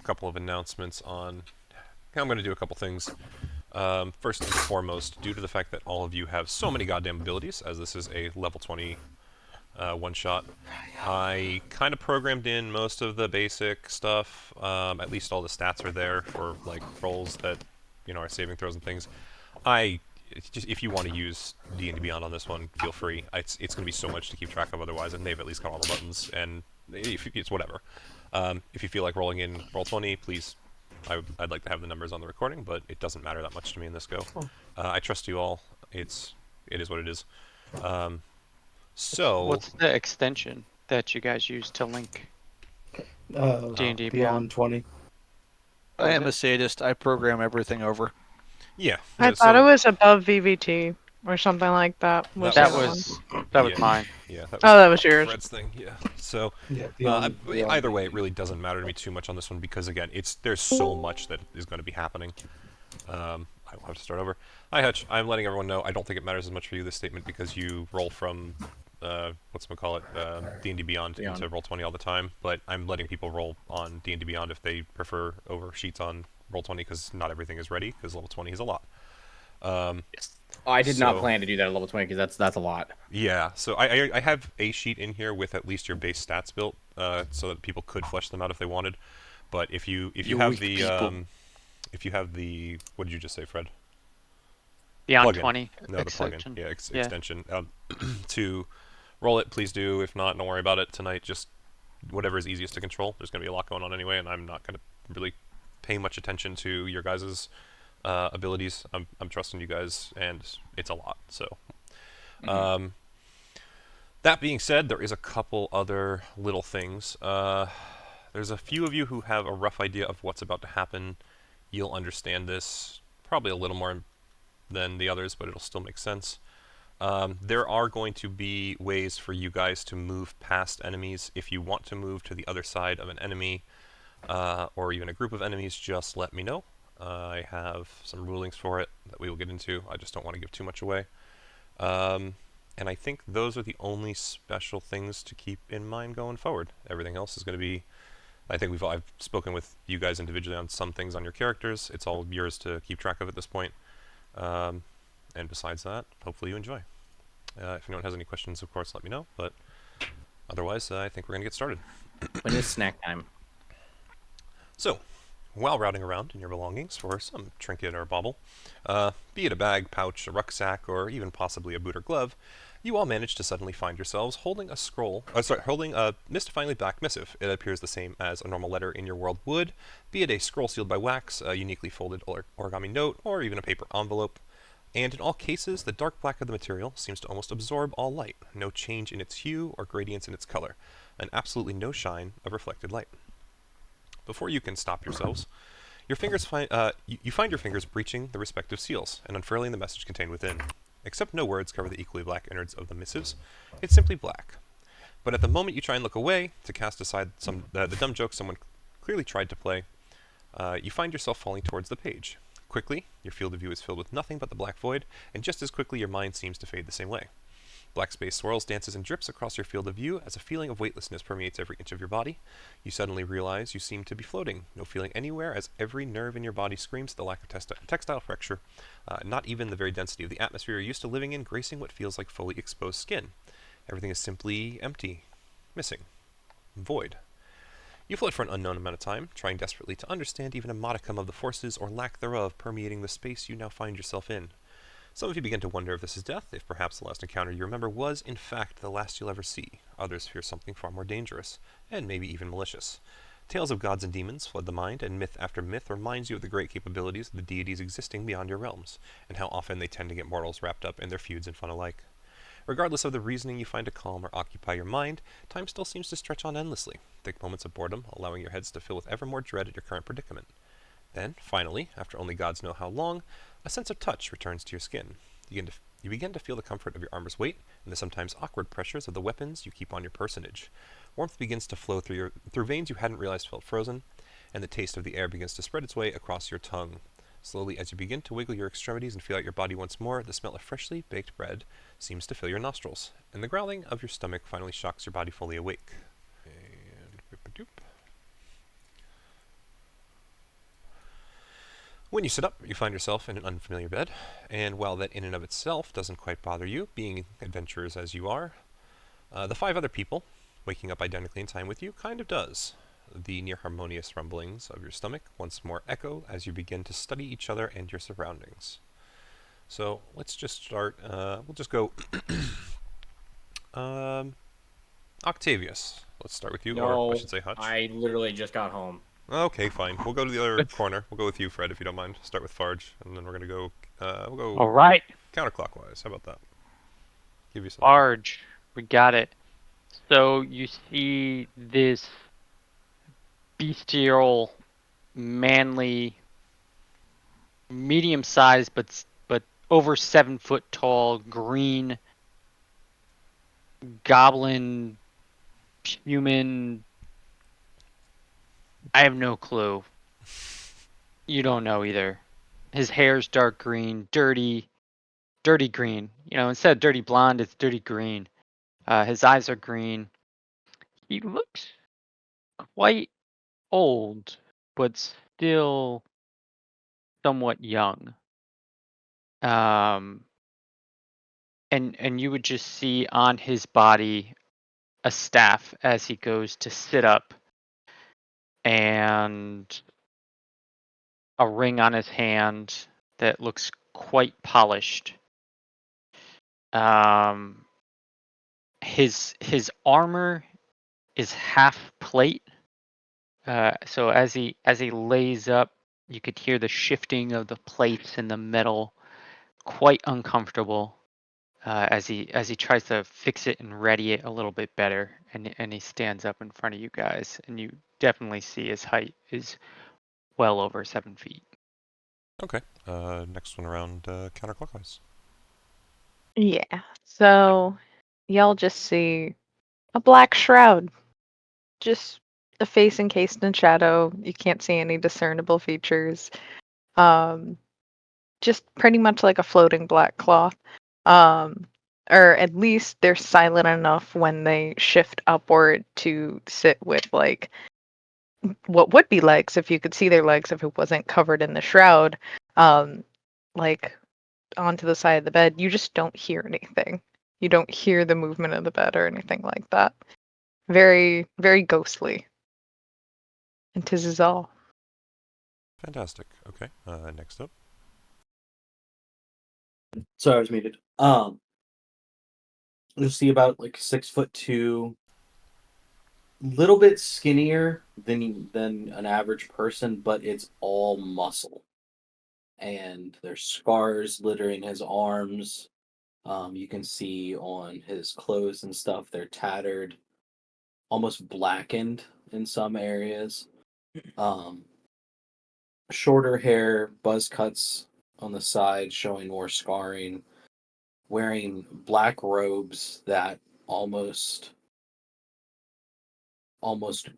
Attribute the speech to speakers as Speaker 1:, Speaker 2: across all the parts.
Speaker 1: couple of announcements on how I'm going to do a couple things. First and foremost, due to the fact that all of you have so many goddamn abilities, as this is a level 20 one-shot, I kind of programmed in most of the basic stuff. At least all the stats are there for like rolls that are saving throws and things. Just if you want to use D&D Beyond on this one, feel free. It's going to be so much to keep track of otherwise, and they've at least got all the buttons, and it's whatever. If you feel like rolling in Roll20, please. I'd like to have the numbers on the recording, but it doesn't matter that much to me in this go. I trust you all. It is what it is.
Speaker 2: What's the extension that you guys use to link D&D
Speaker 3: Beyond 20.
Speaker 4: I am a sadist. I program everything over.
Speaker 1: Yeah.
Speaker 5: I thought it was above VVT or something like that.
Speaker 2: That was mine.
Speaker 1: Yeah.
Speaker 5: That was yours.
Speaker 1: Fred's thing. Yeah. So
Speaker 3: Beyond
Speaker 1: either way, it really doesn't matter to me too much on this one because again, there's so much that is going to be happening. I will have to start over. Hi Hutch. I'm letting everyone know I don't think it matters as much for you this statement because you roll from D&D Beyond into Roll20 all the time, but I'm letting people roll on D&D Beyond if they prefer over sheets on Roll20 because not everything is ready because level 20 is a lot.
Speaker 6: Yes. I did not plan to do that at level 20 because that's a lot.
Speaker 1: Yeah, so I have a sheet in here with at least your base stats built, so that people could flesh them out if they wanted. But if you have the what did you just say, Fred?
Speaker 2: Beyond
Speaker 1: plugin.
Speaker 2: 20.
Speaker 1: No,
Speaker 2: extension.
Speaker 1: the plugin. Yeah, extension. To roll it, please do. If not, don't worry about it tonight. Just whatever is easiest to control. There's going to be a lot going on anyway, and I'm not going to really pay much attention to your guys' abilities. I'm trusting you guys, and it's a lot. So, that being said, there is a couple other little things. There's a few of you who have a rough idea of what's about to happen. You'll understand this probably a little more than the others, but it'll still make sense. There are going to be ways for you guys to move past enemies. If you want to move to the other side of an enemy, or even a group of enemies, just let me know. I have some rulings for it that we will get into. I just don't want to give too much away. And I think those are the only special things to keep in mind going forward. Everything else is going to be... I think I've spoken with you guys individually on some things on your characters. It's all yours to keep track of at this point. And besides that, hopefully you enjoy. If anyone has any questions, of course, let me know. But otherwise, I think we're going to get started.
Speaker 6: When is snack time?
Speaker 1: So, while routing around in your belongings for some trinket or bauble, be it a bag, pouch, a rucksack, or even possibly a boot or glove, you all manage to suddenly find yourselves holding a holding a mystifyingly black missive. It appears the same as a normal letter in your world would, be it a scroll sealed by wax, a uniquely folded origami note, or even a paper envelope. And in all cases, the dark black of the material seems to almost absorb all light, no change in its hue or gradients in its color, and absolutely no shine of reflected light. Before you can stop yourselves, your fingers you find your fingers breaching the respective seals and unfurling the message contained within. Except no words cover the equally black innards of the missives. It's simply black. But at the moment you try and look away to cast aside the dumb joke someone clearly tried to play, you find yourself falling towards the page. Quickly, your field of view is filled with nothing but the black void, and just as quickly your mind seems to fade the same way. Black space swirls, dances, and drips across your field of view as a feeling of weightlessness permeates every inch of your body. You suddenly realize you seem to be floating, no feeling anywhere as every nerve in your body screams the lack of textile fracture, not even the very density of the atmosphere you're used to living in gracing what feels like fully exposed skin. Everything is simply empty, missing, void. You float for an unknown amount of time, trying desperately to understand even a modicum of the forces or lack thereof permeating the space you now find yourself in. Some of you begin to wonder if this is death, if perhaps the last encounter you remember was, in fact, the last you'll ever see. Others fear something far more dangerous, and maybe even malicious. Tales of gods and demons flood the mind, and myth after myth reminds you of the great capabilities of the deities existing beyond your realms, and how often they tend to get mortals wrapped up in their feuds and fun alike. Regardless of the reasoning you find to calm or occupy your mind, time still seems to stretch on endlessly, thick moments of boredom allowing your heads to fill with ever more dread at your current predicament. Then, finally, after only gods know how long, a sense of touch returns to your skin. You begin to feel the comfort of your armor's weight and the sometimes awkward pressures of the weapons you keep on your personage. Warmth begins to flow through veins you hadn't realized felt frozen, and the taste of the air begins to spread its way across your tongue. Slowly, as you begin to wiggle your extremities and feel out your body once more, the smell of freshly baked bread seems to fill your nostrils, and the growling of your stomach finally shocks your body fully awake. And When you sit up, you find yourself in an unfamiliar bed, and while that in and of itself doesn't quite bother you, being adventurers as you are, the 5 other people, waking up identically in time with you, kind of does. The near harmonious rumblings of your stomach once more echo as you begin to study each other and your surroundings. So let's just start. We'll just go. um, Octavius. Let's start with you, or I
Speaker 6: No,
Speaker 1: should say Hutch.
Speaker 6: I literally just got home.
Speaker 1: Okay, fine. We'll go to the other corner. We'll go with you, Fred, if you don't mind. Start with Farge, and then we're gonna go. We'll go
Speaker 2: All right,
Speaker 1: counterclockwise. How about that? Give you some.
Speaker 2: Barge. We got it. So you see this bestial, manly, medium-sized, but over 7 foot tall, green goblin human. I have no clue. You don't know either. His hair's dark green, dirty green. You know, instead of dirty blonde, it's dirty green. His eyes are green. He looks quite old, but still somewhat young. Um, and you would just see on his body a staff as he goes to sit up, and a ring on his hand that looks quite polished. Um, his armor is half plate. So as he lays up, you could hear the shifting of the plates and the metal, quite uncomfortable. As he tries to fix it and ready it a little bit better, and he stands up in front of you guys, and you definitely see his height is well over 7 feet.
Speaker 1: Okay. Next one around counterclockwise.
Speaker 5: Yeah. So y'all just see a black shroud. Just a face encased in shadow. You can't see any discernible features. Um, just pretty much like a floating black cloth. Um, or at least they're silent enough when they shift upward to sit with like what would be legs if you could see their legs if it wasn't covered in the shroud. Um, like onto the side of the bed. You just don't hear anything. You don't hear the movement of the bed or anything like that. Very, very ghostly. And 'tis is all.
Speaker 1: Fantastic. Okay. Next up.
Speaker 3: Sorry, I was muted. You'll see about like 6'2", little bit skinnier than an average person, but it's all muscle. And there's scars littering his arms. You can see on his clothes and stuff, they're tattered, almost blackened in some areas. Shorter hair, buzz cuts on the side showing more scarring, wearing black robes that almost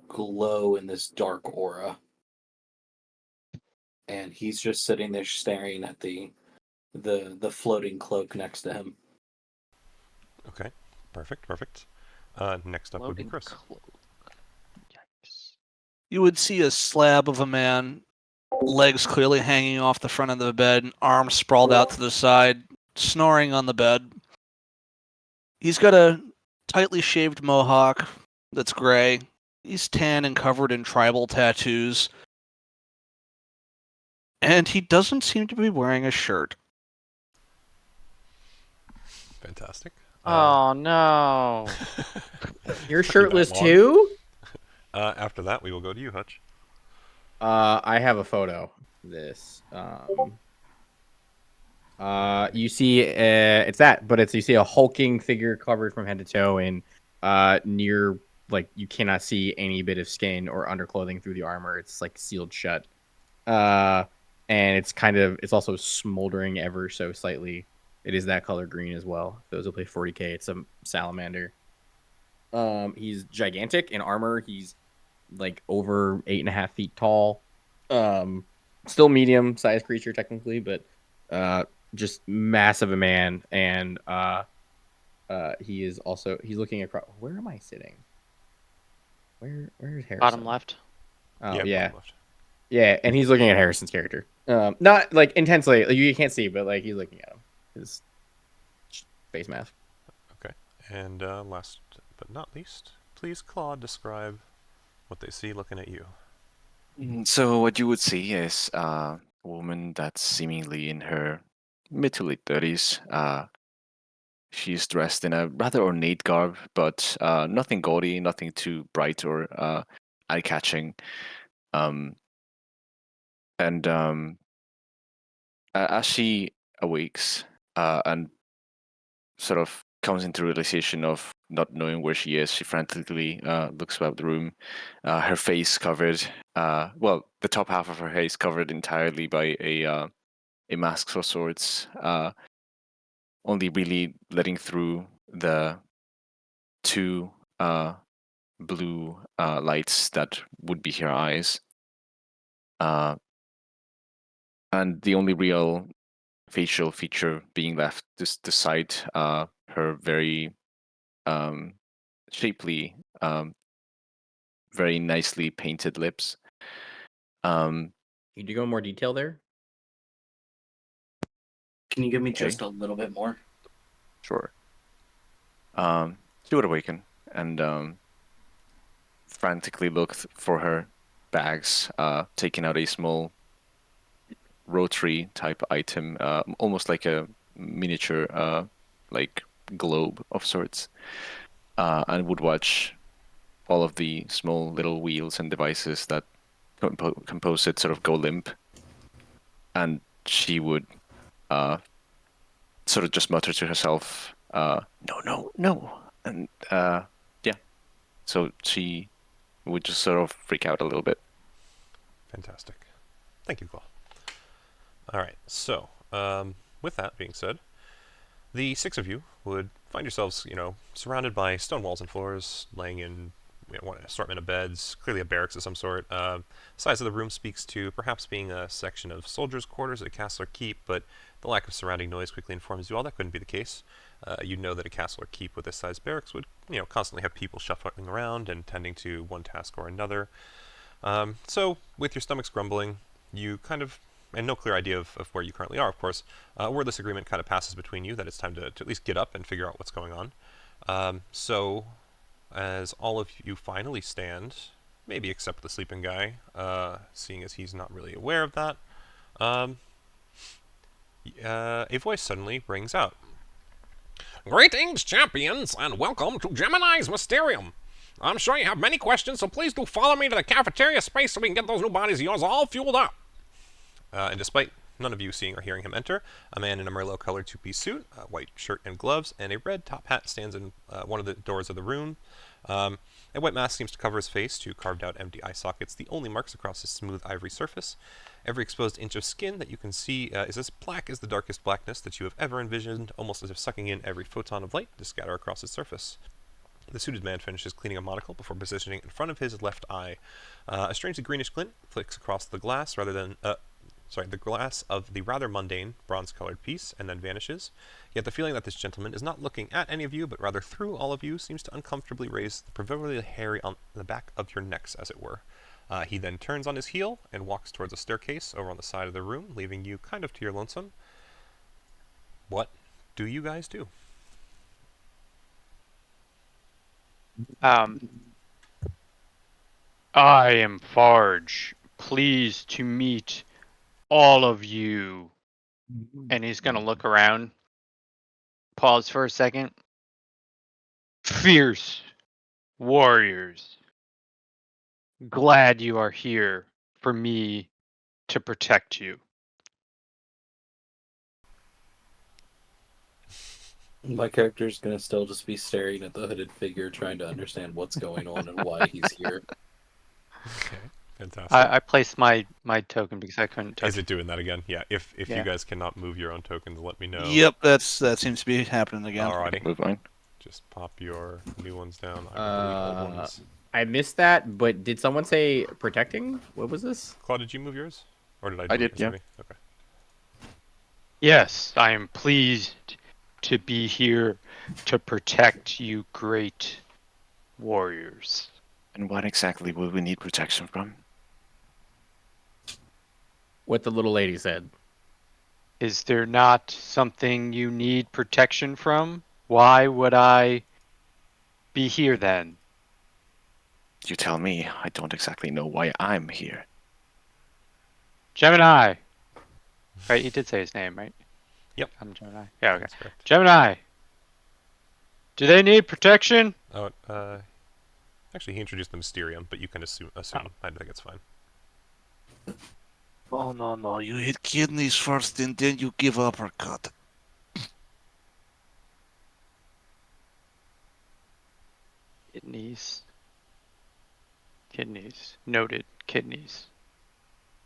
Speaker 3: glow in this dark aura. And he's just sitting there staring at the floating cloak next to him.
Speaker 1: Okay. Perfect. Next up would be
Speaker 2: Floating
Speaker 1: Chris.
Speaker 2: cloak. Yikes.
Speaker 4: You would see a slab of a man, legs clearly hanging off the front of the bed, arms sprawled out to the side, snoring on the bed. He's got a tightly shaved mohawk that's gray. He's tan and covered in tribal tattoos. And he doesn't seem to be wearing a shirt.
Speaker 1: Fantastic.
Speaker 2: Oh no.
Speaker 6: You're
Speaker 1: Took you that
Speaker 6: shirtless
Speaker 1: long.
Speaker 6: too?
Speaker 1: After that, we will go to you, Hutch.
Speaker 6: I have a photo of this. You see, it's that, but you see a hulking figure covered from head to toe, and near, like, you cannot see any bit of skin or underclothing through the armor. It's like sealed shut. And it's also smoldering ever so slightly. It is that color green as well. Those who play 40k, it's a salamander. He's gigantic in armor. He's like over 8.5 feet tall. Still medium sized creature technically, but just massive a man. And he's looking across. Where am I sitting? Where's Harrison?
Speaker 2: Bottom left.
Speaker 6: Oh yeah.
Speaker 1: Bottom left.
Speaker 6: Yeah, and he's looking at Harrison's character. Not like intensely. Like, you can't see, but like he's looking at him. His face mask.
Speaker 1: Okay. And last but not least, please, Claude, describe what they see looking at you.
Speaker 7: So what you would see is a woman that's seemingly in her mid to late 30s. She's dressed in a rather ornate garb, but nothing gaudy, nothing too bright or eye-catching. Um, and as she awakes and sort of comes into realization of not knowing where she is, she frantically looks about the room. Her face covered, well, the top half of her face covered entirely by a mask of sorts, only really letting through the two blue lights that would be her eyes. And the only real facial feature being left is beside her very shapely, very nicely painted lips.
Speaker 6: Could you go in more detail there?
Speaker 3: Can you give me
Speaker 7: Okay.
Speaker 3: just a little bit more?
Speaker 7: Sure. She would awaken and frantically look for her bags, taking out a small rotary type item, almost like a miniature like globe of sorts, and would watch all of the small little wheels and devices that compose it sort of go limp, and she would sort of just mutter to herself, "No, no, no," and yeah, so she would just sort of freak out a little bit.
Speaker 1: Fantastic. Thank you, Claude. All right. So, with that being said, the six of you would find yourselves, surrounded by stone walls and floors, laying in an assortment of beds, clearly a barracks of some sort. Size of the room speaks to perhaps being a section of soldiers' quarters at a castle or keep, but the lack of surrounding noise quickly informs you all that couldn't be the case. You know that a castle or keep with this size barracks would, constantly have people shuffling around and tending to one task or another. So, with your stomachs grumbling, you kind of, and no clear idea of where you currently are, of course, a wordless agreement kind of passes between you that it's time to at least get up and figure out what's going on. So, as all of you finally stand, maybe except the sleeping guy, seeing as he's not really aware of that, a voice suddenly rings out. Greetings, champions, and welcome to Gemini's Mysterium. I'm sure you have many questions, so please do follow me to the cafeteria space so we can get those new bodies of yours all fueled up. And despite none of you seeing or hearing him enter, a man in a Merlot-colored two-piece suit, a white shirt and gloves, and a red top hat stands in one of the doors of the room. A white mask seems to cover his face, two carved-out empty eye sockets, the only marks across his smooth ivory surface. Every exposed inch of skin that you can see is as black as the darkest blackness that you have ever envisioned, almost as if sucking in every photon of light to scatter across its surface. The suited man finishes cleaning a monocle before positioning it in front of his left eye. A strangely greenish glint flicks across the glass the glass of the rather mundane bronze-colored piece, and then vanishes. Yet the feeling that this gentleman is not looking at any of you, but rather through all of you, seems to uncomfortably raise the proverbially hairy on the back of your necks, as it were. He then turns on his heel and walks towards a staircase over on the side of the room, leaving you kind of to your lonesome. What do you guys do?
Speaker 2: I am Farge. Pleased to meet all of you. And he's gonna look around. Pause for a second. Fierce warriors. Glad you are here for me to protect you.
Speaker 3: My character's gonna still just be staring at the hooded figure, trying to understand what's going on and why he's here.
Speaker 1: Okay, fantastic.
Speaker 2: I placed my token because I couldn't touch
Speaker 1: Is it doing that again? Yeah, if
Speaker 2: Yeah.
Speaker 1: you guys cannot move your own tokens, let me know.
Speaker 4: Yep, that seems to be happening again.
Speaker 1: Alrighty.
Speaker 7: Move on.
Speaker 1: Just pop your new ones down. I will delete old ones.
Speaker 6: I missed that, but did someone say protecting? What was this?
Speaker 1: Claude, did you move yours? Or did I?
Speaker 7: I did,
Speaker 1: it?
Speaker 7: yeah.
Speaker 1: Somebody? Okay.
Speaker 2: Yes, I am pleased to be here to protect you great warriors.
Speaker 7: And what exactly will we need protection from?
Speaker 6: what the little lady said.
Speaker 2: Is there not something you need protection from? Why would I be here then?
Speaker 7: You tell me. I don't exactly know why I'm here.
Speaker 2: Gemini! Right, he did say his name, right?
Speaker 1: Yep.
Speaker 2: I'm Gemini. Yeah, okay.
Speaker 1: That's correct.
Speaker 2: Gemini! Do they need protection?
Speaker 1: Oh, actually, he introduced the Mysterium, but you can assume. I think it's fine.
Speaker 4: Oh, no. You hit kidneys first and then you give uppercut.
Speaker 2: Kidneys. Kidneys. Noted. Kidneys.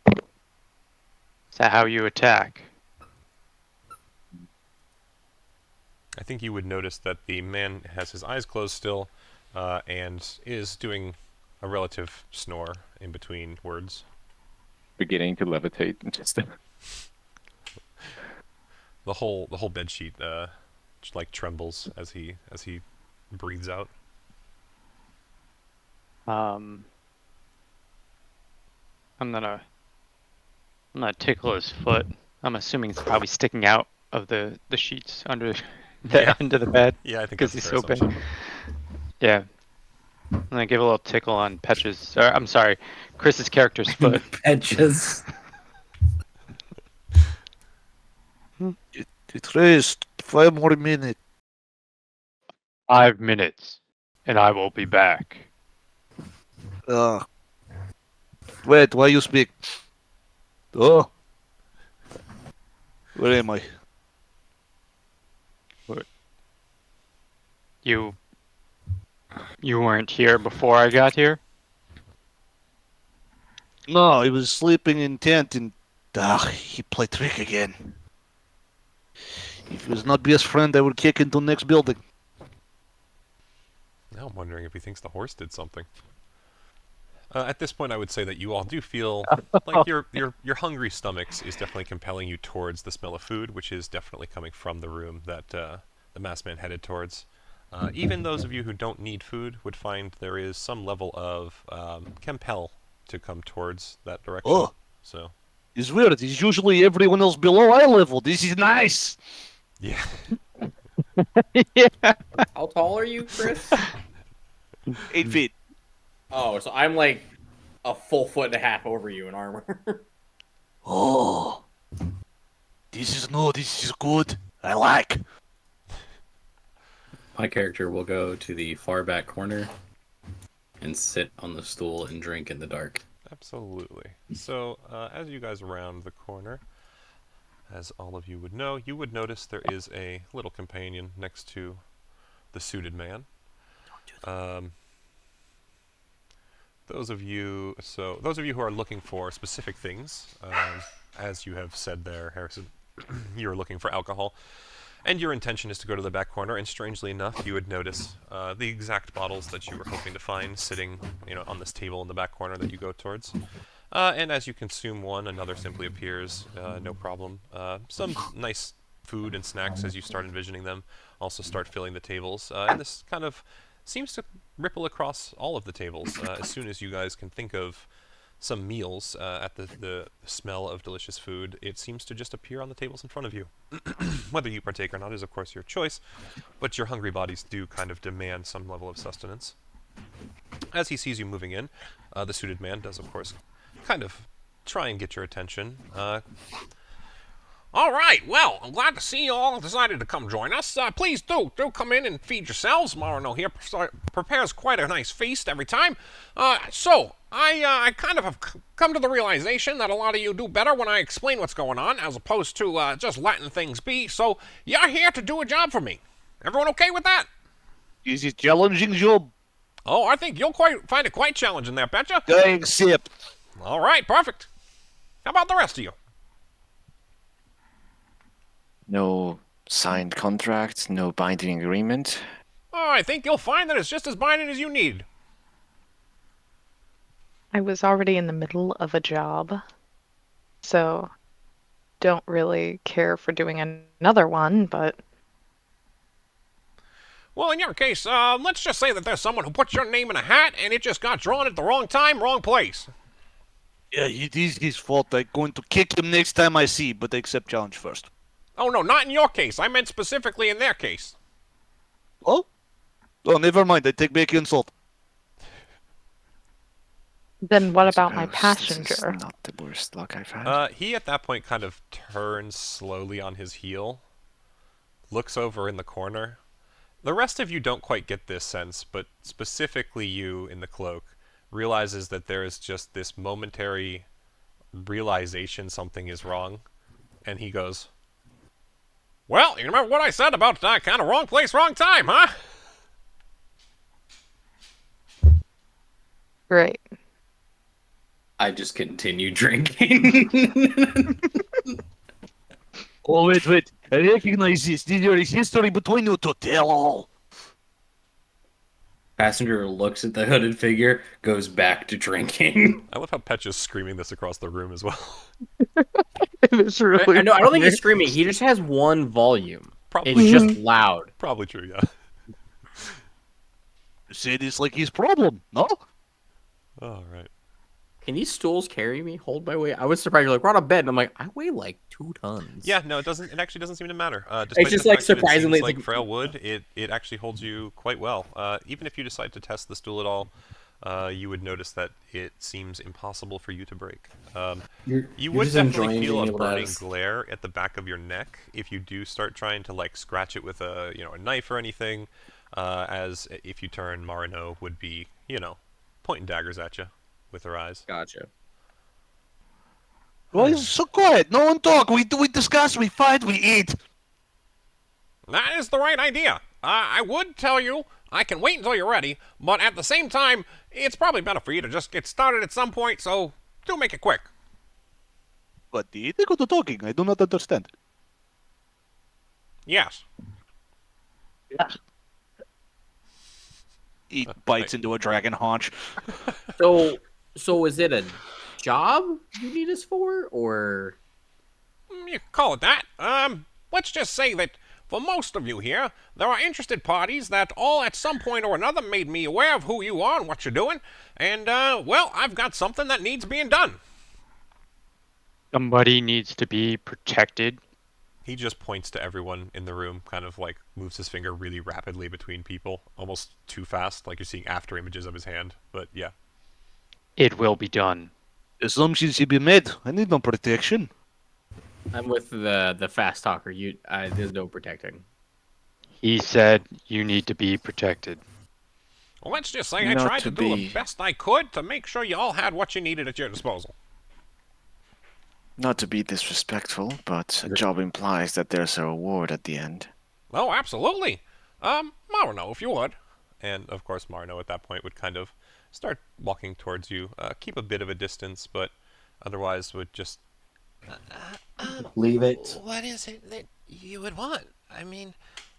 Speaker 2: Is that how you attack?
Speaker 1: I think you would notice that the man has his eyes closed still, and is doing a relative snore in between words.
Speaker 7: Beginning to levitate. Just
Speaker 1: The whole bed sheet just, like, trembles as he breathes out.
Speaker 2: I'm gonna tickle his foot. I'm assuming it's probably sticking out of the sheets under the
Speaker 1: Yeah.
Speaker 2: end of the bed
Speaker 1: Yeah, I think
Speaker 2: because
Speaker 1: that's
Speaker 2: he's
Speaker 1: a fair
Speaker 2: so big.
Speaker 1: assumption.
Speaker 2: Yeah. I'm gonna give a little tickle on Petch's. I'm sorry, Chris's character's foot.
Speaker 3: Edges.
Speaker 4: It rest. 5 more minutes.
Speaker 2: 5 minutes, and I will be back.
Speaker 4: Wait, why you speak? Oh. Where am I?
Speaker 2: You weren't here before I got here?
Speaker 4: No, I was sleeping in tent and he played trick again. If he was not best friend, I would kick into next building.
Speaker 1: Now I'm wondering if he thinks the horse did something. At this point, I would say that you all do feel like your hungry stomachs is definitely compelling you towards the smell of food, which is definitely coming from the room that the masked man headed towards. Even those of you who don't need food would find there is some level of compel to come towards that direction.
Speaker 4: Oh.
Speaker 1: So,
Speaker 4: It's weird. It's usually everyone else below eye level. This is nice.
Speaker 1: yeah.
Speaker 2: Yeah.
Speaker 6: How tall are you, Chris?
Speaker 4: 8 feet.
Speaker 6: Oh, so I'm like a full foot and a half over you in armor.
Speaker 4: Oh. This is good. I like.
Speaker 8: My character will go to the far back corner and sit on the stool and drink in the dark.
Speaker 1: Absolutely. So, as you guys round the corner, as all of you would know, you would notice there is a little companion next to the suited man. Those of you who are looking for specific things, as you have said there, Harrison, you're looking for alcohol, and your intention is to go to the back corner. And strangely enough, you would notice the exact bottles that you were hoping to find sitting, on this table in the back corner that you go towards. And as you consume one, another simply appears, no problem. Some nice food and snacks, as you start envisioning them, also start filling the tables. And this kind of seems to ripple across all of the tables. As soon as you guys can think of some meals at the smell of delicious food, it seems to just appear on the tables in front of you. Whether you partake or not is, of course, your choice, but your hungry bodies do kind of demand some level of sustenance. As he sees you moving in, the suited man does, of course, kind of try and get your attention.
Speaker 9: All right, well, I'm glad to see you all decided to come join us. Please do come in and feed yourselves. Marino here prepares quite a nice feast every time. So, I kind of have come to the realization that a lot of you do better when I explain what's going on, as opposed to just letting things be. So, you're here to do a job for me. Everyone okay with that?
Speaker 4: Is it challenging job?
Speaker 9: Oh, I think you'll find it quite challenging there, betcha.
Speaker 4: I accept.
Speaker 9: All right, perfect. How about the rest of you?
Speaker 7: no signed contract, no binding agreement.
Speaker 9: Oh, I think you'll find that it's just as binding as you need.
Speaker 5: I was already in the middle of a job, so don't really care for doing another one, but
Speaker 9: Well, in your case, let's just say that there's someone who put your name in a hat and it just got drawn at the wrong time, wrong place.
Speaker 4: Yeah, it is his fault. I'm going to kick him next time I see, but I accept challenge first.
Speaker 9: Oh no, not in your case. I meant specifically in their case.
Speaker 4: Oh? Oh, never mind. I take back insult.
Speaker 5: Then what
Speaker 7: I
Speaker 5: about my
Speaker 7: suppose this is
Speaker 5: passenger?
Speaker 7: not the worst luck I've had.
Speaker 1: He at that point kind of turns slowly on his heel, looks over in the corner. The rest of you don't quite get this sense, but specifically you in the cloak realizes that there is just this momentary realization something is wrong, and he goes,
Speaker 9: Well, you remember what I said about kind of wrong place, wrong time, huh?
Speaker 5: Great.
Speaker 3: I just continue drinking.
Speaker 4: Oh, wait. I recognize this. There is history between you to tell all.
Speaker 3: Passenger looks at the hooded figure, goes back to drinking.
Speaker 1: I love how Petch is screaming this across the room as well.
Speaker 5: It is really
Speaker 6: No, I don't think
Speaker 5: funny.
Speaker 6: he's screaming. He just has one volume.
Speaker 1: Probably,
Speaker 6: It's just loud.
Speaker 1: probably true, yeah.
Speaker 4: Say this like his problem, no?
Speaker 1: All right.
Speaker 6: Can these stools carry me? Hold my weight? I was surprised. You're like, we're on a bed. And I'm like, I weigh like 2 tons.
Speaker 1: Yeah, no, it doesn't. It actually doesn't seem to matter. Despite
Speaker 6: just,
Speaker 1: the
Speaker 6: like,
Speaker 1: fact that it
Speaker 6: surprisingly,
Speaker 1: seems
Speaker 6: it's
Speaker 1: like
Speaker 6: like-
Speaker 1: frail wood, it actually holds you quite well. Even if you decide to test the stool at all, you would notice that it seems impossible for you to break. You would
Speaker 3: just
Speaker 1: definitely
Speaker 3: enjoying
Speaker 1: feel
Speaker 3: being
Speaker 1: a
Speaker 3: able to
Speaker 1: burning
Speaker 3: have-
Speaker 1: glare at the back of your neck if you do start trying to like scratch it with a a knife or anything. As if you turn, Marino would be pointing daggers at you with her eyes.
Speaker 6: Gotcha.
Speaker 4: Why is it so quiet? No one talk. We discuss, we fight, we eat.
Speaker 9: That is the right idea. I would tell you I can wait until you're ready, but at the same time, it's probably better for you to just get started at some point, so do make it quick.
Speaker 4: But the eating or the talking? I do not understand.
Speaker 9: Yes.
Speaker 4: Eat bites into a dragon haunch.
Speaker 6: So is it a job you need us for, or
Speaker 9: You could call it that. Let's just say that for most of you here, there are interested parties that all at some point or another made me aware of who you are and what you're doing, and, well, I've got something that needs being done.
Speaker 2: Somebody needs to be protected.
Speaker 1: He just points to everyone in the room, kind of like moves his finger really rapidly between people, almost too fast, like you're seeing after images of his hand. But yeah.
Speaker 2: It will be done.
Speaker 4: Assumptions should be made. I need no protection.
Speaker 6: I'm with the fast talker. There's no protecting.
Speaker 2: He said you need to be protected.
Speaker 9: Well, let's just say I
Speaker 7: Not
Speaker 9: tried
Speaker 7: to
Speaker 9: to do the
Speaker 7: be-
Speaker 9: best I could to make sure you all had what you needed at your disposal.
Speaker 7: Not to be disrespectful, but a job implies that there's a reward at the end.
Speaker 9: Oh, absolutely. Marino, if you would.
Speaker 1: And of course, Marino at that point would kind of start walking towards you, keep a bit of a distance, but otherwise would just.
Speaker 3: Leave it.
Speaker 10: What is it that you would want? I mean,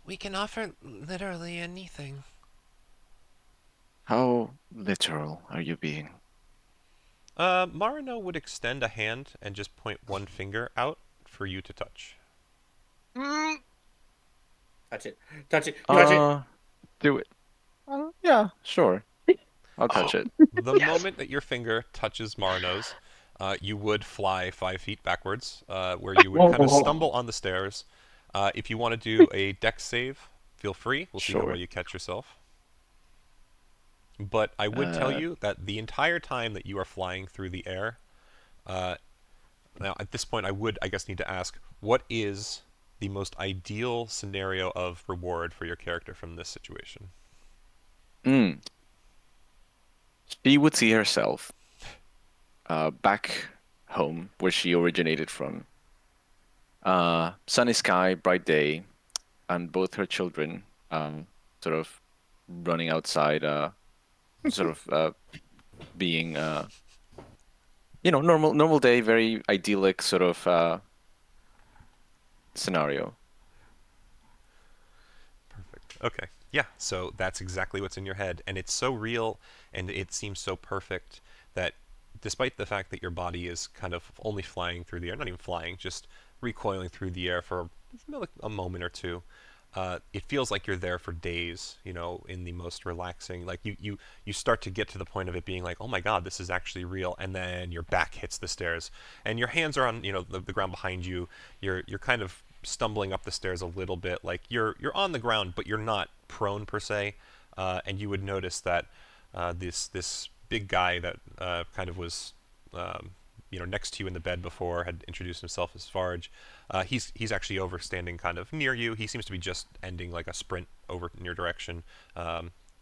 Speaker 10: we can offer literally anything.
Speaker 7: How literal are you being?
Speaker 1: Marino would extend a hand and just point one finger out for you to touch.
Speaker 3: Touch it. Touch it. Touch it.
Speaker 2: Do it.
Speaker 7: Yeah, sure. I'll touch it.
Speaker 1: The moment that your finger touches Marino's, you would fly 5 feet backwards, where you would kind of stumble on the stairs. If you want to do a dex save, feel free. We'll see how
Speaker 7: Sure.
Speaker 1: well you catch yourself. But I would tell you that the entire time that you are flying through the air, now at this point I guess need to ask, what is the most ideal scenario of reward for your character from this situation?
Speaker 7: She would see herself back home where she originated from. Sunny sky, bright day, and both her children sort of running outside, being normal day, very idyllic sort of scenario.
Speaker 1: Perfect. Okay. Yeah, so that's exactly what's in your head, and it's so real, and it seems so perfect that despite the fact that your body is kind of only flying through the air, not even flying, just recoiling through the air for like a moment or two, it feels like you're there for days, in the most relaxing. Like you start to get to the point of it being like, oh my god, this is actually real, and then your back hits the stairs, and your hands are on, the ground behind you. You're kind of stumbling up the stairs a little bit, like you're on the ground, but you're not prone per se. And you would notice that this big guy that kind of was next to you in the bed before, had introduced himself as Farge. He's actually over, standing kind of near you. He seems to be just ending like a sprint over in your direction.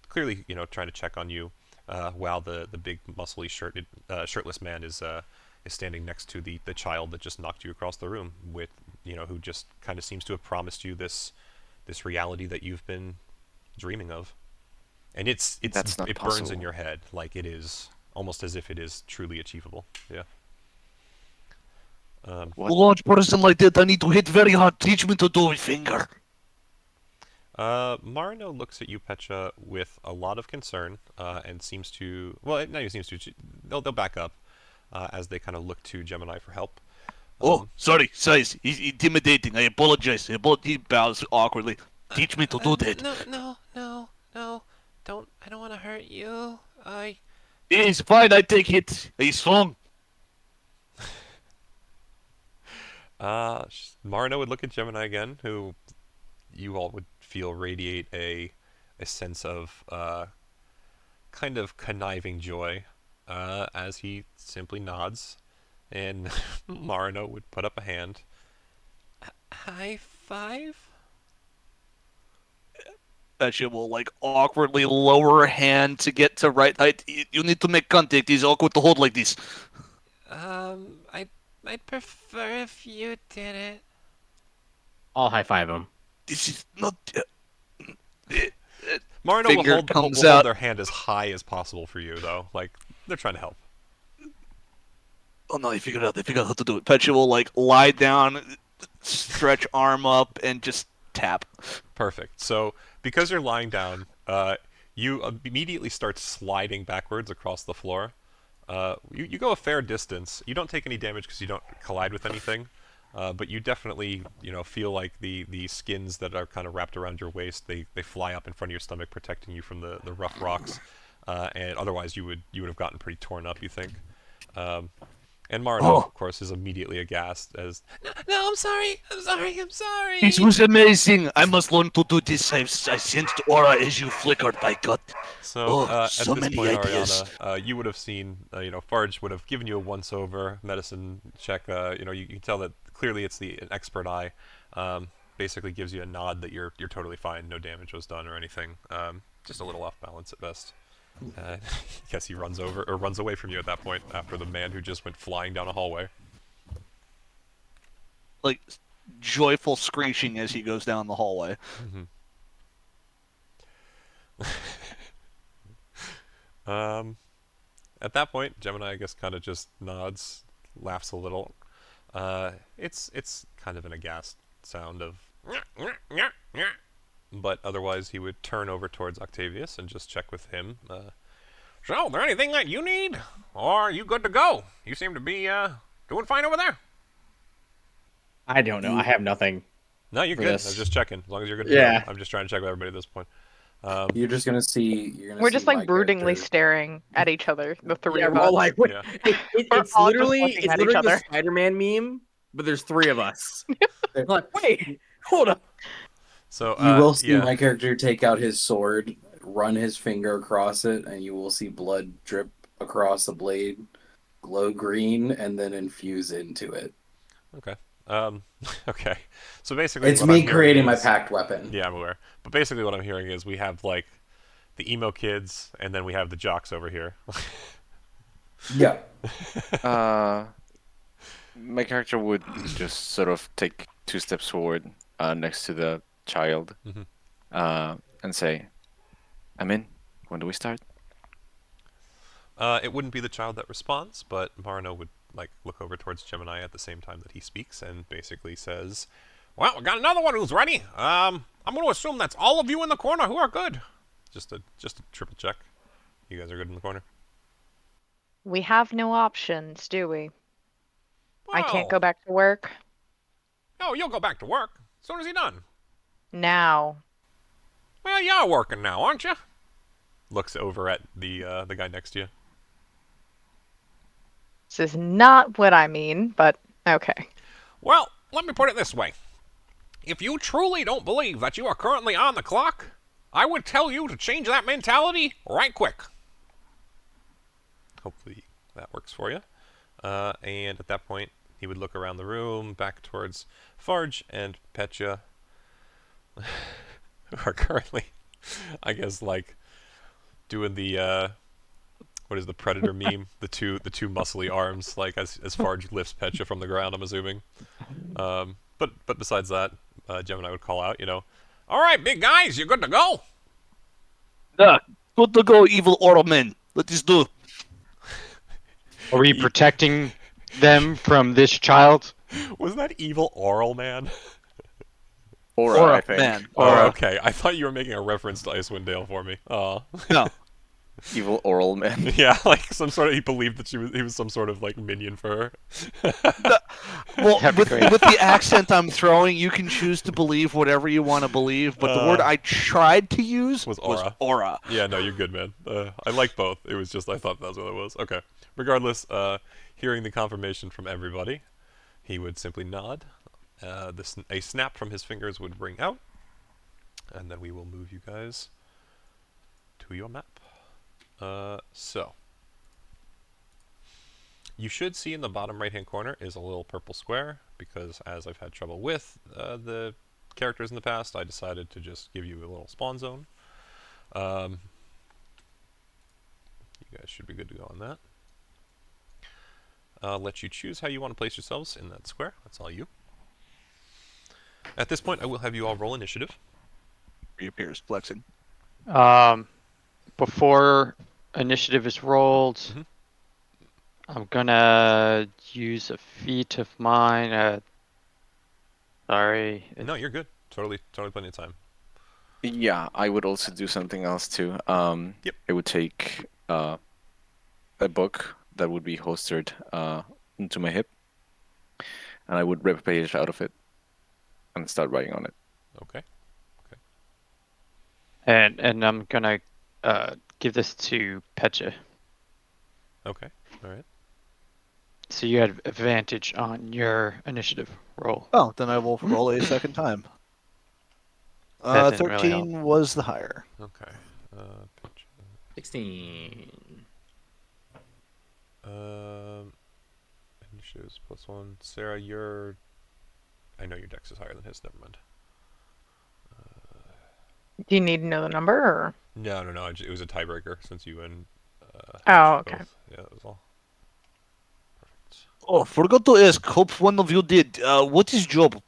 Speaker 1: Clearly, trying to check on you, while the big muscly shirtless man is standing next to the child that just knocked you across the room, with who just kind of seems to have promised you this reality that you've been dreaming of. And
Speaker 7: That's not
Speaker 1: it burns in
Speaker 7: possible.
Speaker 1: your head, like it is almost as if it is truly achievable. Yeah.
Speaker 7: What?
Speaker 4: Large person like that, I need to hit very hard. Teach me to do it, finger.
Speaker 1: Marino looks at you, Petra, with a lot of concern, and seems to, well, not even seems to, they'll back up, as they kind of look to Gemini for help.
Speaker 4: Oh, sorry, size. He's intimidating. I apologize. He bows awkwardly. Teach me to do that.
Speaker 10: No. I don't want to hurt you.
Speaker 4: It's fine, I take it. He's strong.
Speaker 1: Marino would look at Gemini again, who you all would feel radiate a sense of kind of conniving joy, as he simply nods, and Marino would put up a hand.
Speaker 10: High five?
Speaker 4: She will awkwardly lower her hand to get to right height. You need to make contact. It's awkward to hold like this.
Speaker 10: I'd prefer if you did it.
Speaker 6: I'll high five him.
Speaker 4: This is not.
Speaker 1: Marino will
Speaker 4: Finger
Speaker 1: hold
Speaker 4: comes out.
Speaker 1: their hand as high as possible for you, though. Like, they're trying to help.
Speaker 4: Oh no, I figured out how to do it. Petra will lie down, stretch arm up, and just tap.
Speaker 1: Perfect. So, because you're lying down, you immediately start sliding backwards across the floor. You go a fair distance. You don't take any damage because you don't collide with anything, but you definitely feel like the skins that are kind of wrapped around your waist, they fly up in front of your stomach, protecting you from the rough rocks, and otherwise you would have gotten pretty torn up, you think. And Marino, of course, is immediately aghast as
Speaker 10: No, I'm sorry.
Speaker 4: This was amazing. I must learn to do this. I sensed aura as you flickered. My God.
Speaker 1: so. At
Speaker 4: so
Speaker 1: this
Speaker 4: many
Speaker 1: point,
Speaker 4: ideas.
Speaker 1: Ariana, you would have seen, Farge would have given you a once-over medicine check. You can tell that clearly it's an expert eye. Basically gives you a nod that you're totally fine. No damage was done or anything. Just a little off balance at best. I guess he runs away from you at that point after the man who just went flying down a hallway.
Speaker 4: Joyful screeching as he goes down the hallway.
Speaker 1: At that point, Gemini, I guess, kind of just nods, laughs a little. It's kind of an aghast sound of, but otherwise he would turn over towards Octavius and just check with him.
Speaker 9: So, is there anything that you need? Or are you good to go? You seem to be doing fine over there.
Speaker 6: I don't know. I have nothing.
Speaker 1: No, you're
Speaker 6: For
Speaker 1: good.
Speaker 6: this.
Speaker 1: I was just checking. As long as you're good to
Speaker 6: Yeah.
Speaker 1: go. I'm just trying to check with everybody at this point.
Speaker 3: You're just gonna see.
Speaker 5: We're just
Speaker 3: my
Speaker 5: broodingly
Speaker 3: character-
Speaker 5: staring at each other, the three
Speaker 6: Yeah,
Speaker 5: of
Speaker 6: we're all
Speaker 5: us.
Speaker 6: like, wait,
Speaker 1: Yeah.
Speaker 5: We're
Speaker 6: it's
Speaker 5: all just
Speaker 6: literally
Speaker 5: looking at each
Speaker 6: the
Speaker 5: other.
Speaker 6: Spider-Man meme, but there's three of us. Like, wait, hold up.
Speaker 1: So
Speaker 3: You will see
Speaker 1: yeah.
Speaker 3: my character take out his sword, run his finger across it, and you will see blood drip across the blade, glow green, and then infuse into it.
Speaker 1: Okay. Okay. So basically,
Speaker 3: It's
Speaker 1: what
Speaker 3: me
Speaker 1: I'm hearing
Speaker 3: creating my
Speaker 1: is-
Speaker 3: pact weapon.
Speaker 1: Yeah, I'm aware. But basically, what I'm hearing is we have the emo kids, and then we have the jocks over here.
Speaker 3: Yeah.
Speaker 7: My character would just sort of take 2 steps forward next to the child and say, I'm in. When do we start?
Speaker 1: It wouldn't be the child that responds, but Marino would look over towards Gemini at the same time that he speaks and basically says,
Speaker 9: Well, we got another one who's ready. I'm going to assume that's all of you in the corner who are good.
Speaker 1: just a triple check. You guys are good in the corner.
Speaker 5: We have no options, do we? I can't
Speaker 9: Well,
Speaker 5: go back to work.
Speaker 9: No, you'll go back to work as soon as you're done.
Speaker 5: Now.
Speaker 9: Well, you're working now, aren't you?
Speaker 1: Looks over at the guy next to you.
Speaker 5: This is not what I mean, but okay.
Speaker 9: Well, let me put it this way. If you truly don't believe that you are currently on the clock, I would tell you to change that mentality right quick.
Speaker 1: Hopefully that works for you. And at that point, he would look around the room, back towards Farge and Petya, who are currently, I guess, like doing the what is the predator meme? The two muscly arms, like as Farge lifts Petya from the ground. I'm assuming. But besides that, Gemini would call out,
Speaker 9: All right, big guys, you good to go?
Speaker 4: Yeah, good to go, evil oral man. Let us do.
Speaker 2: Are we protecting them from this child?
Speaker 1: Was that evil oral man?
Speaker 7: Aura, I think.
Speaker 4: Man.
Speaker 1: Oh, okay. I thought you were making a reference to Icewind Dale for me. Oh.
Speaker 4: No.
Speaker 7: Evil oral man.
Speaker 1: Yeah, like some sort of he believed that he was some sort of like minion for her.
Speaker 4: Well,
Speaker 2: That'd be
Speaker 4: with
Speaker 2: great.
Speaker 4: the accent I'm throwing, you can choose to believe whatever you want to believe, but the word I tried to use
Speaker 1: was aura.
Speaker 4: aura.
Speaker 1: Yeah, no, you're good, man. I like both. It was just I thought that's what it was. Okay. Regardless, hearing the confirmation from everybody, he would simply nod. A snap from his fingers would ring out, and then we will move you guys to your map. So you should see in the bottom right hand corner is a little purple square, because as I've had trouble with the characters in the past, I decided to just give you a little spawn zone. You guys should be good to go on that. I'll let you choose how you want to place yourselves in that square. That's all you. At this point, I will have you all roll initiative.
Speaker 4: Reappears, flexing.
Speaker 2: Before initiative is rolled,
Speaker 1: Mhm.
Speaker 2: I'm gonna use a feat of mine. Sorry.
Speaker 1: No, you're good. Totally plenty of time.
Speaker 7: Yeah, I would also do something else too.
Speaker 1: Yep.
Speaker 7: I would take a book that would be holstered into my hip, and I would rip a page out of it and start writing on it.
Speaker 1: Okay.
Speaker 2: And I'm gonna give this to Petya.
Speaker 1: Okay. All right.
Speaker 2: So you had advantage on your initiative roll.
Speaker 4: Oh, then I will roll a second time.
Speaker 2: That didn't really
Speaker 4: 13 was the higher.
Speaker 1: Okay. Pitch.
Speaker 6: 16.
Speaker 1: Initiatives +1. Sarah, I know your dex is higher than his. Never mind.
Speaker 5: Do you need to know the number or?
Speaker 1: No. It was a tiebreaker since you and.
Speaker 5: Oh,
Speaker 1: Hatch
Speaker 5: okay.
Speaker 1: both. Yeah, that was all. Perfect.
Speaker 4: Oh, forgot to ask. Hope one of you did. What is job?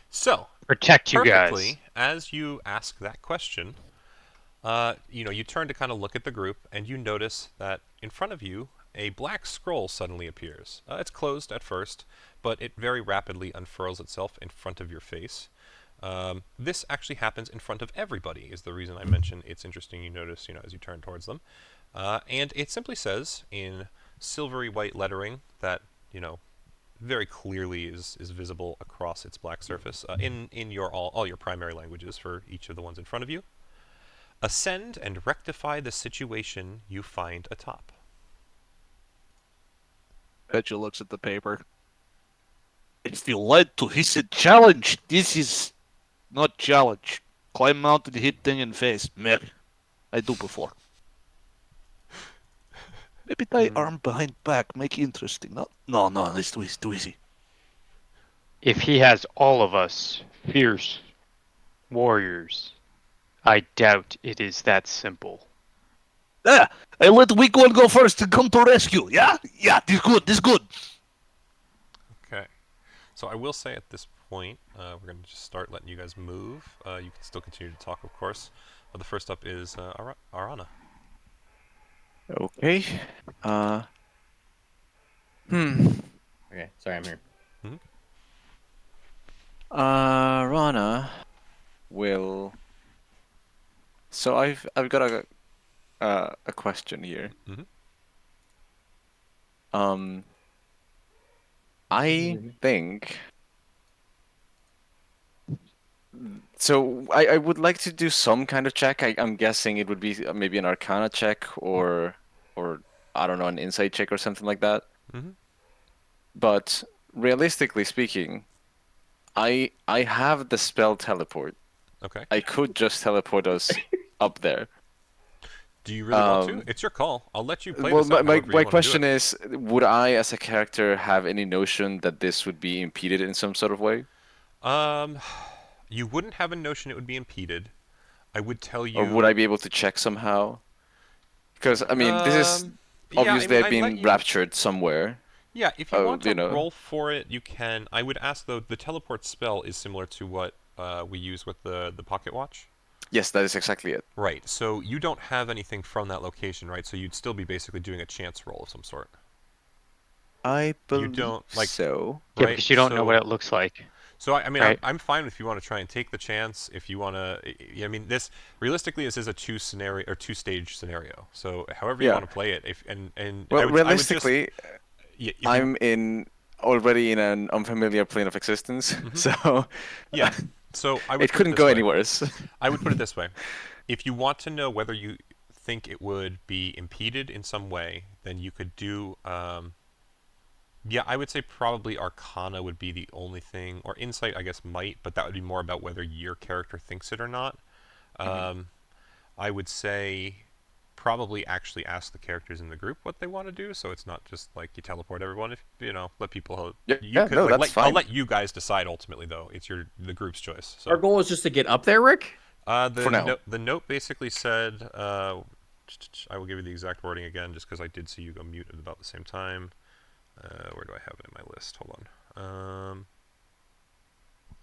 Speaker 1: So,
Speaker 2: Protect you
Speaker 1: perfectly,
Speaker 2: guys.
Speaker 1: as you ask that question, you turn to kind of look at the group, and you notice that in front of you, a black scroll suddenly appears. It's closed at first, but it very rapidly unfurls itself in front of your face. This actually happens in front of everybody, is the reason I mention it's interesting you notice, as you turn towards them. And it simply says in silvery white lettering that, very clearly is visible across its black surface, in your all your primary languages for each of the ones in front of you. Ascend and rectify the situation you find atop.
Speaker 4: Petya looks at the paper. If you like to hit a challenge, this is not challenge. Climb mountain, hit thing in face. Meh. I do before. Maybe tie arm behind back, make interesting. No, it's too easy.
Speaker 2: If he has all of us fierce warriors, I doubt it is that simple.
Speaker 4: Yeah, I let weak one go first and come to rescue. Yeah, this good.
Speaker 1: Okay. So I will say at this point, we're going to just start letting you guys move. You can still continue to talk, of course. But the first up is Arana.
Speaker 7: Okay.
Speaker 6: Okay, sorry, I'm here.
Speaker 7: Rana will. So I've got a question here. I think So I would like to do some kind of check. I'm guessing it would be maybe an Arcana check or I don't know, an insight check or something like that.
Speaker 1: Mm-hmm.
Speaker 7: But realistically speaking, I have the spell teleport.
Speaker 1: Okay.
Speaker 7: I could just teleport us up there.
Speaker 1: Do you really want to? It's your call. I'll let you play
Speaker 7: Well,
Speaker 1: this out
Speaker 7: my
Speaker 1: however you want to do
Speaker 7: question
Speaker 1: it.
Speaker 7: is, would I as a character have any notion that this would be impeded in some sort of way?
Speaker 1: You wouldn't have a notion it would be impeded. I would tell
Speaker 7: Or would I
Speaker 1: you.
Speaker 7: be able to check somehow? Because, I mean, this is
Speaker 1: Yeah, I
Speaker 7: obviously
Speaker 1: mean,
Speaker 7: I've
Speaker 1: I'd let
Speaker 7: been
Speaker 1: you.
Speaker 7: raptured somewhere.
Speaker 1: Yeah, if you
Speaker 7: Oh,
Speaker 1: want to
Speaker 7: you know.
Speaker 1: roll for it, you can. I would ask though. The teleport spell is similar to what we use with the pocket watch.
Speaker 7: Yes, that is exactly it.
Speaker 1: Right. So you don't have anything from that location, right? So you'd still be basically doing a chance roll of some sort.
Speaker 7: I
Speaker 1: You
Speaker 7: believe
Speaker 1: don't like.
Speaker 7: so.
Speaker 2: Yeah,
Speaker 1: Right.
Speaker 2: because you don't know what it looks like.
Speaker 1: So I mean,
Speaker 2: Right.
Speaker 1: I'm fine if you want to try and take the chance. If you want to, I mean, this realistically, this is a two stage scenario. So however you
Speaker 7: Yeah.
Speaker 1: want to play it, if and
Speaker 7: Well,
Speaker 1: I would just,
Speaker 7: realistically,
Speaker 1: yeah, if you,
Speaker 7: I'm already in an unfamiliar plane of existence, so
Speaker 1: yeah. So I would
Speaker 7: it
Speaker 1: put it
Speaker 7: couldn't
Speaker 1: this
Speaker 7: go
Speaker 1: way.
Speaker 7: any worse.
Speaker 1: I would put it this way: if you want to know whether you think it would be impeded in some way, then you could do. Yeah, I would say probably Arcana would be the only thing, or Insight, I guess, might, but that would be more about whether your character thinks it or not. I would say probably actually ask the characters in the group what they want to do, so it's not just like you teleport everyone. If let people, you
Speaker 7: Yeah,
Speaker 1: could
Speaker 7: no,
Speaker 1: like
Speaker 7: that's
Speaker 1: I'll
Speaker 7: fine.
Speaker 1: let you guys decide ultimately though. It's the group's choice. So
Speaker 6: Our goal is just to get up there, Rick.
Speaker 1: the
Speaker 7: For now.
Speaker 1: the note basically said, I will give you the exact wording again, just because I did see you go mute at about the same time. Where do I have it in my list? Hold on.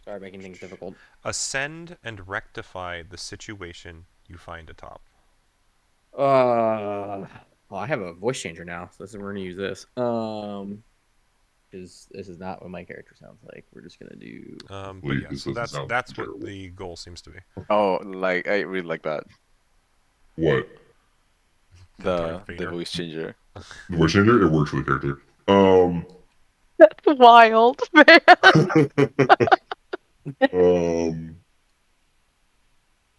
Speaker 6: Sorry, making things difficult.
Speaker 1: Ascend and rectify the situation you find atop.
Speaker 6: Well, I have a voice changer now, so we're gonna use this. This is not what my character sounds like. We're just gonna do.
Speaker 1: But
Speaker 11: Wait,
Speaker 1: yeah,
Speaker 11: this
Speaker 1: so
Speaker 11: doesn't sound
Speaker 1: that's what
Speaker 11: terrible.
Speaker 1: the goal seems to be.
Speaker 7: Oh, like I really like that.
Speaker 11: What?
Speaker 1: Darth
Speaker 7: The
Speaker 1: Vader.
Speaker 7: voice changer.
Speaker 11: The voice changer? It works for the character.
Speaker 5: That's wild, man.
Speaker 11: Um.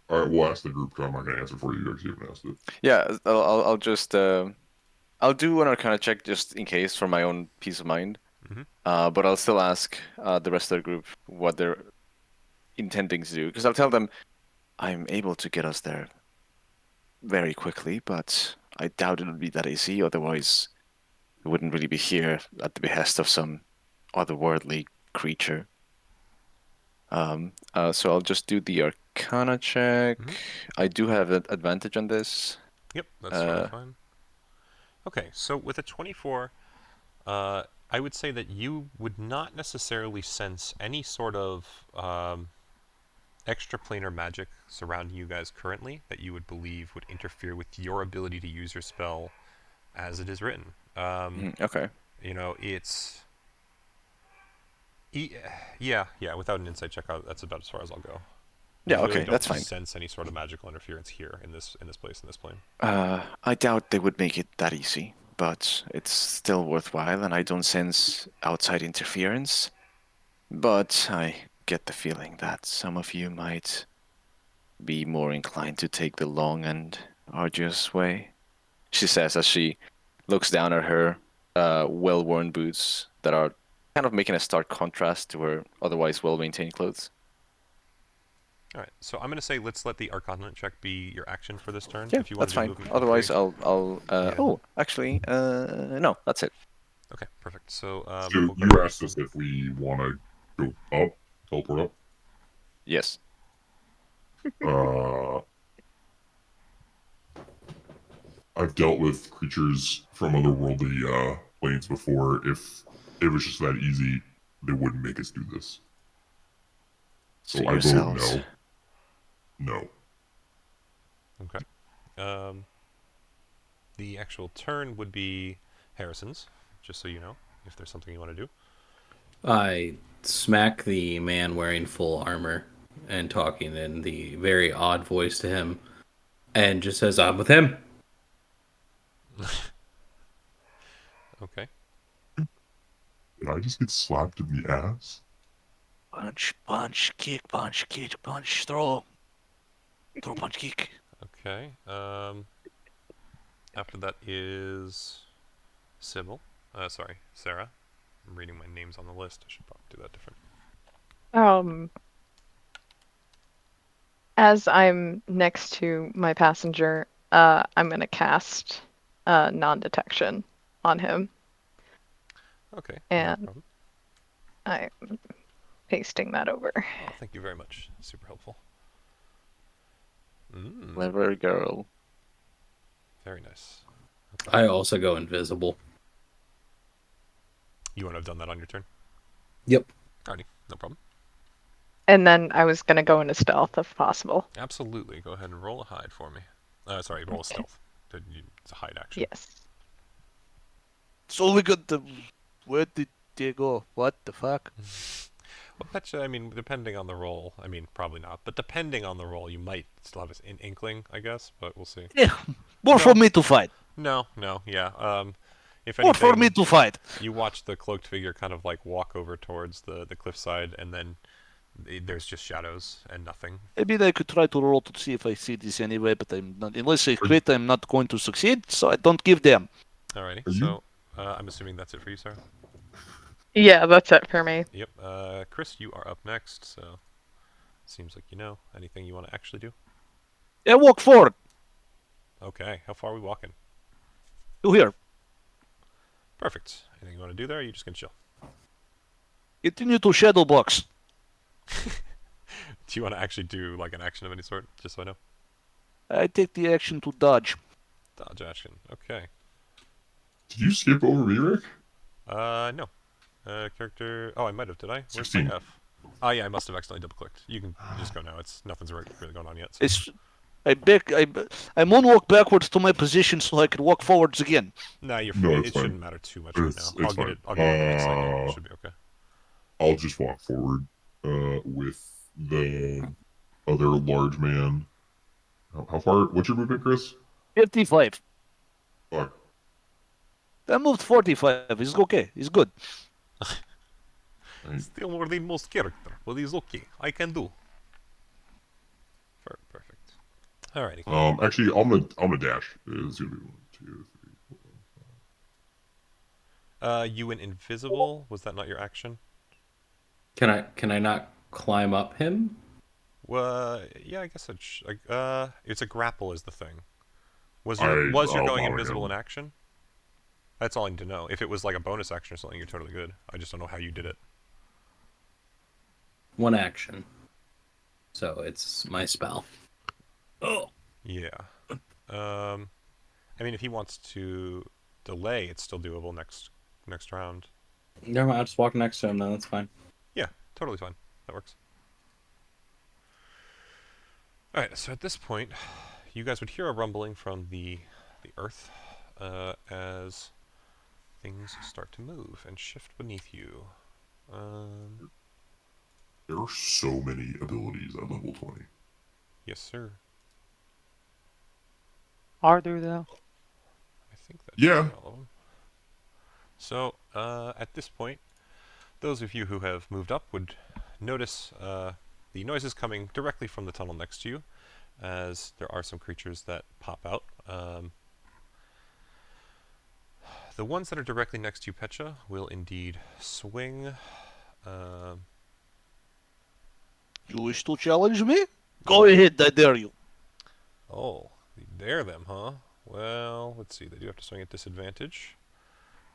Speaker 11: All right, we'll ask the group. 'Cause I'm not gonna answer for you. You actually haven't asked it.
Speaker 7: Yeah, I'll just I'll do an Arcana check just in case for my own peace of mind.
Speaker 1: Mhm.
Speaker 7: But I'll still ask the rest of the group what they're intending to do, because I'll tell them I'm able to get us there very quickly, but I doubt it would be that easy. Otherwise, we wouldn't really be here at the behest of some otherworldly creature. So I'll just do the Arcana check.
Speaker 1: Mhm.
Speaker 7: I do have an advantage on this.
Speaker 1: Yep, that's totally fine. Okay, so with a 24, I would say that you would not necessarily sense any sort of extraplanar magic surrounding you guys currently that you would believe would interfere with your ability to use your spell as it is written.
Speaker 7: Okay.
Speaker 1: It's yeah, without an insight check, that's about as far as I'll go.
Speaker 7: Yeah,
Speaker 1: You really
Speaker 7: okay,
Speaker 1: don't
Speaker 7: that's fine.
Speaker 1: sense any sort of magical interference here in this place, in this plane.
Speaker 7: I doubt they would make it that easy, but it's still worthwhile, and I don't sense outside interference. But I get the feeling that some of you might be more inclined to take the long and arduous way, she says as she looks down at her well-worn boots that are kind of making a stark contrast to her otherwise well-maintained clothes.
Speaker 1: All right, so I'm going to say let's let the Arcana check be your action for this turn.
Speaker 7: Yeah,
Speaker 1: if you want
Speaker 7: that's
Speaker 1: to do
Speaker 7: fine.
Speaker 1: movement,
Speaker 7: Otherwise,
Speaker 1: feel free.
Speaker 7: I'll.
Speaker 1: Yeah.
Speaker 7: Oh, actually, no, that's it.
Speaker 1: Okay, perfect. So
Speaker 11: So
Speaker 1: we'll go
Speaker 11: you asked us if we want to go up, teleport
Speaker 7: Yes.
Speaker 11: up. I've dealt with creatures from otherworldly planes before. If it was just that easy, they wouldn't make us do this. So I vote
Speaker 7: yourselves.
Speaker 11: no. No.
Speaker 1: Okay. The actual turn would be Harrison's, just so you know, if there's something you want to do.
Speaker 8: I smack the man wearing full armor and talking in the very odd voice to him, and just says, "I'm with him."
Speaker 1: Okay.
Speaker 11: Did I just get slapped in the ass?
Speaker 4: Punch, kick, throw. Throw, punch, kick.
Speaker 1: Okay. After that is Sybil. Sorry, Sarah. I'm reading my names on the list. I should probably do that different.
Speaker 5: As I'm next to my passenger, I'm gonna cast non-detection on him.
Speaker 1: Okay.
Speaker 5: And
Speaker 1: no problem.
Speaker 5: I'm pasting that over.
Speaker 1: Oh, thank you very much. Super helpful.
Speaker 7: Clever girl.
Speaker 1: Very nice.
Speaker 8: I also go invisible.
Speaker 1: You want to have done that on your turn?
Speaker 8: Yep.
Speaker 1: Alrighty, no problem.
Speaker 5: And then I was gonna go into stealth if possible.
Speaker 1: Absolutely. Go ahead and roll a hide for me. Sorry, roll a stealth. It's a hide action.
Speaker 5: Yes.
Speaker 4: So we got the. Where did they go? What the fuck?
Speaker 1: Well, Pecha, I mean, depending on the roll, I mean, probably not, but depending on the roll, you might still have an inkling, I guess, but we'll see.
Speaker 4: Yeah, more for me to fight.
Speaker 1: No, yeah. If
Speaker 4: More for me
Speaker 1: anything,
Speaker 4: to fight.
Speaker 1: you watch the cloaked figure kind of like walk over towards the cliffside, and then there's just shadows and nothing.
Speaker 4: Maybe I could try to roll to see if I see this anyway, but I'm not. Unless I crit, I'm not going to succeed, so I don't give them.
Speaker 1: Alrighty,
Speaker 11: Are you-
Speaker 1: so I'm assuming that's it for you, Sarah?
Speaker 5: Yeah, that's it for me.
Speaker 1: Yep. Chris, you are up next, so seems like you know. Anything you want to actually do?
Speaker 4: Yeah, walk forward.
Speaker 1: Okay, how far are we walking?
Speaker 4: To here.
Speaker 1: Perfect. Anything you want to do there, or are you just going to chill?
Speaker 4: Continue to shadow box.
Speaker 1: Do you want to actually do like an action of any sort, just so I know?
Speaker 4: I take the action to dodge.
Speaker 1: Dodge action. Okay.
Speaker 11: Did you skip over me, Rick?
Speaker 1: No. Character. Oh, I might have. Did I? Where's
Speaker 11: 16.
Speaker 1: my F? Oh yeah, I must have accidentally double-clicked. You can just go now. Nothing's really going on yet. So.
Speaker 4: It's. I moonwalk backwards to my position so I can walk forwards again.
Speaker 1: Nah, you're
Speaker 11: No,
Speaker 1: fine.
Speaker 11: it's
Speaker 1: It
Speaker 11: fine.
Speaker 1: shouldn't matter too much right
Speaker 11: It's
Speaker 1: now. I'll get
Speaker 11: fine.
Speaker 1: it. I'll get it in the next second. It should be okay.
Speaker 11: I'll just walk forward with the other large man. How far? What's your movement, Chris?
Speaker 4: 55.
Speaker 11: Fuck.
Speaker 4: I moved 45. It's okay. It's good.
Speaker 1: Still more than most character, but it's okay. I can do. Perfect. Alrighty.
Speaker 11: Actually, I'm gonna dash. It's gonna be 1, 2, 3.
Speaker 1: You went invisible. Was that not your action?
Speaker 8: Can I not climb up him?
Speaker 1: Well, yeah, I guess it's a grapple is the thing. Was
Speaker 11: I'll
Speaker 1: your going
Speaker 11: allow
Speaker 1: invisible
Speaker 11: him.
Speaker 1: in action? That's all I need to know. If it was like a bonus action or something, you're totally good. I just don't know how you did it.
Speaker 8: One action. So it's my spell.
Speaker 4: Oh.
Speaker 1: Yeah. I mean, if he wants to delay, it's still doable next round.
Speaker 3: Never mind, I'll just walk next to him then, that's fine.
Speaker 1: Yeah, totally fine. That works. Alright, so at this point, you guys would hear a rumbling from the earth as things start to move and shift beneath you.
Speaker 11: There are so many abilities at level 20.
Speaker 1: Yes, sir.
Speaker 2: Are there though?
Speaker 1: I think that's
Speaker 11: Yeah.
Speaker 1: all of them. So, at this point, those of you who have moved up would notice the noises coming directly from the tunnel next to you, as there are some creatures that pop out. The ones that are directly next to you, Pecha, will indeed swing.
Speaker 4: You wish to challenge me? Go ahead, I dare you.
Speaker 1: Oh, you dare them, huh? Well, let's see. They do have to swing at disadvantage.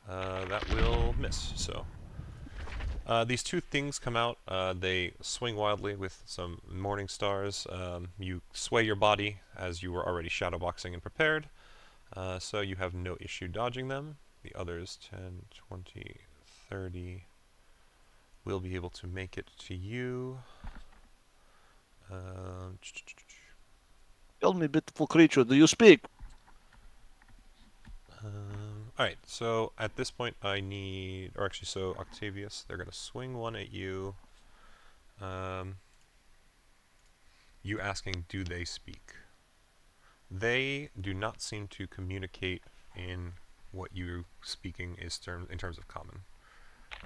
Speaker 1: That will miss, so. These two things come out. They swing wildly with some morning stars. You sway your body as you were already shadowboxing and prepared, so you have no issue dodging them. The others, 10, 20, 30, will be able to make it to you.
Speaker 4: Tell me, beautiful creature, do you speak?
Speaker 1: Alright, so at this point I need, or actually, so Octavius, they're going to swing one at you. You asking, do they speak? They do not seem to communicate in what you speaking is in terms of common.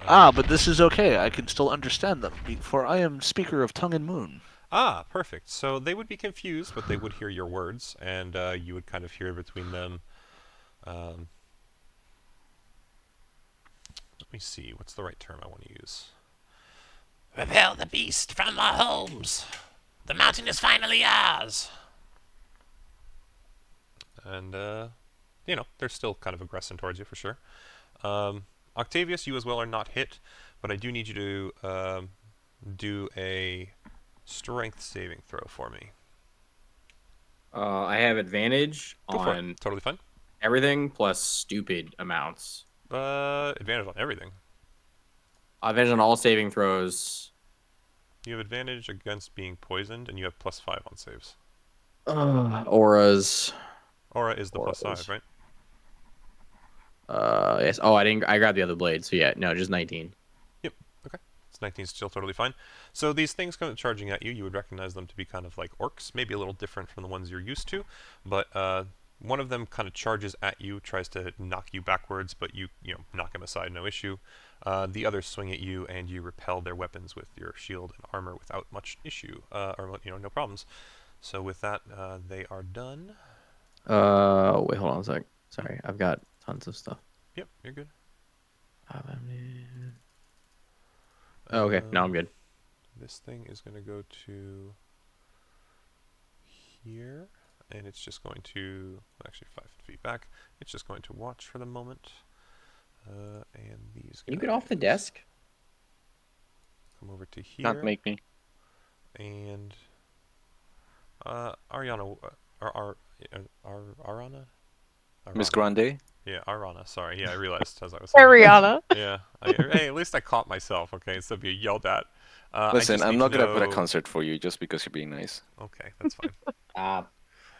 Speaker 4: But this is okay. I can still understand them, for I am speaker of tongue and moon.
Speaker 1: Ah, perfect. So they would be confused, but they would hear your words, and you would kind of hear between them. Let me see. What's the right term I want to use?
Speaker 10: Repel the beast from our homes. The mountain is finally ours.
Speaker 1: And, they're still kind of aggressive towards you for sure. Octavius, you as well are not hit, but I do need you to do a strength saving throw for me.
Speaker 6: I have advantage
Speaker 1: Go for
Speaker 6: on
Speaker 1: it. Totally fine.
Speaker 6: everything plus stupid amounts.
Speaker 1: Advantage on everything.
Speaker 6: Advantage on all saving throws.
Speaker 1: You have advantage against being poisoned, and you have +5 on saves.
Speaker 6: Auras.
Speaker 1: Aura is the
Speaker 6: Auras.
Speaker 1: +5, right?
Speaker 6: Yes. Oh, I grabbed the other blade. So yeah, no, just 19.
Speaker 1: Yep. Okay. It's 19 still totally fine. So these things come charging at you. You would recognize them to be kind of like orcs, maybe a little different from the ones you're used to, but one of them kind of charges at you, tries to knock you backwards, but you knock him aside, no issue. The others swing at you, and you repel their weapons with your shield and armor without much issue, or no problems. So with that, they are done.
Speaker 6: Wait, hold on a sec. Sorry, I've got tons of stuff.
Speaker 1: Yep, you're good.
Speaker 6: Oh, okay, now I'm good.
Speaker 1: This thing is going to go to here, and it's just going to, actually 5 feet back, it's just going to watch for the moment. And these
Speaker 6: Can you
Speaker 1: guys
Speaker 6: get off the desk?
Speaker 1: come over to here.
Speaker 7: Can't make me.
Speaker 1: And Ariana, Arana?
Speaker 7: Miss
Speaker 1: Arana.
Speaker 7: Grande?
Speaker 1: Yeah, Arana. Sorry. Yeah, I realized as I was.
Speaker 5: Ariana.
Speaker 1: Yeah. Hey, at least I caught myself. Okay, instead of being yelled at.
Speaker 7: Listen, I'm not gonna put a
Speaker 1: know...
Speaker 7: concert for you just because you're being nice.
Speaker 1: Okay, that's fine.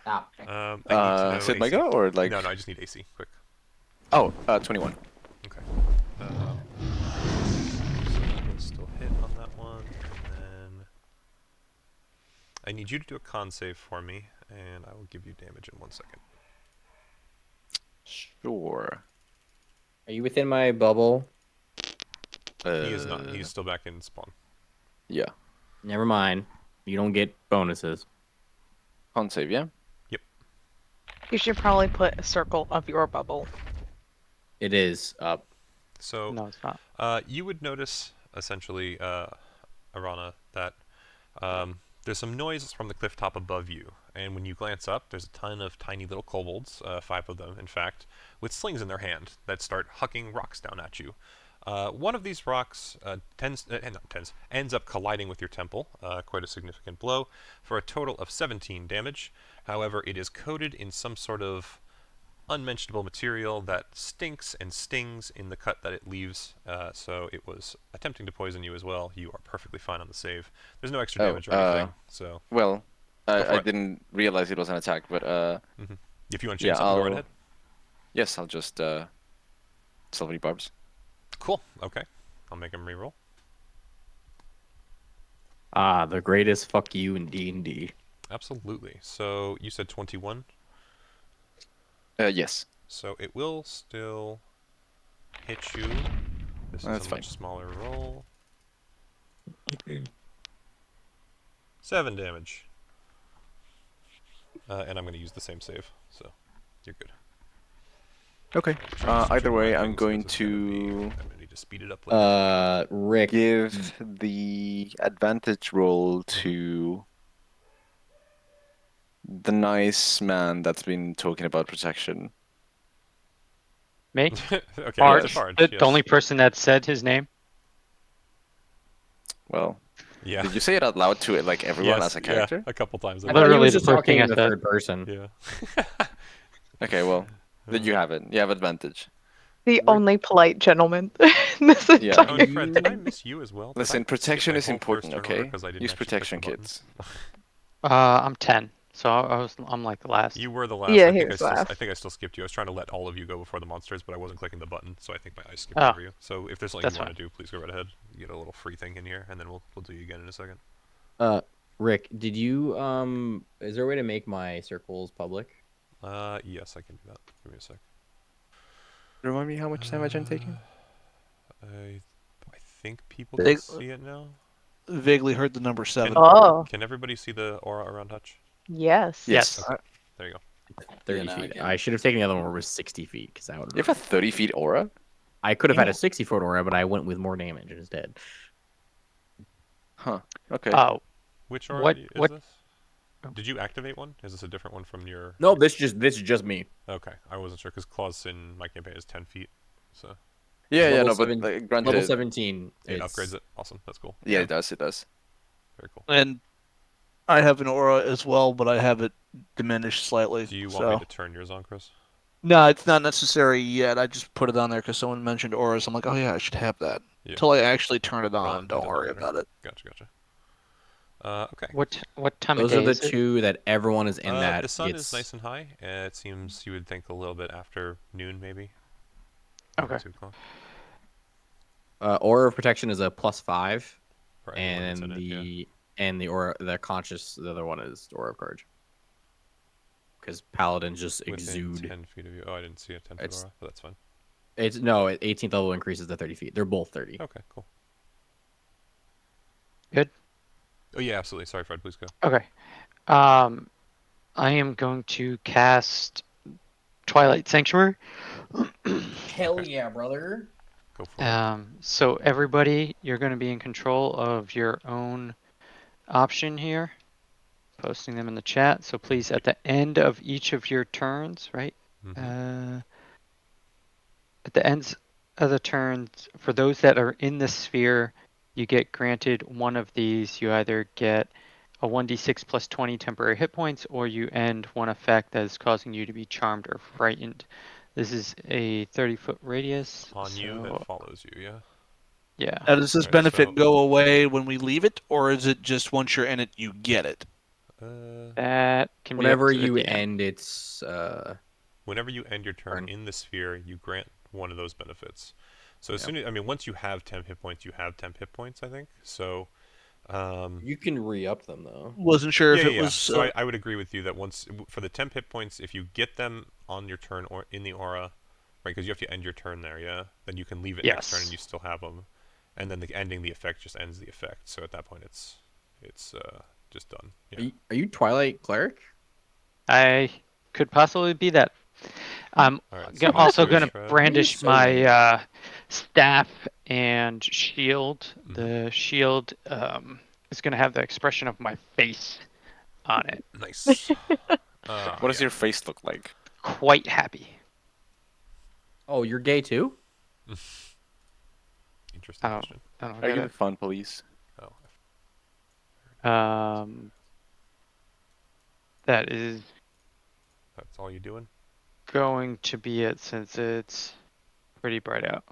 Speaker 6: Stop.
Speaker 1: I need to know
Speaker 7: Sid my
Speaker 1: AC.
Speaker 7: go or like?
Speaker 1: No, I just need AC. Quick.
Speaker 7: Oh, 21.
Speaker 1: Okay. So that will still hit on that one, and then I need you to do a con save for me, and I will give you damage in 1 second.
Speaker 7: Sure.
Speaker 6: Are you within my bubble?
Speaker 1: He is not. He's still back in spawn.
Speaker 7: Yeah.
Speaker 6: Never mind. You don't get bonuses.
Speaker 7: Con save, yeah?
Speaker 5: You should probably put a circle of your bubble.
Speaker 6: It is up.
Speaker 1: So
Speaker 2: No, it's not.
Speaker 1: you would notice, essentially, Arana, that there's some noise from the cliff top above you, and when you glance up, there's a ton of tiny little kobolds, 5 of them, in fact, with slings in their hand that start hucking rocks down at you. One of these rocks ends up colliding with your temple, quite a significant blow, for a total of 17 damage. However, it is coated in some sort of unmentionable material that stinks and stings in the cut that it leaves, so it was attempting to poison you as well. You are perfectly fine on the save. There's no extra damage or anything, so...
Speaker 7: Well,
Speaker 1: for
Speaker 7: I
Speaker 1: it.
Speaker 7: didn't realize it was an attack, but
Speaker 1: If you want to change something, go right ahead.
Speaker 7: yes, I'll just silvery barbs.
Speaker 1: Cool, okay. I'll make him reroll.
Speaker 6: The greatest fuck you in D&D.
Speaker 1: Absolutely. So, you said 21?
Speaker 7: Yes.
Speaker 1: So it will still hit you. This is
Speaker 7: That's
Speaker 1: a
Speaker 7: fine.
Speaker 1: much smaller roll. 7 damage. And I'm going to use the same save, so you're good.
Speaker 7: Okay. Either way, I'm going to
Speaker 1: I'm going to need to speed it up later.
Speaker 6: Rick.
Speaker 7: give the advantage roll to the nice man that's been talking about protection.
Speaker 2: Me?
Speaker 1: Okay,
Speaker 2: Arch,
Speaker 1: it's Arch,
Speaker 2: the
Speaker 1: yes.
Speaker 2: only person that said his name.
Speaker 7: Well,
Speaker 1: Yeah.
Speaker 7: did you say it out loud to it like everyone
Speaker 1: Yes,
Speaker 7: as a character?
Speaker 1: Yeah, a couple times.
Speaker 6: I thought he
Speaker 2: Literally
Speaker 6: was
Speaker 2: the
Speaker 6: just
Speaker 2: first
Speaker 6: talking
Speaker 2: thing I
Speaker 6: in the
Speaker 2: said.
Speaker 6: third person.
Speaker 1: Yeah.
Speaker 7: Okay, well, then you have it. You have advantage.
Speaker 5: The only polite gentleman in this
Speaker 7: Yeah.
Speaker 1: Oh,
Speaker 5: entire.
Speaker 1: Fred, did I miss you as well? Did I
Speaker 7: Listen,
Speaker 1: skip
Speaker 7: protection
Speaker 1: my
Speaker 7: is
Speaker 1: whole
Speaker 7: important,
Speaker 1: first turn order
Speaker 7: okay?
Speaker 1: 'cause I didn't
Speaker 7: Use
Speaker 1: actually click
Speaker 7: protection
Speaker 1: the button?
Speaker 7: kits.
Speaker 2: I'm 10, so I'm like the last.
Speaker 1: You were the last.
Speaker 5: Yeah,
Speaker 1: I
Speaker 5: he
Speaker 1: think
Speaker 5: was
Speaker 1: I
Speaker 5: last.
Speaker 1: think I still skipped you. I was trying to let all of you go before the monsters, but I wasn't clicking the button, so I think my eyes skipped
Speaker 2: Oh.
Speaker 1: over you. So if there's something
Speaker 2: That's
Speaker 1: you want to do, please go right ahead. You get a little free thing in here, and then we'll do you again in a second.
Speaker 6: Rick, did you is there a way to make my circles public?
Speaker 1: Yes, I can do that. Give me a sec.
Speaker 7: Remind me how much damage I'm taking?
Speaker 1: I think people
Speaker 4: They-
Speaker 1: can see it now.
Speaker 4: Vaguely heard the number 7.
Speaker 5: Oh,
Speaker 1: Can everybody see the aura around Hutch?
Speaker 5: yes.
Speaker 2: Yes.
Speaker 1: Okay. There you go.
Speaker 6: 30
Speaker 3: Yeah, no, I
Speaker 6: feet.
Speaker 3: can.
Speaker 6: I should have taken the other one where it was 60 feet because I would
Speaker 7: You have a 30 feet aura?
Speaker 6: I could have had
Speaker 7: Yeah.
Speaker 6: a 60-foot aura, but I went with more damage instead.
Speaker 7: Huh. Okay.
Speaker 2: Oh,
Speaker 1: Which aura
Speaker 2: What-
Speaker 1: is
Speaker 2: what-
Speaker 1: this? Did you activate one? Is this a different one from your?
Speaker 6: No, this is just me.
Speaker 1: Okay, I wasn't sure because claws in my campaign is 10 feet, so
Speaker 7: yeah,
Speaker 6: level
Speaker 7: no, but
Speaker 6: seven-
Speaker 7: like, granted,
Speaker 6: Level 17.
Speaker 1: it
Speaker 6: it's-
Speaker 1: upgrades it. Awesome, that's cool.
Speaker 7: Yeah, it does. It does.
Speaker 1: Very cool.
Speaker 4: And I have an aura as well, but I have it diminished slightly.
Speaker 1: Do you want
Speaker 4: so.
Speaker 1: me to turn yours on, Chris?
Speaker 4: No, it's not necessary yet. I just put it on there because someone mentioned auras. I'm like, oh yeah, I should have that.
Speaker 1: Yeah.
Speaker 4: Until I actually turn it on,
Speaker 1: it
Speaker 4: don't
Speaker 1: doesn't
Speaker 4: worry
Speaker 1: matter.
Speaker 4: about it.
Speaker 1: Gotcha. Okay.
Speaker 2: what time
Speaker 6: Those
Speaker 2: of
Speaker 6: are
Speaker 2: day
Speaker 6: the
Speaker 2: is it?
Speaker 6: two that everyone is in that
Speaker 1: The sun
Speaker 6: gets...
Speaker 1: is nice and high. It seems you would think a little bit after noon, maybe.
Speaker 2: Okay.
Speaker 1: 2 o'clock.
Speaker 6: Aura of protection is a +5,
Speaker 1: For anyone that's
Speaker 6: and
Speaker 1: in it, yeah.
Speaker 6: the aura, the conscious, the other one is aura of courage. Because paladins just
Speaker 1: Within
Speaker 6: exude.
Speaker 1: 10 feet of you. Oh, I didn't see a 10 foot
Speaker 6: It's-
Speaker 1: aura, but that's fine.
Speaker 6: It's no, 18th level increases to 30 feet. They're both 30.
Speaker 1: Okay, cool.
Speaker 2: Good.
Speaker 1: Oh yeah, absolutely. Sorry, Fred. Please go.
Speaker 2: Okay. I am going to cast Twilight Sanctuary.
Speaker 6: Hell yeah, brother!
Speaker 1: Go for it.
Speaker 2: So everybody, you're going to be in control of your own option here. Posting them in the chat. So please, at the end of each of your turns, right?
Speaker 1: Mhm.
Speaker 2: At the ends of the turns, for those that are in the sphere, you get granted one of these. You either get a 1d6 plus 20 temporary hit points, or you end one effect that is causing you to be charmed or frightened. This is a 30-foot radius.
Speaker 1: On you
Speaker 2: so,
Speaker 1: that follows you. Yeah.
Speaker 2: yeah.
Speaker 4: Now, does this
Speaker 1: Alright,
Speaker 4: benefit
Speaker 1: so-
Speaker 4: go away when we leave it, or is it just once you're in it, you get it?
Speaker 2: That can
Speaker 6: Whenever
Speaker 2: be up to the
Speaker 6: you
Speaker 2: DM.
Speaker 6: end, it's
Speaker 1: Whenever you end your turn
Speaker 6: Turn.
Speaker 1: in the sphere, you grant one of those benefits. So as soon as once you have 10 hit points, you have 10 hit points. I think so.
Speaker 6: you can re-up them though.
Speaker 4: Wasn't sure if
Speaker 1: Yeah,
Speaker 4: it
Speaker 1: yeah.
Speaker 4: was.
Speaker 1: So I would agree with you that once for the 10 hit points, if you get them on your turn or in the aura, right? Because you have to end your turn there, yeah. Then you can leave it next turn
Speaker 2: Yes.
Speaker 1: and you still have them, and then the ending the effect just ends the effect. So at that point, it's just done. Yeah.
Speaker 6: Are you Twilight Cleric?
Speaker 2: I could possibly be that. I'm
Speaker 1: Alright,
Speaker 2: go-
Speaker 1: so
Speaker 2: also
Speaker 1: that's
Speaker 2: going to
Speaker 1: your shred.
Speaker 2: brandish
Speaker 6: so
Speaker 2: my
Speaker 6: random.
Speaker 2: staff and shield.
Speaker 1: Mhm.
Speaker 2: The shield is going to have the expression of my face on it.
Speaker 1: Nice.
Speaker 7: What does your face look like?
Speaker 2: Quite happy.
Speaker 6: Oh, you're gay too?
Speaker 1: Interesting
Speaker 2: Oh.
Speaker 1: question.
Speaker 2: I don't
Speaker 7: Are you
Speaker 2: get
Speaker 7: the fun police?
Speaker 1: Oh,
Speaker 2: it. That is
Speaker 1: that's all you doing?
Speaker 2: going to be it since it's pretty bright out.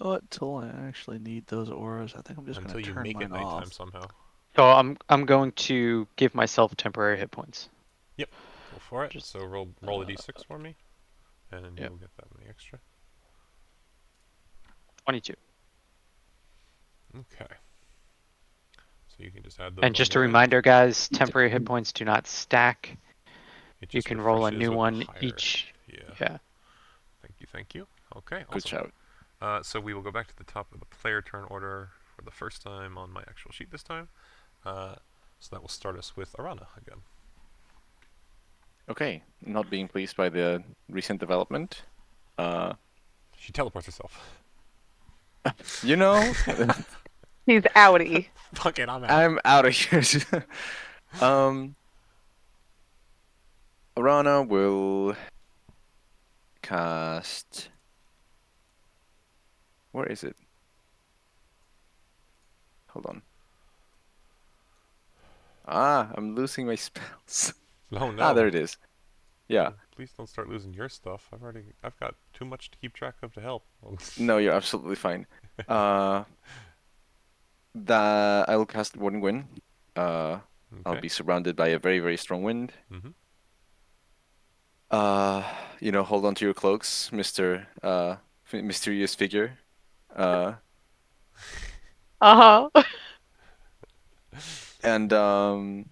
Speaker 4: Not until I actually need those auras. I think I'm just
Speaker 1: Until
Speaker 4: going to
Speaker 1: you
Speaker 4: turn
Speaker 1: make it
Speaker 4: mine
Speaker 1: nighttime
Speaker 4: off.
Speaker 1: somehow.
Speaker 2: So I'm going to give myself temporary hit points.
Speaker 1: Go for it.
Speaker 2: Just,
Speaker 1: So roll a d6 for me, and
Speaker 2: yep.
Speaker 1: you'll get that many extra.
Speaker 2: 22.
Speaker 1: Okay. So you can just add those.
Speaker 2: And
Speaker 1: on
Speaker 2: just a
Speaker 1: your end.
Speaker 2: reminder, guys, temporary hit points do not stack.
Speaker 1: It
Speaker 2: You
Speaker 1: just
Speaker 2: can roll a
Speaker 1: refreshes
Speaker 2: new
Speaker 1: with
Speaker 2: one
Speaker 1: higher.
Speaker 2: each.
Speaker 1: Yeah.
Speaker 2: Yeah.
Speaker 1: Thank you. Okay.
Speaker 7: Good
Speaker 1: Awesome.
Speaker 7: shout.
Speaker 1: So we will go back to the top of the player turn order for the first time on my actual sheet this time. So that will start us with Arana again.
Speaker 7: Okay, not being pleased by the recent development.
Speaker 1: She teleports herself.
Speaker 7: You know,
Speaker 5: He's outie.
Speaker 1: Fuck it, I'm out.
Speaker 7: I'm out of here. Arana will cast. Where is it? Hold on. I'm losing my spells.
Speaker 1: Oh no.
Speaker 7: Ah, there it is. Yeah.
Speaker 1: Please don't start losing your stuff. I've got too much to keep track of to help.
Speaker 7: No, you're absolutely fine. I will cast Warden Wind. I'll
Speaker 1: Okay.
Speaker 7: be surrounded by a very, very strong wind.
Speaker 1: Mhm.
Speaker 7: Hold on to your cloaks, Mr. Mysterious figure.
Speaker 5: Uh-huh.
Speaker 7: And I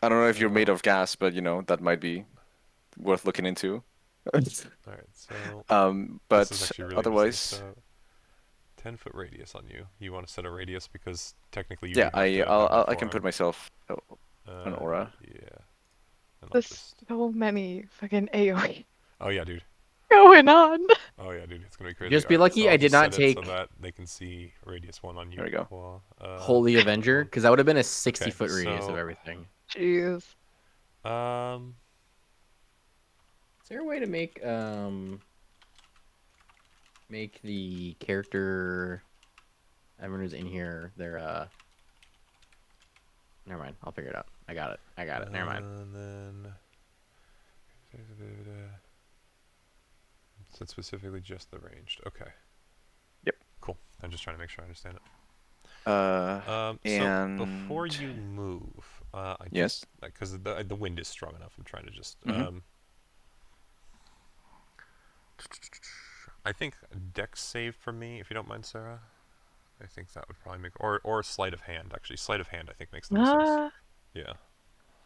Speaker 7: don't know if you're made of gas, but that might be worth looking into.
Speaker 1: All right. So
Speaker 7: But
Speaker 1: this is actually really easy,
Speaker 7: otherwise,
Speaker 1: so 10-foot radius on you. You want to set a radius because technically you
Speaker 7: Yeah,
Speaker 1: do have to have
Speaker 7: I
Speaker 1: the
Speaker 7: can put
Speaker 1: forearm.
Speaker 7: myself an aura.
Speaker 1: Yeah. And I'll
Speaker 5: There's
Speaker 1: just...
Speaker 5: so many fucking AoE
Speaker 1: Oh yeah, dude.
Speaker 5: going on.
Speaker 1: Oh yeah, dude. It's gonna be crazy.
Speaker 6: Just be
Speaker 1: Alright, so
Speaker 6: lucky
Speaker 1: I'll
Speaker 6: I did
Speaker 1: just
Speaker 6: not
Speaker 1: set it so
Speaker 6: take
Speaker 1: that they can see radius 1 on you.
Speaker 7: There we go.
Speaker 6: Holy Avenger, because that would have been a 60-foot
Speaker 1: Okay,
Speaker 6: radius of
Speaker 1: so-
Speaker 6: everything.
Speaker 5: Jeez.
Speaker 6: Is there a way to make the character everyone who's in here never mind, I'll figure it out. I got it. Never mind.
Speaker 1: And then said specifically just the ranged. Okay.
Speaker 7: Yep.
Speaker 1: Cool. I'm just trying to make sure I understand it.
Speaker 7: And
Speaker 1: So before you move,
Speaker 7: yes,
Speaker 1: because the wind is strong enough, I'm trying to just I think dex save for me, if you don't mind, Sarah. I think that would probably make or sleight of hand. Actually, sleight of hand I think makes the most sense. Yeah.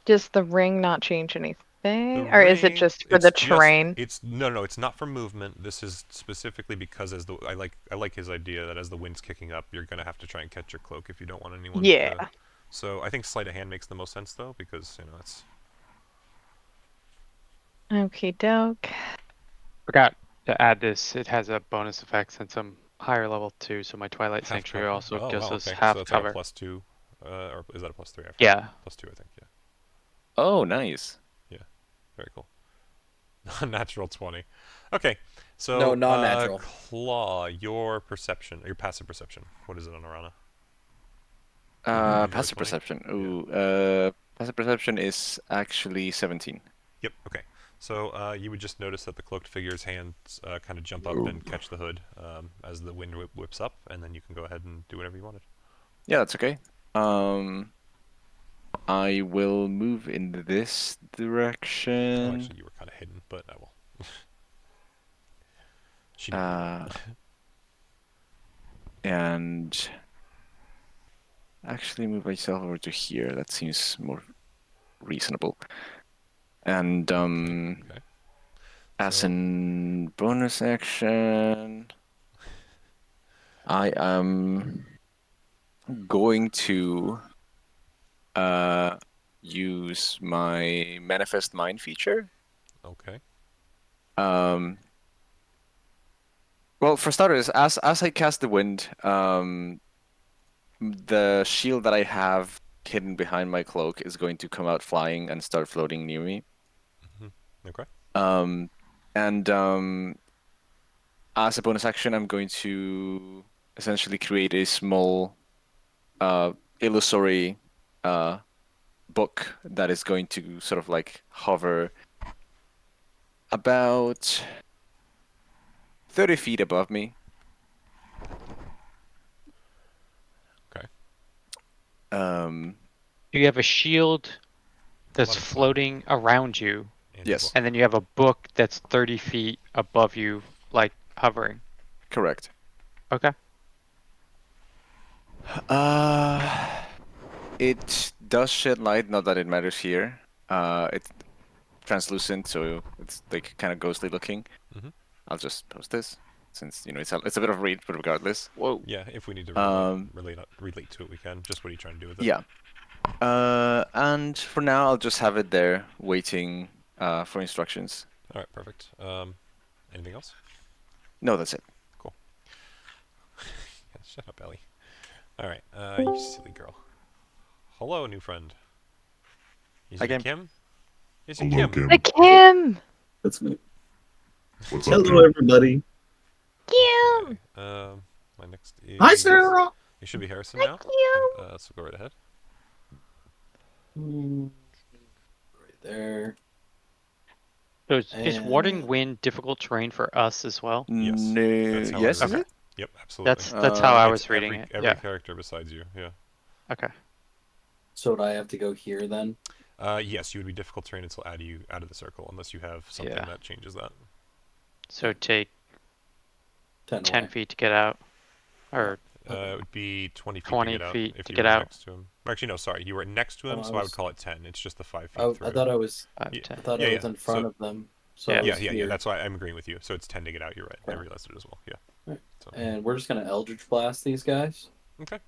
Speaker 5: Does the ring not change anything?
Speaker 1: The
Speaker 5: Or is it
Speaker 1: ring,
Speaker 5: just for the
Speaker 1: it's
Speaker 5: terrain?
Speaker 1: No, it's not for movement. This is specifically because I like his idea that as the wind's kicking up, you're gonna have to try and catch your cloak if you don't want anyone
Speaker 5: Yeah.
Speaker 1: to. So I think sleight of hand makes the most sense though, because it's.
Speaker 5: Okie doke.
Speaker 2: Forgot to add this. It has a bonus effect since I'm higher level 2, so my Twilight
Speaker 1: Half
Speaker 2: Sanctuary
Speaker 1: cover.
Speaker 2: also
Speaker 1: Oh,
Speaker 2: gives
Speaker 1: wow,
Speaker 2: us
Speaker 1: okay.
Speaker 2: half
Speaker 1: so that's
Speaker 2: cover.
Speaker 1: Like a +2, or is that a +3? I forget.
Speaker 2: Yeah.
Speaker 1: +2, I think. Yeah.
Speaker 7: Oh, nice.
Speaker 1: Very cool. Natural 20. Okay, so
Speaker 6: No, non-natural.
Speaker 1: Claw, your perception, your passive perception. What is it on Arana?
Speaker 7: Passive
Speaker 1: 20?
Speaker 7: perception. Ooh, passive perception is actually 17.
Speaker 1: Yep. Okay. So you would just notice that the cloaked figure's hands kind of jump up and catch the hood as the wind whips up, and then you can go ahead and do whatever you wanted.
Speaker 7: Yeah, that's okay. I will move in this
Speaker 1: Oh,
Speaker 7: direction.
Speaker 1: actually, you were kind of hidden, but I will. She knew you were.
Speaker 7: And actually move myself over to here. That seems more reasonable. And
Speaker 1: Okay.
Speaker 7: as
Speaker 1: So-
Speaker 7: an bonus action, I am going to use my Manifest Mind feature.
Speaker 1: Okay.
Speaker 7: Well, for starters, as I cast the wind, the shield that I have hidden behind my cloak is going to come out flying and start floating near me.
Speaker 1: Okay.
Speaker 7: And as a bonus action, I'm going to essentially create a small illusory book that is going to sort of like hover about 30 feet above me.
Speaker 1: Okay.
Speaker 2: You have a shield that's
Speaker 1: Lot of fun.
Speaker 2: floating around you,
Speaker 1: And
Speaker 7: Yes.
Speaker 1: book.
Speaker 2: and then you have a book that's 30 feet above you, like hovering.
Speaker 7: Correct.
Speaker 2: Okay.
Speaker 7: It does shed light, not that it matters here. It's translucent, so it's like kind of ghostly looking.
Speaker 1: Mhm.
Speaker 7: I'll just post this since it's a bit of a read, but regardless.
Speaker 2: Whoa.
Speaker 1: Yeah, if we need to relate to it, we can. Just what are you trying to do with it?
Speaker 7: Yeah. And for now, I'll just have it there, waiting for instructions.
Speaker 1: All right, perfect. Anything else?
Speaker 7: No, that's it.
Speaker 1: Cool. Yeah, shut up, Ellie. All right, you silly girl. Hello, new friend. Is
Speaker 7: Hi,
Speaker 1: it
Speaker 7: Kim.
Speaker 1: Kim? Is it
Speaker 11: Hello,
Speaker 1: Kim?
Speaker 11: Kim.
Speaker 5: The Kim!
Speaker 12: That's me.
Speaker 11: What's up,
Speaker 12: Hello,
Speaker 11: Kim?
Speaker 12: everybody.
Speaker 5: Kim!
Speaker 1: Okay, my next is...
Speaker 12: Hi, Sarah.
Speaker 1: You should be Harrison
Speaker 5: Hi,
Speaker 1: now.
Speaker 5: Kim!
Speaker 1: So go right ahead.
Speaker 3: Right there.
Speaker 2: So is Warding
Speaker 3: And-
Speaker 2: Wind difficult terrain for us as well?
Speaker 1: Yes.
Speaker 7: No,
Speaker 1: That's how I
Speaker 7: yes,
Speaker 1: read
Speaker 7: is
Speaker 1: it.
Speaker 7: it?
Speaker 1: Yep, absolutely.
Speaker 2: That's how I
Speaker 1: It's
Speaker 2: was reading it.
Speaker 1: Every
Speaker 2: Yeah.
Speaker 1: character besides you, yeah.
Speaker 2: Okay.
Speaker 3: So do I have to go here then?
Speaker 1: Yes, you would be difficult terrain until add you out of the circle, unless you have something
Speaker 2: Yeah.
Speaker 1: that changes that.
Speaker 2: So take
Speaker 3: 10
Speaker 2: 10
Speaker 3: away.
Speaker 2: feet to get out. Or
Speaker 1: It would be 20 feet
Speaker 2: 20
Speaker 1: to get out
Speaker 2: feet
Speaker 1: if
Speaker 2: to
Speaker 1: you
Speaker 2: get
Speaker 1: were
Speaker 2: out.
Speaker 1: next to him. Actually, no, sorry, you were next to him,
Speaker 3: Oh,
Speaker 1: so
Speaker 3: I
Speaker 1: I
Speaker 3: was-
Speaker 1: would call it 10. It's just the 5 feet
Speaker 3: I
Speaker 1: through.
Speaker 3: thought I was
Speaker 2: 5,
Speaker 1: Yeah.
Speaker 2: 10.
Speaker 3: I thought
Speaker 1: Yeah,
Speaker 3: I was
Speaker 1: yeah,
Speaker 3: in front
Speaker 1: so-
Speaker 3: of them. So
Speaker 2: Yeah.
Speaker 3: I was
Speaker 1: Yeah,
Speaker 3: here.
Speaker 1: that's why I'm agreeing with you. So it's 10 to get out. You're right. I
Speaker 3: Okay.
Speaker 1: realized it as well. Yeah. So,
Speaker 3: And we're just gonna Eldritch Blast these guys.
Speaker 1: okay.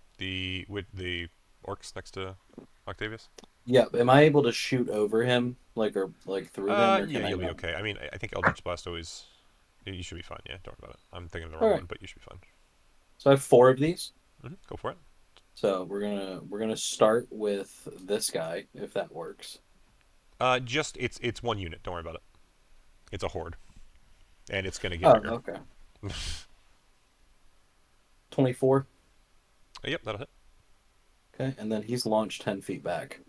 Speaker 1: With the orcs next to Octavius.
Speaker 3: Yep. Am I able to shoot over him, or through them, or
Speaker 1: Yeah,
Speaker 3: can I
Speaker 1: you'll be
Speaker 3: not?
Speaker 1: okay. I mean, I think Eldritch Blast always. You should be fine. Yeah, don't worry about it. I'm thinking of the
Speaker 3: All
Speaker 1: wrong
Speaker 3: right.
Speaker 1: one, but you should be fine.
Speaker 3: So I have 4 of these.
Speaker 1: Go for it.
Speaker 3: So we're gonna start with this guy, if that works.
Speaker 1: Just it's one unit. Don't worry about it. It's a horde, and it's gonna get
Speaker 3: Oh,
Speaker 1: bigger.
Speaker 3: okay. 24.
Speaker 1: Yep, that'll hit.
Speaker 3: Okay, and then he's launched 10 feet back.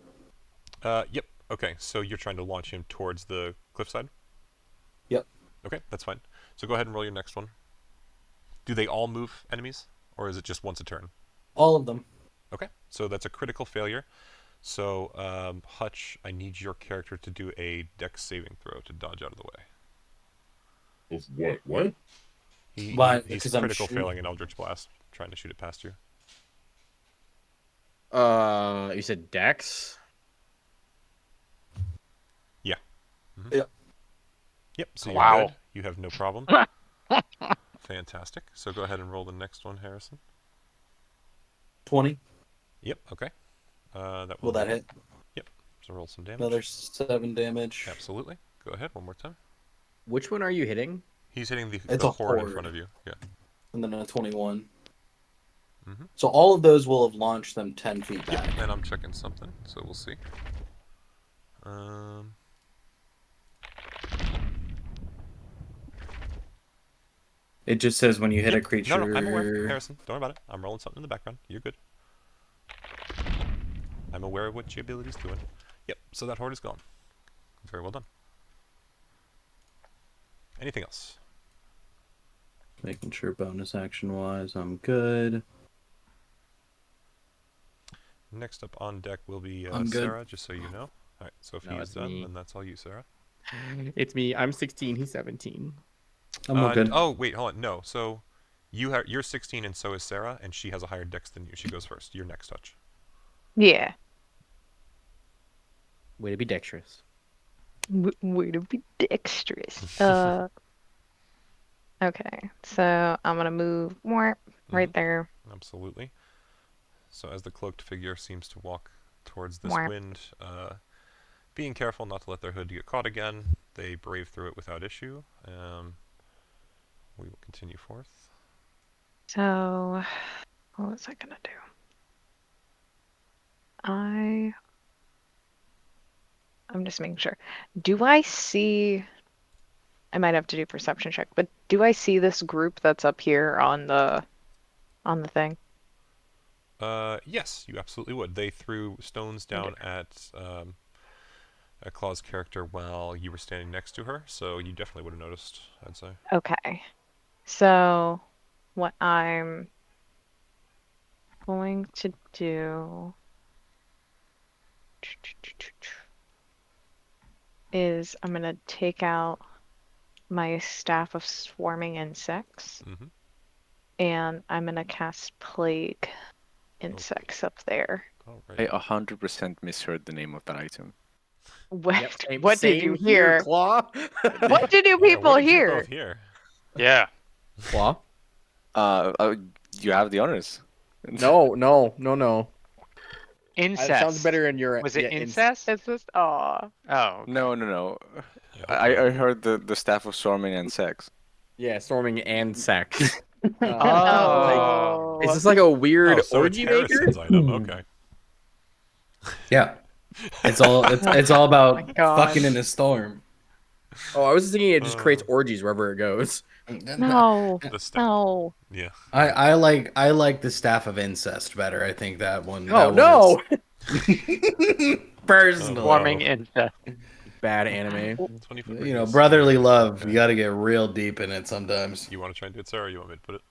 Speaker 1: Yep. Okay, so you're trying to launch him towards the cliffside.
Speaker 3: Yep.
Speaker 1: Okay, that's fine. So go ahead and roll your next one. Do they all move enemies, or is it just once a turn?
Speaker 3: All of them.
Speaker 1: Okay, so that's a critical failure. So Hutch, I need your character to do a Dex saving throw to dodge out of the way.
Speaker 11: Of what? What?
Speaker 3: Why?
Speaker 1: He's
Speaker 3: 'Cause I'm
Speaker 1: critical
Speaker 3: shooting.
Speaker 1: failing an Eldritch Blast, trying to shoot it past you.
Speaker 6: You said Dex?
Speaker 1: Yep, so you're
Speaker 2: Wow.
Speaker 1: good. You have no problem. Fantastic. So go ahead and roll the next one, Harrison.
Speaker 3: 20.
Speaker 1: Yep, okay. That
Speaker 3: Will that hit?
Speaker 1: Yep. So roll some damage.
Speaker 3: Another 7 damage.
Speaker 1: Absolutely. Go ahead, one more time.
Speaker 6: Which one are you hitting?
Speaker 1: He's hitting
Speaker 3: It's
Speaker 1: the
Speaker 3: a
Speaker 1: horde in
Speaker 3: horde.
Speaker 1: front of you. Yeah.
Speaker 3: And then a 21.
Speaker 1: Mhm.
Speaker 3: So all of those will have launched them 10 feet back.
Speaker 1: Yep, and I'm checking something, so we'll see.
Speaker 8: It just says when you hit a
Speaker 1: Yep.
Speaker 8: creature.
Speaker 1: No, I'm aware, Harrison. Don't worry about it. I'm rolling something in the background. You're good. I'm aware of what your ability's doing. Yep, so that horde is gone. Very well done. Anything else?
Speaker 8: Making sure bonus action wise, I'm good.
Speaker 1: Next up on deck will be
Speaker 8: I'm good.
Speaker 1: Sarah, just so you know. Alright, so if
Speaker 6: No,
Speaker 1: he's
Speaker 6: it's
Speaker 1: done,
Speaker 6: me.
Speaker 1: then that's all you, Sarah.
Speaker 6: It's me. I'm 16. He's 17.
Speaker 8: I'm all good.
Speaker 1: Oh, wait, hold on. No, so you're 16 and so is Sarah, and she has a higher dex than you. She goes first. You're next, Touch.
Speaker 5: Yeah.
Speaker 6: Way to be dexterous.
Speaker 5: Way to be dexterous. Okay, so I'm gonna move more right
Speaker 1: Mhm.
Speaker 5: there.
Speaker 1: Absolutely. So as the cloaked figure seems to walk towards this
Speaker 5: Mwah.
Speaker 1: wind, being careful not to let their hood get caught again, they brave through it without issue. We will continue forth.
Speaker 5: So, what was I gonna do? I'm just making sure. Do I see? I might have to do perception check, but do I see this group that's up here on the thing?
Speaker 1: Yes, you absolutely would. They threw stones down at Claw's character while you were standing next to her, so you definitely would have noticed, I'd say.
Speaker 5: Okay. So, what I'm going to do is I'm going to take out my staff of swarming insects
Speaker 1: Mm-hmm.
Speaker 5: and I'm going to cast plague insects up there.
Speaker 1: Alright.
Speaker 7: I 100% misheard the name of that item.
Speaker 5: What,
Speaker 6: Yep,
Speaker 5: what did you
Speaker 6: same here,
Speaker 5: hear?
Speaker 6: Claw?
Speaker 5: What did you
Speaker 1: Yeah,
Speaker 5: people
Speaker 1: what did you
Speaker 5: hear?
Speaker 1: both hear?
Speaker 2: Yeah.
Speaker 6: Claw?
Speaker 7: You have the honors.
Speaker 6: No.
Speaker 2: Incest.
Speaker 6: It sounds better in your.
Speaker 2: Was it
Speaker 6: yeah,
Speaker 2: incest?
Speaker 5: It's just, aw.
Speaker 2: Oh.
Speaker 7: No.
Speaker 1: Yeah,
Speaker 7: I heard the staff of swarming and sex.
Speaker 6: Yeah, storming and sex.
Speaker 2: Oh.
Speaker 6: Is this like a weird
Speaker 1: Oh, so it's
Speaker 6: orgy maker?
Speaker 1: Harrison's item. Okay.
Speaker 8: Yeah. It's all about
Speaker 5: my God.
Speaker 8: fucking in a storm.
Speaker 6: Oh, I was thinking it just creates orgies wherever it goes.
Speaker 5: No,
Speaker 1: The staff.
Speaker 5: no.
Speaker 1: Yeah.
Speaker 8: I like the staff of incest better. I think that one.
Speaker 6: Oh
Speaker 8: that
Speaker 6: no!
Speaker 8: Is personally,
Speaker 2: Swarming incest.
Speaker 6: Bad anime.
Speaker 1: 20 foot
Speaker 8: you know,
Speaker 1: radius.
Speaker 8: brotherly love.
Speaker 1: Okay.
Speaker 8: You got to get real deep in it sometimes.
Speaker 1: You want to try and do it, Sarah, or you want me to put it?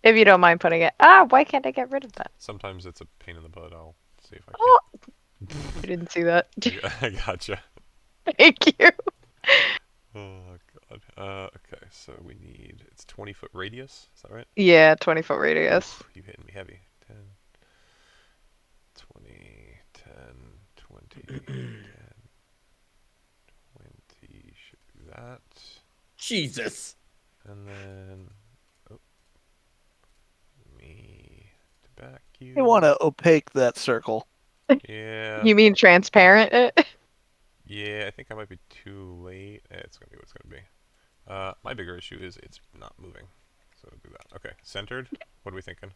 Speaker 5: If you don't mind putting it. Why can't I get rid of that?
Speaker 1: Sometimes it's a pain in the butt. I'll see if I
Speaker 5: Oh, I didn't see that.
Speaker 1: can. I gotcha.
Speaker 5: Thank you.
Speaker 1: Oh, God. Okay, so we need... It's 20-foot radius. Is that right?
Speaker 5: Yeah, 20-foot radius.
Speaker 1: Oof, you hitting me heavy. 10, 20, 10, 20, 10, 20. Should do that.
Speaker 6: Jesus.
Speaker 1: And then... Oh, you.
Speaker 4: You want to opaque that circle.
Speaker 1: Yeah.
Speaker 5: You mean transparent it?
Speaker 1: Yeah, I think I might be too late. It's gonna be what it's gonna be. My bigger issue is it's not moving. So do that. Okay, centered. What are we thinking?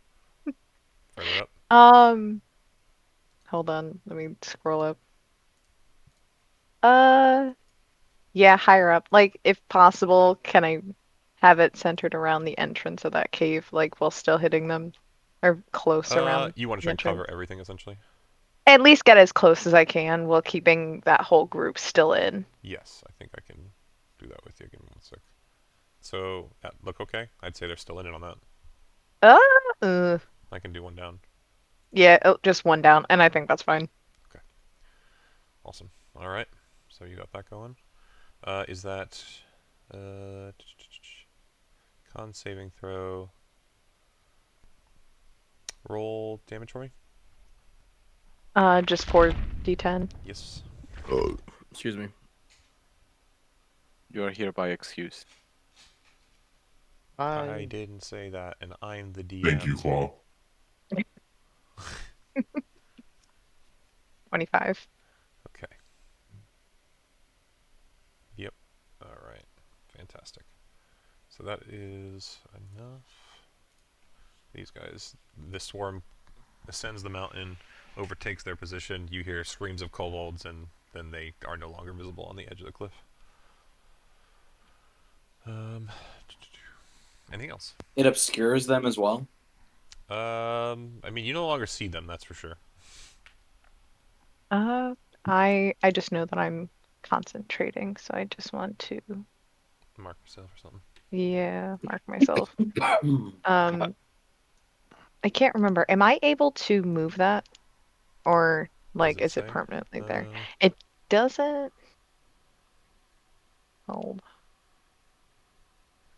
Speaker 1: Further up.
Speaker 5: Hold on. Let me scroll up. Yeah, higher up. Like, if possible, can I have it centered around the entrance of that cave, like, while still hitting them? Or close around
Speaker 1: You want to
Speaker 5: the
Speaker 1: try and
Speaker 5: entrance?
Speaker 1: cover everything essentially?
Speaker 5: At least get as close as I can while keeping that whole group still in.
Speaker 1: Yes, I think I can do that with you. Give me 1 sec. So, look okay? I'd say they're still in it on that. I can do one down.
Speaker 5: Yeah, just one down, and I think that's fine.
Speaker 1: Okay. Awesome. All right. So you got that going. Is that con saving throw? Roll damage for me.
Speaker 5: Just 4d10.
Speaker 1: Yes.
Speaker 6: Excuse me.
Speaker 7: You are hereby excused.
Speaker 1: I didn't say that, and I'm the DM.
Speaker 11: Thank you, Claw.
Speaker 5: 25.
Speaker 1: Okay. Yep. All right. Fantastic. So that is enough. These guys, the swarm ascends the mountain, overtakes their position. You hear screams of kobolds, and then they are no longer visible on the edge of the cliff. Anything else?
Speaker 3: It obscures them as well.
Speaker 1: I mean, you no longer see them, that's for sure.
Speaker 5: I just know that I'm concentrating, so I just want to,
Speaker 1: Mark yourself or something.
Speaker 5: yeah, mark myself. I can't remember. Am I able to move that? Or, like,
Speaker 1: it
Speaker 5: is it
Speaker 1: say?
Speaker 5: permanently there? It doesn't. Hold.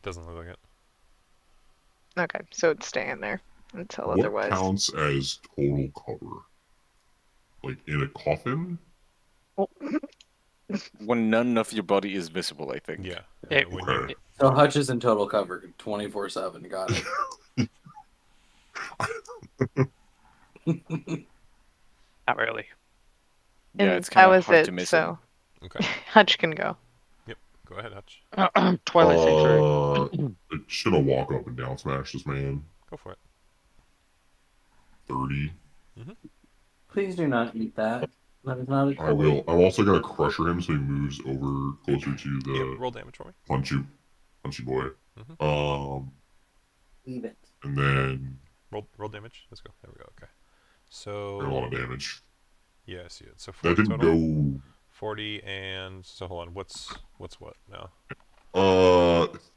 Speaker 1: Doesn't look like it.
Speaker 5: Okay, so it's staying there until
Speaker 11: What
Speaker 5: otherwise.
Speaker 11: counts as total cover? Like in a coffin?
Speaker 5: Oh.
Speaker 7: When none of your body is visible, I think.
Speaker 1: Yeah.
Speaker 2: It-
Speaker 11: Okay.
Speaker 3: So Hutch is in total cover 24/7. Got it.
Speaker 2: Not really.
Speaker 7: Yeah,
Speaker 5: And
Speaker 7: it's kind
Speaker 5: that
Speaker 7: of
Speaker 5: was
Speaker 7: hard
Speaker 5: it,
Speaker 7: to miss
Speaker 5: so
Speaker 1: Okay.
Speaker 5: Hutch can go.
Speaker 1: Yep. Go ahead, Hutch.
Speaker 2: Twilight Sanctuary.
Speaker 11: I'm just gonna walk up and down smash this man.
Speaker 1: Go for it.
Speaker 11: 30.
Speaker 3: Please do not eat that. That is not a
Speaker 11: I will. I'm also gonna crusher him so he moves over closer to the
Speaker 1: Yep. Roll damage for me.
Speaker 11: punchy boy.
Speaker 3: Leave it.
Speaker 11: And then
Speaker 1: Roll damage. Let's go. There we go. Okay.
Speaker 11: a lot of
Speaker 1: So
Speaker 11: damage.
Speaker 1: yeah, I see it. So
Speaker 11: That
Speaker 1: 40
Speaker 11: didn't
Speaker 1: total.
Speaker 11: go.
Speaker 1: 40 and so hold on. What's what now?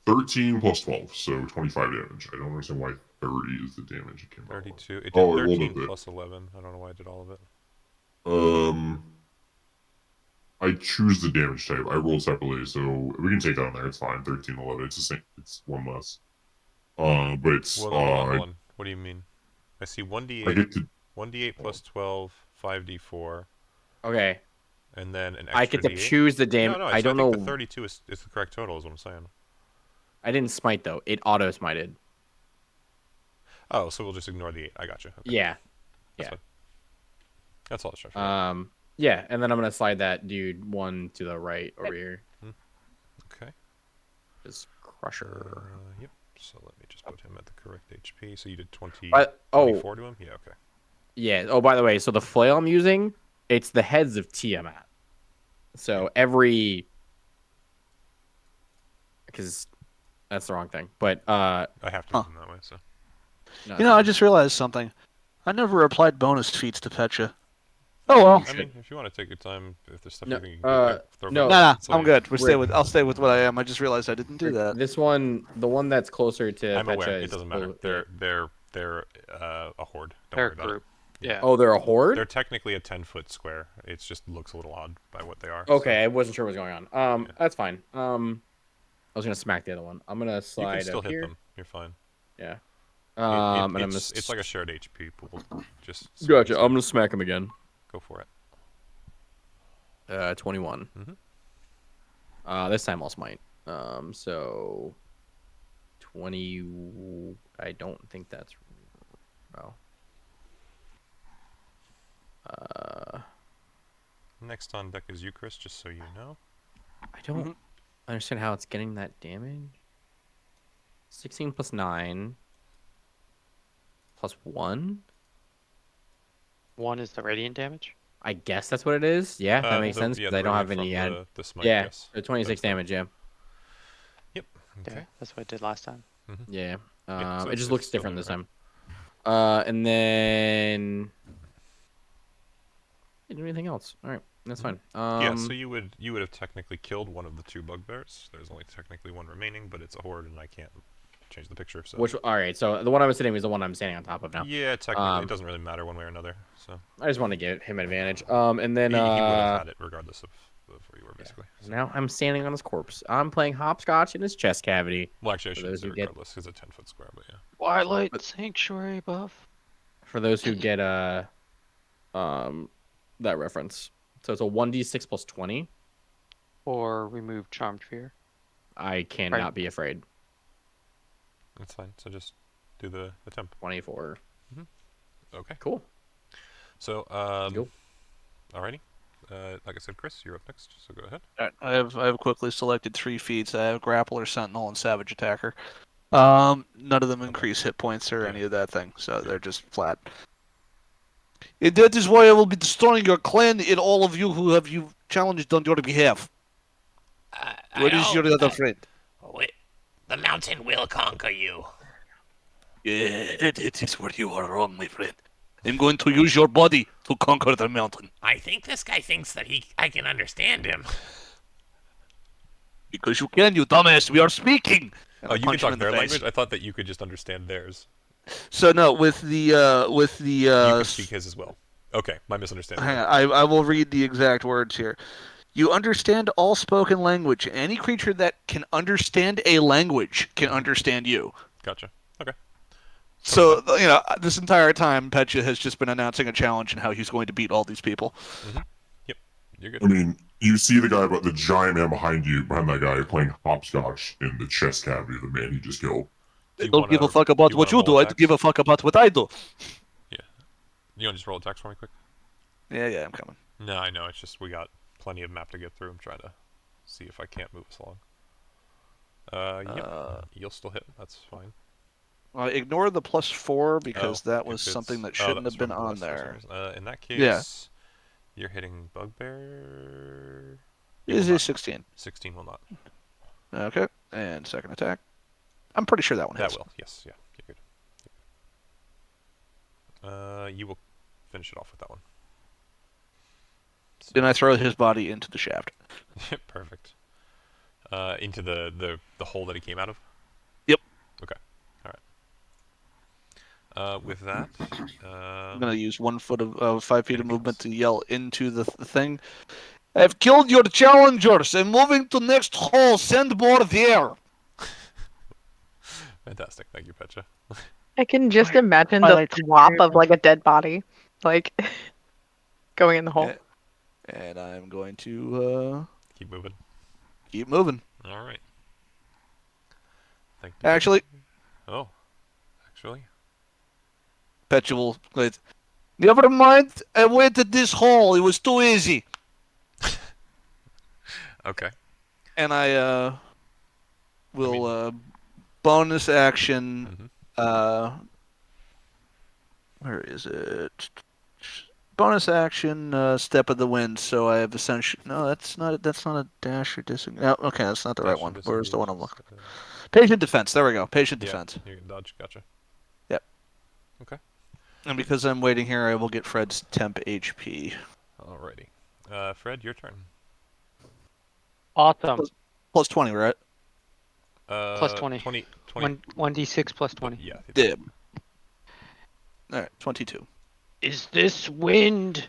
Speaker 11: 13 plus 12, so 25 damage. I don't understand why 30 is the damage it came out.
Speaker 1: 32. It did
Speaker 11: Oh, I rolled
Speaker 1: 13
Speaker 11: it.
Speaker 1: plus 11. I don't know why I did all of it.
Speaker 11: I choose the damage type. I roll separately, so we can take that on there. It's fine. 13, 11. It's the same. It's one less. But it's
Speaker 1: Well, no, hold on. What do you mean? I see 1d8.
Speaker 11: I get to
Speaker 1: 1d8 plus 12, 5d4,
Speaker 6: Okay.
Speaker 1: and then an extra
Speaker 6: I get to
Speaker 1: d8.
Speaker 6: choose the damage.
Speaker 1: No,
Speaker 6: I don't
Speaker 1: think
Speaker 6: know.
Speaker 1: the 32 is the correct total, is what I'm saying.
Speaker 6: I didn't smite though. It auto smited.
Speaker 1: Oh, so we'll just ignore the 8. I got you. Okay.
Speaker 6: Yeah.
Speaker 1: That's
Speaker 6: yeah.
Speaker 1: fine. That's all it's trying.
Speaker 6: Yeah, and then I'm gonna slide that dude one to the right over here.
Speaker 1: Okay.
Speaker 6: Just crusher.
Speaker 1: Yep. So let me just put him at the correct HP. So you did 20,
Speaker 6: But
Speaker 1: 24 to him? Yeah, okay.
Speaker 6: yeah. Oh, by the way, so the flail I'm using, it's the heads of Tiamat. So every, because that's the wrong thing. But
Speaker 1: I have to
Speaker 4: Huh.
Speaker 1: do them that way, so.
Speaker 6: no,
Speaker 4: You know, I just realized something. I never applied bonus feats to Petra. Oh well.
Speaker 1: I mean, if you want to take your time, if there's stuff
Speaker 6: No,
Speaker 1: you think you can get, throw
Speaker 6: no.
Speaker 1: back,
Speaker 4: Nah,
Speaker 1: that's all
Speaker 4: I'm
Speaker 1: you-
Speaker 4: good.
Speaker 6: Rick.
Speaker 4: I'll stay with what I am. I just realized I didn't do that.
Speaker 6: This one, the one that's closer to
Speaker 1: I'm
Speaker 6: Petra
Speaker 1: aware.
Speaker 6: is
Speaker 1: It doesn't matter. They're a horde. Don't
Speaker 2: They're
Speaker 1: worry
Speaker 2: a
Speaker 1: about
Speaker 2: group.
Speaker 1: it.
Speaker 2: Yeah.
Speaker 6: Oh, they're a horde.
Speaker 1: They're technically a 10-foot square. It just looks a little odd by what they are.
Speaker 6: Okay, I wasn't sure what was going on.
Speaker 1: Yeah.
Speaker 6: That's fine. I was gonna smack the other one. I'm gonna
Speaker 1: So you
Speaker 6: slide
Speaker 1: can still
Speaker 6: up
Speaker 1: hit
Speaker 6: here.
Speaker 1: them. You're fine.
Speaker 6: Yeah.
Speaker 1: It-
Speaker 6: And I'm gonna.
Speaker 1: it's like a shared HP pool. Just so
Speaker 6: Gotcha.
Speaker 1: you
Speaker 6: I'm gonna smack him again.
Speaker 1: go for it.
Speaker 6: 21.
Speaker 1: Mhm.
Speaker 6: This time I'll smite. So 20. I don't think that's. Oh.
Speaker 1: Next on deck is you, Chris, just so you know.
Speaker 6: I don't understand how it's getting that damage. 16 plus 9 plus 1?
Speaker 2: 1 is the radiant damage.
Speaker 6: I guess that's what it is. Yeah, that makes sense.
Speaker 1: Yeah,
Speaker 6: Because I don't have any yet.
Speaker 1: The smite,
Speaker 6: Yeah,
Speaker 1: yes.
Speaker 6: the 26 damage, yeah.
Speaker 1: Yep. Okay.
Speaker 2: Yeah, that's what I did last time.
Speaker 6: Yeah.
Speaker 1: Yeah, so
Speaker 6: it
Speaker 1: it's
Speaker 6: just looks
Speaker 1: still
Speaker 6: different this
Speaker 1: moving.
Speaker 6: time. And then... Didn't do anything else. All right, that's fine.
Speaker 1: Yeah, so you would have technically killed one of the 2 bugbears. There's only technically 1 remaining, but it's a horde, and I can't change the picture. So.
Speaker 6: All right, so the one I was sitting was the one I'm standing on top of now.
Speaker 1: Yeah, technically, it doesn't really matter one way or another. So.
Speaker 6: I just want to give him advantage. And then
Speaker 1: He would have had it regardless of where you were, basically.
Speaker 6: So. Now I'm standing on his corpse. I'm playing hopscotch in his chest cavity.
Speaker 1: Well, actually, I shouldn't say regardless, because it's a 10-foot square, but yeah.
Speaker 2: Twilight Sanctuary buff.
Speaker 6: For those who get that reference. So it's a 1d6 plus 20.
Speaker 2: Or remove Charmed Fear.
Speaker 6: I cannot be afraid.
Speaker 1: That's fine. So just do the temp.
Speaker 6: 24.
Speaker 1: Okay.
Speaker 6: Cool.
Speaker 1: So,
Speaker 6: Go.
Speaker 1: alrighty. Like I said, Chris, you're up next, so go ahead.
Speaker 4: All right, I have quickly selected 3 feats. I have Grappler, Sentinel, and Savage Attacker. None of them increase hit points or any of that thing, so they're just flat. And that is why I will be destroying your clan and all of you who have you challenged on your behalf. Where is your other friend?
Speaker 10: The mountain will conquer you.
Speaker 4: Yeah, it is where you are wrong, my friend. I'm going to use your body to conquer the mountain.
Speaker 10: I think this guy thinks that I can understand him.
Speaker 4: Because you can, you dumbass. We are speaking.
Speaker 1: Oh, you can talk their language? I thought that you could just understand theirs.
Speaker 4: So no, with the
Speaker 1: You can speak his as well. Okay, my misunderstanding.
Speaker 4: Hang on, I will read the exact words here. You understand all spoken language. Any creature that can understand a language can understand you.
Speaker 1: Gotcha. Okay.
Speaker 4: So, this entire time, Petya has just been announcing a challenge and how he's going to beat all these people.
Speaker 1: Yep, you're good.
Speaker 11: I mean, you see the giant man behind that guy, playing hopscotch in the chest cavity of the man he just killed.
Speaker 4: I don't give a fuck about what you do. I give a fuck about what I do.
Speaker 1: Yeah. You want to just roll attacks for me quick?
Speaker 4: Yeah, I'm coming.
Speaker 1: No, I know. It's just we got plenty of map to get through. I'm trying to see if I can't move us along. You'll still hit. That's fine.
Speaker 4: Ignore the +4 because that was something that shouldn't have been on there.
Speaker 1: In that case, you're hitting Bugbear.
Speaker 4: Is it 16?
Speaker 1: 16 will not.
Speaker 4: Okay, and second attack. I'm pretty sure that one hits.
Speaker 1: That will, yes, yeah. You're good. You will finish it off with that one. So.
Speaker 4: Then I throw his body into the shaft.
Speaker 1: Perfect. Into the hole that he came out of?
Speaker 4: Yep.
Speaker 1: Okay. Alright. With that...
Speaker 4: I'm going to use 1 foot of 5 feet of movement to yell into the thing. I've killed your challengers. I'm moving to next hole. Send more there.
Speaker 1: Fantastic. Thank you, Petya.
Speaker 5: I can just imagine the flop of like a dead body, like going in the hole.
Speaker 4: And I'm going to
Speaker 1: keep moving.
Speaker 4: Keep moving.
Speaker 1: All right. Thank you.
Speaker 4: Actually. Petya will. Wait. Never mind. I waited this hole. It was too easy.
Speaker 1: Okay.
Speaker 4: And I will bonus action. Where is it? Bonus action, step of the wind. So I have essentially that's not a dash or disengage. No, okay, that's not the right one. Where's the one I'm looking? Patient defense. There we go. Patient defense.
Speaker 1: You can dodge. Gotcha.
Speaker 4: Yep.
Speaker 1: Okay.
Speaker 4: And because I'm waiting here, I will get Fred's temp HP.
Speaker 1: Alrighty. Fred, your turn.
Speaker 2: Awesome.
Speaker 4: Plus 20, right?
Speaker 2: Plus 20.
Speaker 1: 20.
Speaker 2: 1d6 plus 20.
Speaker 1: Yeah.
Speaker 4: Dib. Alright, 22.
Speaker 2: Is this wind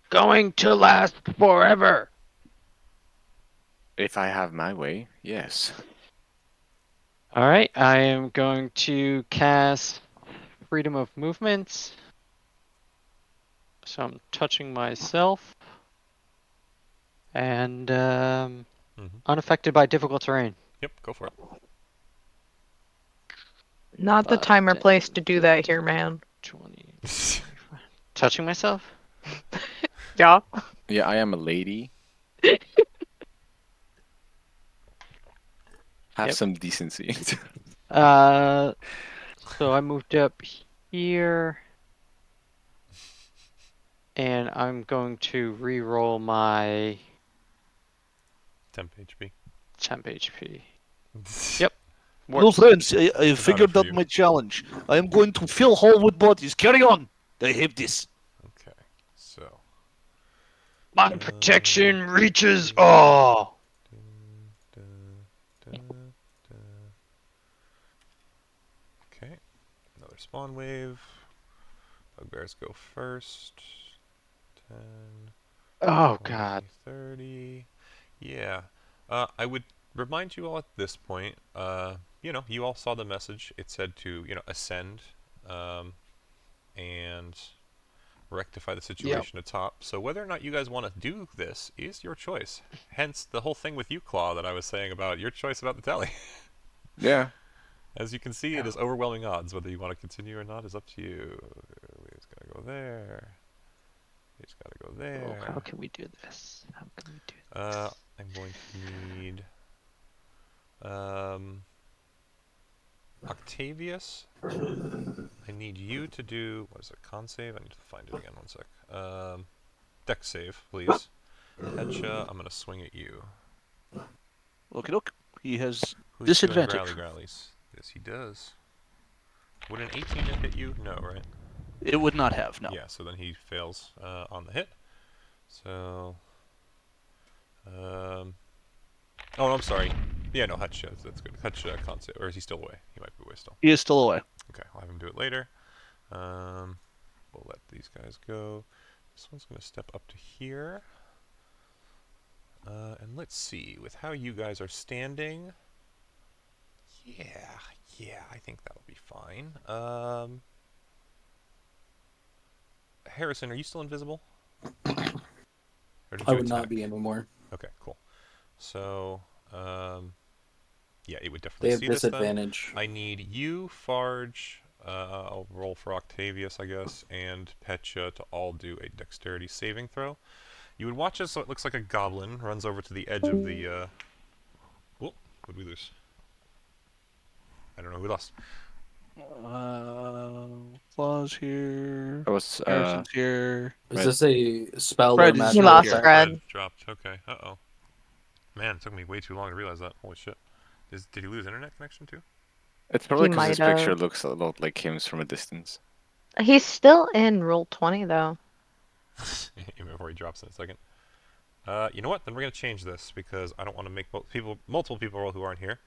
Speaker 2: going to last forever?
Speaker 7: If I have my way, yes.
Speaker 2: Alright, I am going to cast Freedom of Movement. So I'm touching myself. And unaffected by difficult terrain.
Speaker 1: Yep, go for it.
Speaker 5: Not the time or place to do that here, man.
Speaker 2: 20. Touching myself?
Speaker 5: Yeah.
Speaker 7: Yeah, I am a lady. Have
Speaker 2: Yep.
Speaker 7: some decency.
Speaker 2: So I moved up here, and I'm going to re-roll my
Speaker 1: Temp HP.
Speaker 2: temp HP. Yep.
Speaker 4: No, friends, I
Speaker 1: Got it
Speaker 4: figured
Speaker 1: for
Speaker 4: out
Speaker 1: you.
Speaker 4: my challenge. I am going to fill hall with bodies. Carry on. I have this.
Speaker 1: Okay, so.
Speaker 2: My protection reaches all.
Speaker 1: Okay, another spawn wave. Bugbears go first. 10,
Speaker 2: Oh
Speaker 1: 20,
Speaker 2: God.
Speaker 1: 30. Yeah. I would remind you all at this point, you all saw the message. It said to, ascend and rectify the situation atop. So whether or not you guys want to do this is your choice. Hence the whole thing with you, Claw, that I was saying about your choice about the tally.
Speaker 7: Yeah.
Speaker 1: As you can see, it is overwhelming odds. Whether you want to continue or not is up to you. We just gotta go there. We just gotta go there.
Speaker 2: How can we do this? How can we do this?
Speaker 1: I'm going to need Octavius. I need you to do what is it? Con save. I need to find it again. 1 sec. Dex save, please. Headshot. I'm gonna swing at you.
Speaker 4: Okay, look. He has
Speaker 1: Who's
Speaker 4: disadvantage.
Speaker 1: doing growlies? Yes, he does. Would an 18 hit you? No, right?
Speaker 4: It would not have, no.
Speaker 1: Yeah, so then he fails on the hit. So, oh, no, I'm sorry. Yeah, no, Hutch, that's good. Hutch can't save, or is he still away? He might be away still.
Speaker 4: He is still away.
Speaker 1: Okay, I'll have him do it later. We'll let these guys go. This one's going to step up to here. And let's see, with how you guys are standing, yeah, I think that'll be fine. Harrison, are you still invisible? Or did
Speaker 3: I
Speaker 1: you
Speaker 3: would not
Speaker 1: attack?
Speaker 3: be anymore.
Speaker 1: Okay, cool. So, yeah, it would
Speaker 3: They
Speaker 1: definitely
Speaker 3: have
Speaker 1: see this then.
Speaker 3: disadvantage.
Speaker 1: I need you, Farge, I'll roll for Octavius, I guess, and Petcha to all do a dexterity saving throw. You would watch as so it looks like a goblin runs over to the edge of the, whoop, what did we lose? I don't know who we lost.
Speaker 4: Claws here.
Speaker 7: I was
Speaker 4: Harrison's here.
Speaker 3: Is this a spell
Speaker 4: Fred
Speaker 3: or
Speaker 4: is-
Speaker 3: magical
Speaker 5: He lost
Speaker 3: effect?
Speaker 5: Fred.
Speaker 1: Fred dropped, okay, uh-oh. Man, it took me way too long to realize that. Holy shit. Did he lose internet connection too?
Speaker 7: It's probably because
Speaker 5: might
Speaker 7: his picture
Speaker 5: have.
Speaker 7: looks a lot like him from a distance.
Speaker 5: He's still in roll 20 though.
Speaker 1: Even before he drops in a second. You know what? Then we're gonna change this because I don't want to make multiple people roll who aren't here.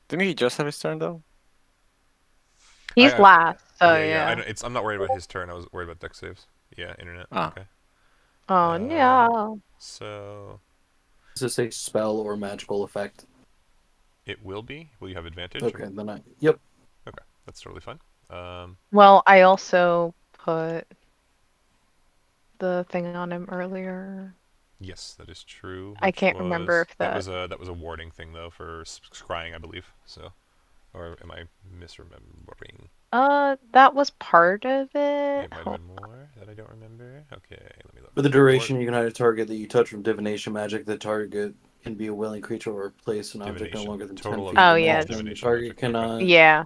Speaker 7: Didn't he just have his turn though?
Speaker 5: He's last, so
Speaker 1: yeah.
Speaker 5: yeah.
Speaker 1: I'm not worried about his turn. I was worried about dex saves. Yeah, internet.
Speaker 7: Ah.
Speaker 1: Okay.
Speaker 5: Oh no.
Speaker 1: So
Speaker 3: Is this a spell or magical effect?
Speaker 1: it will be. Will you have advantage?
Speaker 3: Okay, then I. Yep.
Speaker 1: Okay, that's totally fine.
Speaker 5: Well, I also put the thing on him earlier.
Speaker 1: Yes, that is true.
Speaker 5: I
Speaker 1: which
Speaker 5: can't remember if
Speaker 1: that was a warding thing though for scrying, I believe. So, or am I misremembering?
Speaker 5: That was part of it.
Speaker 1: It might have been more that I don't remember. Okay, let me look.
Speaker 3: For the duration, you can hide a target that you touch from divination magic. The target can be a willing creature or place an object no
Speaker 1: Divination.
Speaker 3: longer than
Speaker 1: Total
Speaker 3: 10
Speaker 1: of
Speaker 3: feet.
Speaker 5: Oh,
Speaker 3: in
Speaker 5: yeah.
Speaker 3: range. The
Speaker 1: Divination
Speaker 3: target
Speaker 1: magic,
Speaker 3: cannot.
Speaker 5: Yeah.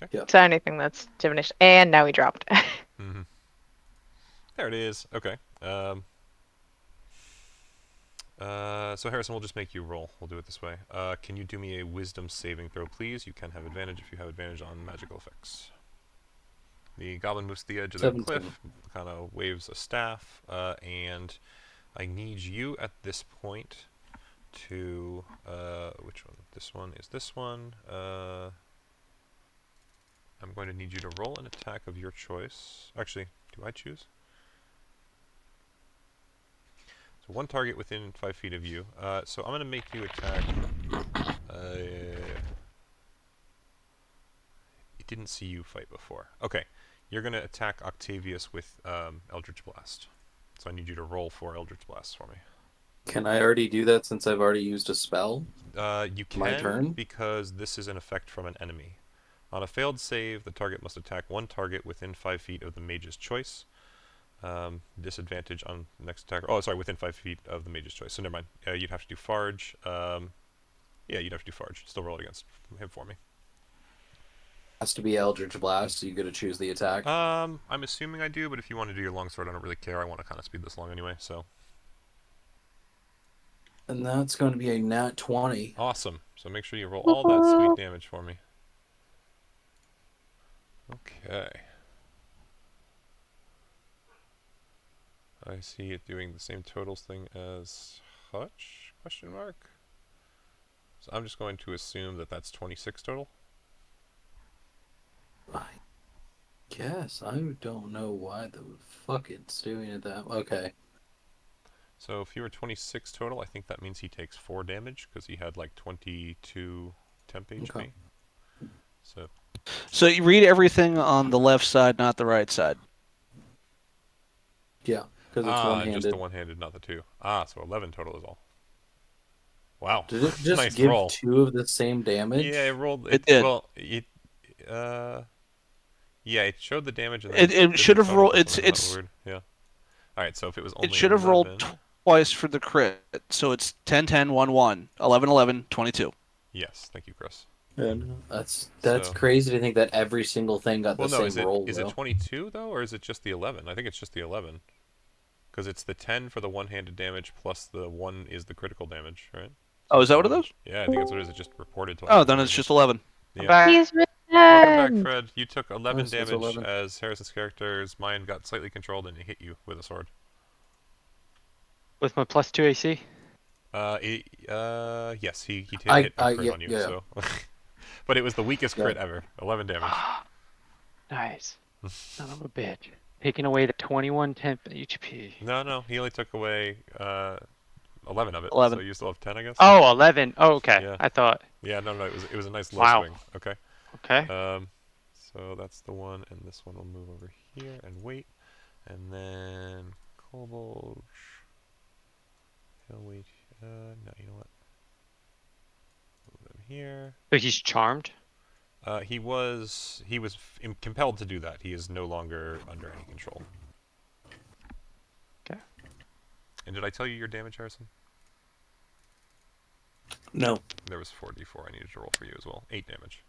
Speaker 1: Okay.
Speaker 3: Yeah.
Speaker 5: So anything that's divination, and now he dropped.
Speaker 1: Mm-hmm. There it is. Okay. So Harrison, we'll just make you roll. We'll do it this way. Can you do me a wisdom saving throw, please? You can have advantage if you have advantage on magical effects. The goblin moves to the edge of the
Speaker 3: 17.
Speaker 1: cliff, kind of waves a staff, and I need you at this point to which one? This one is this one. I'm going to need you to roll an attack of your choice. Actually, do I choose? So one target within 5 feet of you. So I'm going to make you attack. It didn't see you fight before. Okay, you're going to attack Octavius with Eldritch Blast. So I need you to roll 4 Eldritch Blasts for me.
Speaker 3: Can I already do that since I've already used a spell?
Speaker 1: You
Speaker 3: My
Speaker 1: can,
Speaker 3: turn?
Speaker 1: because this is an effect from an enemy. On a failed save, the target must attack one target within 5 feet of the mage's choice. Disadvantage on next attacker. Oh, sorry, within 5 feet of the mage's choice. So never mind. You'd have to do Farge. Yeah, you'd have to do Farge. Still roll it against him for me.
Speaker 3: Has to be Eldritch Blast, so you got to choose the attack.
Speaker 1: I'm assuming I do, but if you want to do your longsword, I don't really care. I want to kind of speed this along anyway, so.
Speaker 3: And that's going to be a nat 20.
Speaker 1: Awesome. So make sure you roll all that sweet damage for me. Okay. I see it doing the same totals thing as Hutch? Question mark. So I'm just going to assume that that's 26 total.
Speaker 3: I guess. I don't know why the fuck it's doing it that. Okay.
Speaker 1: So if you were 26 total, I think that means he takes 4 damage because he had like 22 temp HP.
Speaker 3: Okay.
Speaker 4: So you read everything on the left side, not the right side.
Speaker 3: Yeah, because it's one-handed.
Speaker 1: Just the one-handed, not the two. So 11 total is all. Wow.
Speaker 3: Did it just
Speaker 1: Nice
Speaker 3: give
Speaker 1: roll.
Speaker 3: 2 of the same damage?
Speaker 1: Yeah, it rolled.
Speaker 4: It did.
Speaker 1: Well, yeah, it showed the damage. And then
Speaker 4: It
Speaker 1: did
Speaker 4: should
Speaker 1: the
Speaker 4: have
Speaker 1: total
Speaker 4: rolled.
Speaker 1: for
Speaker 4: It's
Speaker 1: something that weird. Yeah. All right, so if it was only
Speaker 4: it should have rolled
Speaker 1: 11,
Speaker 4: twice for the crit. So it's 10, 10, 1, 1, 11, 11, 22.
Speaker 1: Yes, thank you, Chris.
Speaker 3: That's
Speaker 1: So-
Speaker 3: crazy to think that every single thing got
Speaker 1: Well,
Speaker 3: the
Speaker 1: no,
Speaker 3: same roll.
Speaker 1: is it 22 though, or is it just the 11? I think it's just the 11, because it's the 10 for the one-handed damage plus the 1 is the critical damage, right?
Speaker 4: Oh, is that what it is?
Speaker 1: Yeah, I think that's what it is. It just reported twice.
Speaker 4: Oh, then it's just 11.
Speaker 1: Yeah.
Speaker 5: He's
Speaker 1: Welcome back,
Speaker 5: returned.
Speaker 1: Fred. You took 11
Speaker 3: so it's
Speaker 1: damage
Speaker 3: 11.
Speaker 1: as Harrison's character's mind got slightly controlled and it hit you with a sword.
Speaker 2: With my +2 AC.
Speaker 1: Yes, he did
Speaker 3: I-
Speaker 1: hit a crit
Speaker 3: yeah,
Speaker 1: on you,
Speaker 3: yeah.
Speaker 1: so. But it was the weakest crit ever. 11 damage.
Speaker 2: Nice. Son of a bitch. Taking away the 21 temp HP.
Speaker 1: No, he only took away 11 of it.
Speaker 4: 11.
Speaker 1: So you still have 10, I guess.
Speaker 2: Oh, 11. Oh, okay.
Speaker 1: Yeah.
Speaker 2: I thought.
Speaker 1: Yeah, no, it was a nice low
Speaker 2: Wow.
Speaker 1: swing. Okay.
Speaker 2: Okay.
Speaker 1: So that's the one, and this one will move over here and wait, and then Kobold. He'll wait. No, you know what? Move him here.
Speaker 2: So he's charmed.
Speaker 1: He was compelled to do that. He is no longer under any control.
Speaker 2: Okay.
Speaker 1: And did I tell you your damage, Harrison?
Speaker 3: No.
Speaker 1: There was 4d4 I needed to roll for you as well. 8 damage.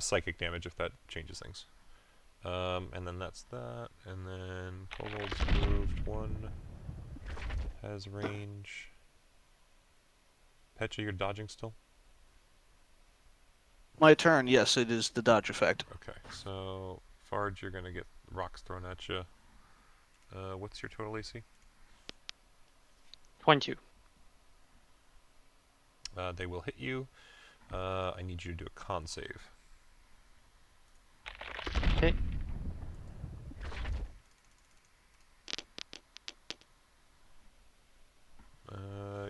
Speaker 1: Psychic damage if that changes things. And then that's that. And then Kobold's moved 1. Has range. Petra, you're dodging still?
Speaker 4: My turn. Yes, it is the dodge effect.
Speaker 1: Okay, so Farge, you're gonna get rocks thrown at you. What's your total AC?
Speaker 2: 22.
Speaker 1: They will hit you. I need you to do a con save.
Speaker 2: Okay.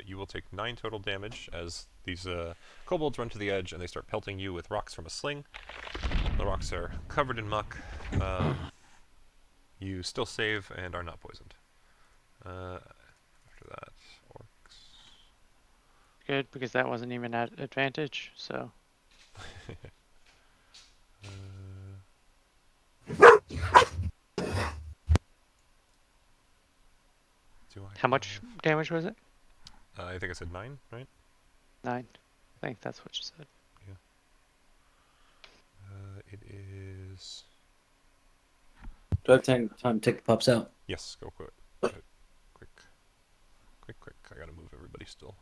Speaker 1: You will take 9 total damage as these kobolds run to the edge and they start pelting you with rocks from a sling. The rocks are covered in muck. You still save and are not poisoned. After that, orcs.
Speaker 2: Good, because that wasn't even at advantage, so. How much damage was it?
Speaker 1: I think I said 9, right?
Speaker 2: 9. I think that's what you said.
Speaker 1: It is...
Speaker 3: Do I have time to take the pups out?
Speaker 1: Yes, go quick. Quick. I gotta move everybody still.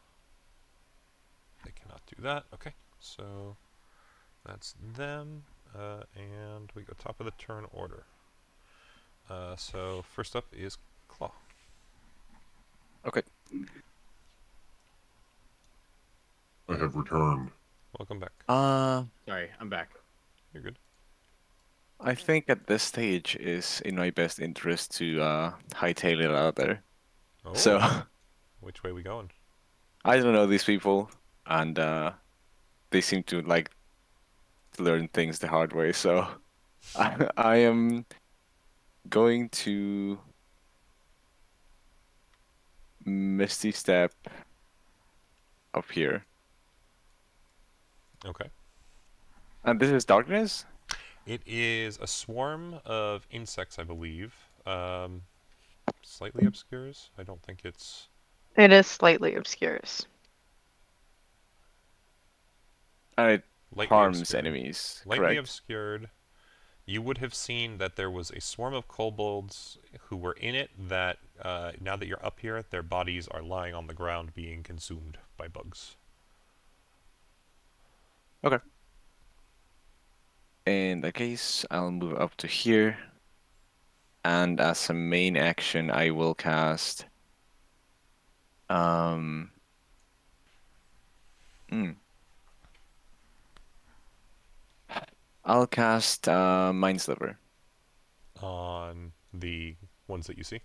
Speaker 1: They cannot do that. Okay, so that's them. And we go top of the turn order. So first up is Claw.
Speaker 7: Okay.
Speaker 11: I have returned.
Speaker 1: Welcome back.
Speaker 6: Sorry, I'm back.
Speaker 1: You're good.
Speaker 7: I think at this stage is in my best interest to hightail it out there.
Speaker 1: Oh,
Speaker 7: So
Speaker 1: which way we going?
Speaker 7: I don't know these people, and they seem to like to learn things the hard way. So I am going to Misty Step up here.
Speaker 1: Okay.
Speaker 7: And this is darkness?
Speaker 1: It is a swarm of insects, I believe. Slightly obscures. I don't think it's...
Speaker 5: It is slightly obscures.
Speaker 7: And it
Speaker 1: Lightly
Speaker 7: harms
Speaker 1: obscured.
Speaker 7: enemies,
Speaker 1: Lightly
Speaker 7: correct?
Speaker 1: obscured. You would have seen that there was a swarm of kobolds who were in it that, now that you're up here, their bodies are lying on the ground being consumed by bugs.
Speaker 7: Okay. In that case, I'll move up to here. And as a main action, I will cast... hmm. I'll cast Mind Sliver
Speaker 1: On the ones that you see.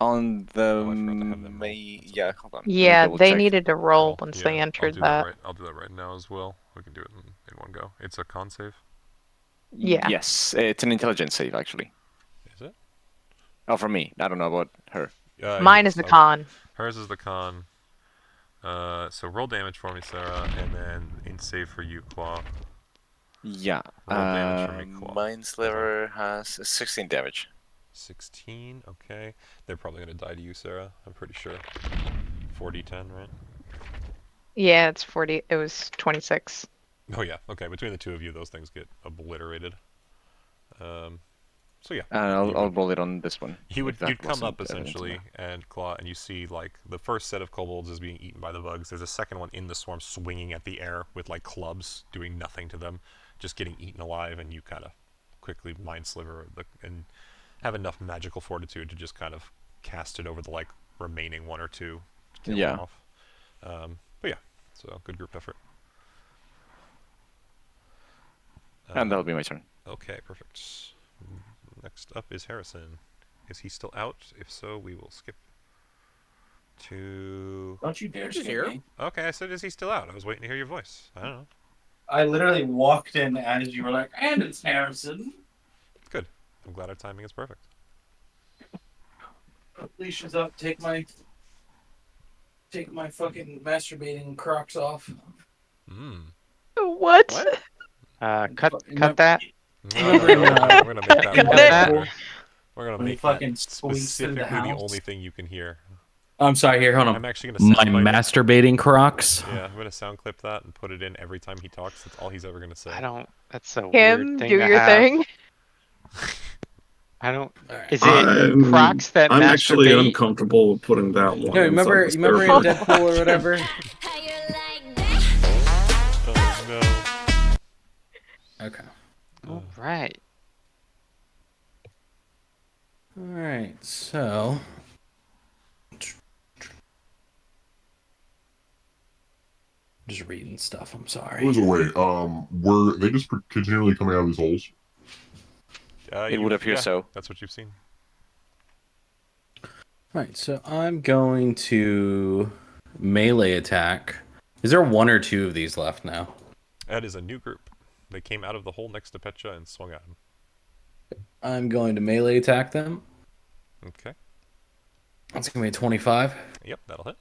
Speaker 7: on the
Speaker 1: Oh, I forgot to have them roll. That's
Speaker 7: yeah. Hold on. Let me
Speaker 5: Yeah,
Speaker 7: double
Speaker 5: they
Speaker 7: check.
Speaker 5: needed to roll
Speaker 1: I'll-
Speaker 5: once
Speaker 1: yeah,
Speaker 5: they
Speaker 1: I'll
Speaker 5: entered
Speaker 1: do
Speaker 5: that.
Speaker 1: right. I'll do that right now as well. We can do it in one go. It's a con save.
Speaker 5: Yeah.
Speaker 7: Yes, it's an intelligence save actually.
Speaker 1: Is it?
Speaker 7: Oh, for me. I don't know about her.
Speaker 5: Mine
Speaker 1: Yes,
Speaker 5: is the con.
Speaker 1: Hers is the con. So roll damage for me, Sarah, and then in save for you, Claw.
Speaker 7: Yeah.
Speaker 1: Roll damage for me, Claw.
Speaker 7: Mind Sliver has 16 damage.
Speaker 1: 16. Okay. They're probably gonna die to you, Sarah. I'm pretty sure. 4d10, right?
Speaker 5: Yeah, it's 40. It was 26.
Speaker 1: Oh yeah. Okay. Between the two of you, those things get obliterated. So yeah.
Speaker 7: I'll roll it on this one.
Speaker 1: You'd come up
Speaker 7: wasn't evident
Speaker 1: essentially
Speaker 7: enough.
Speaker 1: and claw, and you see like the first set of kobolds is being eaten by the bugs. There's a second one in the swarm swinging at the air with like clubs, doing nothing to them, just getting eaten alive. And you kind of quickly mind sliver and have enough magical fortitude to just kind of cast it over the like remaining one or two, to kill them off. But yeah, so good group effort.
Speaker 7: And that'll be my turn.
Speaker 1: Okay, perfect. Next up is Harrison. Is he still out? If so, we will skip to...
Speaker 3: Don't you dare
Speaker 6: He's
Speaker 3: skip
Speaker 6: here.
Speaker 3: me.
Speaker 1: Okay, I said, is he still out? I was waiting to hear your voice. I don't know.
Speaker 3: I literally walked in as you were like, and it's Harrison.
Speaker 1: Good. I'm glad our timing is perfect.
Speaker 3: Leash is up. Take my fucking masturbating Crocs off.
Speaker 1: Mmm.
Speaker 5: What?
Speaker 2: Cut that.
Speaker 1: No, we're gonna make that
Speaker 5: Cut
Speaker 1: one
Speaker 5: that.
Speaker 1: better. We're gonna
Speaker 3: When he
Speaker 1: make
Speaker 3: fucking
Speaker 1: that
Speaker 3: squeaks through the
Speaker 1: specifically the
Speaker 3: house.
Speaker 1: only thing you can hear.
Speaker 8: I'm sorry. Here, hold on.
Speaker 1: I'm actually gonna
Speaker 8: My
Speaker 1: sound bite it.
Speaker 8: masturbating Crocs.
Speaker 1: Yeah, I'm gonna sound clip that and put it in every time he talks. That's all he's ever gonna say.
Speaker 2: I don't. That's a
Speaker 5: Him,
Speaker 2: weird thing
Speaker 5: do
Speaker 2: to
Speaker 5: your
Speaker 2: have.
Speaker 5: thing.
Speaker 2: I don't.
Speaker 8: Alright.
Speaker 2: Is it Crocs that
Speaker 12: I'm actually
Speaker 2: masturbate?
Speaker 12: uncomfortable with putting that one.
Speaker 8: No, remember
Speaker 12: inside
Speaker 8: in
Speaker 12: this therapy.
Speaker 8: Deadpool or whatever?
Speaker 1: Oh
Speaker 8: Okay.
Speaker 2: All right.
Speaker 8: All right. So. Just reading stuff. I'm sorry.
Speaker 11: By the way, were they just continually coming out of these holes?
Speaker 1: no.
Speaker 7: It would appear so.
Speaker 1: That's what you've seen.
Speaker 8: All right. So I'm going to melee attack. Is there one or two of these left now?
Speaker 1: That is a new group. They came out of the hole next to Petcha and swung at him.
Speaker 8: I'm going to melee attack them.
Speaker 1: Okay.
Speaker 8: That's going to be a 25.
Speaker 1: Yep, that'll hit.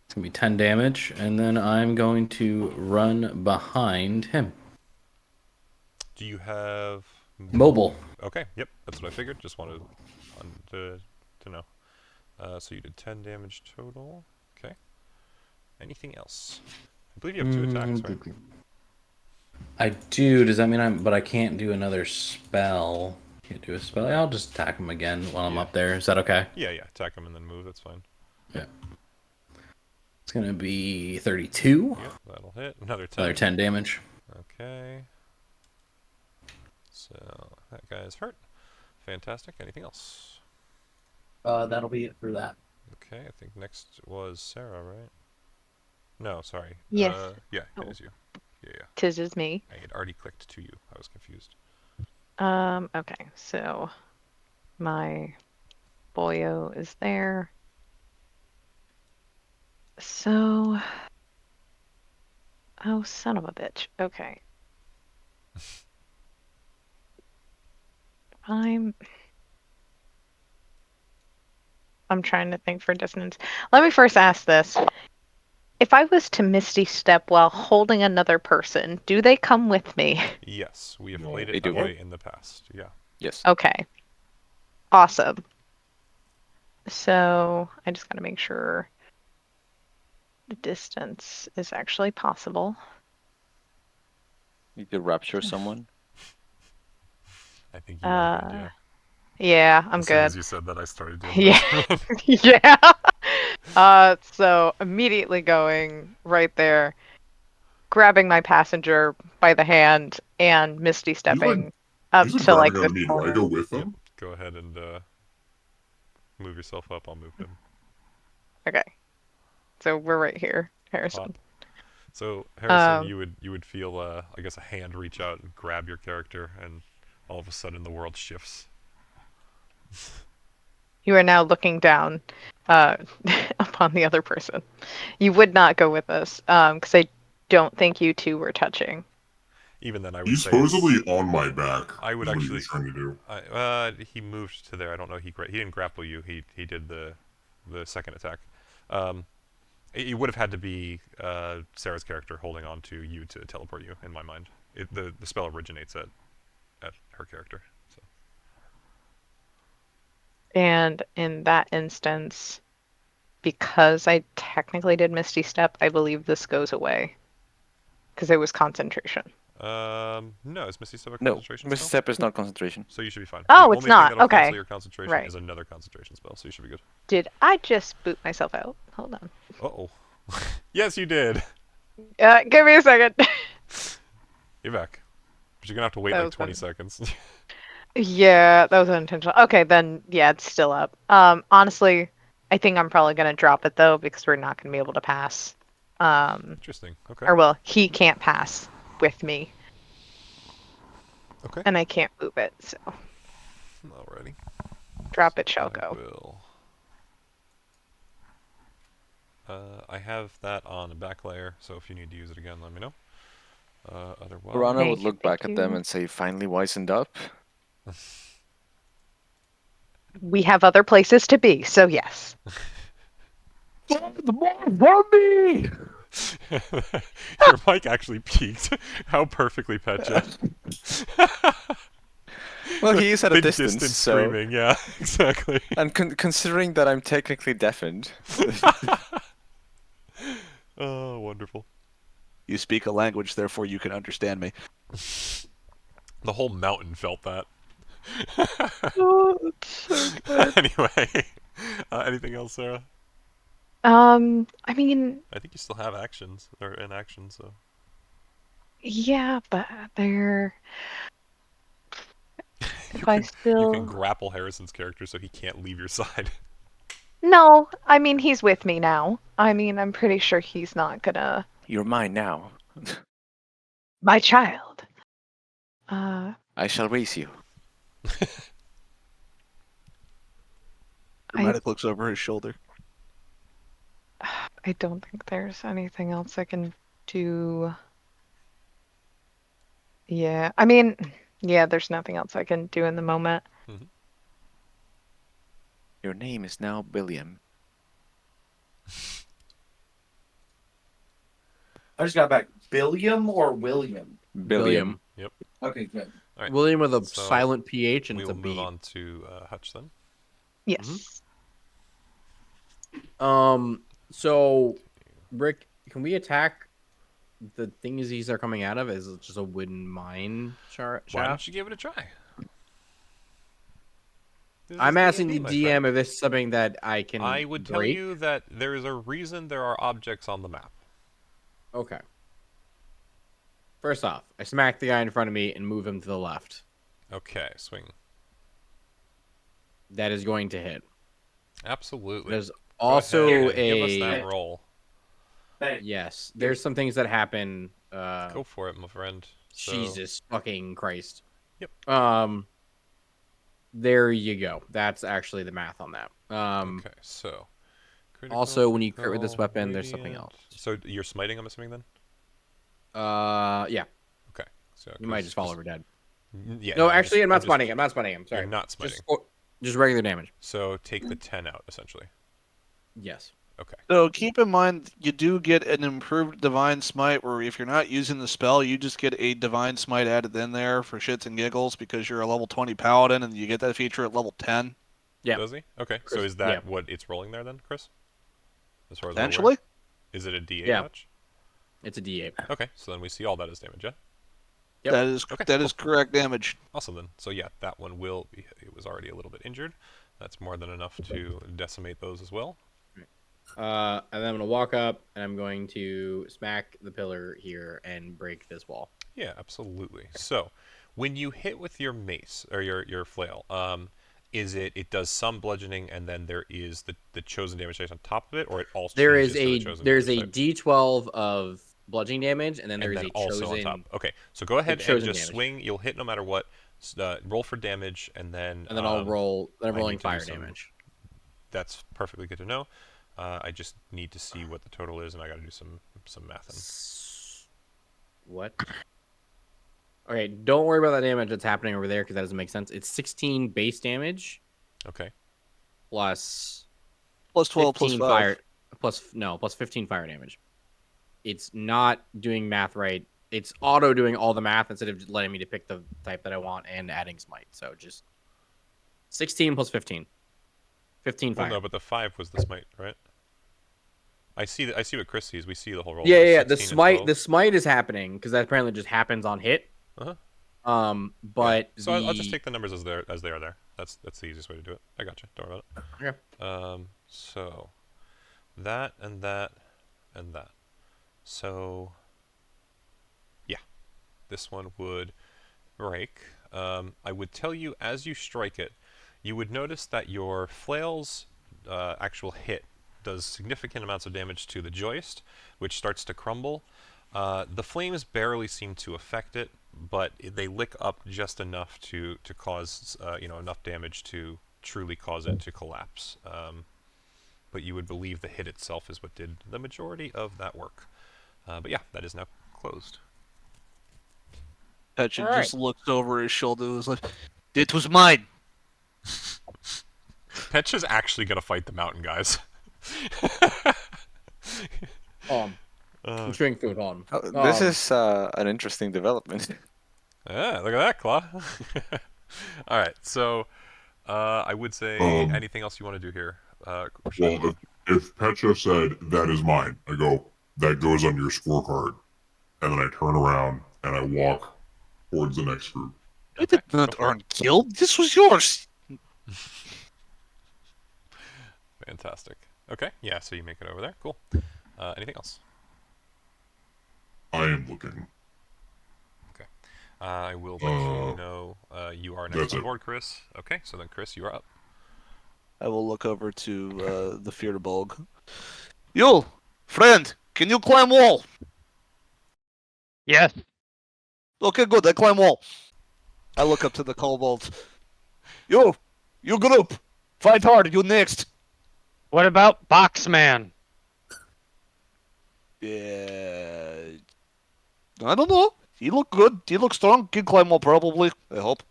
Speaker 8: It's going to be 10 damage. And then I'm going to run behind him.
Speaker 1: Do you have...
Speaker 8: Mobile.
Speaker 1: Okay, yep, that's what I figured. Just wanted to know. So you did 10 damage total. Okay. Anything else? I believe you have 2 attacks, right?
Speaker 8: I do. Does that mean but I can't do another spell. Can't do a spell. I'll just attack him again while I'm
Speaker 1: Yeah.
Speaker 8: up there. Is that okay?
Speaker 1: Yeah, attack him and then move. That's fine.
Speaker 8: Yeah. It's going to be 32.
Speaker 1: Yep, that'll hit. Another 10.
Speaker 8: Another 10 damage.
Speaker 1: Okay. So that guy is hurt. Fantastic. Anything else?
Speaker 8: That'll be it for that.
Speaker 1: Okay, I think next was Sarah, right? No, sorry.
Speaker 5: Yes.
Speaker 1: Yeah, it
Speaker 5: Oh.
Speaker 1: is you. Yeah.
Speaker 5: Tis is me.
Speaker 1: I had already clicked to you. I was confused.
Speaker 5: Okay, so my boyo is there. So, oh, son of a bitch. Okay. I'm trying to think for distance. Let me first ask this. If I was to Misty Step while holding another person, do they come with me?
Speaker 1: Yes, we have
Speaker 3: No.
Speaker 1: played
Speaker 7: They
Speaker 1: it that
Speaker 7: do.
Speaker 1: way in the past. Yeah.
Speaker 7: Yes.
Speaker 5: Okay. Awesome. So I just gotta make sure the distance is actually possible.
Speaker 7: Need to rapture someone.
Speaker 1: I think you are good, yeah.
Speaker 5: Yeah, I'm
Speaker 1: As soon
Speaker 5: good.
Speaker 1: as you said that, I started doing
Speaker 5: Yeah.
Speaker 1: this.
Speaker 5: Yeah. So immediately going right there, grabbing my passenger by the hand and Misty stepping up
Speaker 11: He's like
Speaker 5: to like
Speaker 11: grabbing
Speaker 5: this
Speaker 11: onto me. Do I
Speaker 5: corner.
Speaker 11: go with
Speaker 1: Yep.
Speaker 11: him?
Speaker 1: Go ahead and move yourself up. I'll move him.
Speaker 5: Okay. So we're right here, Harrison.
Speaker 1: Pop. So Harrison,
Speaker 5: Um,
Speaker 1: you would feel I guess a hand reach out and grab your character, and all of a sudden the world shifts.
Speaker 5: You are now looking down upon the other person. You would not go with us because I don't think you two were touching.
Speaker 1: Even then, I would
Speaker 11: He's
Speaker 1: say
Speaker 11: supposedly on my back.
Speaker 1: I would
Speaker 11: is what
Speaker 1: actually.
Speaker 11: he's trying to do.
Speaker 1: He moved to there. I don't know. He didn't grapple you. He did the second attack. It would have had to be Sarah's character holding on to you to teleport you. In my mind, the spell originates at her character. So.
Speaker 5: And in that instance, because I technically did Misty Step, I believe this goes away because it was concentration.
Speaker 1: No, is Misty Step a
Speaker 7: No,
Speaker 1: concentration
Speaker 7: Mr.
Speaker 1: spell?
Speaker 7: Step is not concentration.
Speaker 1: So you should be fine.
Speaker 5: Oh,
Speaker 1: The
Speaker 5: it's
Speaker 1: only
Speaker 5: not.
Speaker 1: thing that'll
Speaker 5: Okay.
Speaker 1: cancel your concentration
Speaker 5: Right.
Speaker 1: is another concentration spell, so you should be good.
Speaker 5: Did I just boot myself out? Hold on.
Speaker 1: Uh-oh. Yes, you did.
Speaker 5: Give me a second.
Speaker 1: You're back. But you're gonna have to wait
Speaker 5: That
Speaker 1: like
Speaker 5: was
Speaker 1: 20
Speaker 5: better.
Speaker 1: seconds.
Speaker 5: Yeah, that was unintentional. Okay, then yeah, it's still up. Honestly, I think I'm probably gonna drop it though because we're not gonna be able to pass.
Speaker 1: Interesting. Okay.
Speaker 5: Or well, he can't pass with me,
Speaker 1: Okay.
Speaker 5: and I can't move it, so
Speaker 1: Alrighty.
Speaker 5: drop it shall
Speaker 1: I
Speaker 5: go.
Speaker 1: will. I have that on a back layer, so if you need to use it again, let me know. Otherwise,
Speaker 7: Piranha would
Speaker 5: Thank
Speaker 7: look
Speaker 5: you,
Speaker 7: back
Speaker 5: thank
Speaker 7: at them
Speaker 5: you.
Speaker 7: and say, "Finally wisened up."
Speaker 5: We have other places to be, so yes.
Speaker 4: The more for me!
Speaker 1: your mic actually peaked. How perfectly Petya.
Speaker 7: Well, he is at a
Speaker 1: Big
Speaker 7: distance,
Speaker 1: distance
Speaker 7: so.
Speaker 1: screaming. Yeah, exactly.
Speaker 7: And considering that I'm technically deafened,
Speaker 1: Oh, wonderful.
Speaker 4: You speak a language, therefore you can understand me.
Speaker 1: The whole mountain felt that.
Speaker 5: Oh, it's so good.
Speaker 1: Anyway, anything else, Sarah?
Speaker 5: I mean,
Speaker 1: I think you still have actions or in action, so.
Speaker 5: yeah, but they're.
Speaker 1: You
Speaker 5: If I
Speaker 1: can
Speaker 5: still.
Speaker 1: grapple Harrison's character so he can't leave your side.
Speaker 5: No, I mean he's with me now. I mean, I'm pretty sure he's not gonna.
Speaker 7: you're mine now.
Speaker 5: My child.
Speaker 7: I shall raise you.
Speaker 4: Dramatic looks over his shoulder.
Speaker 5: I don't think there's anything else I can do. Yeah, I mean, yeah, there's nothing else I can do in the moment.
Speaker 7: Your name is now Billiam.
Speaker 3: I just got back. Billiam or William?
Speaker 7: Billiam.
Speaker 3: Okay, good.
Speaker 1: All right.
Speaker 6: William with a
Speaker 1: So,
Speaker 6: silent PH and
Speaker 1: We
Speaker 6: it's a
Speaker 1: will move
Speaker 6: B.
Speaker 1: on to Hutch then.
Speaker 5: Yes.
Speaker 6: So, Rick, can we attack the things these are coming out of? Is it just a wooden mine shaft?
Speaker 1: Why don't you give it a try? This
Speaker 6: I'm
Speaker 1: is
Speaker 6: asking
Speaker 1: D&D,
Speaker 6: the
Speaker 1: my
Speaker 6: DM
Speaker 1: friend.
Speaker 6: if this is something that I can
Speaker 1: I would tell
Speaker 6: break.
Speaker 1: you that there is a reason there are objects on the map.
Speaker 6: Okay. First off, I smack the guy in front of me and move him to the left.
Speaker 1: Okay, swing.
Speaker 6: That is going to hit.
Speaker 1: Absolutely.
Speaker 6: There's
Speaker 1: Go
Speaker 6: also
Speaker 1: ahead, give us
Speaker 6: a
Speaker 1: that roll.
Speaker 6: yes. There's some things that happen.
Speaker 1: Go for it, my friend. So,
Speaker 6: Jesus fucking Christ.
Speaker 1: Yep.
Speaker 6: There you go. That's actually the math on that.
Speaker 1: Okay, so. Critical,
Speaker 6: Also, when you crit with this
Speaker 1: critical,
Speaker 6: weapon, there's something
Speaker 1: radiant.
Speaker 6: else.
Speaker 1: So you're smiting, I'm assuming then?
Speaker 6: Yeah.
Speaker 1: Okay. So
Speaker 6: You might just fall over dead.
Speaker 1: Yeah.
Speaker 6: No,
Speaker 1: I'm
Speaker 6: actually,
Speaker 1: just-
Speaker 6: I'm not
Speaker 1: just-
Speaker 6: smiting. I'm not smiting him. Sorry.
Speaker 1: You're not smiting.
Speaker 6: Just regular damage.
Speaker 1: So take the 10 out, essentially.
Speaker 6: Yes.
Speaker 1: Okay.
Speaker 4: So keep in mind, you do get an improved Divine Smite, where if you're not using the spell, you just get a Divine Smite added in there for shits and giggles because you're a level 20 Paladin and you get that feature at level 10.
Speaker 6: Yeah.
Speaker 1: Does he? Okay. So
Speaker 6: Chris-
Speaker 1: is that
Speaker 6: yeah.
Speaker 1: what it's rolling there then, Chris? As far as we're aware?
Speaker 4: Potentially.
Speaker 1: Is it a D8
Speaker 6: Yeah.
Speaker 1: touch?
Speaker 6: It's a D8.
Speaker 1: Okay. So then we see all that as damage, yeah?
Speaker 6: Yep.
Speaker 4: That is correct damage.
Speaker 1: Awesome then. So yeah, that one will be, it was already a little bit injured. That's more than enough to decimate those as well.
Speaker 6: And then I'm gonna walk up and I'm going to smack the pillar here and break this wall.
Speaker 1: Yeah, absolutely. So, when you hit with your mace or your flail, is it does some bludgeoning and then there is the chosen damage dice on top of it, or it also
Speaker 6: There
Speaker 1: changes
Speaker 6: is
Speaker 1: to the
Speaker 6: a
Speaker 1: chosen
Speaker 6: there's a
Speaker 1: damage type?
Speaker 6: D12 of bludgeoning damage, and then
Speaker 1: And
Speaker 6: there is
Speaker 1: then
Speaker 6: a
Speaker 1: also
Speaker 6: chosen.
Speaker 1: on top. Okay, so go ahead and
Speaker 6: chosen
Speaker 1: just
Speaker 6: damage.
Speaker 1: swing. You'll hit no matter what. Roll for damage, and then
Speaker 6: I'll roll. Then I'm
Speaker 1: I
Speaker 6: rolling
Speaker 1: need to do
Speaker 6: fire
Speaker 1: some-
Speaker 6: damage.
Speaker 1: That's perfectly good to know. I just need to see what the total is, and I got to do some math.
Speaker 6: What? Okay, don't worry about that damage that's happening over there because that doesn't make sense. It's 16 base damage
Speaker 1: Okay.
Speaker 6: plus
Speaker 4: Plus 12, plus
Speaker 6: 15
Speaker 4: 5.
Speaker 6: fire plus 15 fire damage. It's not doing math right. It's auto doing all the math instead of just letting me to pick the type that I want and adding smite. So just 16 plus 15. 15
Speaker 1: Well,
Speaker 6: fire.
Speaker 1: no, but the 5 was the smite, right? I see what Chris sees. We see the whole roll.
Speaker 6: Yeah,
Speaker 1: There's
Speaker 6: yeah. The
Speaker 1: 16 and
Speaker 6: smite
Speaker 1: 12.
Speaker 6: the smite is happening because that apparently just happens on hit.
Speaker 1: Uh-huh.
Speaker 6: But
Speaker 1: So I'll just take the numbers as they are there. That's the easiest way to do it. I gotcha. Don't worry about it.
Speaker 6: Okay.
Speaker 1: So that and that and that. So yeah, this one would break. I would tell you as you strike it, you would notice that your flail's actual hit does significant amounts of damage to the joist, which starts to crumble. The flames barely seem to affect it, but they lick up just enough to cause enough damage to truly cause it to collapse. But you would believe the hit itself is what did the majority of that work. But yeah, that is now closed.
Speaker 4: Petcha
Speaker 6: All right.
Speaker 4: just looks over his shoulder and was like, "It was mine."
Speaker 1: Petcha's actually gonna fight the mountain guys.
Speaker 6: I'm chewing food on.
Speaker 7: This is an interesting development.
Speaker 1: Yeah, look at that, Claw. All right, so I would say anything else you want to do here? Rashad?
Speaker 11: Well, if Petra said that is mine, I go, that goes on your scorecard, and then I turn around and I walk towards the next group.
Speaker 4: I did not earn guild. This was yours.
Speaker 1: Fantastic. Okay, yeah, so you make it over there. Cool. Anything else?
Speaker 11: I am looking.
Speaker 1: Okay. I will let you know you are next
Speaker 11: that's
Speaker 1: on
Speaker 11: it.
Speaker 1: board, Chris. Okay, so then Chris, you are up.
Speaker 4: I will look over to the Fearbulg. You, friend, can you climb wall?
Speaker 2: Yes.
Speaker 4: Okay, good. I climb wall. I look up to the kobolds. You group, fight hard. You next.
Speaker 2: What about Boxman?
Speaker 4: Yeah, I don't know. He look good. He look strong. Can climb wall probably. I hope.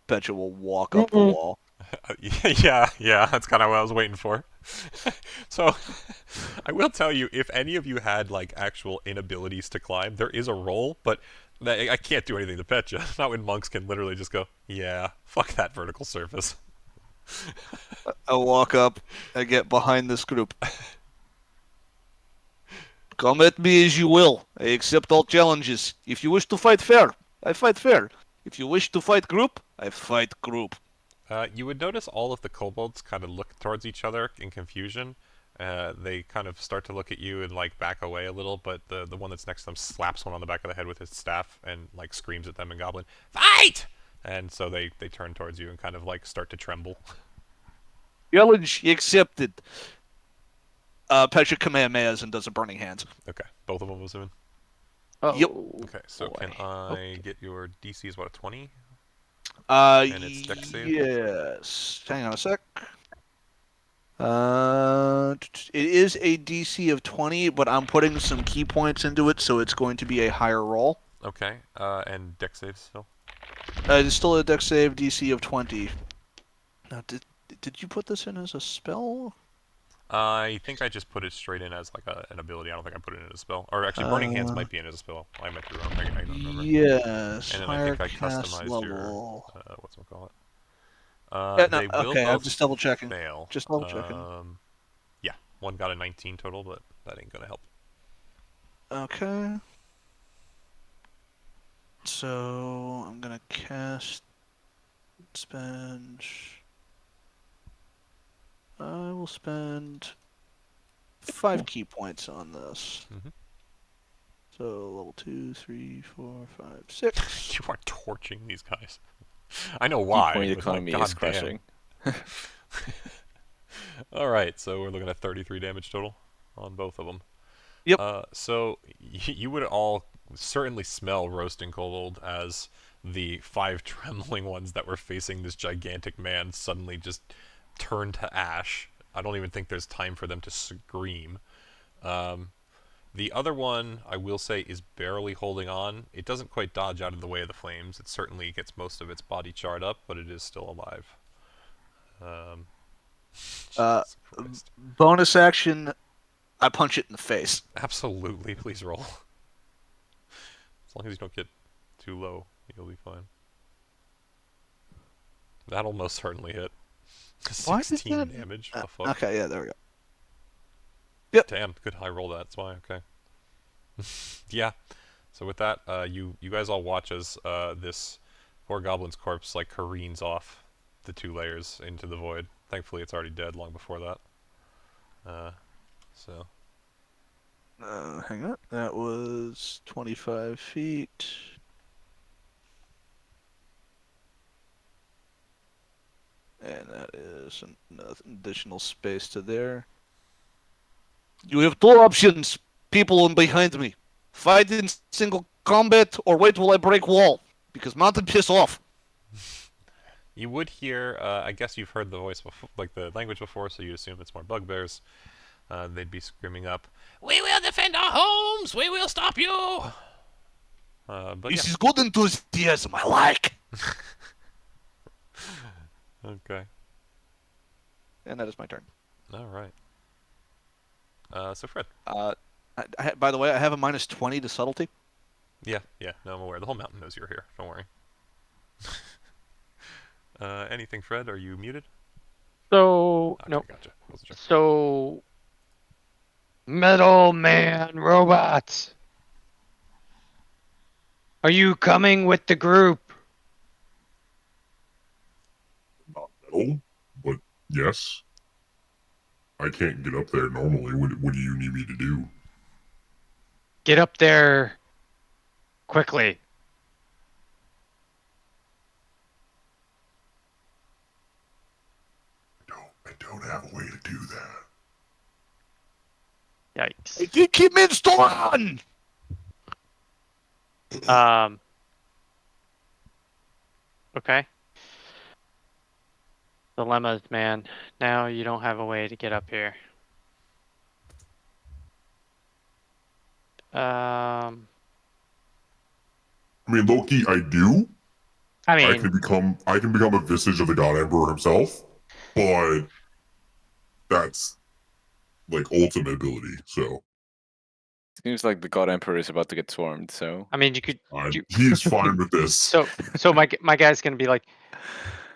Speaker 4: Petcha will walk up the wall.
Speaker 1: Yeah, that's kind of what I was waiting for. So, I will tell you, if any of you had like actual inabilities to climb, there is a roll, but I can't do anything to Petra. Not when monks can literally just go, yeah, fuck that vertical surface.
Speaker 4: I walk up. I get behind this group. Come at me as you will. I accept all challenges. If you wish to fight fair, I fight fair. If you wish to fight group, I fight group.
Speaker 1: You would notice all of the kobolds kind of look towards each other in confusion. They kind of start to look at you and like back away a little, but the one that's next to them slaps one on the back of the head with his staff and like screams at them in Goblin, "Fight!" And so they turn towards you and kind of like start to tremble.
Speaker 4: Challenge accepted. Petra Kamehamehas and does a burning hands.
Speaker 1: Okay, both of them was in.
Speaker 2: Oh,
Speaker 4: Yep.
Speaker 1: Okay, so
Speaker 2: boy.
Speaker 1: can I get your DC is what, a 20?
Speaker 4: And
Speaker 1: it's dex save?
Speaker 4: Yes. Hang on a sec. It is a DC of 20, but I'm putting some key points into it, so it's going to be a higher roll.
Speaker 1: Okay, and dex save still?
Speaker 4: It's still a dex save DC of 20. Now, did Did you put this in as a spell?
Speaker 1: I think I just put it straight in as like an ability. I don't think I put it in as a spell. Or actually, Burning Hands might be in as a spell. I might be wrong. I don't remember.
Speaker 4: Yes.
Speaker 1: And then
Speaker 4: Higher
Speaker 1: I think I
Speaker 4: cast
Speaker 1: customized
Speaker 4: level.
Speaker 1: your whatchamacallit.
Speaker 4: Yeah, no,
Speaker 1: They will
Speaker 4: okay, I'm
Speaker 1: both
Speaker 4: just double checking.
Speaker 1: fail.
Speaker 4: Just double checking.
Speaker 1: Yeah, one got a 19 total, but that ain't gonna help.
Speaker 4: Okay. So I'm gonna cast spend. I will spend 5 key points on this.
Speaker 1: Mhm.
Speaker 4: So level 2, 3, 4, 5, 6.
Speaker 1: You are torching these guys. I know
Speaker 7: Key
Speaker 1: why.
Speaker 7: point
Speaker 1: but, like,
Speaker 7: economy is
Speaker 1: goddamn.
Speaker 7: crushing.
Speaker 1: All right, so we're looking at 33 damage total on both of them.
Speaker 4: Yep.
Speaker 1: So you would all certainly smell roasting kobold as the 5 trembling ones that were facing this gigantic man suddenly just turn to ash. I don't even think there's time for them to scream. The other one, I will say, is barely holding on. It doesn't quite dodge out of the way of the flames. It certainly gets most of its body charred up, but it is still alive. Jesus Christ.
Speaker 4: Bonus action, I punch it in the face.
Speaker 1: Absolutely, please roll. As long as you don't get too low, you'll be fine. That'll most certainly hit.
Speaker 4: Why did
Speaker 1: 16
Speaker 4: that-
Speaker 1: damage. What the fuck?
Speaker 4: Okay, yeah, there we go.
Speaker 1: Damn, good high roll that. That's why. Okay. Yeah. So with that, you guys all watch as this poor goblin's corpse like careens off the 2 layers into the void. Thankfully, it's already dead long before that. So.
Speaker 4: Hang on. That was 25 feet. And that is an additional space to there. You have 2 options, people behind me. Fight in single combat or wait while I break wall. Because mountain piss off.
Speaker 1: You would hear, I guess you've heard the voice before, like the language before, so you assume it's more bugbears. They'd be screaming up,
Speaker 9: We will defend our homes. We will stop you.
Speaker 1: but
Speaker 4: This is good enthusiasm, I like.
Speaker 1: yeah. Okay.
Speaker 4: And that is my turn.
Speaker 1: All right. So Fred.
Speaker 4: By the way, I have a minus 20 to subtlety.
Speaker 1: Yeah, no, I'm aware. The whole mountain knows you're here. Don't worry. Anything, Fred? Are you muted?
Speaker 2: So
Speaker 1: Okay,
Speaker 2: no.
Speaker 1: Gotcha. Wasn't sure.
Speaker 2: So Metal Man robots. Are you coming with the group?
Speaker 11: Not metal, but yes. I can't get up there normally. What do you need me to do?
Speaker 2: Get up there quickly.
Speaker 11: I don't have a way to do that.
Speaker 2: Yikes.
Speaker 4: I think he means to run!
Speaker 2: Okay. Dilemmas, man. Now you don't have a way to get up here.
Speaker 11: I mean, Loki, I do.
Speaker 2: I
Speaker 11: I
Speaker 2: mean,
Speaker 11: can become a vestige of the God Emperor himself, but that's like ultimate ability. So
Speaker 7: Seems like the God Emperor is about to get swarmed, so
Speaker 2: you could.
Speaker 11: he's fine with this.
Speaker 2: So my guy's gonna be like,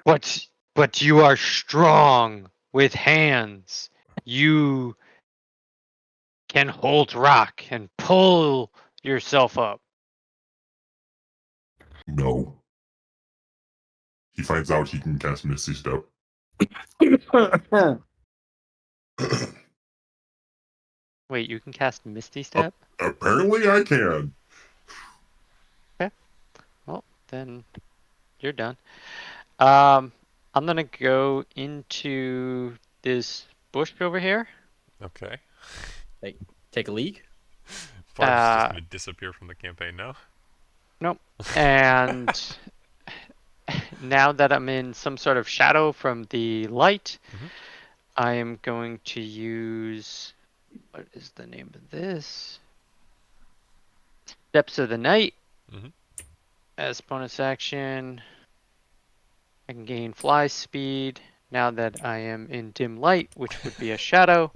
Speaker 2: but you are strong with hands. You can hold rock and pull yourself up.
Speaker 11: No. He finds out he can cast Misty Step.
Speaker 2: Wait, you can cast Misty Step?
Speaker 11: Apparently, I can.
Speaker 2: Well, then you're done. I'm gonna go into this bush over here.
Speaker 1: Okay.
Speaker 6: Take a leak.
Speaker 1: Far's just gonna disappear from the campaign now.
Speaker 2: Nope. And now that I'm in some sort of shadow from the light, I am going to use, what is the name of this? Steps of the Night. As bonus action, I can gain fly speed now that I am in dim light, which would be a shadow.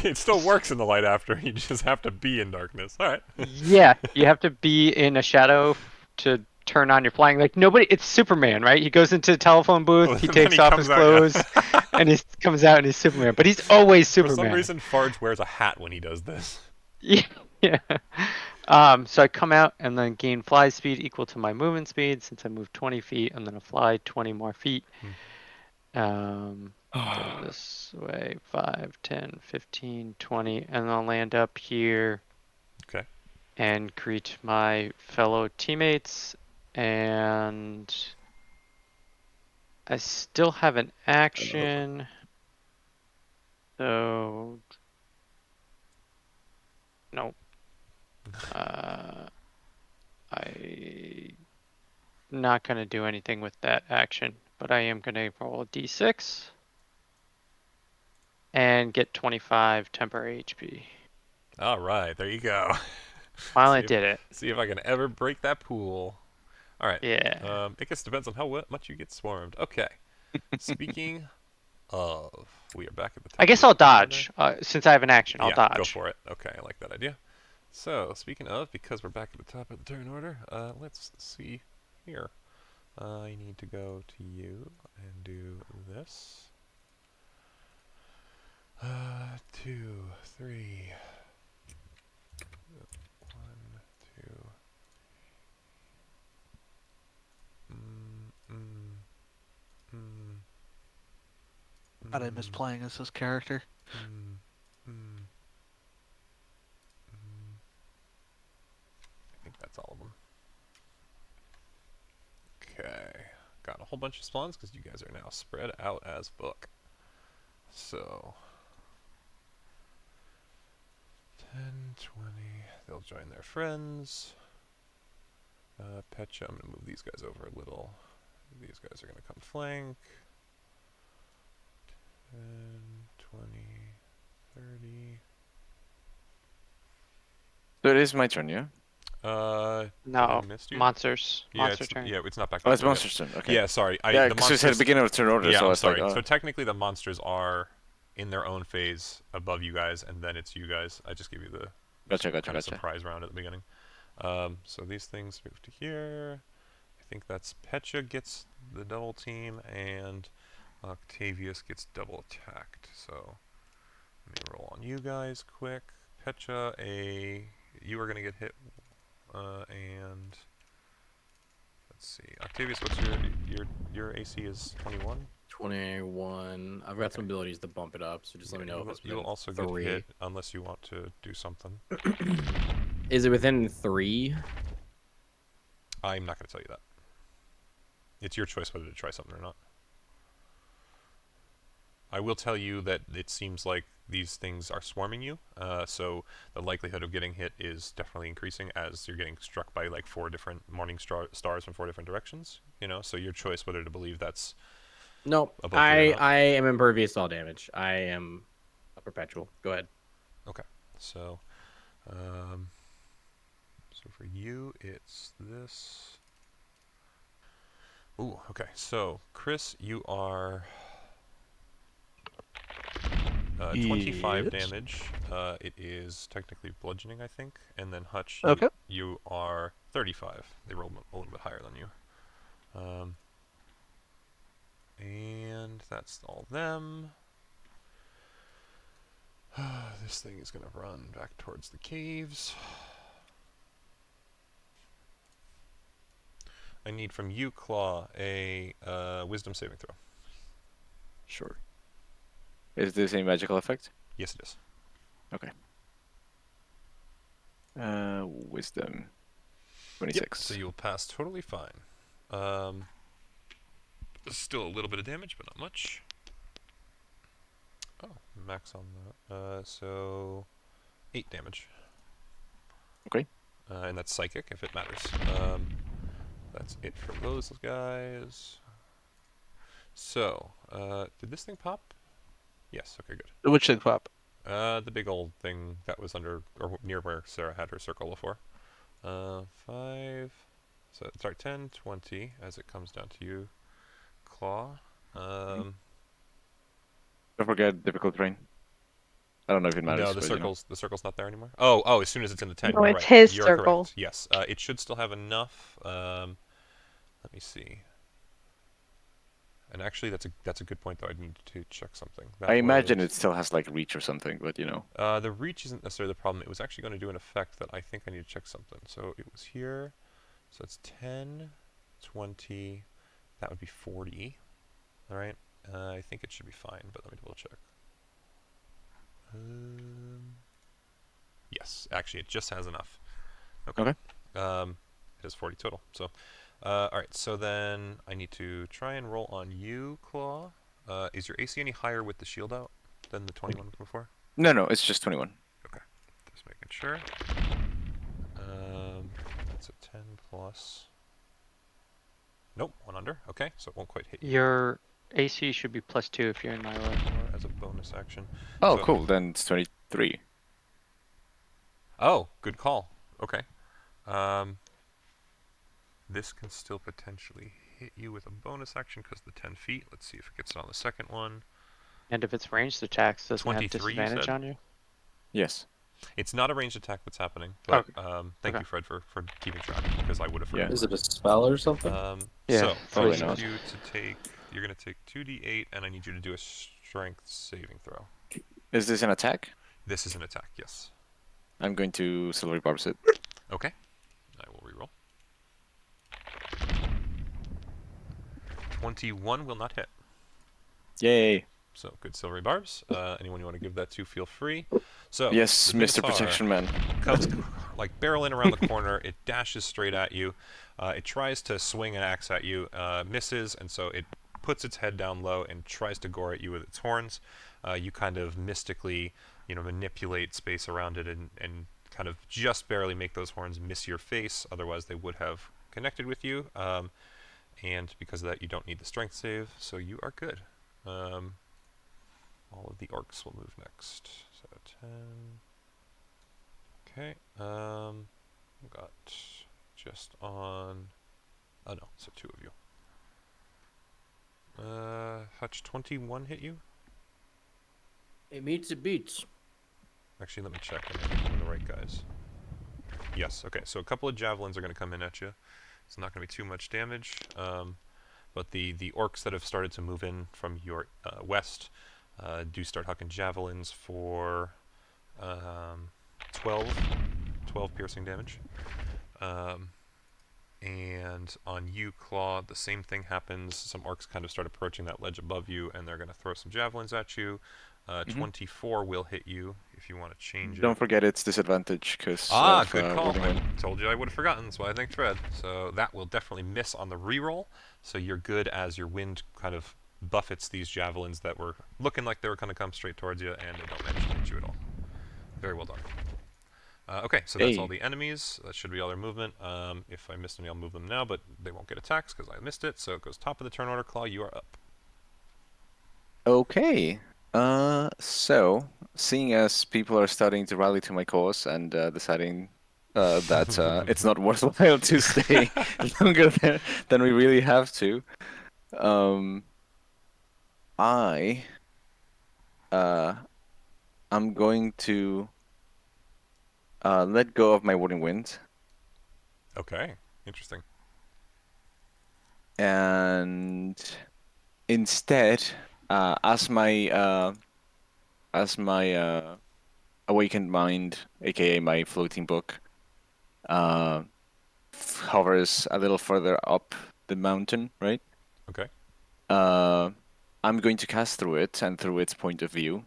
Speaker 1: It still works in the light after. You just have to be in darkness. All right.
Speaker 2: Yeah, you have to be in a shadow to turn on your flying. Like nobody, it's Superman, right? He goes into the telephone booth, he
Speaker 1: And then
Speaker 2: takes
Speaker 1: he
Speaker 2: off
Speaker 1: comes
Speaker 2: his
Speaker 1: out,
Speaker 2: clothes,
Speaker 1: yeah.
Speaker 2: and he comes out and he's Superman. But he's always
Speaker 1: For
Speaker 2: Superman.
Speaker 1: some reason, Farge wears a hat when he does this.
Speaker 2: Yeah. So I come out and then gain fly speed equal to my movement speed. Since I move 20 feet, I'm gonna fly 20 more feet. Go this way, 5, 10, 15, 20, and I'll land up here.
Speaker 1: Okay.
Speaker 2: And greet my fellow teammates. And I still have an action. So nope. I'm not gonna do anything with that action, but I am gonna roll a d6 and get 25 temporary HP.
Speaker 1: All right, there you go.
Speaker 2: Finally did it.
Speaker 1: See if I can ever break that pool. All right.
Speaker 2: Yeah.
Speaker 1: I guess it depends on how much you get swarmed. Okay. Speaking of, we are back at the top.
Speaker 2: I guess
Speaker 1: of
Speaker 2: I'll
Speaker 1: the order.
Speaker 2: dodge. Since I have an action, I'll
Speaker 1: Yeah,
Speaker 2: dodge.
Speaker 1: go for it. Okay, I like that idea. So, speaking of, because we're back at the top of the turn order, let's see here. I need to go to you and do this. 2, 3. 1, 2.
Speaker 4: God, I miss playing as this character.
Speaker 1: I think that's all of them. Okay. Got a whole bunch of spawns because you guys are now spread out as book. So 10, 20. They'll join their friends. Petcha, I'm going to move these guys over a little. These guys are going to come flank. 10, 20, 30.
Speaker 7: So it is my turn, yeah?
Speaker 1: I
Speaker 2: No,
Speaker 1: missed you?
Speaker 2: monsters.
Speaker 1: Yeah,
Speaker 2: Monster
Speaker 1: it's,
Speaker 2: turn.
Speaker 1: yeah, it's not back.
Speaker 7: Oh, it's
Speaker 1: to yet.
Speaker 7: monster's turn. Okay.
Speaker 1: Yeah, sorry.
Speaker 7: Yeah,
Speaker 1: the
Speaker 7: because we said
Speaker 1: monsters,
Speaker 7: beginning of turn order,
Speaker 1: yeah,
Speaker 7: so I
Speaker 1: I'm
Speaker 7: was
Speaker 1: sorry.
Speaker 7: like, oh.
Speaker 1: So technically, the monsters are in their own phase above you guys, and then it's you guys. I just gave you the kind of surprise round at the beginning. So these things move to here. I think that's Petcha gets the double team, and Octavius gets double attacked. So let me roll on you guys quick. Petcha, you are going to get hit, and let's see. Octavius, what's your AC is 21?
Speaker 6: 21. I've got some abilities to bump it up, so just let me know if it's
Speaker 1: You'll also
Speaker 6: 3.
Speaker 1: get hit unless you want to do something.
Speaker 6: Is it within 3?
Speaker 1: I'm not going to tell you that. It's your choice whether to try something or not. I will tell you that it seems like these things are swarming you, so the likelihood of getting hit is definitely increasing as you're getting struck by like 4 different morning stars from 4 different directions. You know, so your choice whether to believe that's
Speaker 6: Nope. I am impervious to all damage. I am a perpetual. Go ahead.
Speaker 1: Okay. So, so for you, it's this. Ooh. Okay. So, Chris, you are 25
Speaker 4: Yes.
Speaker 1: damage. It is technically bludgeoning, I think. And then Hutch,
Speaker 4: Okay.
Speaker 1: you are 35. They roll a little bit higher than you. And that's all them. This thing is going to run back towards the caves. I need from you, Claw, a wisdom saving throw.
Speaker 7: Sure. Is this a magical effect?
Speaker 1: Yes, it is.
Speaker 7: Okay. Wisdom. 26.
Speaker 1: Yep. So you'll pass totally fine. Still a little bit of damage, but not much. Oh, max on that. So 8 damage.
Speaker 7: Okay.
Speaker 1: And that's psychic, if it matters. That's it for those guys. So, did this thing pop? Yes, okay, good.
Speaker 4: Which thing pop?
Speaker 1: The big old thing that was under, or near where Sarah had her circle before. 5, so, sorry, 10, 20, as it comes down to you. claw.
Speaker 7: Don't forget difficult terrain. I don't know if it matters.
Speaker 1: No, the
Speaker 7: but,
Speaker 1: circle's not there anymore. Oh, as soon as it's in the 10,
Speaker 5: No,
Speaker 1: you're
Speaker 5: it's
Speaker 1: right.
Speaker 5: his
Speaker 1: You're
Speaker 5: circle.
Speaker 1: correct. Yes, it should still have enough. Let me see. And actually, that's a good point though. I need to check something. That
Speaker 7: I imagine
Speaker 1: was-
Speaker 7: it still has like reach or something, but you know.
Speaker 1: The reach isn't necessarily the problem. It was actually going to do an effect that I think I need to check something. So it was here. So it's 10, 20. That would be 40. All right. I think it should be fine, but let me double check. Yes, actually, it just has enough. Okay. It has 40 total. So, all right. So then I need to try and roll on you, Claw. Is your AC any higher with the shield out than the 21 before?
Speaker 7: No, it's just 21.
Speaker 1: Okay. Just making sure. That's a 10 plus. Nope, 1 under. Okay, so it won't quite hit you.
Speaker 2: Your AC should be +2 if you're in my way.
Speaker 1: As a bonus action.
Speaker 7: Oh,
Speaker 1: So-
Speaker 7: cool. Then it's 23.
Speaker 1: Oh, good call. Okay. This can still potentially hit you with a bonus action because the 10 feet. Let's see if it gets it on the second one.
Speaker 2: And if it's ranged attacks, doesn't it have
Speaker 1: 23, you
Speaker 2: disadvantage
Speaker 1: said?
Speaker 2: on you?
Speaker 7: Yes.
Speaker 1: It's not a ranged attack that's happening, but thank
Speaker 2: Okay.
Speaker 1: you, Fred, for keeping track because I would have forgotten.
Speaker 3: Is it a spell or something?
Speaker 2: Yeah,
Speaker 1: So I
Speaker 7: probably
Speaker 1: need
Speaker 7: not.
Speaker 1: you to take. You're gonna take 2d8, and I need you to do a strength saving throw.
Speaker 7: Is this an attack?
Speaker 1: This is an attack, yes.
Speaker 7: I'm going to Silvery Barbs it.
Speaker 1: Okay. I will reroll. 21 will not hit.
Speaker 7: Yay.
Speaker 1: So good silvery barbs. Anyone you want to give that to, feel free. So
Speaker 7: Yes,
Speaker 1: the
Speaker 7: Mr.
Speaker 1: Minotaur
Speaker 7: Protection Man.
Speaker 1: comes like barreling around the corner. It dashes straight at you. It tries to swing an axe at you, misses, and so it puts its head down low and tries to gore at you with its horns. You kind of mystically, manipulate space around it and kind of just barely make those horns miss your face. Otherwise, they would have connected with you. And because of that, you don't need the strength save, so you are good. All of the orcs will move next. So 10. Okay. I've got just on. Oh no, so 2 of you. Hutch, 21 hit you?
Speaker 6: It meets it beats.
Speaker 1: Actually, let me check. I think I'm the right guys. Yes. Okay. So a couple of javelins are going to come in at you. It's not going to be too much damage. But the orcs that have started to move in from your west do start hucking javelins for 12 piercing damage. And on you, Claw, the same thing happens. Some orcs kind of start approaching that ledge above you, and they're going to throw some javelins at you. 24 will hit you if you want to change
Speaker 7: Don't
Speaker 1: it.
Speaker 7: forget its disadvantage, because
Speaker 1: Good call. I told you I would have forgotten, that's why I thanked Fred. So that will definitely miss on the reroll. So you're good as your wind kind of buffets these javelins that were looking like they were going to come straight towards you, and they don't manage to hit you at all. Very well done. Okay, so that's all
Speaker 7: Hey.
Speaker 1: the enemies. That should be all their movement. If I missed any, I'll move them now, but they won't get attacks because I missed it. So it goes top of the turn order. Claw, you are up.
Speaker 7: Okay. So, seeing as people are starting to rally to my cause and deciding that it's not worthwhile to stay longer than we really have to, I'm going to let go of my Wooden Wind,
Speaker 1: Okay, interesting.
Speaker 7: and instead, as my awakened mind, aka my floating book, hovers a little further up the mountain, right?
Speaker 1: Okay.
Speaker 7: I'm going to cast through it and through its point of view.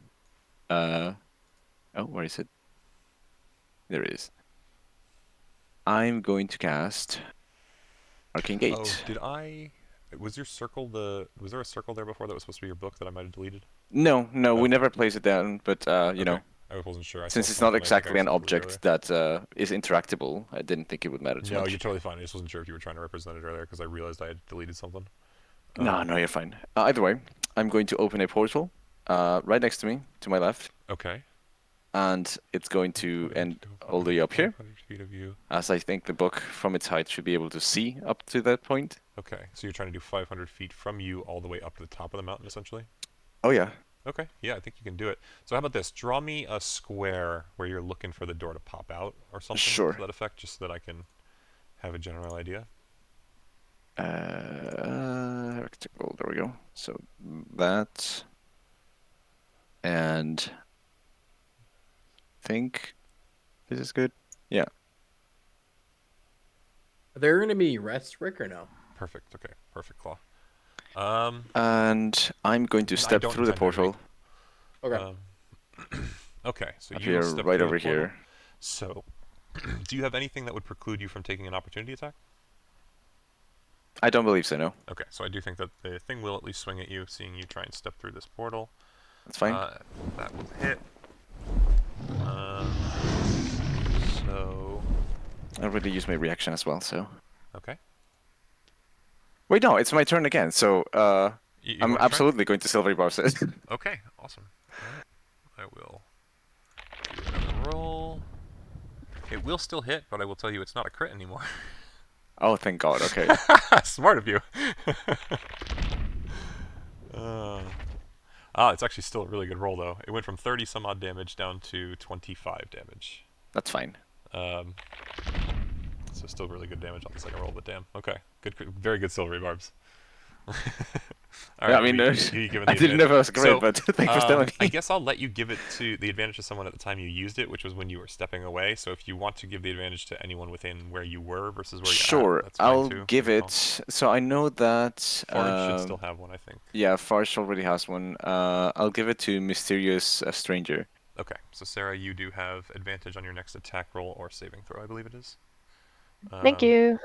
Speaker 7: Where is it? There it is. I'm going to cast Arcane Gate.
Speaker 1: Oh, did I? Was your circle Was there a circle there before that was supposed to be your book that I might have deleted?
Speaker 7: No, we
Speaker 1: Okay.
Speaker 7: never place it down, but you know,
Speaker 1: Okay. I wasn't sure. I
Speaker 7: since
Speaker 1: saw
Speaker 7: it's not
Speaker 1: something, I think I
Speaker 7: exactly an
Speaker 1: saw it earlier.
Speaker 7: object that is interactable, I didn't think it would matter too
Speaker 1: No,
Speaker 7: much.
Speaker 1: you're totally fine. I just wasn't sure if you were trying to represent it earlier because I realized I had deleted something.
Speaker 7: No, you're fine. Either way, I'm going to open a portal right next to me, to my left,
Speaker 1: Okay.
Speaker 7: and it's going to end all the way up here.
Speaker 1: feet of you.
Speaker 7: as I think the book from its height should be able to see up to that point.
Speaker 1: Okay, so you're trying to do 500 feet from you all the way up to the top of the mountain, essentially?
Speaker 7: Oh yeah.
Speaker 1: Okay, yeah, I think you can do it. So how about this? Draw me a square where you're looking for the door to pop out or something
Speaker 7: Sure.
Speaker 1: to that effect, just so that I can have a general idea.
Speaker 7: Rectangle. There we go. So that, and think this is good. Yeah.
Speaker 6: Are there going to be rests, Rick, or no?
Speaker 1: Perfect, okay, perfect, Claw.
Speaker 7: And I'm going to step
Speaker 1: don't
Speaker 7: through the
Speaker 1: intend there to be.
Speaker 7: portal.
Speaker 6: Okay.
Speaker 1: Okay, so
Speaker 7: Up
Speaker 1: you will
Speaker 7: here,
Speaker 1: step
Speaker 7: right
Speaker 1: through
Speaker 7: over
Speaker 1: the portal.
Speaker 7: here.
Speaker 1: So, do you have anything that would preclude you from taking an opportunity attack?
Speaker 7: I don't believe so. No,
Speaker 1: Okay, so I do think that the thing will at least swing at you, seeing you try and step through this portal.
Speaker 7: that's fine.
Speaker 1: That will hit. So,
Speaker 7: I already used my reaction as well. So
Speaker 1: okay.
Speaker 7: wait, no, it's my turn again. So
Speaker 1: You
Speaker 7: I'm
Speaker 1: wanna try?
Speaker 7: absolutely going to silvery barbs it.
Speaker 1: Okay, awesome. Alright, I will do another roll. It will still hit, but I will tell you it's not a crit anymore.
Speaker 7: Oh, thank God. Okay.
Speaker 1: Smart of you. It's actually still a really good roll, though. It went from 30 some odd damage down to 25 damage.
Speaker 7: That's fine.
Speaker 1: So still really good damage on the second roll, but damn. Okay, good, very good silvery barbs. All
Speaker 7: Yeah,
Speaker 1: right,
Speaker 7: I mean,
Speaker 1: you given
Speaker 7: I
Speaker 1: the
Speaker 7: didn't know
Speaker 1: advantage.
Speaker 7: if I was great,
Speaker 1: So,
Speaker 7: but thanks for telling
Speaker 1: I
Speaker 7: me.
Speaker 1: guess I'll let you give it to the advantage to someone at the time you used it, which was when you were stepping away. So if you want to give the advantage to anyone within where you were versus where you're
Speaker 7: Sure,
Speaker 1: at, that's fine
Speaker 7: I'll
Speaker 1: too.
Speaker 7: give
Speaker 1: Good call.
Speaker 7: it. So I know that
Speaker 1: Forge should still have one, I think.
Speaker 7: yeah, Farge already has one. I'll give it to Mysterious Stranger.
Speaker 1: Okay, so Sarah, you do have advantage on your next attack roll or saving throw, I believe it is.
Speaker 5: Thank you.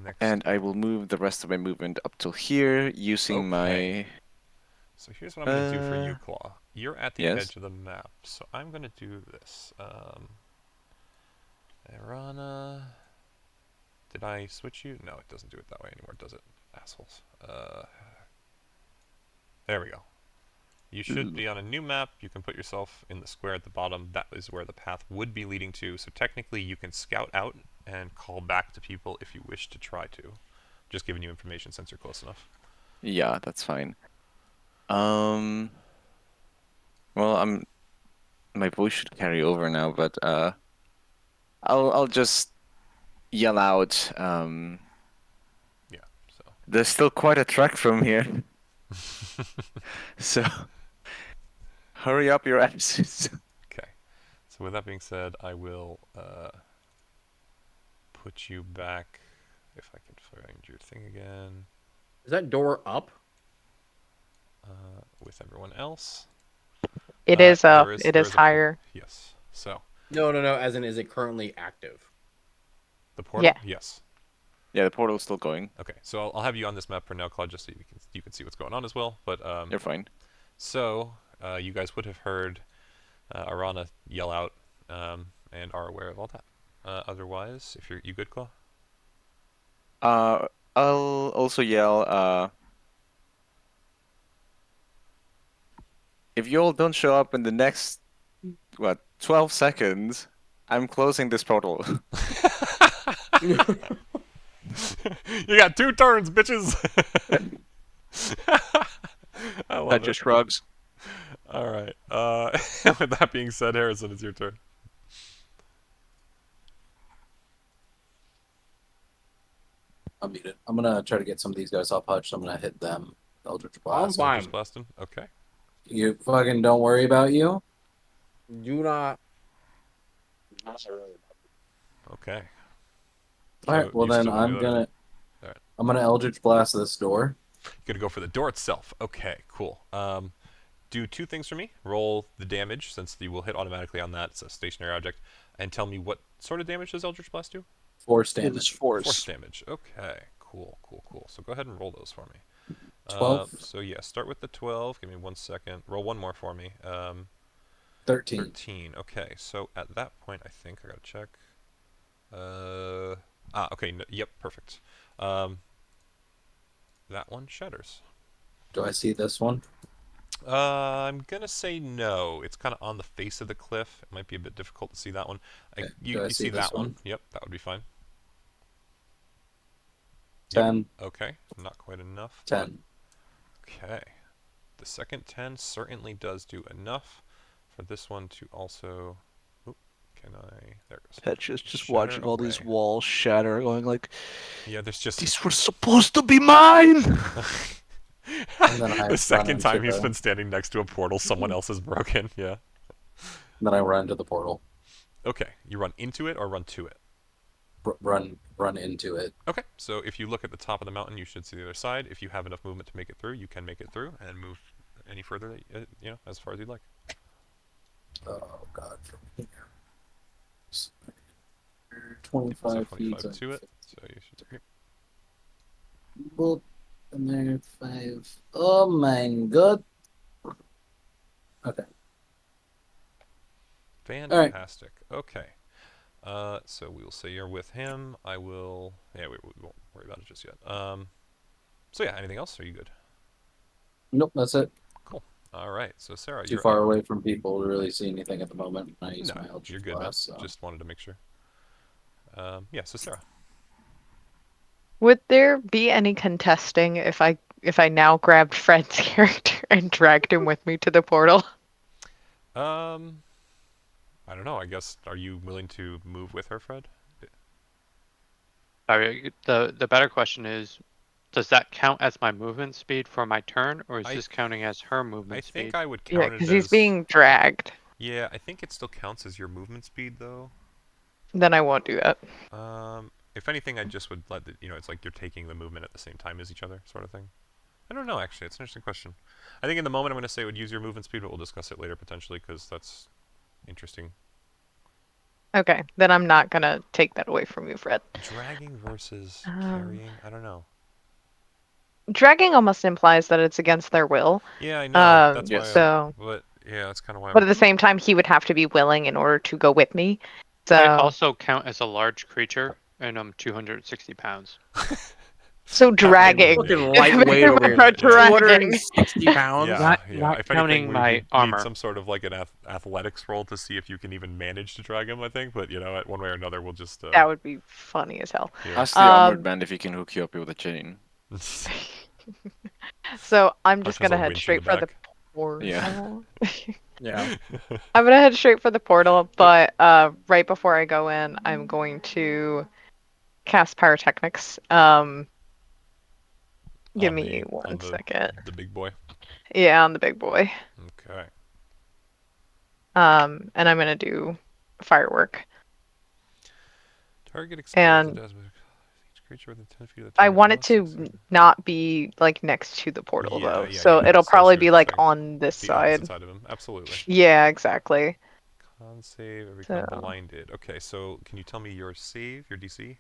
Speaker 1: Next.
Speaker 7: And I will move the rest of my movement up till here using
Speaker 1: Okay.
Speaker 7: my.
Speaker 1: So here's what I'm going to do for you, Claw. You're at the
Speaker 7: yes.
Speaker 1: edge of the map, so I'm going to do this. Arana... Did I switch you? No, it doesn't do it that way anymore, does it? Assholes. There we go. You should be on a new map. You can put yourself in the square at the bottom. That is where the path would be leading to. So technically, you can scout out and call back to people if you wish to try to. Just giving you information since you're close enough.
Speaker 7: Yeah, that's fine. Well, my voice should carry over now, but I'll just yell out.
Speaker 1: Yeah. So.
Speaker 7: There's still quite a trek from here, so hurry up your asses.
Speaker 1: Okay. So with that being said, I will put you back. If I can find your thing again.
Speaker 6: Is that door up?
Speaker 1: With everyone else.
Speaker 5: It is up.
Speaker 1: There
Speaker 5: It
Speaker 1: there
Speaker 5: is
Speaker 1: a
Speaker 5: higher.
Speaker 1: yes. So.
Speaker 6: No. As in, is it currently active?
Speaker 1: The portal?
Speaker 5: Yeah.
Speaker 1: Yes.
Speaker 7: Yeah, the portal's still going.
Speaker 1: Okay, so I'll have you on this map for now, Claude, just so you can see what's going on as well. But
Speaker 7: You're fine.
Speaker 1: so you guys would have heard Arana yell out and are aware of all that. Otherwise, if you good, Claw?
Speaker 7: I'll also yell. If you all don't show up in the next 12 seconds, I'm closing this portal.
Speaker 1: You got 2 turns, bitches. I love
Speaker 4: That
Speaker 1: it.
Speaker 4: just shrugs.
Speaker 1: All right. With that being said, Harrison, it's your turn.
Speaker 3: I'm muted. I'm gonna try to get some of these guys off hutch. So I'm gonna hit them. Eldritch Blast.
Speaker 6: fine.
Speaker 1: Just blasting. Okay.
Speaker 3: You fucking don't worry about you.
Speaker 6: Do not.
Speaker 1: Okay.
Speaker 3: All right. Well
Speaker 1: you
Speaker 3: then
Speaker 1: still wanna do
Speaker 3: I'm
Speaker 1: that,
Speaker 3: gonna.
Speaker 1: All right.
Speaker 3: I'm gonna Eldritch Blast this door.
Speaker 1: You're gonna go for the door itself. Okay, cool. Do 2 things for me. Roll the damage, since you will hit automatically on that. It's a stationary object. And tell me what sort of damage does Eldritch Blast do?
Speaker 3: Force
Speaker 4: It is
Speaker 3: damage.
Speaker 4: force.
Speaker 1: Force damage. Okay, cool. So go ahead and roll those for me.
Speaker 3: 12.
Speaker 1: So yeah, start with the 12. Give me 1 second. Roll one more for me.
Speaker 3: 13.
Speaker 1: 13. Okay, so at that point, I think I gotta check. Okay. Yep, perfect. That one shatters.
Speaker 3: Do I see this one?
Speaker 1: I'm gonna say no. It's kind of on the face of the cliff. It might be a bit difficult to see that one.
Speaker 3: Okay,
Speaker 1: You
Speaker 3: do I
Speaker 1: see
Speaker 3: see this
Speaker 1: that one?
Speaker 3: one?
Speaker 1: Yep, that would be fine.
Speaker 3: 10.
Speaker 1: Yep. Okay, not quite enough.
Speaker 3: 10.
Speaker 1: Okay. The second 10 certainly does do enough for this one to also... Oop, can I... There it goes.
Speaker 4: Petra's just
Speaker 1: Shatter
Speaker 4: watching all these
Speaker 1: away.
Speaker 4: walls shatter, going like,
Speaker 1: Yeah, there's just...
Speaker 4: "These were supposed to be mine!"
Speaker 3: And then I
Speaker 1: the
Speaker 3: run
Speaker 1: second
Speaker 3: into
Speaker 1: time he's
Speaker 3: the-
Speaker 1: been standing next to a portal someone else has broken, yeah.
Speaker 3: Then I run into the portal.
Speaker 1: Okay, you run into it or run to it?
Speaker 3: Run into it.
Speaker 1: Okay, so if you look at the top of the mountain, you should see the other side. If you have enough movement to make it through, you can make it through and move any further, you know, as far as you'd like.
Speaker 3: Oh god, from here.
Speaker 1: Also
Speaker 3: 25 feet
Speaker 1: 25 to it, so you should... Here.
Speaker 3: Boop. And there 5. Oh my god. Okay.
Speaker 1: Fantastic. Okay. So we will say you're with him. I will... Yeah, we won't worry about it just yet. So yeah, anything else? Are you good?
Speaker 3: Nope, that's it.
Speaker 1: Cool. All right. So Sarah,
Speaker 3: Too
Speaker 1: you're
Speaker 3: far
Speaker 1: up.
Speaker 3: away from people to really see anything at the moment. I use
Speaker 1: No,
Speaker 3: my Eldritch
Speaker 1: you're good, man.
Speaker 3: Blast, so.
Speaker 1: Just wanted to make sure. Yeah, so Sarah.
Speaker 5: Would there be any contesting if I now grabbed Fred's character and dragged him with me to the portal?
Speaker 1: I don't know. I guess, are you willing to move with her, Fred?
Speaker 2: The better question is, does that count as my movement speed for my turn, or is this counting as her movement
Speaker 1: I
Speaker 2: speed?
Speaker 1: think I would
Speaker 5: Yeah,
Speaker 1: count it
Speaker 5: because
Speaker 1: as...
Speaker 5: he's being dragged.
Speaker 1: Yeah, I think it still counts as your movement speed, though.
Speaker 5: Then I won't do that.
Speaker 1: If anything, I just would let the, you know, it's like you're taking the movement at the same time as each other, sort of thing. I don't know, actually. It's an interesting question. I think in the moment I'm going to say it would use your movement speed, but we'll discuss it later, potentially, because that's interesting.
Speaker 5: Okay, then I'm not gonna take that away from you, Fred.
Speaker 1: Dragging versus carrying? I don't know.
Speaker 5: Dragging almost implies that it's against their will.
Speaker 1: Yeah, I know. That's why.
Speaker 5: So,
Speaker 1: But yeah, that's kind of why.
Speaker 5: but at the same time, he would have to be willing in order to go with me. So,
Speaker 2: I also count as a large creature, and I'm 260 pounds.
Speaker 5: so dragging.
Speaker 6: Fucking lightweight over here.
Speaker 5: Dragging.
Speaker 6: 260 pounds.
Speaker 1: Yeah,
Speaker 2: Not-
Speaker 1: yeah.
Speaker 2: not
Speaker 1: If
Speaker 2: counting
Speaker 1: anything,
Speaker 2: my
Speaker 1: we need
Speaker 2: armor.
Speaker 1: some sort of like an athletics roll to see if you can even manage to drag him. I think, but you know, one way or another, we'll just.
Speaker 5: That would be funny as hell.
Speaker 1: Yeah.
Speaker 7: Ask the armored band if he can hook you up with a chain.
Speaker 5: So I'm just
Speaker 1: Punch has
Speaker 5: gonna
Speaker 1: a
Speaker 5: head
Speaker 1: winch in
Speaker 5: straight
Speaker 1: the
Speaker 5: for the
Speaker 1: back.
Speaker 5: portal.
Speaker 7: Yeah.
Speaker 6: Yeah.
Speaker 5: I'm gonna head straight for the portal, but right before I go in, I'm going to cast pyrotechnics. Give me one second.
Speaker 1: The big boy.
Speaker 5: Yeah, on the big boy.
Speaker 1: Okay.
Speaker 5: And I'm gonna do firework.
Speaker 1: Target
Speaker 5: And
Speaker 1: explodes each creature within 10 feet of the
Speaker 5: I
Speaker 1: target
Speaker 5: want it
Speaker 1: must
Speaker 5: to
Speaker 1: succeed.
Speaker 5: not be like next to the portal
Speaker 1: Yeah,
Speaker 5: though,
Speaker 1: yeah,
Speaker 5: so
Speaker 1: yeah.
Speaker 5: it'll
Speaker 1: So
Speaker 5: probably
Speaker 1: you're
Speaker 5: be like
Speaker 1: saying
Speaker 5: on this
Speaker 1: the
Speaker 5: side.
Speaker 1: opposite side of him. Absolutely.
Speaker 5: Yeah, exactly.
Speaker 1: Con save or become
Speaker 5: So-
Speaker 1: blinded. Okay, so can you tell me your save, your DC?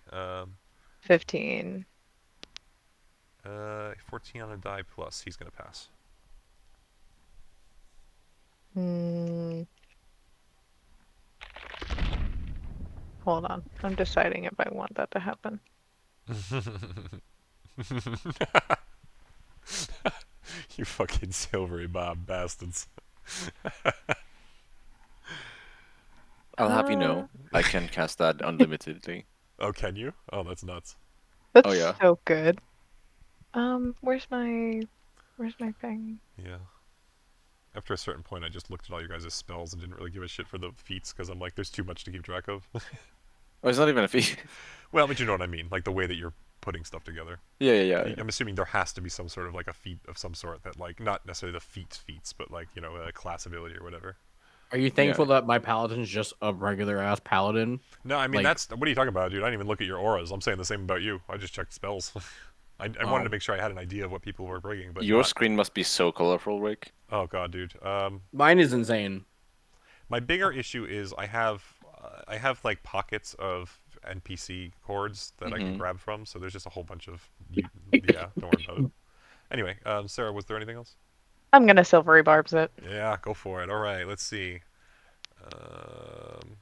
Speaker 5: 15.
Speaker 1: 14 on a die plus. He's gonna pass.
Speaker 5: Hmm. Hold on. I'm deciding if I want that to happen.
Speaker 1: You fucking silvery bob bastards.
Speaker 7: I'll have you know, I can cast that unlimitedly.
Speaker 1: Oh, can you? Oh, that's nuts.
Speaker 5: That's
Speaker 7: yeah.
Speaker 5: so good. Where's my thing?
Speaker 1: Yeah. After a certain point, I just looked at all your guys' spells and didn't really give a shit for the feats because I'm like, there's too much to keep track of.
Speaker 7: Oh, it's not even a feat.
Speaker 1: Well, but you know what I mean, like the way that you're putting stuff together.
Speaker 7: Yeah.
Speaker 1: I'm assuming there has to be some sort of like a feat of some sort that like, not necessarily the feats, but like, you know, a class ability or whatever.
Speaker 6: Are you thankful that my paladin's just a regular ass paladin?
Speaker 1: No, I mean,
Speaker 6: Like-
Speaker 1: what are you talking about, dude? I didn't even look at your auras. I'm saying the same about you. I just checked spells. I wanted to make sure I had an idea of what people were bringing, but
Speaker 7: Your
Speaker 1: not.
Speaker 7: screen must be so colorful, Rick.
Speaker 1: Oh god, dude.
Speaker 6: Mine is insane.
Speaker 1: My bigger issue is I have like pockets of NPC chords that I can grab from, so there's just a whole bunch of yeah. Don't worry about it. Anyway, Sarah, was there anything else?
Speaker 5: I'm gonna silvery barbs it.
Speaker 1: Yeah, go for it. All right, let's see.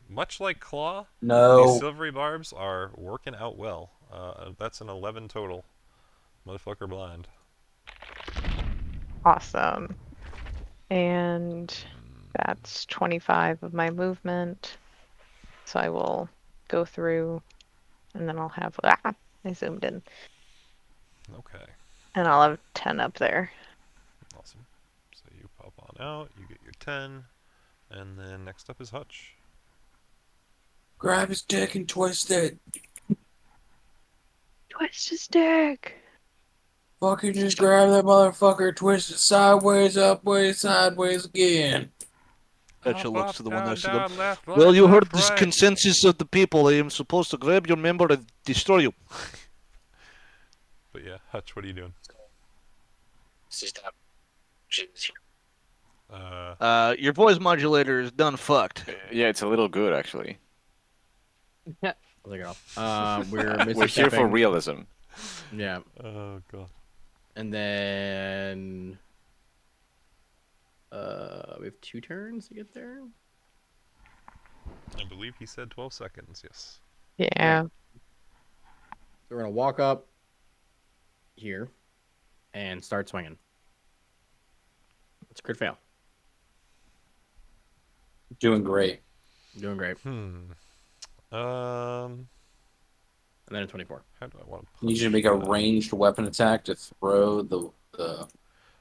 Speaker 1: Much like Claw,
Speaker 3: No.
Speaker 1: these silvery barbs are working out well. That's an 11 total. Motherfucker blind.
Speaker 5: Awesome. And that's 25 of my movement. So I will go through, and then I'll have. I zoomed in.
Speaker 1: Okay.
Speaker 5: And I'll have 10 up there.
Speaker 1: Awesome. So you pop on out, you get your 10, and then next up is Hutch.
Speaker 8: Grab his dick and twist it.
Speaker 5: Twist his dick.
Speaker 8: Fucking just grab that motherfucker, twist it sideways, upways, sideways again.
Speaker 4: Petra
Speaker 9: Up,
Speaker 4: looks
Speaker 9: up,
Speaker 4: to the one
Speaker 9: down,
Speaker 4: next to them.
Speaker 9: down, left,
Speaker 4: Well,
Speaker 9: right,
Speaker 4: you heard
Speaker 9: left,
Speaker 4: this
Speaker 9: right.
Speaker 4: consensus of the people. I am supposed to grab your member and destroy you.
Speaker 1: But yeah, Hutch, what are you doing?
Speaker 4: Your voice modulator is done fucked.
Speaker 7: Yeah, it's a little good actually.
Speaker 6: There you go. We're Misty
Speaker 7: We're here for
Speaker 6: stepping.
Speaker 7: realism.
Speaker 6: Yeah,
Speaker 1: Oh god.
Speaker 6: and then we have 2 turns to get there.
Speaker 1: I believe he said 12 seconds, yes.
Speaker 5: Yeah.
Speaker 6: So we're gonna walk up here and start swinging. It's a crit fail.
Speaker 3: Doing great.
Speaker 6: Doing great. And then a 24.
Speaker 1: How do I want to
Speaker 3: You need to make a ranged weapon attack to throw the
Speaker 1: I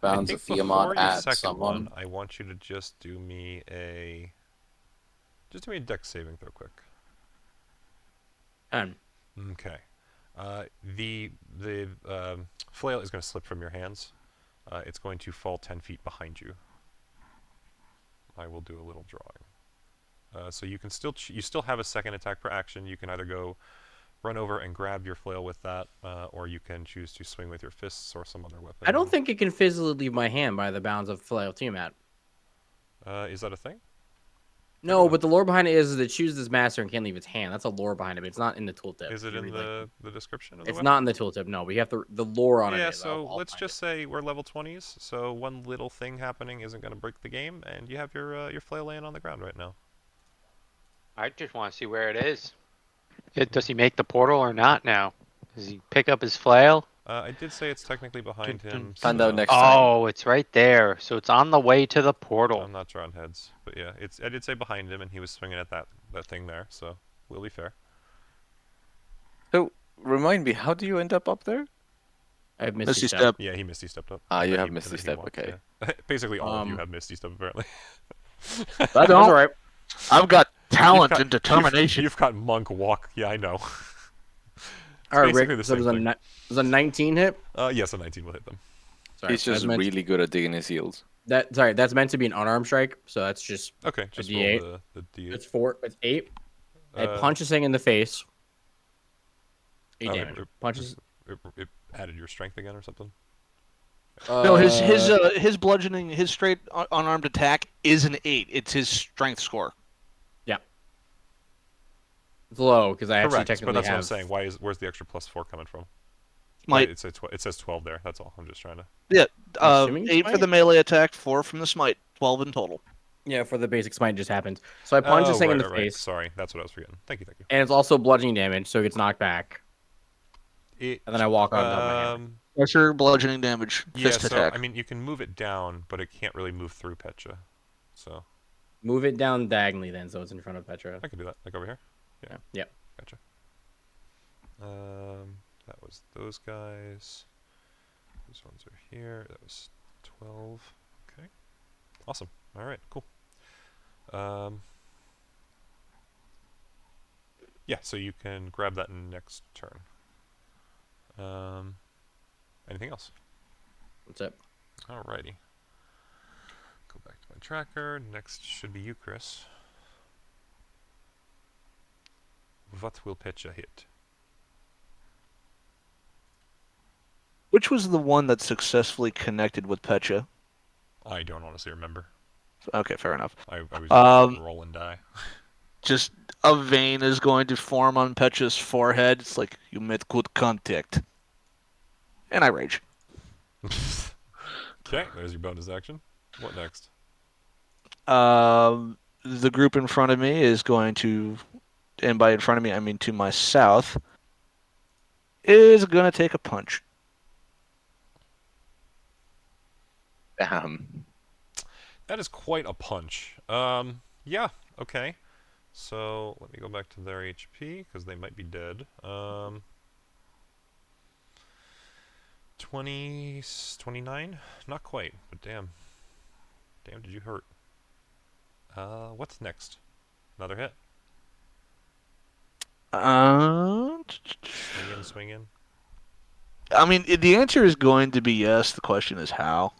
Speaker 3: bounds
Speaker 1: think
Speaker 3: of
Speaker 1: before
Speaker 3: Fiamont
Speaker 1: your
Speaker 3: at
Speaker 1: second
Speaker 3: someone.
Speaker 1: one, I want you to just do me a dex saving throw quick.
Speaker 6: 10.
Speaker 1: Okay. The flail is going to slip from your hands. It's going to fall 10 feet behind you. I will do a little drawing. So you can still you still have a second attack per action. You can either go run over and grab your flail with that, or you can choose to swing with your fists or some other weapon.
Speaker 6: I don't think it can physically leave my hand by the bounds of Flail Tiamat.
Speaker 1: Is that a thing?
Speaker 6: No, but the lore behind it is that it chooses its master and can't leave its hand. That's a lore behind it, but it's not in the tooltip.
Speaker 1: Is it
Speaker 6: If you
Speaker 1: in
Speaker 6: read,
Speaker 1: the description of the
Speaker 6: It's
Speaker 1: weapon?
Speaker 6: not in the tooltip. No, we have the lore on it.
Speaker 1: Yeah,
Speaker 6: is,
Speaker 1: so
Speaker 6: I'll
Speaker 1: let's
Speaker 6: find
Speaker 1: just say we're level 20s, so one little thing happening isn't going to break the game, and you have your flail laying on the ground right now.
Speaker 2: I just want to see where it is. Does he make the portal or not now? Does he pick up his flail?
Speaker 1: I did say it's technically behind him.
Speaker 7: Find
Speaker 1: so
Speaker 7: out next time.
Speaker 2: Oh, it's right there. So it's on the way to the portal.
Speaker 1: I'm not drawing heads, but yeah, I did say behind him, and he was swinging at that thing there, so we'll be fair.
Speaker 7: So remind me, how do you end up there?
Speaker 6: I have
Speaker 4: Misty
Speaker 6: Misty
Speaker 4: Step.
Speaker 6: Step.
Speaker 1: Yeah, he Misty stepped up.
Speaker 7: Ah,
Speaker 1: and
Speaker 7: you
Speaker 1: then
Speaker 7: have
Speaker 1: he-
Speaker 7: Misty
Speaker 1: and then he
Speaker 7: Step,
Speaker 1: walked,
Speaker 7: okay.
Speaker 1: yeah. Basically, all of you
Speaker 6: Um,
Speaker 1: have Misty Step, apparently.
Speaker 6: That's all right.
Speaker 4: I've got talent
Speaker 1: You've got-
Speaker 4: and determination.
Speaker 1: You've got Monk walk. Yeah, I know.
Speaker 6: All right,
Speaker 1: basically
Speaker 6: Rick.
Speaker 1: the
Speaker 6: So
Speaker 1: same thing.
Speaker 6: does a 19 hit?
Speaker 1: Yes, a 19 will hit them.
Speaker 6: Sorry,
Speaker 7: He's just
Speaker 6: that's meant,
Speaker 7: really good at digging his heels.
Speaker 6: that's meant to be an unarmed strike. So that's just
Speaker 1: Okay, just roll
Speaker 6: D8.
Speaker 1: the D8.
Speaker 6: it's 4. It's 8. It
Speaker 1: Uh,
Speaker 6: punches thing in the face. 8
Speaker 1: oh,
Speaker 6: damage. Punches.
Speaker 1: It added your strength again or something?
Speaker 4: No, his bludgeoning, his straight unarmed attack is an 8. It's his strength score.
Speaker 6: It's low because I actually
Speaker 1: Correct,
Speaker 6: technically
Speaker 1: but that's
Speaker 6: have.
Speaker 1: what I'm saying. Where's the extra +4 coming from?
Speaker 4: Smite.
Speaker 1: It says 12 there. That's all. I'm just trying to.
Speaker 4: Yeah,
Speaker 6: assuming
Speaker 4: 8 for
Speaker 6: smite?
Speaker 4: the melee attack, 4 from the smite, 12 in total.
Speaker 6: Yeah, for the basic smite just happens. So I punch this thing in the face,
Speaker 1: Sorry, that's what I was forgetting. Thank you.
Speaker 6: and it's also bludgeoning damage, so it gets knocked back.
Speaker 1: It,
Speaker 6: And then I walk on top of my hand.
Speaker 4: Pressure, bludgeoning damage,
Speaker 1: Yeah,
Speaker 4: fist
Speaker 1: so
Speaker 4: attack.
Speaker 1: I mean, you can move it down, but it can't really move through Petra. So
Speaker 6: Move it down diagonally then, so it's in front of Petra.
Speaker 1: I can do that, like over here.
Speaker 6: Yeah. Yep.
Speaker 1: Gotcha. That was those guys. These ones are here. That was 12. Okay. Awesome. All right. Cool. Yeah. So you can grab that next turn. Anything else?
Speaker 6: That's it.
Speaker 1: Alrighty. Go back to my tracker. Next should be you, Chris. What will Pecha hit?
Speaker 4: Which was the one that successfully connected with Pecha?
Speaker 1: I don't honestly remember.
Speaker 4: Okay, fair enough.
Speaker 1: I was
Speaker 4: Um,
Speaker 1: roll and die.
Speaker 4: Just a vein is going to form on Pecha's forehead. It's like, you made good contact. And I rage.
Speaker 1: Okay, there's your bonus action. What next?
Speaker 4: The group in front of me is going to, and by in front of me I mean to my south, is going to take a punch.
Speaker 7: Damn.
Speaker 1: That is quite a punch. Yeah, okay. So let me go back to their HP because they might be dead. 20, 29? Not quite, but damn. Damn, did you hurt? What's next? Another hit. Swing in.
Speaker 4: I mean, the answer is going to be yes. The question is how.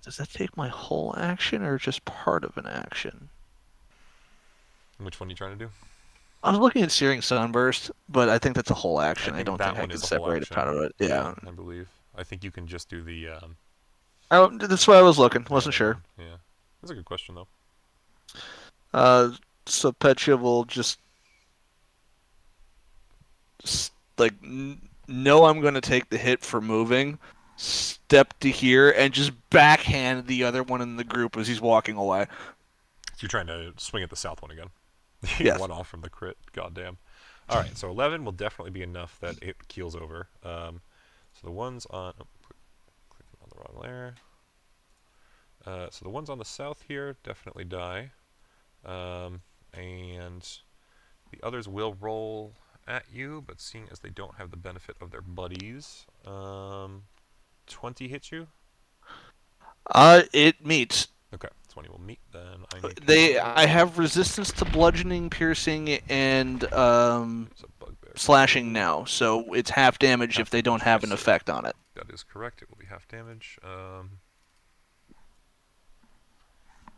Speaker 4: Does that take my whole action or just part of an action?
Speaker 1: Which one are you trying to do?
Speaker 4: I was looking at Searing Sunburst, but I think that's a whole action. I don't
Speaker 1: that
Speaker 4: think I
Speaker 1: one
Speaker 4: can
Speaker 1: is a whole
Speaker 4: separate it
Speaker 1: action.
Speaker 4: out of it. Yeah.
Speaker 1: I believe. I think you can just do the.
Speaker 4: That's why I was looking. Wasn't sure.
Speaker 1: Yeah, that's a good question though.
Speaker 4: So Petra will just like know I'm going to take the hit for moving, step to here, and just backhand the other one in the group as he's walking away.
Speaker 1: So you're trying to swing at the south one again.
Speaker 4: Yes.
Speaker 1: One off from the crit. Goddamn. All right, so 11 will definitely be enough that it keels over. So the ones on. Oh, clicking on the wrong layer. So the ones on the south here definitely die. And the others will roll at you, but seeing as they don't have the benefit of their buddies, 20 hits you?
Speaker 4: It meets.
Speaker 1: Okay, 20 will meet then.
Speaker 4: I have resistance to bludgeoning, piercing, and
Speaker 1: bugbear.
Speaker 4: slashing now, so it's half damage if they don't have an effect on it.
Speaker 1: That is correct. It will be half damage.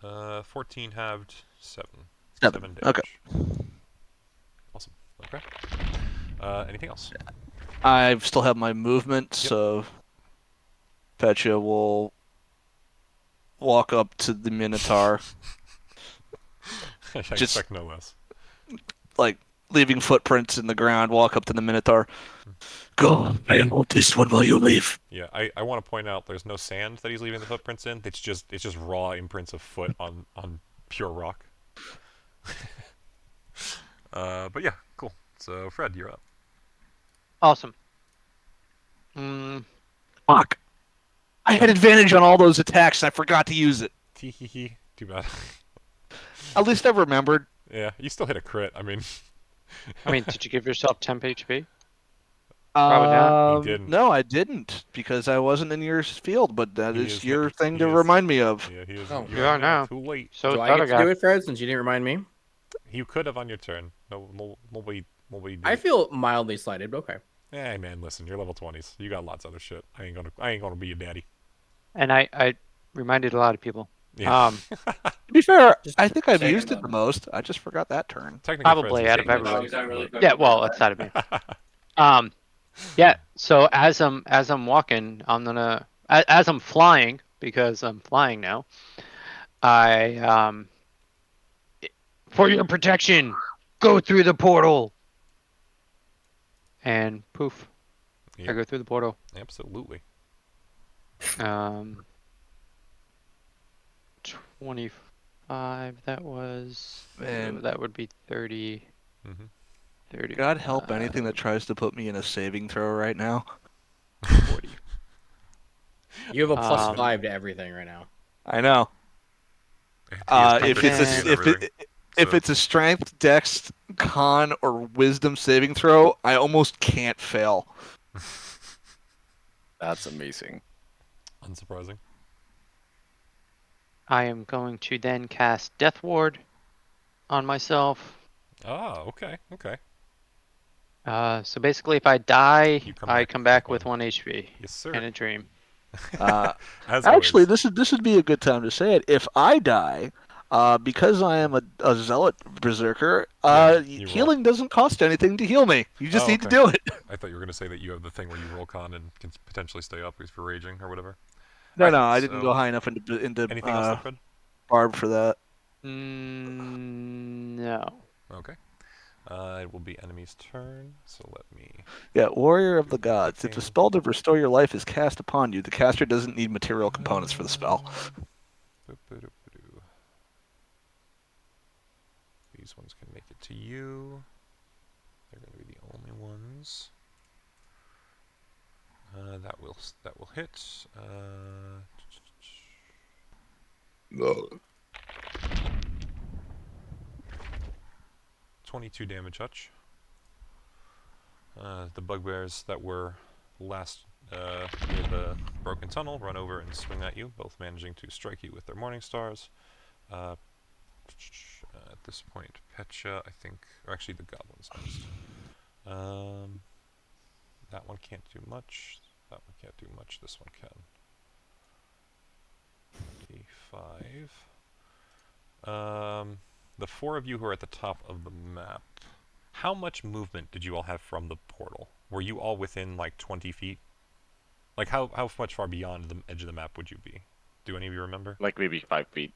Speaker 1: 14 halved, 7. 7 damage.
Speaker 4: Okay.
Speaker 1: Awesome. Okay. Anything else?
Speaker 4: I still have my movement, so Petra will walk up to the Minotaur.
Speaker 1: I expect no less.
Speaker 4: Like, leaving footprints in the ground, walk up to the Minotaur. Go, I hold this one while you leave.
Speaker 1: Yeah, I want to point out there's no sand that he's leaving the footprints in. It's just raw imprints of foot on pure rock. But yeah, cool. So Fred, you're up.
Speaker 2: Awesome.
Speaker 4: Fuck. I had advantage on all those attacks, and I forgot to use it.
Speaker 1: Tee. Too bad.
Speaker 4: At least I remembered.
Speaker 1: Yeah, you still hit a crit. I mean,
Speaker 2: did you give yourself temp HP? Probably not.
Speaker 1: You didn't.
Speaker 4: No, I didn't, because I wasn't in your field, but that
Speaker 1: He
Speaker 4: is
Speaker 1: is
Speaker 4: your
Speaker 1: not-
Speaker 4: thing
Speaker 1: he
Speaker 4: to
Speaker 1: is-
Speaker 4: remind me of.
Speaker 1: Yeah, he is.
Speaker 6: Oh.
Speaker 2: You are now.
Speaker 1: Too late.
Speaker 2: So
Speaker 6: Do
Speaker 2: the
Speaker 6: I
Speaker 2: other
Speaker 6: get to do
Speaker 2: guy.
Speaker 6: it, Fred, since you didn't remind me?
Speaker 1: You could have on your turn. Nobody.
Speaker 6: I feel mildly slighted, but okay.
Speaker 1: Hey man, listen, you're level 20s. You got lots of other shit. I ain't gonna be your daddy.
Speaker 2: And I reminded a lot of people.
Speaker 1: Yeah.
Speaker 4: To be fair,
Speaker 3: Just
Speaker 4: I think I've
Speaker 3: saying
Speaker 4: used it
Speaker 3: that.
Speaker 4: the most. I just forgot that turn.
Speaker 1: Technically,
Speaker 2: Probably
Speaker 1: Fred's
Speaker 2: out of
Speaker 1: the
Speaker 2: everyone.
Speaker 1: same.
Speaker 2: Yeah, well, outside of me. Yeah. So as I'm walking, I'm gonna as I'm flying, because I'm flying now. I for your protection, go through the portal. And poof,
Speaker 1: Yep.
Speaker 2: I go through the portal.
Speaker 1: Absolutely.
Speaker 2: 25. That was.
Speaker 4: Man.
Speaker 2: That would be 30.
Speaker 1: Mm-hmm.
Speaker 2: 30.
Speaker 4: God help anything that tries to put me in a saving throw right now.
Speaker 2: 40.
Speaker 6: You have a plus
Speaker 2: Um,
Speaker 6: 5 to everything right now.
Speaker 4: I know. If it's a strength, dex, con, or wisdom saving throw, I almost can't fail.
Speaker 7: That's amazing.
Speaker 1: Unsurprising.
Speaker 2: I am going to then cast Death Ward on myself.
Speaker 1: Ah, okay.
Speaker 2: So basically, if I die,
Speaker 1: come
Speaker 2: I
Speaker 1: back
Speaker 2: come back
Speaker 1: with
Speaker 2: with 1 HP
Speaker 1: Yes, sir.
Speaker 2: and a dream.
Speaker 1: As
Speaker 4: Actually,
Speaker 1: always.
Speaker 4: this would be a good time to say it. If I die, because I am a zealot berserker,
Speaker 1: you
Speaker 4: healing doesn't cost anything to heal me. You just need to
Speaker 1: okay.
Speaker 4: do it.
Speaker 1: I thought you were gonna say that you have the thing where you roll con and can potentially stay up if you're raging or whatever.
Speaker 4: No,
Speaker 1: Alright,
Speaker 4: I didn't
Speaker 1: so
Speaker 4: go high enough into
Speaker 1: anything else, there, Fred?
Speaker 4: barb for that.
Speaker 2: No.
Speaker 1: Okay. It will be enemy's turn, so let me...
Speaker 4: Yeah, Warrior of the Gods. If a spell to restore your life is cast upon you, the caster doesn't need material components for the spell.
Speaker 1: These ones can make it to you. They're going to be the only ones. That will hit. 22 damage, Hutch. The bugbears that were last near the broken tunnel run over and swing at you, both managing to strike you with their morning stars. At this point, Petcha, I think, or actually the goblins next. That one can't do much. That one can't do much. This one can. D5. The four of you who are at the top of the map, how much movement did you all have from the portal? Were you all within like 20 feet? Like how much far beyond the edge of the map would you be? Do any of you remember?
Speaker 7: Like maybe 5 feet.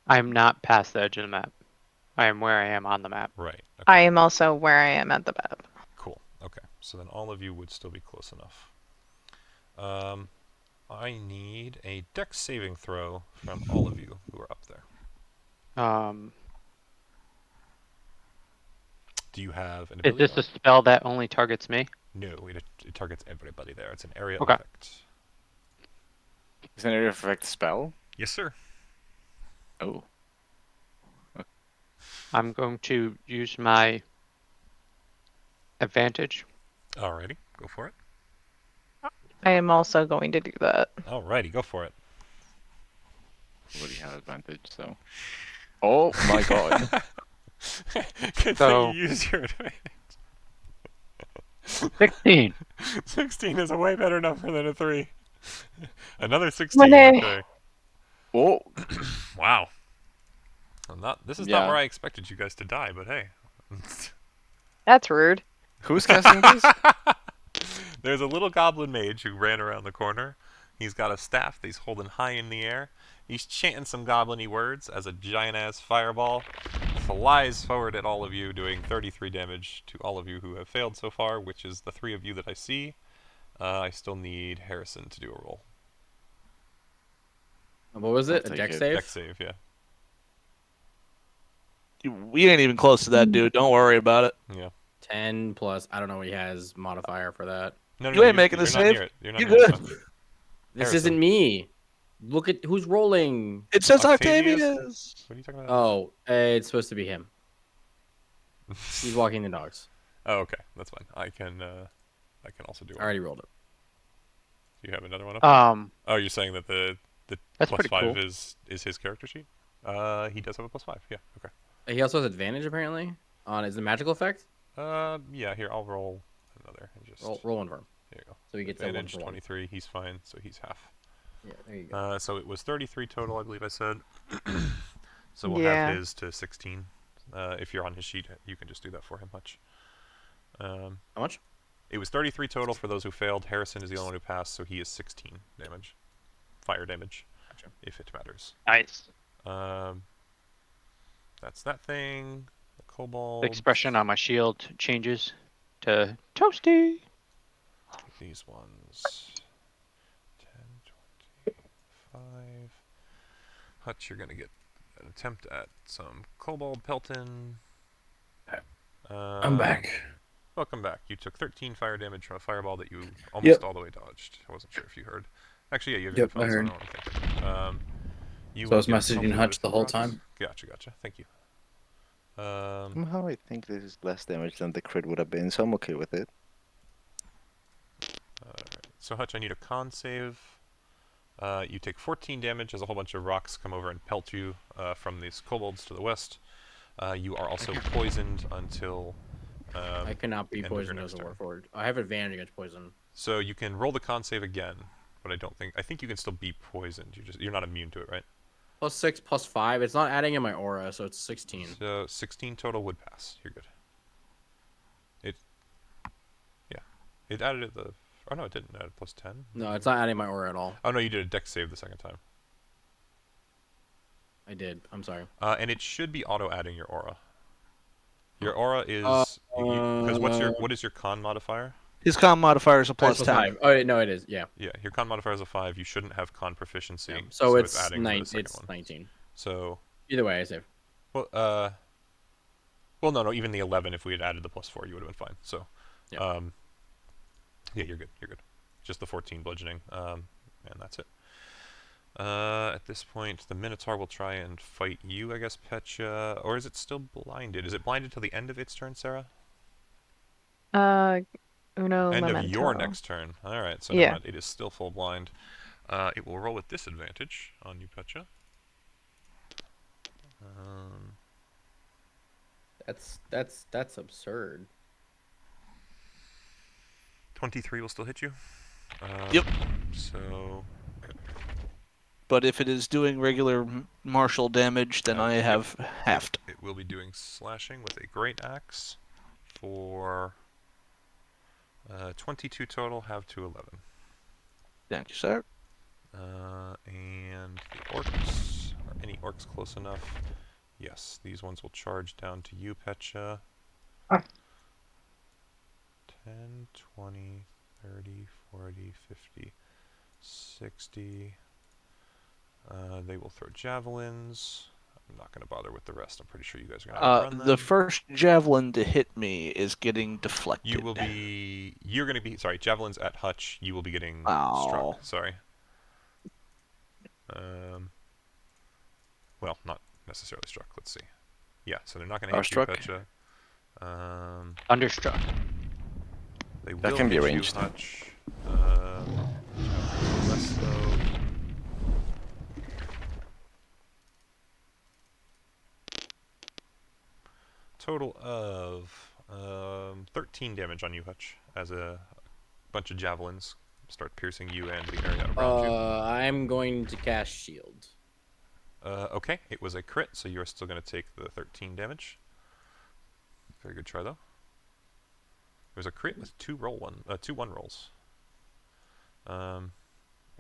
Speaker 2: I'm not past the edge of the map. I am where I am on the map.
Speaker 1: Right. Okay.
Speaker 5: I am also where I am at the map.
Speaker 1: Cool. Okay. So then all of you would still be close enough. I need a dex saving throw from all of you who are up there. Do you have an
Speaker 2: Is
Speaker 1: ability?
Speaker 2: this a spell that only targets me?
Speaker 1: No, it targets everybody there. It's an area
Speaker 2: Okay.
Speaker 1: effect.
Speaker 7: Is an area effect spell?
Speaker 1: Yes, sir.
Speaker 7: Oh.
Speaker 2: I'm going to use my advantage.
Speaker 1: Alrighty, go for it.
Speaker 5: I am also going to do that.
Speaker 1: Alrighty, go for it.
Speaker 7: Already have advantage, so. Oh my god.
Speaker 1: Good
Speaker 2: So-
Speaker 1: thing you use your advantage.
Speaker 2: 16.
Speaker 1: 16 is a way better number than a 3. Another 16.
Speaker 5: Money.
Speaker 1: Okay.
Speaker 7: Oh,
Speaker 1: Wow. This is
Speaker 7: Yeah.
Speaker 1: not where I expected you guys to die, but hey.
Speaker 5: That's rude.
Speaker 7: who's casting this?
Speaker 1: There's a little goblin mage who ran around the corner. He's got a staff that he's holding high in the air. He's chanting some goblin-y words as a giant-ass fireball flies forward at all of you, doing 33 damage to all of you who have failed so far, which is the 3 of you that I see. I still need Harrison to do a roll.
Speaker 6: What was it?
Speaker 7: I'll
Speaker 6: A
Speaker 7: take
Speaker 6: dex
Speaker 7: it.
Speaker 6: save?
Speaker 1: Dex save, yeah.
Speaker 4: We ain't even close to that dude. Don't worry about it.
Speaker 1: Yeah.
Speaker 6: 10 plus, I don't know what he has modifier for that.
Speaker 1: No,
Speaker 4: You ain't making
Speaker 1: you're
Speaker 4: the
Speaker 1: not
Speaker 4: save?
Speaker 1: near it. You're not
Speaker 4: You
Speaker 1: near it.
Speaker 4: good?
Speaker 6: This
Speaker 1: Harrison.
Speaker 6: isn't me. Look at who's rolling.
Speaker 4: It says
Speaker 1: Octavius?
Speaker 4: Octavius.
Speaker 1: What are you talking about?
Speaker 6: Oh, it's supposed to be him. He's walking the dogs.
Speaker 1: Oh, okay. That's fine. I can also do
Speaker 6: I
Speaker 1: one.
Speaker 6: already rolled it.
Speaker 1: Do you have another one up?
Speaker 2: Um,
Speaker 1: Oh, you're saying that the
Speaker 2: That's
Speaker 1: plus
Speaker 2: pretty
Speaker 1: 5
Speaker 2: cool.
Speaker 1: is his character sheet? He does have a plus 5. Yeah. Okay.
Speaker 6: He also has advantage apparently on is the magical effect.
Speaker 1: Yeah. Here, I'll roll another and just
Speaker 6: Roll one for him.
Speaker 1: Here you go.
Speaker 6: So he gets a 1
Speaker 1: Advantage
Speaker 6: for 1.
Speaker 1: 23. He's fine, so he's half.
Speaker 6: Yeah, there you go.
Speaker 1: So it was 33 total, I believe I said. So we'll
Speaker 5: Yeah.
Speaker 1: have his to 16. If you're on his sheet, you can just do that for him, Hutch.
Speaker 6: How much?
Speaker 1: It was 33 total for those who failed. Harrison is the only one who passed, so he is 16 damage. Fire damage,
Speaker 6: Gotcha.
Speaker 1: if it matters.
Speaker 2: nice.
Speaker 1: That's that thing. The kobold.
Speaker 2: The expression on my shield changes to toasty.
Speaker 1: These ones. 10, 25. Hutch, you're going to get an attempt at some kobold pelton.
Speaker 8: I'm back.
Speaker 1: Welcome back. You took 13 fire damage from a fireball that you almost all the way dodged. I wasn't sure if you heard. Actually, yeah, you have
Speaker 8: Yep,
Speaker 1: your
Speaker 8: I
Speaker 1: headphones, so
Speaker 8: heard.
Speaker 1: don't know what I'm thinking. You
Speaker 8: So I
Speaker 1: will
Speaker 8: was
Speaker 1: get
Speaker 8: messaging
Speaker 1: pelted
Speaker 8: Hutch
Speaker 1: with
Speaker 8: the whole
Speaker 1: rocks.
Speaker 8: time?
Speaker 1: Gotcha. Thank you.
Speaker 12: Somehow I think this is less damage than the crit would have been, so I'm okay with it.
Speaker 1: So Hutch, I need a con save. You take 14 damage as a whole bunch of rocks come over and pelt you from these kobolds to the west. You are also poisoned until...
Speaker 6: I cannot be
Speaker 1: end of your
Speaker 6: poisoned as
Speaker 1: next
Speaker 6: a
Speaker 1: turn.
Speaker 6: warforged. I have advantage against poison.
Speaker 1: So you can roll the con save again, but I think you can still be poisoned. You're not immune to it, right?
Speaker 6: Plus 6, plus 5. It's not adding in my aura, so it's 16.
Speaker 1: So 16 total would pass. You're good. It added at the... Oh no, it didn't add plus 10.
Speaker 6: No, it's not adding my aura at all.
Speaker 1: Oh no, you did a dex save the second time.
Speaker 6: I did. I'm sorry.
Speaker 1: And it should be auto-adding your aura. Your aura is... Because what is your con modifier?
Speaker 4: His con modifier is a plus
Speaker 6: Plus
Speaker 4: 10.
Speaker 6: 5. Oh, no, it is. Yeah.
Speaker 1: Yeah, your con modifier is a 5. You shouldn't have con proficiency.
Speaker 6: Yeah. So it's
Speaker 1: adding to the
Speaker 6: 9.
Speaker 1: second
Speaker 6: It's
Speaker 1: one.
Speaker 6: 19.
Speaker 1: So,
Speaker 6: Either way, I save.
Speaker 1: well, no, even the 11, if we had added the plus 4, you would have been fine. So,
Speaker 6: Yeah.
Speaker 1: Yeah, you're good. You're good. Just the 14 bludgeoning, and that's it. At this point, the Minotaur will try and fight you, I guess, Pecha. Or is it still blinded? Is it blinded till the end of its turn, Sarah?
Speaker 5: Uno
Speaker 1: End of your
Speaker 5: Memento.
Speaker 1: next turn. Alright, so never
Speaker 5: Yeah.
Speaker 1: mind. It is still full blind. It will roll with disadvantage on you, Pecha.
Speaker 6: That's absurd.
Speaker 1: 23 will still hit you.
Speaker 4: Yep.
Speaker 1: So
Speaker 4: But if it is doing regular martial damage, then I have halved.
Speaker 1: it will be doing slashing with a great axe for 22 total, halved to 11.
Speaker 4: Thank you, sir.
Speaker 1: And the orcs, are any orcs close enough? Yes, these ones will charge down to you, Pecha. 10, 20, 30, 40, 50, 60. They will throw javelins. I'm not going to bother with the rest. I'm pretty sure you guys are going to outrun them.
Speaker 4: The first javelin to hit me is getting deflected.
Speaker 1: You're going to be, sorry, javelins at Hutch. You will be getting struck. Sorry. Well, not necessarily struck. Let's see. Yeah, so they're not going to hit you, Pecha.
Speaker 2: Understruck.
Speaker 1: They will
Speaker 7: That can be
Speaker 1: hit
Speaker 7: arranged.
Speaker 1: you, Hutch. Less though. Total of 13 damage on you, Hutch, as a bunch of javelins start piercing you and the area around you.
Speaker 6: I'm going to cast shield.
Speaker 1: Okay, it was a crit, so you're still going to take the 13 damage. Very good try, though. There's a crit with two 1 rolls. And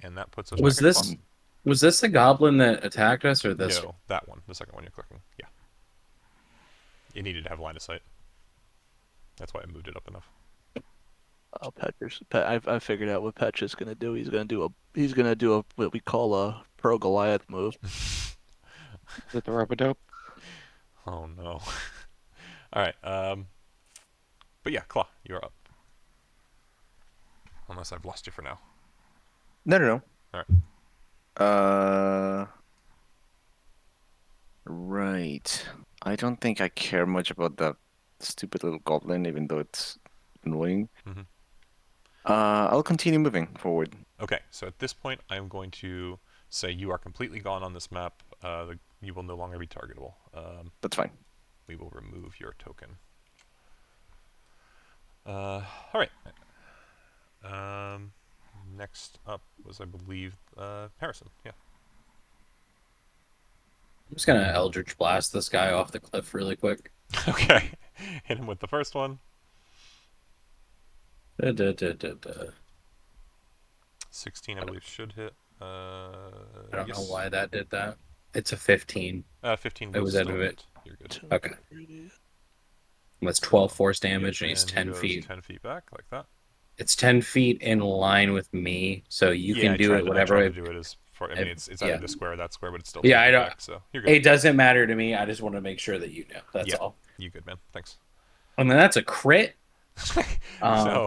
Speaker 1: that puts us
Speaker 6: Was
Speaker 1: back at
Speaker 6: this
Speaker 1: one.
Speaker 6: was this the goblin that attacked us, or this?
Speaker 1: No, that one. The second one you're clicking. Yeah. You needed to have line of sight. That's why I moved it up enough.
Speaker 4: Oh, I figured out what Petch is gonna do. He's gonna do a what we call a pro Goliath move.
Speaker 2: Is it the rope-a-dope?
Speaker 1: Oh no. Alright, but yeah, Claw, you're up. Unless I've lost you for now.
Speaker 12: No.
Speaker 1: Alright.
Speaker 7: Right. I don't think I care much about that stupid little goblin, even though it's annoying.
Speaker 1: Mhm.
Speaker 7: I'll continue moving forward.
Speaker 1: Okay, so at this point, I'm going to say you are completely gone on this map. You will no longer be targetable.
Speaker 7: That's fine.
Speaker 1: We will remove your token. Alright. Next up was, I believe, Harrison. Yeah.
Speaker 6: I'm just gonna Eldritch Blast this guy off the cliff really quick.
Speaker 1: Okay. Hit him with the first one. 16, I believe, should hit.
Speaker 6: I don't know why that did that. It's a 15.
Speaker 1: 15
Speaker 6: It was out
Speaker 1: still
Speaker 6: of
Speaker 1: hit.
Speaker 6: it.
Speaker 1: You're good.
Speaker 6: Okay. That's 12 force damage, and he's
Speaker 1: And he
Speaker 6: 10
Speaker 1: goes
Speaker 6: feet.
Speaker 1: 10 feet back, like that.
Speaker 6: It's 10 feet in line with me, so you can do it whatever.
Speaker 1: I tried to do it as far. I mean, it's either this square or that square, but it's still.
Speaker 6: Yeah,
Speaker 1: 10
Speaker 6: I
Speaker 1: feet
Speaker 6: don't.
Speaker 1: Back, so you're good.
Speaker 6: It doesn't matter to me. I just want to make sure that you know. That's all.
Speaker 1: You good, man? Thanks.
Speaker 6: And then that's a crit.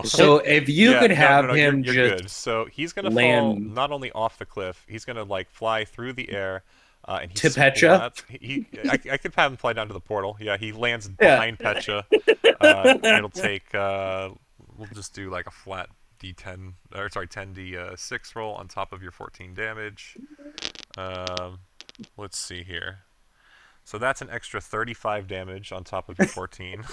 Speaker 1: So
Speaker 6: if you could have him
Speaker 1: you're
Speaker 6: just
Speaker 1: good. So he's gonna fall
Speaker 6: land
Speaker 1: not only off the cliff, he's gonna like fly through the air. And
Speaker 6: to Pecha.
Speaker 1: I could have him fly down to the portal. Yeah, he lands behind Pecha. It'll take. We'll just do like a flat D10, or sorry, 10d6 roll on top of your 14 damage. Let's see here. So that's an extra 35 damage on top of your 14.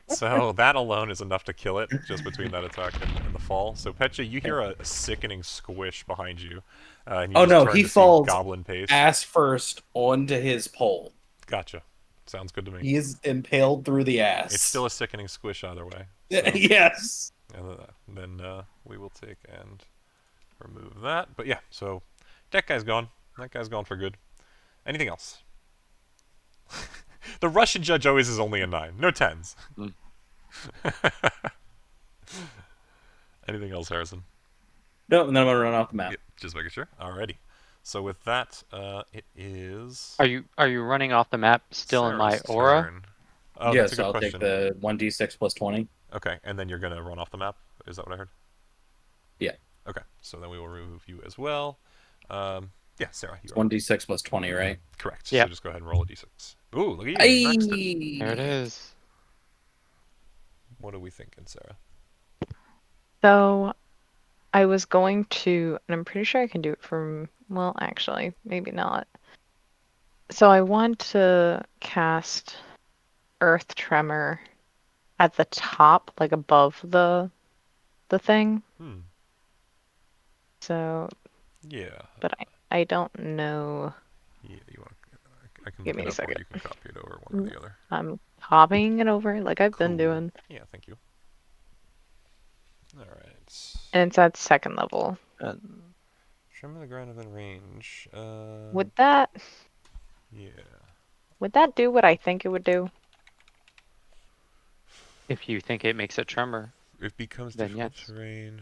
Speaker 1: So that alone is enough to kill it, just between that attack and the fall. So Pecha, you hear a sickening squish behind you. And you turn
Speaker 6: he
Speaker 1: to see
Speaker 6: falls
Speaker 1: goblin pace.
Speaker 6: ass first onto his pole.
Speaker 1: Gotcha. Sounds good to me.
Speaker 6: He is impaled through the ass.
Speaker 1: It's still a sickening squish either way.
Speaker 6: So.
Speaker 1: So.
Speaker 6: Yes.
Speaker 1: And then we will take and remove that. But yeah, so that guy's gone. That guy's gone for good. Anything else? The Russian judge always is only a 9. No 10s. Anything else, Harrison?
Speaker 6: No, and then I'm going to run off the map.
Speaker 1: Yep, just making sure. Alrighty. So with that, it is...
Speaker 2: Are you running off the map still in my
Speaker 1: Sarah's
Speaker 2: aura?
Speaker 1: turn. Oh,
Speaker 6: yeah,
Speaker 1: that's a
Speaker 6: so
Speaker 1: good
Speaker 6: I'll
Speaker 1: question.
Speaker 6: take the 1d6 plus 20.
Speaker 1: Okay, and then you're going to run off the map? Is that what I heard?
Speaker 8: Yeah.
Speaker 1: Okay, so then we will remove you as well. Yeah, Sarah, you are
Speaker 8: 1d6 plus 20, right?
Speaker 1: correct.
Speaker 2: Yep.
Speaker 1: So just go ahead and roll a d6. Ooh, look at you. Maxed it.
Speaker 2: There it is.
Speaker 1: What are we thinking, Sarah?
Speaker 5: So I was going to, and I'm pretty sure I can do it from, well, actually, maybe not. So I want to cast Earth Tremor at the top, like above the thing.
Speaker 1: Hmm.
Speaker 5: So,
Speaker 1: Yeah.
Speaker 5: but I don't know.
Speaker 1: Yeah, you want? I can
Speaker 5: Give
Speaker 1: look
Speaker 5: me
Speaker 1: it
Speaker 5: a
Speaker 1: up, or you
Speaker 5: second.
Speaker 1: can copy it over, one or the other.
Speaker 5: I'm copying it over like I've been
Speaker 1: Cool.
Speaker 5: doing.
Speaker 1: Yeah, thank you. All right.
Speaker 5: And it's at second level.
Speaker 1: Trim the ground within range.
Speaker 5: Would that
Speaker 1: Yeah.
Speaker 5: do what I think it would do?
Speaker 2: If you think it makes a tremor.
Speaker 1: It becomes
Speaker 2: Then
Speaker 1: difficult
Speaker 2: yes.
Speaker 1: terrain.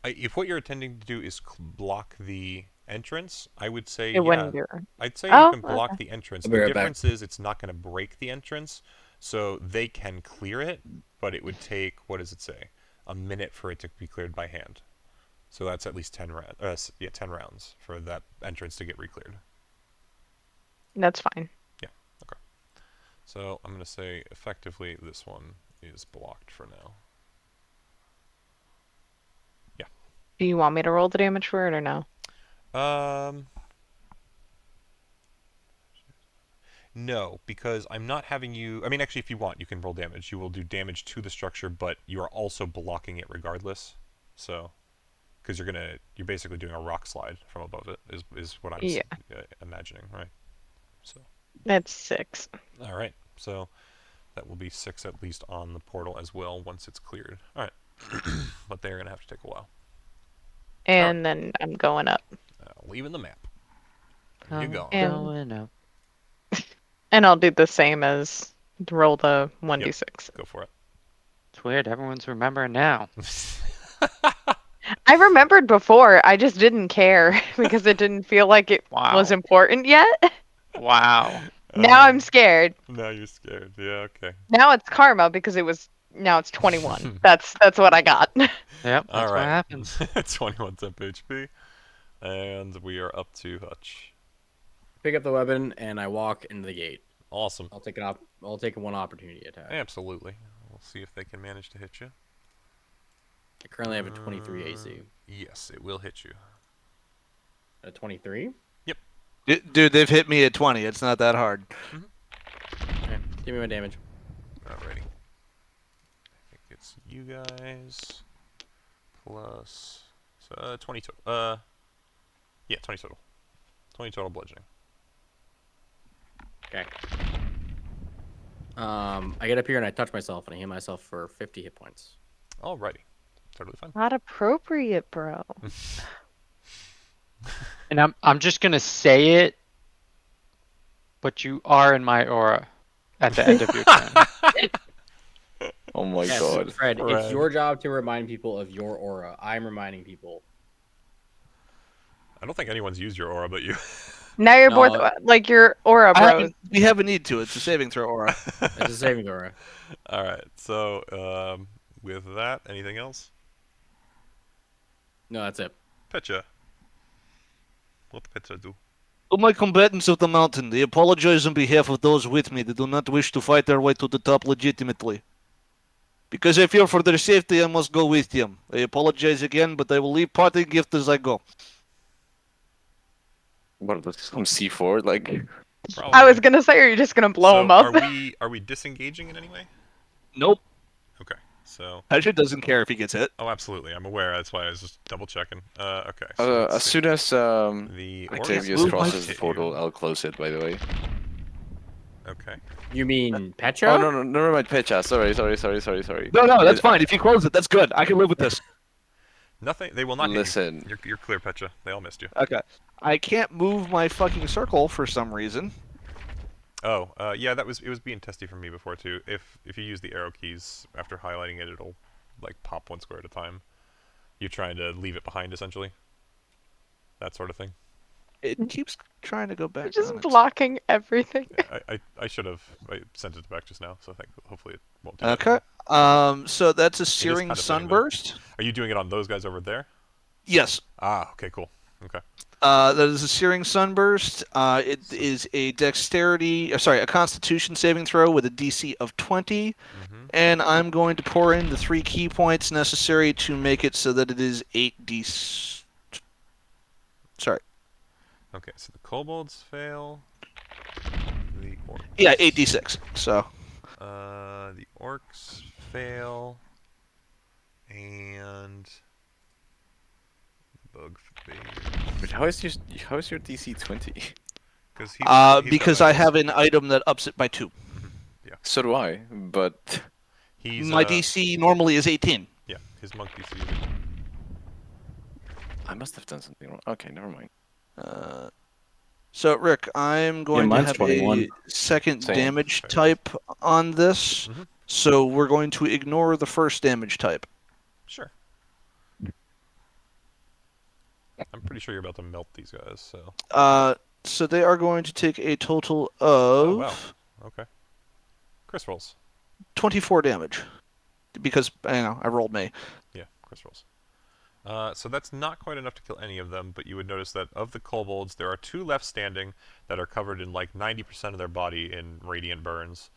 Speaker 1: If what you're intending to do is block the entrance, I would say
Speaker 5: It wouldn't do.
Speaker 1: I'd say you
Speaker 5: Oh,
Speaker 1: can block
Speaker 5: okay.
Speaker 1: the entrance.
Speaker 8: I'll be
Speaker 1: The
Speaker 8: right back.
Speaker 1: difference is it's not going to break the entrance, so they can clear it, but it would take, what does it say? A minute for it to be cleared by hand. So that's at least 10 rounds for that entrance to get re-cleared.
Speaker 5: That's fine.
Speaker 1: So I'm going to say effectively this one is blocked for now.
Speaker 5: Do you want me to roll the damage for it or no?
Speaker 1: No, because I'm not having you... I mean, actually, if you want, you can roll damage. You will do damage to the structure, but you are also blocking it regardless. So, because you're basically doing a rock slide from above it, is what I'm
Speaker 5: Yeah.
Speaker 1: imagining, right? So,
Speaker 5: That's 6.
Speaker 1: all right. So, that will be 6 at least on the portal as well once it's cleared. All right. But they're going to have to take a while.
Speaker 5: And then I'm going up.
Speaker 1: Leaving the map. Where you going?
Speaker 5: And-
Speaker 2: Going up.
Speaker 5: And I'll do the same as roll the 1d6.
Speaker 1: Go for it.
Speaker 2: It's weird. Everyone's remembering now.
Speaker 5: I remembered before, I just didn't care because it didn't feel like it was
Speaker 2: Wow.
Speaker 5: important yet.
Speaker 2: Wow.
Speaker 5: Now I'm scared.
Speaker 1: Now you're scared. Yeah, okay.
Speaker 5: Now it's karma because now it's 21. That's what I got.
Speaker 2: Yep, that's
Speaker 1: All
Speaker 2: what
Speaker 1: right.
Speaker 2: happens.
Speaker 1: 21 temp HP. And we are up to Hutch.
Speaker 6: Pick up the weapon and I walk into the gate.
Speaker 1: Awesome.
Speaker 6: I'll take one opportunity attack.
Speaker 1: Absolutely. We'll see if they can manage to hit you.
Speaker 6: I currently have a 23 AC.
Speaker 1: Yes, it will hit you.
Speaker 6: A 23?
Speaker 4: Dude, they've hit me at 20. It's not that hard.
Speaker 6: Okay, give me my damage.
Speaker 1: Alrighty. I think it's you guys plus 20 total. Yeah, 20 total. 20 total bludgeoning.
Speaker 6: Okay. I get up here and I touch myself and I heal myself for 50 hit points.
Speaker 1: Alrighty. Totally fine.
Speaker 5: Not appropriate, bro.
Speaker 2: And I'm just gonna say it, but you are in my aura at the end of your turn.
Speaker 7: Oh my
Speaker 6: Yes,
Speaker 7: god.
Speaker 6: Fred,
Speaker 1: Fred.
Speaker 6: it's your job to remind people of your aura. I'm reminding people.
Speaker 1: I don't think anyone's used your aura but you.
Speaker 5: Now you're
Speaker 6: No.
Speaker 5: both like your aura, bros.
Speaker 4: We have a need to. It's a saving throw aura.
Speaker 6: It's a saving aura.
Speaker 1: Alright, so with that, anything else?
Speaker 6: No, that's it.
Speaker 1: Pecha. What Pecha do?
Speaker 4: To my combatants of the mountain, I apologize on behalf of those with me that do not wish to fight their way to the top legitimately. Because I fear for their safety, I must go with them. I apologize again, but I will leave parting gift as I go.
Speaker 7: What, does some C4? Like,
Speaker 5: I was gonna say, are you just gonna blow him up?
Speaker 1: Are we disengaging in any way?
Speaker 4: Nope.
Speaker 1: Okay, so
Speaker 4: Hydra doesn't care if he gets hit.
Speaker 1: oh, absolutely, I'm aware. That's why I was just double checking. Okay. So let's
Speaker 7: as
Speaker 1: see.
Speaker 7: soon as
Speaker 1: The
Speaker 7: Octavius
Speaker 1: Orcus
Speaker 7: crosses the
Speaker 1: hit
Speaker 7: portal,
Speaker 1: you.
Speaker 7: I'll close it, by the way.
Speaker 1: Okay.
Speaker 6: You mean Petra?
Speaker 7: Oh, no, never mind, Pecha. Sorry.
Speaker 4: No, that's fine. If you close it, that's good. I can live with this.
Speaker 1: Nothing. They will not hit you.
Speaker 7: Listen.
Speaker 1: You're clear, Pecha. They all missed you.
Speaker 4: Okay. I can't move my fucking circle for some reason.
Speaker 1: Oh, yeah. It was being testy for me before too. If you use the arrow keys after highlighting it, it'll like pop one square at a time. You're trying to leave it behind, essentially. That sort of thing.
Speaker 4: It keeps trying to go back.
Speaker 5: Just
Speaker 4: on it.
Speaker 5: blocking everything.
Speaker 1: I should have sent it back just now, so I think hopefully it won't do
Speaker 4: Okay. So that's a
Speaker 1: It is
Speaker 4: searing
Speaker 1: kind of fitting, though.
Speaker 4: sunburst.
Speaker 1: Are you doing it on those guys over there?
Speaker 4: Yes.
Speaker 1: Ah, okay, cool. Okay.
Speaker 4: That is a searing sunburst. It
Speaker 1: So-
Speaker 4: is a a Constitution saving throw with a DC of 20,
Speaker 1: Mm-hmm.
Speaker 4: and I'm going to pour in the 3 key points necessary to make it so that it is 8d. Sorry.
Speaker 1: Okay, so the kobolds fail. The orcs.
Speaker 4: Yeah, 8d6. So
Speaker 1: The orcs fail. And bug fail.
Speaker 7: But how is your DC 20?
Speaker 1: Because he's got
Speaker 4: because I
Speaker 1: items.
Speaker 4: have an item that ups it by 2.
Speaker 7: So do I, but
Speaker 1: He's
Speaker 4: My DC normally is 18.
Speaker 1: Yeah, his monk DC is 18.
Speaker 7: I must have done something wrong. Okay, never mind.
Speaker 4: So Rick, I'm going to
Speaker 3: mine's
Speaker 4: have
Speaker 3: 21.
Speaker 4: a second
Speaker 7: Same.
Speaker 4: damage
Speaker 1: Okay.
Speaker 4: type on this.
Speaker 1: Mhm.
Speaker 4: So we're going to ignore the first damage type.
Speaker 1: Sure. I'm pretty sure you're about to melt these guys, so.
Speaker 4: So they are going to take a total of
Speaker 1: Oh, wow. Okay. Chris rolls.
Speaker 4: 24 damage. Because, I rolled me.
Speaker 1: Yeah, Chris rolls. So that's not quite enough to kill any of them, but you would notice that of the kobolds, there are 2 left standing that are covered in like 90% of their body in radiant burns.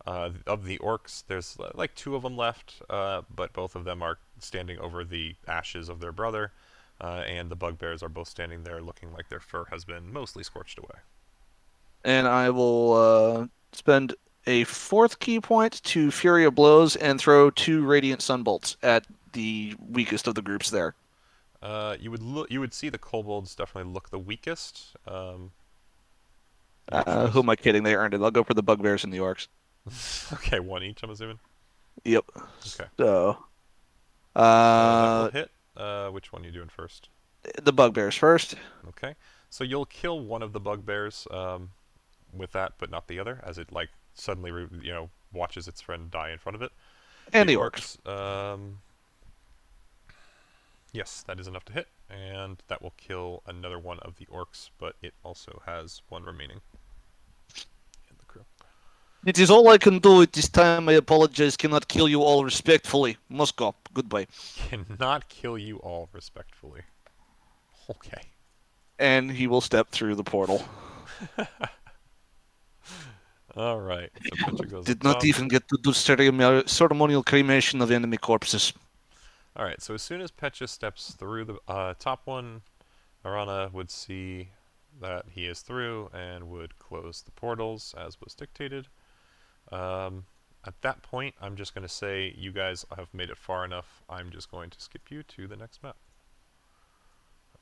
Speaker 1: Of the orcs, there's like 2 of them left, but both of them are standing over the ashes of their brother, and the bugbears are both standing there looking like their fur has been mostly scorched away.
Speaker 4: And I will spend a 4th key point to Fury of Blows and throw 2 Radiant Sunbolts at the weakest of the groups there.
Speaker 1: You would see the kobolds definitely look the weakest.
Speaker 4: Who am I kidding? They earned it. I'll go for the bugbears and the orcs.
Speaker 1: Okay, 1 each, I'm assuming.
Speaker 4: Yep.
Speaker 1: Okay.
Speaker 4: So,
Speaker 1: That will hit. Which one are you doing first?
Speaker 4: the bugbears first.
Speaker 1: Okay. So you'll kill one of the bugbears with that, but not the other, as it like suddenly watches its friend die in front of it.
Speaker 4: And the orcs.
Speaker 1: Yes, that is enough to hit, and that will kill another one of the orcs, but it also has 1 remaining in the crew.
Speaker 4: It is all I can do at this time. I apologize. Cannot kill you all respectfully. Must go. Goodbye.
Speaker 1: Cannot kill you all respectfully. Okay.
Speaker 4: And he will step through the portal.
Speaker 1: All right. So Petra goes
Speaker 4: Did
Speaker 1: up
Speaker 4: not
Speaker 1: top.
Speaker 4: even get to do ceremonial cremation of enemy corpses.
Speaker 1: All right. So as soon as Petra steps through the top one, Arana would see that he is through and would close the portals as was dictated. At that point, I'm just going to say you guys have made it far enough. I'm just going to skip you to the next map.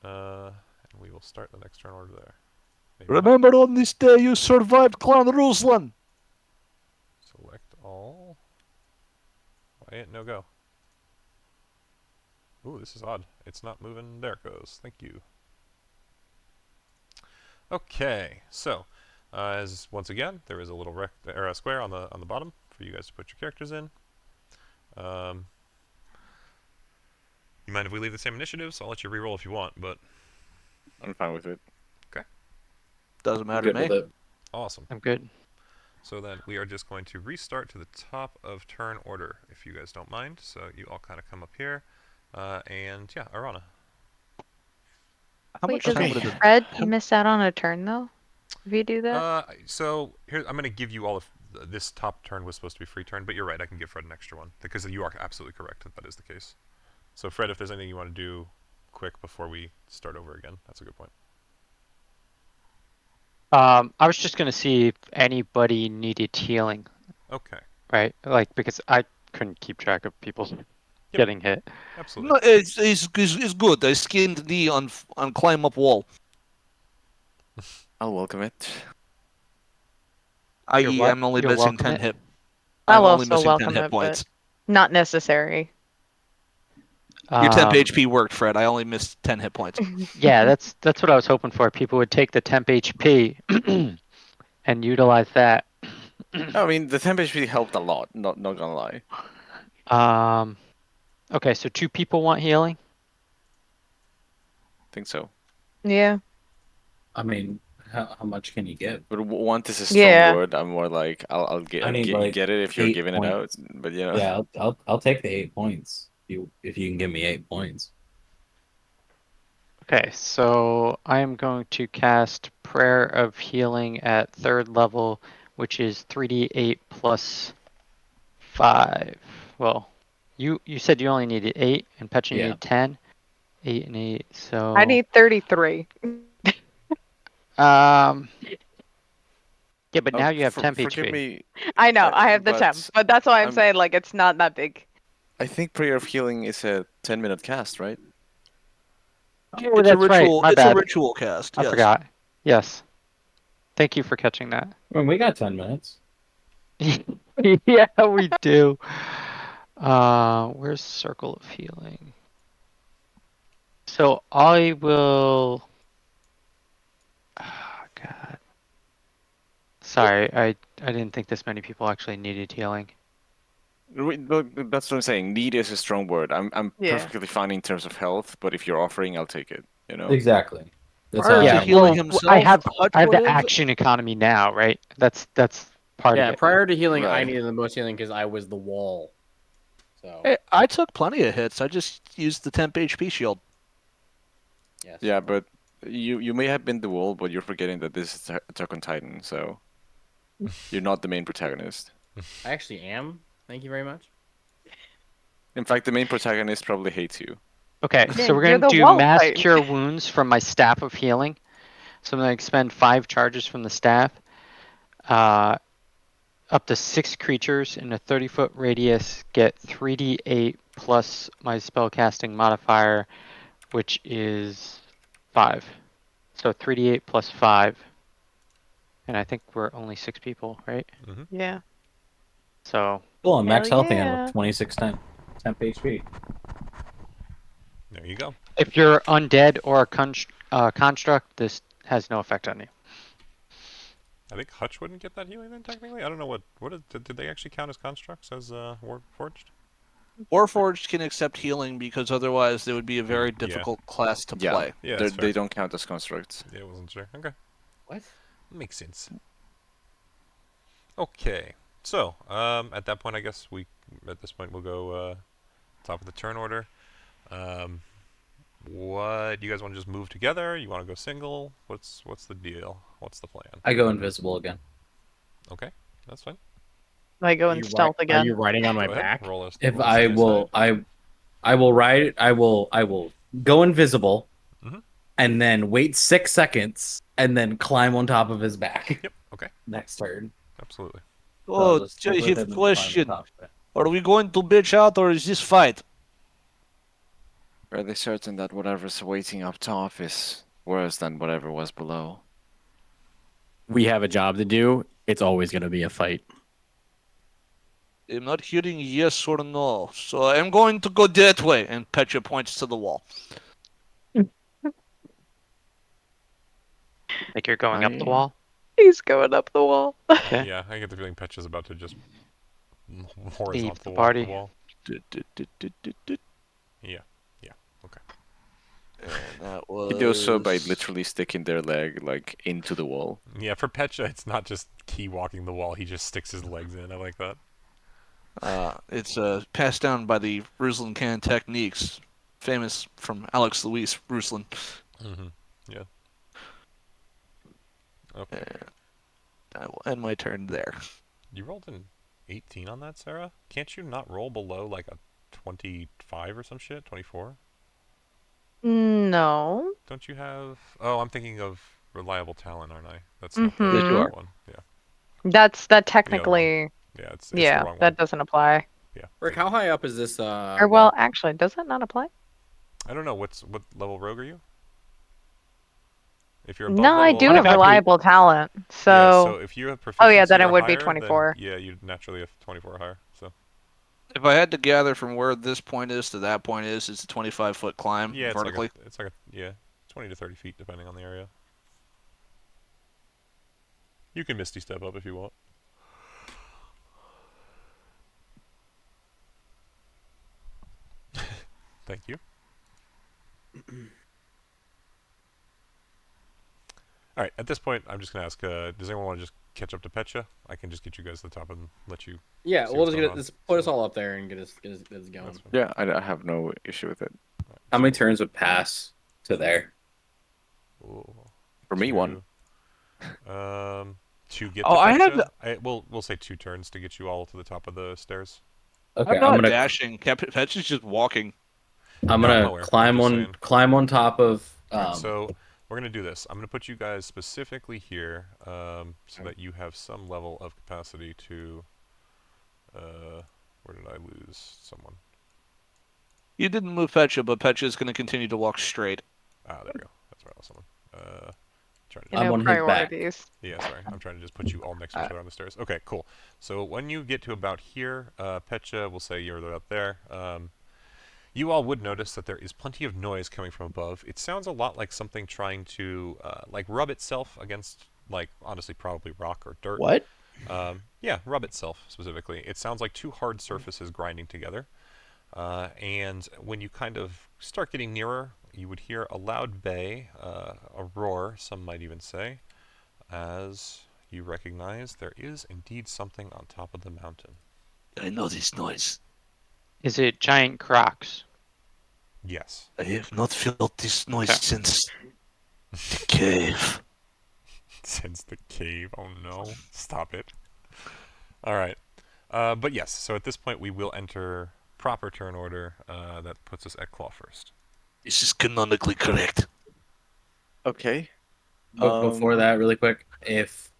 Speaker 1: And we will start the next turn order there. Maybe not.
Speaker 4: Remember, on this day you survived Clan Ruslan.
Speaker 1: Select all. Why ain't no go? Ooh, this is odd. It's not moving. There it goes. Thank you. Okay, so as once again, there is a little a square on the bottom for you guys to put your characters in. You mind if we leave the same initiatives? I'll let you reroll if you want, but
Speaker 7: I'm fine with it.
Speaker 4: Doesn't matter to
Speaker 3: Good with
Speaker 4: me.
Speaker 3: it.
Speaker 1: awesome.
Speaker 2: I'm good.
Speaker 1: So then we are just going to restart to the top of turn order, if you guys don't mind. So you all kind of come up here, and yeah, Arana.
Speaker 4: How
Speaker 5: Wait,
Speaker 4: much
Speaker 5: does
Speaker 4: time would it
Speaker 5: Fred miss out on a turn though? If you do that?
Speaker 1: So here I'm going to give you all of this top turn was supposed to be free turn, but you're right. I can give Fred an extra one because you are absolutely correct that is the case. So Fred, if there's anything you want to do quick before we start over again, that's a good point.
Speaker 2: I was just gonna see if anybody needed healing,
Speaker 1: Okay,
Speaker 2: right? Like because I couldn't keep track of people getting hit.
Speaker 1: absolutely.
Speaker 4: No, it's good. I skinned knee on climb up wall.
Speaker 7: I'll welcome it.
Speaker 4: I.e.,
Speaker 2: what?
Speaker 4: I'm only
Speaker 2: You'll
Speaker 4: missing
Speaker 2: welcome
Speaker 4: 10
Speaker 2: it?
Speaker 4: hit.
Speaker 5: I'll
Speaker 4: I'm only
Speaker 5: also
Speaker 4: missing 10
Speaker 5: welcome
Speaker 4: hit
Speaker 5: it,
Speaker 4: points.
Speaker 5: but not necessary.
Speaker 4: Your temp
Speaker 2: Um,
Speaker 4: HP worked, Fred. I only missed 10 hit points.
Speaker 2: Yeah, that's what I was hoping for. People would take the temp HP and utilize that.
Speaker 7: I mean, the temp HP helped a lot. Not gonna lie.
Speaker 2: Okay, so 2 people want healing.
Speaker 7: Think so.
Speaker 5: Yeah.
Speaker 8: I mean, How much can you get?
Speaker 7: But want is a strong
Speaker 5: Yeah.
Speaker 7: word. I'm more like I'll get
Speaker 8: I need,
Speaker 7: get,
Speaker 8: like,
Speaker 7: get it if you're
Speaker 8: 8
Speaker 7: giving it out.
Speaker 8: points.
Speaker 7: But
Speaker 8: Yeah, I'll take the 8 points. If you can give me 8 points.
Speaker 2: Okay, so I am going to cast Prayer of Healing at 3rd level, which is 3d8 plus 5. Well, you said you only needed 8, and Petra
Speaker 8: Yeah.
Speaker 2: needed 10. 8 and 8, so...
Speaker 5: I need 33.
Speaker 2: Um... Yeah, but now you have temp
Speaker 7: forgive
Speaker 2: HP.
Speaker 7: me.
Speaker 5: I know, I have the temp, but that's why I'm
Speaker 7: I'm-
Speaker 5: saying, like, it's not that big.
Speaker 7: I think Prayer of Healing is a 10-minute cast, right?
Speaker 2: Oh,
Speaker 4: It's a
Speaker 2: that's right.
Speaker 4: ritual.
Speaker 2: My
Speaker 4: It's
Speaker 2: bad.
Speaker 4: a ritual cast.
Speaker 2: I
Speaker 4: Yes.
Speaker 2: forgot. Yes. Thank you for catching that.
Speaker 8: Well, we got 10 minutes.
Speaker 2: Yeah, we do. Where's Circle of Healing? So I will. Oh, God. Sorry, I didn't think this many people actually needed healing.
Speaker 7: Look, that's what I'm saying. Need is a strong word. I'm
Speaker 5: Yeah.
Speaker 7: perfectly fine in terms of health, but if you're offering, I'll take it. You know.
Speaker 8: Exactly. That's
Speaker 4: Prior
Speaker 8: how
Speaker 4: to
Speaker 2: Yeah,
Speaker 8: I
Speaker 4: healing
Speaker 2: well,
Speaker 4: himself,
Speaker 2: I have
Speaker 4: Hutch
Speaker 2: the
Speaker 4: would have.
Speaker 2: action economy now, right? That's part of
Speaker 6: Yeah,
Speaker 2: it.
Speaker 6: prior to healing, I
Speaker 7: Right.
Speaker 6: needed the most healing because I was the wall. So
Speaker 4: Hey, I took plenty of hits. I just used the temp HP shield.
Speaker 6: yes.
Speaker 7: Yeah, but you may have been the wall, but you're forgetting that this is Attack on Titan, so you're not the main protagonist.
Speaker 6: I actually am. Thank you very much.
Speaker 7: In fact, the main protagonist probably hates you.
Speaker 2: Okay,
Speaker 5: Yeah,
Speaker 2: so we're
Speaker 5: you're
Speaker 2: going to
Speaker 5: the
Speaker 2: do
Speaker 5: wall
Speaker 2: Mass
Speaker 5: type.
Speaker 2: Cure Wounds from my Staff of Healing. So I'm going to expend 5 charges from the staff. Up to 6 creatures in a 30-foot radius get 3d8 plus my spellcasting modifier, which is 5. So 3d8 plus 5. And I think we're only 6 people, right?
Speaker 5: Yeah.
Speaker 2: So
Speaker 8: Cool, I'm max
Speaker 5: Hell
Speaker 8: health and
Speaker 5: yeah.
Speaker 8: with 26 temp HP.
Speaker 1: There you go.
Speaker 2: if you're undead or a construct, this has no effect on you.
Speaker 1: I think Hutch wouldn't get that healing then, technically. I don't know did they actually count as constructs as Warforged?
Speaker 4: Warforged can accept healing because otherwise they would be a very
Speaker 1: Yeah.
Speaker 4: difficult class to
Speaker 7: Yeah,
Speaker 4: play.
Speaker 1: Yeah, that's
Speaker 7: they
Speaker 1: fair.
Speaker 7: don't count as constructs.
Speaker 1: Yeah, I wasn't sure. Okay,
Speaker 6: What?
Speaker 1: makes sense. Okay, so at that point, I guess at this point we'll go top of the turn order. What do you guys want to just move together? You want to go single? What's the deal? What's the plan?
Speaker 8: I go invisible again.
Speaker 1: Okay, that's fine.
Speaker 5: I go
Speaker 6: Are
Speaker 5: in
Speaker 6: you
Speaker 5: stealth
Speaker 6: Are
Speaker 5: again.
Speaker 6: you riding on my
Speaker 1: Go ahead.
Speaker 6: back?
Speaker 1: Roll a,
Speaker 8: If
Speaker 1: roll a
Speaker 8: I
Speaker 1: side
Speaker 8: will,
Speaker 1: side.
Speaker 8: I will ride. I will go invisible,
Speaker 1: Mhm.
Speaker 8: and then wait 6 seconds, and then climb on top of his back.
Speaker 1: Yep. Okay.
Speaker 8: Next turn.
Speaker 1: Absolutely.
Speaker 8: So I'll
Speaker 4: Oh,
Speaker 8: just stick
Speaker 4: I
Speaker 8: with
Speaker 4: have
Speaker 8: him
Speaker 4: a
Speaker 8: and climb on
Speaker 4: question.
Speaker 8: top of it.
Speaker 4: Are we going to bitch out or is this fight?
Speaker 7: Are they certain that whatever's waiting up top is worse than whatever was below?
Speaker 6: We have a job to do. It's always going to be a fight.
Speaker 4: I'm not hearing yes or no, so I'm going to go that way. And Petra points to the wall.
Speaker 2: Like you're going up the wall.
Speaker 5: He's going up the wall.
Speaker 2: Okay.
Speaker 1: Yeah, I get the feeling Petch is about to just horizontal
Speaker 2: the
Speaker 1: walk the
Speaker 2: party.
Speaker 1: wall.
Speaker 4: And
Speaker 1: Yeah. Yeah. Okay.
Speaker 4: that was...
Speaker 7: He does so by literally sticking their leg like into the wall.
Speaker 1: Yeah, for Pecha, it's not just key walking the wall. He just sticks his legs in. I like that.
Speaker 4: It's passed down by the Ruslan Can techniques, famous from Alex Louis Ruslan.
Speaker 1: Mm-hmm. Yeah. Okay.
Speaker 4: I will end my turn there.
Speaker 1: You rolled an 18 on that, Sarah? Can't you not roll below like a 25 or some shit? 24?
Speaker 5: No.
Speaker 1: Don't you have... Oh, I'm thinking of reliable talent, aren't I? That's
Speaker 5: Mhm.
Speaker 1: not
Speaker 4: Yes, you
Speaker 1: the
Speaker 4: are.
Speaker 1: one. Yeah.
Speaker 5: That technically.
Speaker 1: Yeah, it's the
Speaker 5: Yeah,
Speaker 1: wrong
Speaker 5: that
Speaker 1: one.
Speaker 5: doesn't apply.
Speaker 1: Yeah.
Speaker 6: Rick, how high up is this?
Speaker 5: Or well, actually, does it not apply?
Speaker 1: I don't know. What level rogue are you? If you're above
Speaker 5: No, I
Speaker 1: level
Speaker 5: do have
Speaker 2: 25 feet.
Speaker 5: reliable talent.
Speaker 1: Yeah,
Speaker 5: so
Speaker 1: so if you have
Speaker 5: Oh,
Speaker 1: proficiency
Speaker 5: yeah, then
Speaker 1: or
Speaker 5: it would be
Speaker 1: higher,
Speaker 5: 24.
Speaker 1: Then, yeah, you'd naturally have 24 or higher. So
Speaker 4: If I had to gather from where this point is to that point is, it's a 25-foot climb
Speaker 1: yeah,
Speaker 4: vertically.
Speaker 1: it's like a 20 to 30 feet depending on the area. You can misty step up if you want. Thank you. All right. At this point, I'm just gonna ask. Does anyone want to just catch up to Petcha? I can just get you guys to the top and let you.
Speaker 6: Yeah,
Speaker 1: See
Speaker 6: we'll
Speaker 1: what's
Speaker 6: just
Speaker 1: going
Speaker 6: get
Speaker 1: on.
Speaker 6: it, just put us all up there and get us going.
Speaker 1: That's fine.
Speaker 7: Yeah, I have no issue with it.
Speaker 3: How many turns would pass to there?
Speaker 1: Ooh,
Speaker 7: For me, one.
Speaker 1: To get
Speaker 4: Oh,
Speaker 1: to
Speaker 4: I had
Speaker 1: Petcha, we'll say 2 turns to get you all to the top of the stairs.
Speaker 3: Okay,
Speaker 4: I'm not
Speaker 3: I'm gonna
Speaker 4: dashing. Petch is just walking.
Speaker 3: I'm
Speaker 1: No, I'm
Speaker 3: gonna
Speaker 1: aware. I'm
Speaker 3: climb
Speaker 1: just
Speaker 3: on
Speaker 1: saying.
Speaker 3: climb on top of.
Speaker 1: Alright, so we're gonna do this. I'm gonna put you guys specifically here, so that you have some level of capacity to. Where did I lose someone?
Speaker 4: You didn't move Petcha, but Petcha is going to continue to walk straight.
Speaker 1: Ah, there we go. That's where I lost someone. Trying to.
Speaker 5: You
Speaker 3: I'm
Speaker 5: know,
Speaker 3: on his back.
Speaker 5: priorities.
Speaker 1: Yeah, sorry. I'm trying to just put you all next to each other on the stairs. Okay, cool. So when you get to about here, Petcha will say you're up there. You all would notice that there is plenty of noise coming from above. It sounds a lot like something trying to, like, rub itself against, like, honestly, probably rock or dirt.
Speaker 6: What?
Speaker 1: Yeah, rub itself, specifically. It sounds like 2 hard surfaces grinding together. And when you kind of start getting nearer, you would hear a loud bay, a roar, some might even say, as you recognize there is indeed something on top of the mountain.
Speaker 4: I know this noise.
Speaker 2: Is it giant crocs?
Speaker 1: Yes.
Speaker 4: I have not felt this noise
Speaker 2: Okay.
Speaker 4: since the cave.
Speaker 1: Since the cave. Oh no. Stop it. Alright. But yes, so at this point we will enter proper turn order. That puts us at Claw first.
Speaker 4: This is canonically correct.
Speaker 7: Okay.
Speaker 3: But before that, really quick, if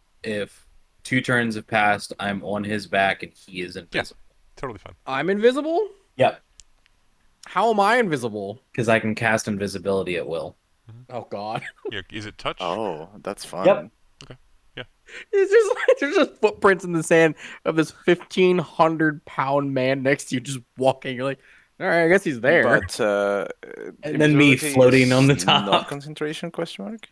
Speaker 3: 2 turns have passed, I'm on his back and he is invisible.
Speaker 1: Totally fine.
Speaker 6: I'm invisible?
Speaker 3: Yep,
Speaker 6: How am I invisible?
Speaker 3: because I can cast invisibility at will.
Speaker 6: Oh god.
Speaker 1: Yeah, is it touch?
Speaker 7: Oh, that's fun.
Speaker 3: Yep.
Speaker 6: It's just like there's just footprints in the sand of this 1,500-pound man next to you just walking. You're like, all right, I guess he's there.
Speaker 7: But
Speaker 3: And then me
Speaker 7: invisibility
Speaker 3: floating on the
Speaker 7: is
Speaker 3: top.
Speaker 7: Not concentration? Question mark.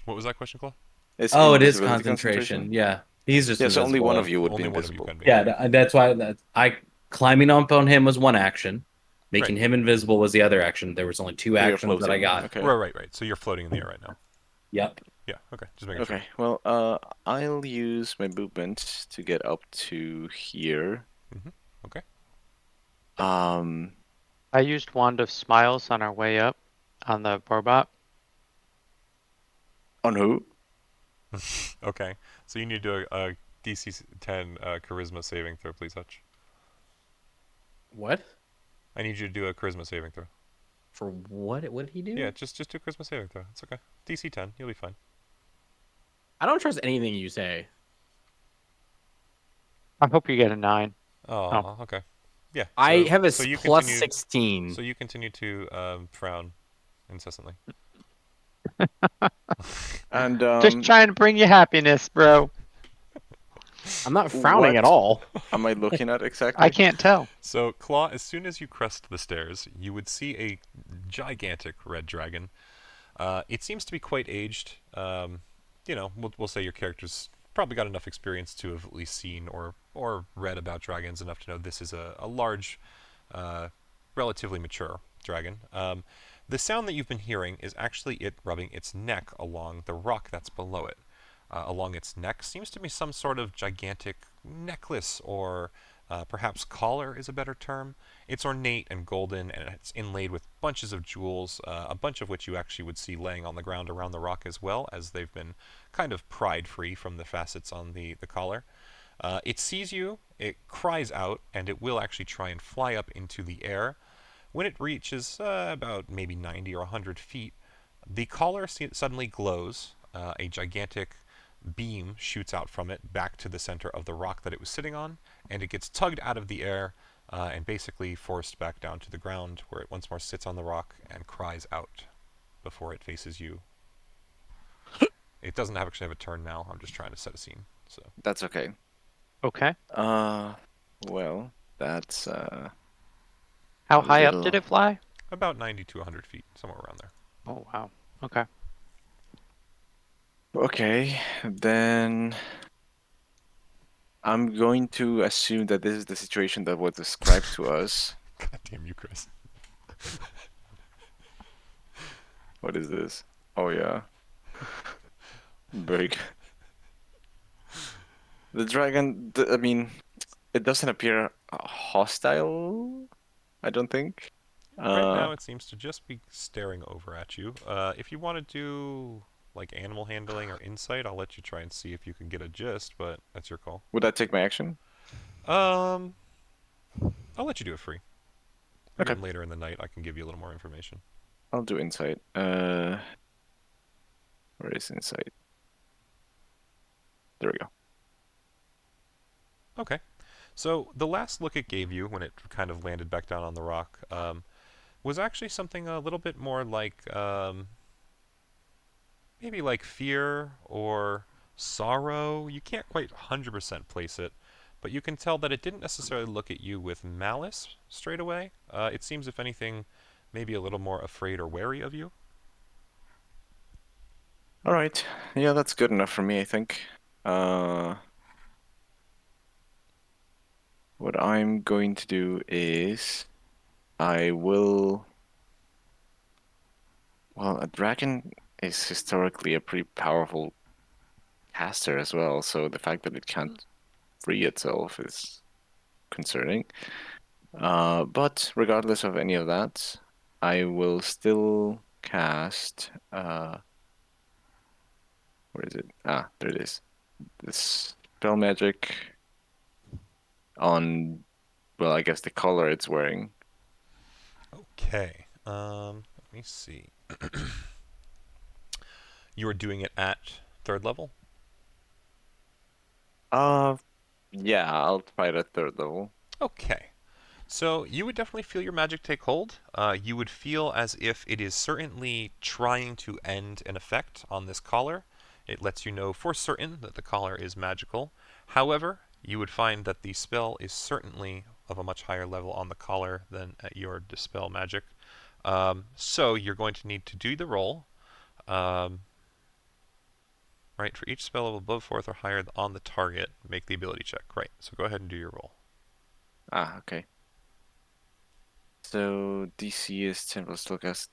Speaker 1: What was that question, Claw?
Speaker 7: Is
Speaker 3: Oh, it is
Speaker 7: invisibility
Speaker 3: concentration. Yeah, he's just
Speaker 7: Yeah, so only one of
Speaker 3: invisible.
Speaker 7: you would
Speaker 1: Only
Speaker 7: be
Speaker 1: one of you
Speaker 7: invisible.
Speaker 1: can be.
Speaker 3: Yeah, that's why I climbing up on him was one action. Making
Speaker 1: Right.
Speaker 3: him invisible was the other action. There was only 2
Speaker 7: You're
Speaker 3: actions that I
Speaker 7: floating.
Speaker 3: got.
Speaker 7: Okay.
Speaker 1: Right. So you're floating in the air right now.
Speaker 3: Yep.
Speaker 1: Yeah, okay. Just making sure.
Speaker 7: Okay. Well, I'll use my movement to get up to here.
Speaker 1: Okay.
Speaker 2: I used Wand of Smiles on our way up on the robot.
Speaker 7: On who?
Speaker 1: Okay. So you need to do a DC 10 charisma saving throw, please, Hutch.
Speaker 6: What?
Speaker 1: I need you to do a charisma saving throw.
Speaker 6: For what? What did he do?
Speaker 1: Yeah, just do a charisma saving throw. It's okay. DC 10. You'll be fine.
Speaker 6: I don't trust anything you say.
Speaker 2: I hope you get a 9.
Speaker 1: Oh, okay. Yeah.
Speaker 6: I
Speaker 1: so-
Speaker 6: have a
Speaker 1: so you
Speaker 6: plus
Speaker 1: continue-
Speaker 6: 16.
Speaker 1: So you continue to frown incessantly.
Speaker 7: And
Speaker 2: Just trying to bring you happiness, bro.
Speaker 6: I'm not frowning
Speaker 7: what?
Speaker 6: at all.
Speaker 7: am I looking at exactly?
Speaker 2: I can't tell.
Speaker 1: So, Claw, as soon as you crest the stairs, you would see a gigantic red dragon. It seems to be quite aged. We'll say your character's probably got enough experience to have at least seen or read about dragons enough to know this is a large, relatively mature dragon. The sound that you've been hearing is actually it rubbing its neck along the rock that's below it. Along its neck seems to be some sort of gigantic necklace or perhaps collar is a better term. It's ornate and golden, and it's inlaid with bunches of jewels, a bunch of which you actually would see laying on the ground around the rock as well, as they've been kind of pried free from the facets on the collar. It sees you, it cries out, and it will actually try and fly up into the air. When it reaches about maybe 90 or 100 feet, the collar suddenly glows. A gigantic beam shoots out from it back to the center of the rock that it was sitting on, and it gets tugged out of the air and basically forced back down to the ground, where it once more sits on the rock and cries out before it faces you. It doesn't actually have a turn now. I'm just trying to set a scene. So
Speaker 7: That's okay.
Speaker 2: Okay.
Speaker 7: Well, that's
Speaker 2: How
Speaker 7: A
Speaker 2: high up
Speaker 7: little-
Speaker 2: did it fly?
Speaker 1: about 90 to 100 feet, somewhere around there.
Speaker 2: Oh, wow. Okay.
Speaker 7: okay. Then I'm going to assume that this is the situation that was described to us.
Speaker 1: God damn you, Chris.
Speaker 7: What is this? Oh yeah. Very good. The dragon, I mean, it doesn't appear hostile, I don't think.
Speaker 1: Right now, it seems to just be staring over at you. If you want to do like animal handling or insight, I'll let you try and see if you can get a gist, but that's your call.
Speaker 7: Would that take my action?
Speaker 1: I'll let you do it free.
Speaker 7: Okay.
Speaker 1: Again, later in the night, I can give you a little more information.
Speaker 7: I'll do insight. Where is insight? There we go.
Speaker 1: Okay. So the last look it gave you when it kind of landed back down on the rock was actually something a little bit more like maybe like fear or sorrow. You can't quite 100% place it, but you can tell that it didn't necessarily look at you with malice straight away. It seems, if anything, maybe a little more afraid or wary of you.
Speaker 7: All right. Yeah, that's good enough for me, I think. What I'm going to do is I will. Well, a dragon is historically a pretty powerful caster as well, so the fact that it can't free itself is concerning. But regardless of any of that, I will still cast. Where is it? Ah, there it is. This spell magic on, well, I guess the color it's wearing.
Speaker 1: Okay. Let me see. You are doing it at 3rd level?
Speaker 7: Yeah, I'll try it at 3rd level.
Speaker 1: Okay. So you would definitely feel your magic take hold. You would feel as if it is certainly trying to end an effect on this collar. It lets you know for certain that the collar is magical. However, you would find that the spell is certainly of a much higher level on the collar than at your dispel magic. So you're going to need to do the roll. Right, for each spell level above 4th or higher on the target, make the ability check. Right, so go ahead and do your roll.
Speaker 7: Ah, okay. So DC is 10 plus cast.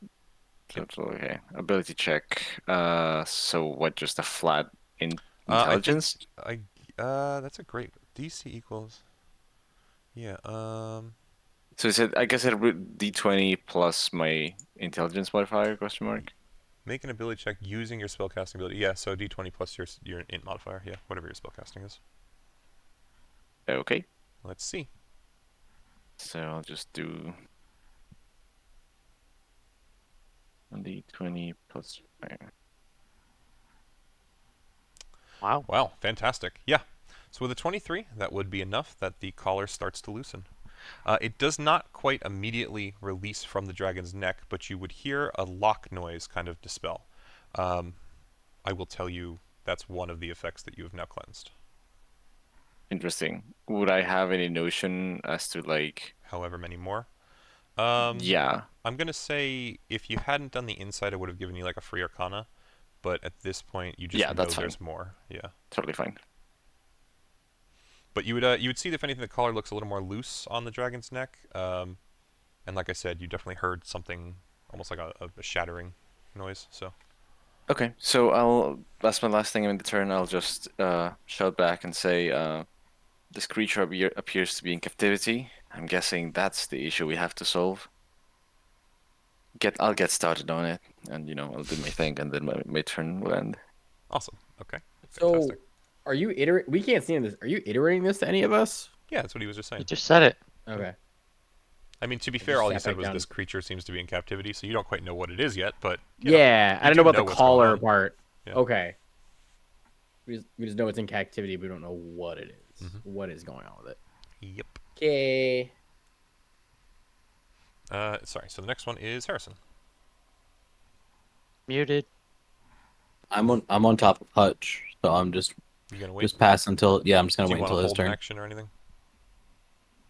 Speaker 7: Okay. Ability check. So what? Just a flat intelligence?
Speaker 1: That's a great DC equals. Yeah.
Speaker 7: So is it? I guess it would D20 plus my intelligence modifier? Question mark.
Speaker 1: Make an ability check using your spellcasting ability. Yeah, so D20 plus your int modifier. Yeah, whatever your spellcasting is.
Speaker 7: Okay.
Speaker 1: Let's see.
Speaker 7: So I'll just do D20 plus fire.
Speaker 2: Wow.
Speaker 1: Wow, fantastic. Yeah. So with a 23, that would be enough that the collar starts to loosen. It does not quite immediately release from the dragon's neck, but you would hear a lock noise kind of dispel. I will tell you that's one of the effects that you have now cleansed.
Speaker 7: Interesting. Would I have any notion as to like?
Speaker 1: However many more.
Speaker 7: Yeah.
Speaker 1: I'm going to say if you hadn't done the insight, I would have given you like a free arcana. But at this point, you just
Speaker 7: Yeah,
Speaker 1: know
Speaker 7: that's
Speaker 1: there's
Speaker 7: fine.
Speaker 1: more. Yeah.
Speaker 7: Totally fine.
Speaker 1: But you would see, if anything, the collar looks a little more loose on the dragon's neck. And like I said, you definitely heard something almost like a shattering noise. So.
Speaker 7: Okay, so that's my last thing in the turn. I'll just shout back and say, this creature appears to be in captivity. I'm guessing that's the issue we have to solve. I'll get started on it, and I'll do my thing, and then my turn will end.
Speaker 1: Awesome. Okay.
Speaker 6: So,
Speaker 1: Fantastic.
Speaker 6: are you iterating? We can't see this. Are you iterating this to any of us?
Speaker 1: Yeah, that's what he was just saying.
Speaker 2: You just said it.
Speaker 6: Okay.
Speaker 1: I mean, to be
Speaker 6: I
Speaker 1: fair,
Speaker 6: just
Speaker 1: all he
Speaker 6: sat
Speaker 1: said
Speaker 6: back
Speaker 1: was
Speaker 6: down.
Speaker 1: this creature seems to be in captivity, so you don't quite know what it is yet, but
Speaker 6: Yeah, I
Speaker 1: you
Speaker 6: don't know
Speaker 1: do
Speaker 6: about
Speaker 1: know
Speaker 6: the
Speaker 1: what's going
Speaker 6: collar
Speaker 1: on.
Speaker 6: part.
Speaker 1: Yeah.
Speaker 6: Okay. We just know it's in captivity. But we don't know what it is.
Speaker 1: Mhm.
Speaker 6: What is going on with it?
Speaker 1: Yep.
Speaker 6: Okay.
Speaker 1: Sorry. So the next one is Harrison.
Speaker 2: Muted.
Speaker 3: I'm on top of Hutch, so I'm just
Speaker 1: You gonna wait?
Speaker 3: pass until I'm just gonna
Speaker 1: Do you
Speaker 3: wait
Speaker 1: want to
Speaker 3: until his
Speaker 1: hold an
Speaker 3: turn.
Speaker 1: action or anything?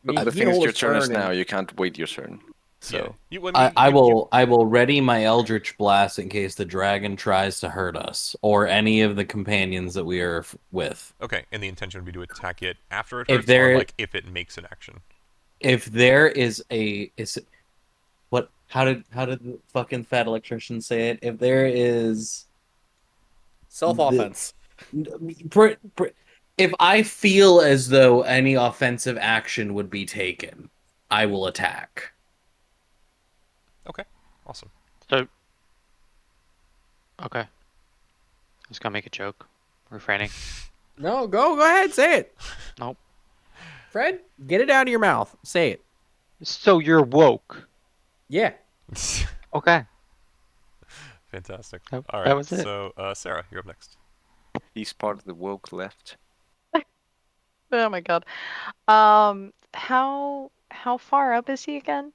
Speaker 7: The
Speaker 6: He
Speaker 7: thing is,
Speaker 6: hold
Speaker 7: your
Speaker 6: his
Speaker 7: turn is
Speaker 6: turn
Speaker 7: now.
Speaker 6: and-
Speaker 7: You can't wait your turn. So
Speaker 1: Yeah. You,
Speaker 3: I will ready my Eldritch Blast in case the dragon tries to hurt us or any of the companions that we are with.
Speaker 1: Okay, and the intention would be to attack it after it
Speaker 3: If
Speaker 1: hurts,
Speaker 3: there-
Speaker 1: or like if it makes an action.
Speaker 3: If there is what? How did the fucking fat electrician say it? If there is
Speaker 6: Self offense.
Speaker 3: If I feel as though any offensive action would be taken, I will attack.
Speaker 1: Okay, awesome.
Speaker 2: So, okay. I was gonna make a joke. Refraining.
Speaker 6: No, go ahead, say it.
Speaker 2: Nope.
Speaker 6: Fred, get it out of your mouth. Say it.
Speaker 2: So you're woke.
Speaker 6: Yeah.
Speaker 2: Okay.
Speaker 1: Fantastic.
Speaker 2: That-
Speaker 1: All
Speaker 2: that
Speaker 1: right,
Speaker 2: was it.
Speaker 1: so Sarah, you're up next.
Speaker 7: He's part of the woke left.
Speaker 5: Oh my god. How far up is he again?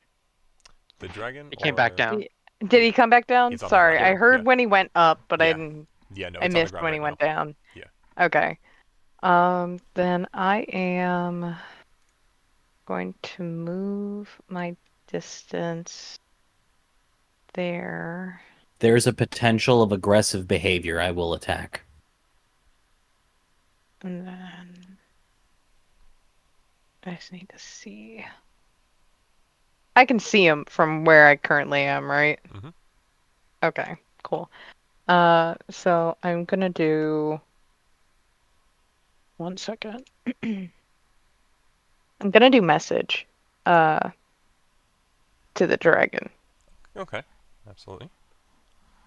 Speaker 1: The dragon.
Speaker 2: He came back
Speaker 1: or-
Speaker 2: down.
Speaker 5: Did he come back down?
Speaker 1: He's on the
Speaker 5: Sorry,
Speaker 1: ground.
Speaker 5: I heard
Speaker 1: Yeah.
Speaker 5: when he went up, but I
Speaker 1: Yeah.
Speaker 5: didn't.
Speaker 1: Yeah, no,
Speaker 5: I
Speaker 1: it's on the
Speaker 5: missed
Speaker 1: ground
Speaker 5: when
Speaker 1: right
Speaker 5: he went
Speaker 1: now.
Speaker 5: down.
Speaker 1: Yeah.
Speaker 5: Okay. Then I am going to move my distance there.
Speaker 3: There's a potential of aggressive behavior. I will attack.
Speaker 5: And then I just need to see. I can see him from where I currently am, right?
Speaker 1: Mhm.
Speaker 5: Okay, cool. So I'm gonna do 1 second. I'm gonna do message to the dragon
Speaker 1: Okay, absolutely.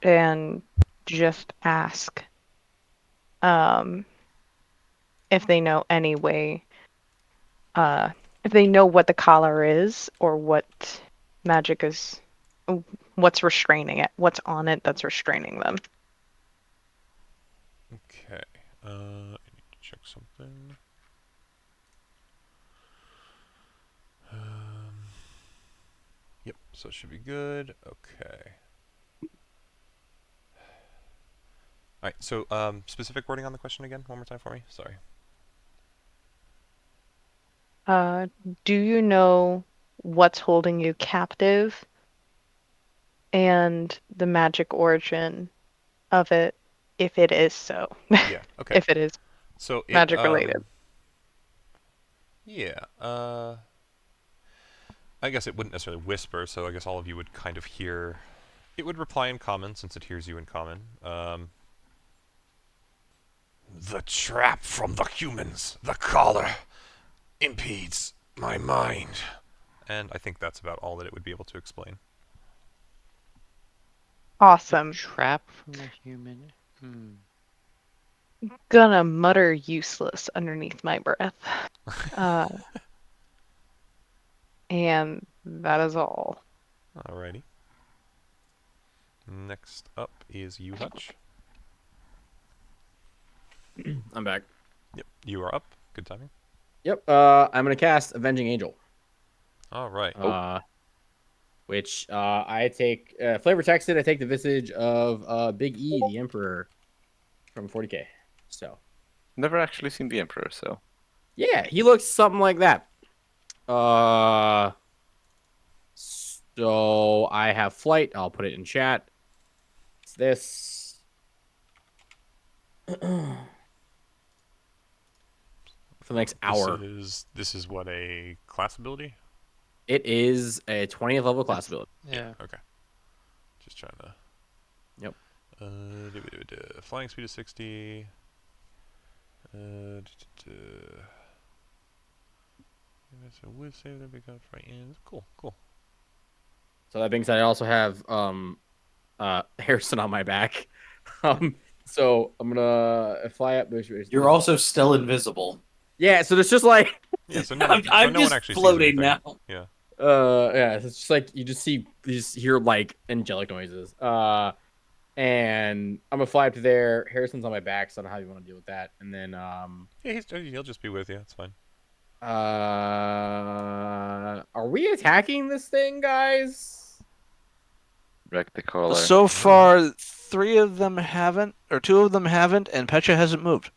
Speaker 5: and just ask if they know any way if they know what the collar is or what magic is, what's restraining it, what's on it that's restraining them.
Speaker 1: Okay, I need to check something. Yep, so it should be good. Okay. All right, so specific wording on the question again, one more time for me. Sorry.
Speaker 5: Do you know what's holding you captive and the magic origin of it, if it is so?
Speaker 1: Yeah. Okay.
Speaker 5: If it is
Speaker 1: So it,
Speaker 5: magic related.
Speaker 1: Yeah. I guess it wouldn't necessarily whisper, so I guess all of you would kind of hear. It would reply in common since it hears you in common.
Speaker 9: The trap from the humans, the collar, impedes my mind.
Speaker 1: And I think that's about all that it would be able to explain.
Speaker 5: Awesome.
Speaker 2: Trap from the human.
Speaker 5: Gonna mutter useless underneath my breath. And that is all.
Speaker 1: Alrighty. Next up is you, Hutch.
Speaker 6: I'm back.
Speaker 1: Yep, you are up. Good timing.
Speaker 6: Yep. I'm gonna cast Avenging Angel.
Speaker 1: All right.
Speaker 6: Which I take flavor texted. I take the visage of Big E, the Emperor, from 40k. So
Speaker 7: Never actually seen the Emperor, so
Speaker 6: yeah, he looks something like that. So I have flight. I'll put it in chat. It's this. For the next hour.
Speaker 1: This is what, a class ability?
Speaker 6: It is a 20th level class ability.
Speaker 2: Yeah.
Speaker 1: Okay. Just trying to.
Speaker 6: Yep.
Speaker 1: Flying speed is 60. So would save that become frightened. Cool.
Speaker 6: So that being said, I also have Harrison on my back. So I'm gonna fly up.
Speaker 3: You're also still invisible.
Speaker 6: Yeah, so it's just like
Speaker 1: Yeah, so no
Speaker 3: I'm
Speaker 1: one
Speaker 3: just
Speaker 1: actually sees
Speaker 3: floating
Speaker 1: anything.
Speaker 3: now.
Speaker 1: Yeah.
Speaker 6: yeah, it's just like you just hear like angelic noises. And I'm gonna fly up to there. Harrison's on my back, so I don't know how you want to deal with that. And then
Speaker 1: Yeah, he'll just be with you. It's fine.
Speaker 6: are we attacking this thing, guys?
Speaker 7: wreck the collar.
Speaker 4: So far, 3 of them haven't, or 2 of them haven't, and Petra hasn't moved.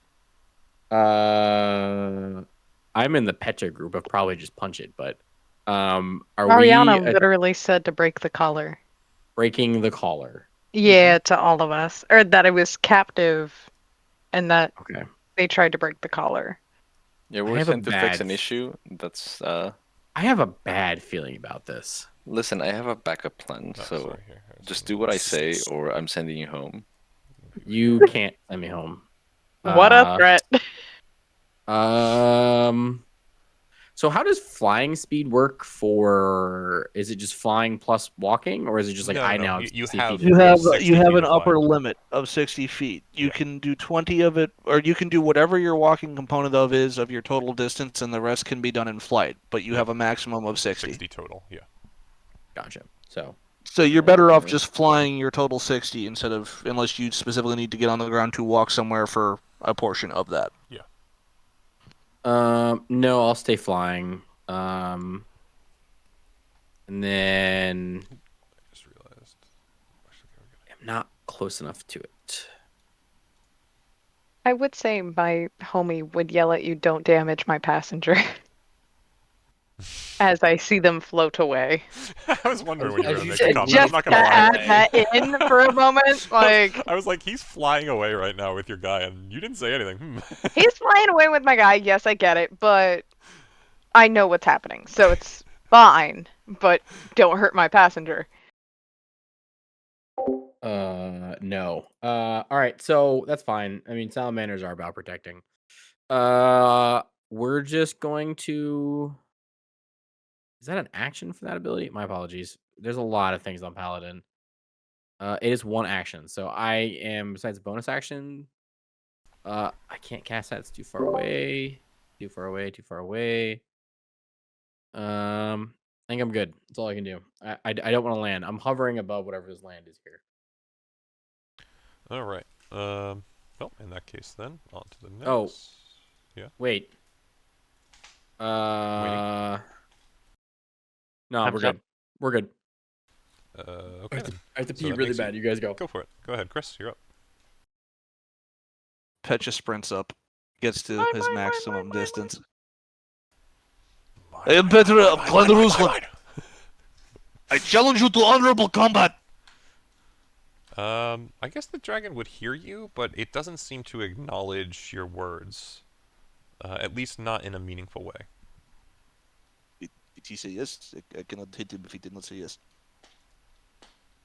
Speaker 6: I'm in the Petra group. I'll probably just punch it, but are
Speaker 5: Ariana
Speaker 6: we
Speaker 5: literally said to break the collar.
Speaker 6: breaking the collar?
Speaker 5: Yeah, to all of us. Or that it was captive and that
Speaker 6: Okay.
Speaker 5: they tried to break the collar.
Speaker 7: Yeah,
Speaker 6: I
Speaker 7: we're
Speaker 6: have a
Speaker 7: sent to fix an
Speaker 6: bad-
Speaker 7: issue. That's
Speaker 6: I have a bad feeling about this.
Speaker 7: listen, I have a backup plan,
Speaker 1: Oh,
Speaker 7: so
Speaker 1: sorry, here.
Speaker 7: just do what I say or I'm sending you home.
Speaker 6: You can't send me home.
Speaker 5: What a threat.
Speaker 6: So how does flying speed work for? Is it just flying plus walking, or is it just like
Speaker 1: No,
Speaker 6: I
Speaker 1: no,
Speaker 6: now
Speaker 1: you-
Speaker 6: have
Speaker 1: you
Speaker 6: 60
Speaker 1: have-
Speaker 6: feet?
Speaker 4: You
Speaker 1: You
Speaker 4: have
Speaker 1: 60
Speaker 4: you have
Speaker 1: feet
Speaker 4: an
Speaker 1: of
Speaker 4: upper
Speaker 1: flying.
Speaker 4: limit of 60 feet. You
Speaker 1: Yeah.
Speaker 4: can do 20 of it, or you can do whatever your walking component of your total distance, and the rest can be done in flight. But you
Speaker 1: Yep.
Speaker 4: have a maximum of 60.
Speaker 1: 60 total, yeah.
Speaker 6: Gotcha. So
Speaker 4: So you're better off just flying your total 60 instead of, unless you specifically need to get on the ground to walk somewhere for a portion of that.
Speaker 6: no, I'll stay flying. And then
Speaker 1: I just realized.
Speaker 6: I'm not close enough to it.
Speaker 5: I would say my homie would yell at you, "Don't damage my passenger," as I see them float away.
Speaker 1: I was wondering when you were
Speaker 6: As
Speaker 1: going to
Speaker 6: you
Speaker 1: make
Speaker 6: said,
Speaker 1: a comment. I'm
Speaker 5: Just
Speaker 1: not
Speaker 5: to
Speaker 1: going to lie.
Speaker 5: add that in for a moment, like
Speaker 1: I was like, he's flying away right now with your guy, and you didn't say anything.
Speaker 5: he's flying away with my guy. Yes, I get it, but I know what's happening, so it's fine. But don't hurt my passenger.
Speaker 6: No. All right, so that's fine. I mean, salamanders are about protecting. We're just going to. Is that an action for that ability? My apologies. There's a lot of things on Paladin. It is one action, so I am besides bonus action. I can't cast that. It's too far away. Too far away. Too far away. I think I'm good. That's all I can do. I don't want to land. I'm hovering above whatever his land is here.
Speaker 1: All right. Well, in that case, then on to the next.
Speaker 6: Oh.
Speaker 1: Yeah.
Speaker 6: Wait. No, we're
Speaker 2: Time's
Speaker 6: good.
Speaker 2: up.
Speaker 6: We're good.
Speaker 1: Okay. Then.
Speaker 6: I have to
Speaker 1: So
Speaker 6: pee
Speaker 1: that
Speaker 6: really
Speaker 1: makes
Speaker 6: bad. You guys go.
Speaker 1: Go for it. Go ahead, Chris. You're up.
Speaker 4: Petra sprints up, gets to his maximum distance.
Speaker 9: I am Petra of Clan Jerusalem.
Speaker 4: I challenge you to honorable combat.
Speaker 1: I guess the dragon would hear you, but it doesn't seem to acknowledge your words. At least not in a meaningful way.
Speaker 4: Did he say yes? I cannot hit him if he did not say yes.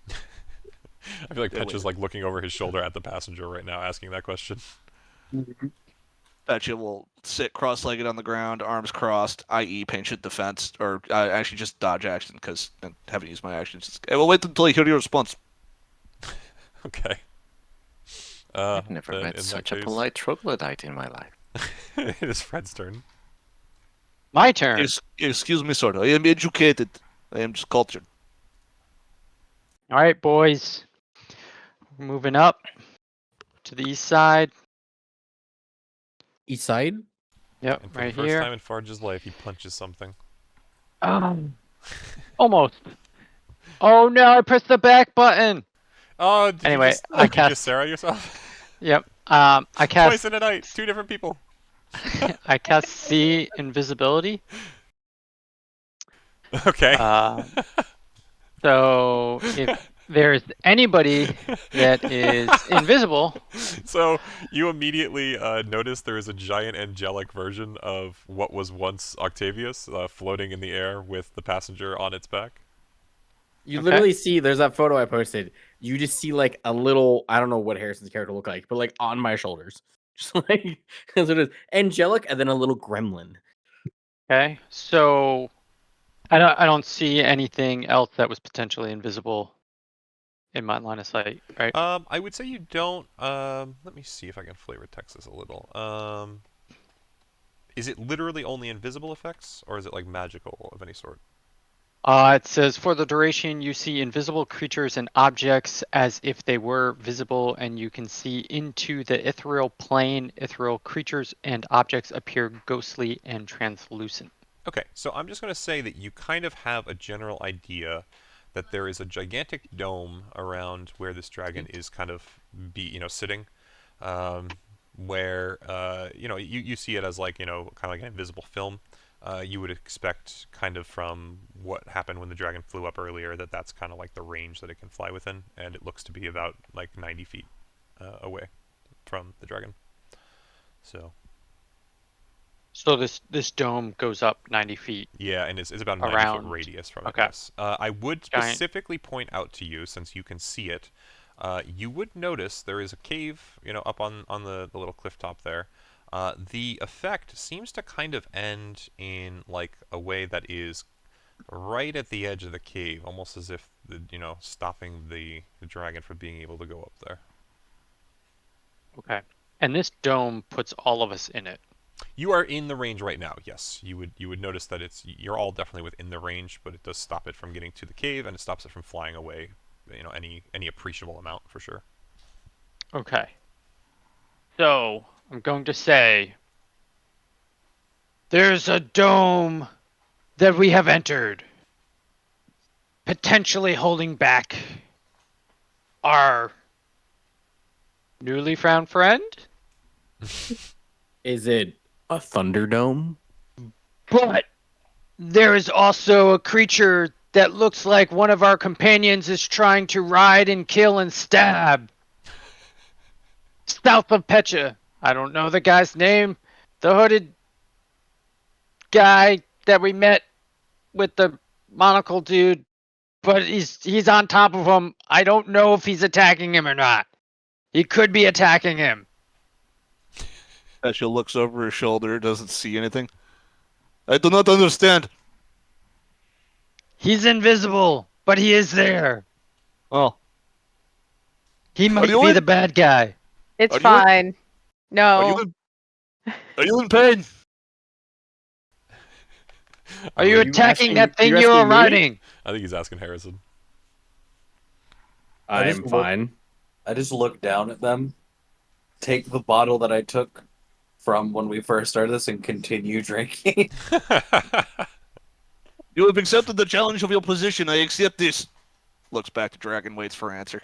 Speaker 1: I feel like Petra's like looking over his shoulder at the passenger right now, asking that question.
Speaker 4: Petra will sit cross-legged on the ground, arms crossed, i.e. patient defense, or actually just dodge action, because I haven't used my actions. I will wait until I hear your response.
Speaker 1: Okay.
Speaker 7: I've never
Speaker 1: then
Speaker 7: met
Speaker 1: in
Speaker 7: such
Speaker 1: that
Speaker 7: a
Speaker 1: case-
Speaker 7: polite troglodyte in my life.
Speaker 1: It is Fred's turn.
Speaker 2: My turn.
Speaker 4: Excuse me, sir. I am educated. I am just cultured.
Speaker 2: All right, boys. Moving up to the east side.
Speaker 6: East side.
Speaker 2: Yep,
Speaker 1: And for
Speaker 2: right
Speaker 1: the first
Speaker 2: here.
Speaker 1: time in Farge's life, he punches something.
Speaker 2: Almost. Oh no! I pressed the back button.
Speaker 1: Oh, did
Speaker 2: Anyway,
Speaker 1: you just,
Speaker 2: I
Speaker 1: did you
Speaker 2: cast-
Speaker 1: just Sarah yourself?
Speaker 2: Yep. I
Speaker 1: Twice
Speaker 2: cast.
Speaker 1: in a night, 2 different people.
Speaker 2: I cast see invisibility.
Speaker 1: Okay.
Speaker 2: So if there's anybody that is invisible,
Speaker 1: So you immediately notice there is a giant angelic version of what was once Octavius floating in the air with the passenger on its back.
Speaker 6: You
Speaker 2: Okay.
Speaker 6: literally see. There's that photo I posted. You just see like a little. I don't know what Harrison's character look like, but like on my shoulders, just like that's what it is. Angelic, and then a little gremlin.
Speaker 2: okay. So I don't see anything else that was potentially invisible in my line of sight, right?
Speaker 1: I would say you don't. Let me see if I can flavor text this a little. Is it literally only invisible effects, or is it like magical of any sort?
Speaker 2: It says for the duration you see invisible creatures and objects as if they were visible, and you can see into the ethereal plane. Ethereal creatures and objects appear ghostly and translucent.
Speaker 1: Okay, so I'm just going to say that you kind of have a general idea that there is a gigantic dome around where this dragon is kind of sitting, where you see it as like kind of like an invisible film. You would expect kind of from what happened when the dragon flew up earlier that that's kind of like the range that it can fly within, and it looks to be about like 90 feet away from the dragon.
Speaker 2: So this dome goes up 90 feet.
Speaker 1: Yeah, and it's about a 90-foot
Speaker 2: Around.
Speaker 1: radius from it.
Speaker 2: Okay.
Speaker 1: Yes. I would
Speaker 2: Giant.
Speaker 1: specifically point out to you, since you can see it, You would notice there is a cave, up on the little cliff top there. The effect seems to kind of end in like a way that is right at the edge of the cave, almost as if stopping the dragon from being able to go up there.
Speaker 2: Okay. And this dome puts all of us in it.
Speaker 1: You are in the range right now. Yes, you would notice that you're all definitely within the range, but it does stop it from getting to the cave, and it stops it from flying away. Any appreciable amount for sure.
Speaker 2: Okay. So I'm going to say there's a dome that we have entered, potentially holding back our newly found friend.
Speaker 6: Is it a Thunderdome?
Speaker 2: But there is also a creature that looks like one of our companions is trying to ride and kill and stab. South of Pecha. I don't know the guy's name. The hooded guy that we met with the monocle dude. But he's on top of him. I don't know if he's attacking him or not. He could be attacking him.
Speaker 4: Pecha looks over his shoulder, doesn't see anything. I do not understand.
Speaker 2: He's invisible, but he is there.
Speaker 4: Oh,
Speaker 2: He might
Speaker 4: you
Speaker 2: be
Speaker 4: in?
Speaker 2: the bad guy.
Speaker 5: It's
Speaker 4: Are you in-
Speaker 5: fine. No.
Speaker 4: are you in pain?
Speaker 2: Are you attacking that thing you were
Speaker 6: asking me?
Speaker 2: riding?
Speaker 1: I think he's asking Harrison.
Speaker 6: I'm fine.
Speaker 3: I just look down at them, take the bottle that I took from when we first started this, and continue drinking.
Speaker 4: You have accepted the challenge of your position. I accept this. Looks back to Dragon, waits for answer.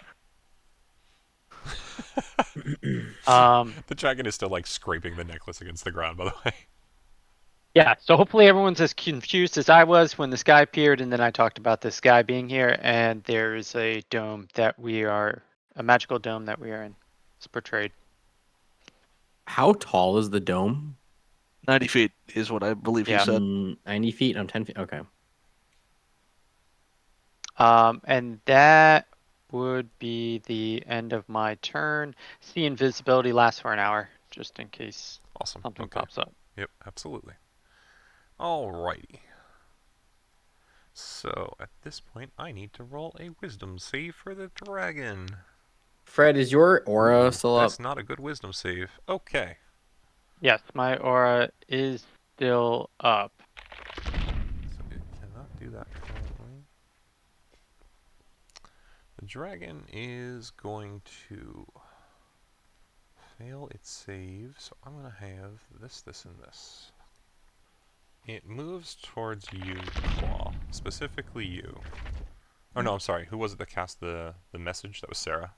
Speaker 1: The dragon is still like scraping the necklace against the ground, by the way.
Speaker 2: Yeah, so hopefully everyone's as confused as I was when this guy appeared, and then I talked about this guy being here, and there's a magical dome that we are in. It's portrayed.
Speaker 6: How tall is the dome?
Speaker 4: 90 feet is what I believe
Speaker 2: Yeah.
Speaker 4: he said.
Speaker 6: 90 feet? I'm 10 feet. Okay.
Speaker 2: And that would be the end of my turn. See, invisibility lasts for an hour, just in case
Speaker 1: Awesome.
Speaker 2: something
Speaker 1: Okay.
Speaker 2: pops up.
Speaker 1: Yep, absolutely. Alrighty. So, at this point, I need to roll a wisdom save for the dragon.
Speaker 6: Fred, is your aura still up?
Speaker 1: That's not a good wisdom save. Okay.
Speaker 2: Yes, my aura is still up.
Speaker 1: So it cannot do that currently. The dragon is going to fail its save, so I'm going to have this, and this. It moves towards you, Claw. Specifically you. Oh no, I'm sorry. Who was it that cast the message? That was Sarah.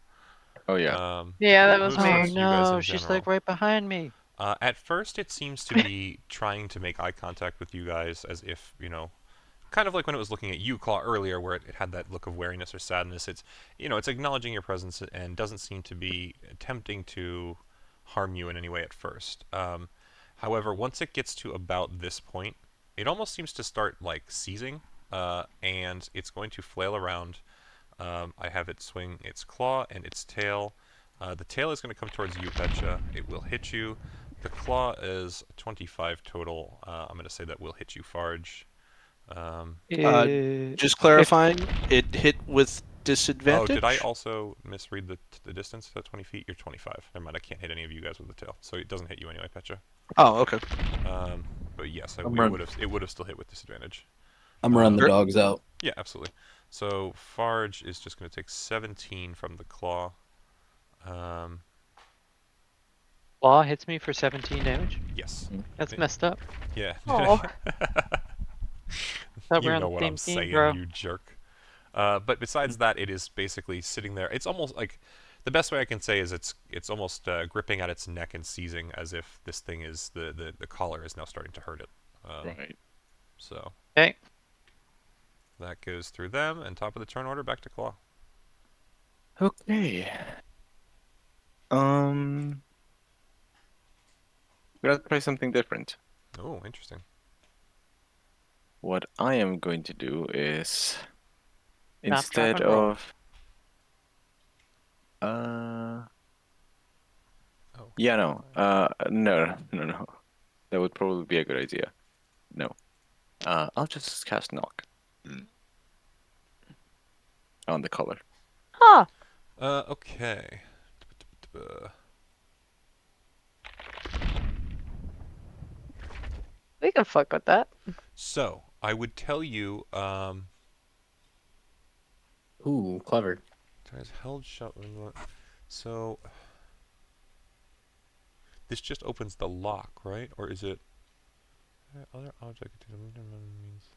Speaker 7: Oh yeah.
Speaker 5: Yeah, that was
Speaker 1: moves
Speaker 5: me.
Speaker 1: towards you guys in
Speaker 2: she's
Speaker 1: general.
Speaker 2: like right behind me.
Speaker 1: At first, it seems to be trying to make eye contact with you guys as if, kind of like when it was looking at you, Claw, earlier, where it had that look of wariness or sadness. It's, it's acknowledging your presence and doesn't seem to be attempting to harm you in any way at first. However, once it gets to about this point, it almost seems to start, like, seizing, and it's going to flail around. I have it swing its claw and its tail. The tail is going to come towards you, Pecha. It will hit you. The claw is 25 total. I'm going to say that will hit you, Farge.
Speaker 4: Just clarifying, it hit with disadvantage.
Speaker 1: Oh, did I also misread the distance to 20 feet? You're 25. Never mind, I can't hit any of you guys with the tail, so it doesn't hit you anyway, Pecha.
Speaker 4: Oh, okay.
Speaker 1: But yes, it would have still hit with disadvantage.
Speaker 3: I'm running the dogs out.
Speaker 1: Yeah, absolutely. So Farge is just going to take 17 from the claw.
Speaker 2: Claw hits me for 17 damage.
Speaker 1: Yes.
Speaker 2: That's messed up.
Speaker 1: Yeah.
Speaker 5: Oh.
Speaker 2: Thought we
Speaker 1: You
Speaker 2: were on
Speaker 1: know
Speaker 2: the
Speaker 1: what
Speaker 2: same
Speaker 1: I'm
Speaker 2: team,
Speaker 1: saying,
Speaker 2: bro.
Speaker 1: you jerk. But besides that, it is basically sitting there. It's almost like the best way I can say is it's almost gripping at its neck and seizing as if this thing is the collar is now starting to hurt it.
Speaker 7: Right.
Speaker 1: So
Speaker 2: Okay.
Speaker 1: that goes through them, and top of the turn order back to Claw.
Speaker 7: Okay. We're gonna try something different.
Speaker 1: Oh, interesting.
Speaker 7: What I am going to do is
Speaker 2: Stop, drop,
Speaker 7: instead
Speaker 2: and roll.
Speaker 7: of Uh,
Speaker 1: Oh.
Speaker 7: yeah, no. No. That would probably be a good idea. No. I'll just cast knock on the color.
Speaker 5: Huh.
Speaker 1: Okay.
Speaker 5: We can fuck with that.
Speaker 1: So, I would tell you,
Speaker 6: Ooh, clever.
Speaker 1: has held shut. So, this just opens the lock, right? Or is it other object means?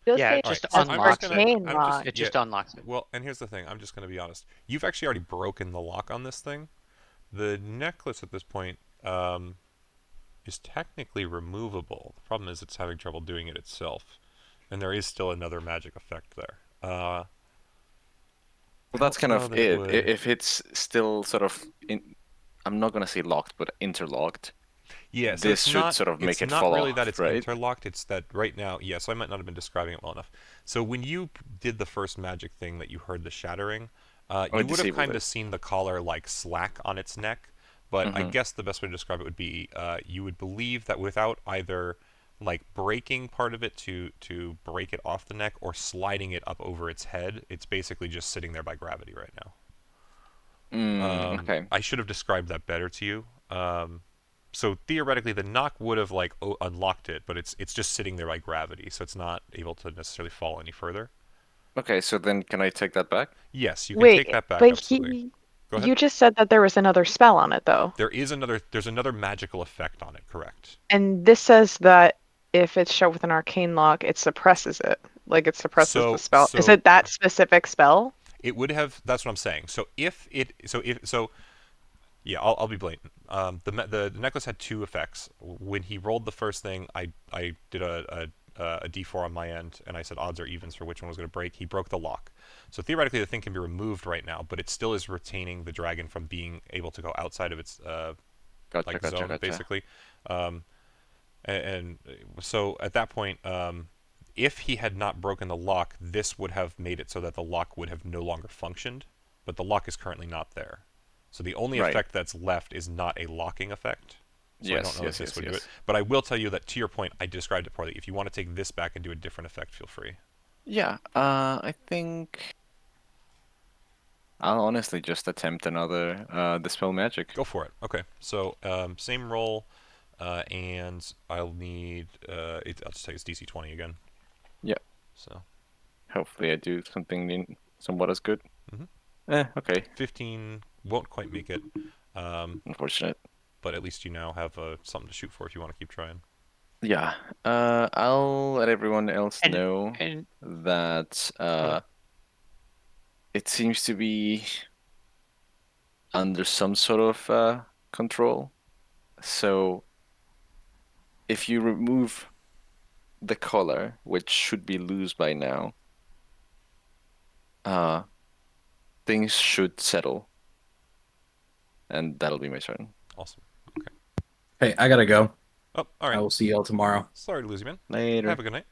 Speaker 5: Just
Speaker 2: Yeah,
Speaker 5: say
Speaker 2: it just
Speaker 5: as
Speaker 2: unlocks it.
Speaker 5: arcane
Speaker 1: I'm
Speaker 5: lock.
Speaker 2: It just unlocks it.
Speaker 1: Well, and here's the thing. I'm just going to be honest. You've actually already broken the lock on this thing. The necklace at this point is technically removable. The problem is it's having trouble doing it itself, and there is still another magic effect there.
Speaker 7: Well,
Speaker 1: I
Speaker 7: that's
Speaker 1: don't
Speaker 7: kind
Speaker 1: know
Speaker 7: of
Speaker 1: that
Speaker 7: it.
Speaker 1: would-
Speaker 7: If it's still sort of I'm not gonna say locked, but interlocked.
Speaker 1: Yeah, so
Speaker 7: This
Speaker 1: it's
Speaker 7: should
Speaker 1: not,
Speaker 7: sort of make
Speaker 1: it's
Speaker 7: it
Speaker 1: not
Speaker 7: fall
Speaker 1: really
Speaker 7: off,
Speaker 1: that it's
Speaker 7: right?
Speaker 1: interlocked. It's that right now, yeah, so I might not have been describing it well enough. So when you did the first magic thing that you heard the shattering,
Speaker 7: I
Speaker 1: you would have
Speaker 7: disabled
Speaker 1: kind
Speaker 7: it.
Speaker 1: of seen the collar like slack on its neck. But I
Speaker 7: Mhm.
Speaker 1: guess the best way to describe it would be you would believe that without either like breaking part of it to break it off the neck or sliding it up over its head, it's basically just sitting there by gravity right now.
Speaker 7: Okay.
Speaker 1: I should have described that better to you. So theoretically, the knock would have like unlocked it, but it's just sitting there by gravity, so it's not able to necessarily fall any further.
Speaker 7: Okay, so then can I take that back?
Speaker 1: Yes, you can
Speaker 5: Wait,
Speaker 1: take that back.
Speaker 5: but
Speaker 1: Absolutely. Go ahead.
Speaker 5: you just said that there was another spell on it though.
Speaker 1: There's another magical effect on it. Correct.
Speaker 5: And this says that if it's shut with an arcane lock, it suppresses it. Like it suppresses the spell. Is
Speaker 1: So
Speaker 5: it that specific spell?
Speaker 1: it would have. That's what I'm saying. So yeah, I'll be blatant. The necklace had two effects. When he rolled the first thing, I did a d4 on my end, and I said odds or evens for which one was going to break. He broke the lock. So theoretically, the thing can be removed right now, but it still is retaining the dragon from being able to go outside of its zone, basically. And so at that point, if he had not broken the lock, this would have made it so that the lock would have no longer functioned, but the lock is currently not there. So the only
Speaker 7: Right.
Speaker 1: effect that's left is not a locking effect. So I
Speaker 7: Yes,
Speaker 1: don't know
Speaker 7: yes,
Speaker 1: if this
Speaker 7: yes,
Speaker 1: would do
Speaker 7: yes.
Speaker 1: it. But I will tell you that, to your point, I described it poorly. If you want to take this back and do a different effect, feel free.
Speaker 7: Yeah, I think I'll honestly just attempt another Dispel Magic.
Speaker 1: Go for it. Okay. So same roll, and I'll need I'll just take it's DC 20 again.
Speaker 7: Yeah.
Speaker 1: So
Speaker 7: Hopefully I do something somewhat as good.
Speaker 1: Mhm.
Speaker 7: Okay.
Speaker 1: 15 won't quite make it,
Speaker 7: Unfortunate.
Speaker 1: but at least you now have something to shoot for if you want to keep trying.
Speaker 7: Yeah. I'll let everyone else
Speaker 2: And-
Speaker 7: know
Speaker 2: And
Speaker 7: that
Speaker 2: Oh.
Speaker 7: it seems to be under some sort of control. So if you remove the collar, which should be loose by now, things should settle. And that'll be my turn.
Speaker 1: Awesome.
Speaker 8: Hey, I gotta go.
Speaker 1: Oh, all
Speaker 8: I
Speaker 1: right.
Speaker 8: will see y'all tomorrow.
Speaker 1: Sorry to lose you, man.
Speaker 7: Later.
Speaker 1: Have a good night.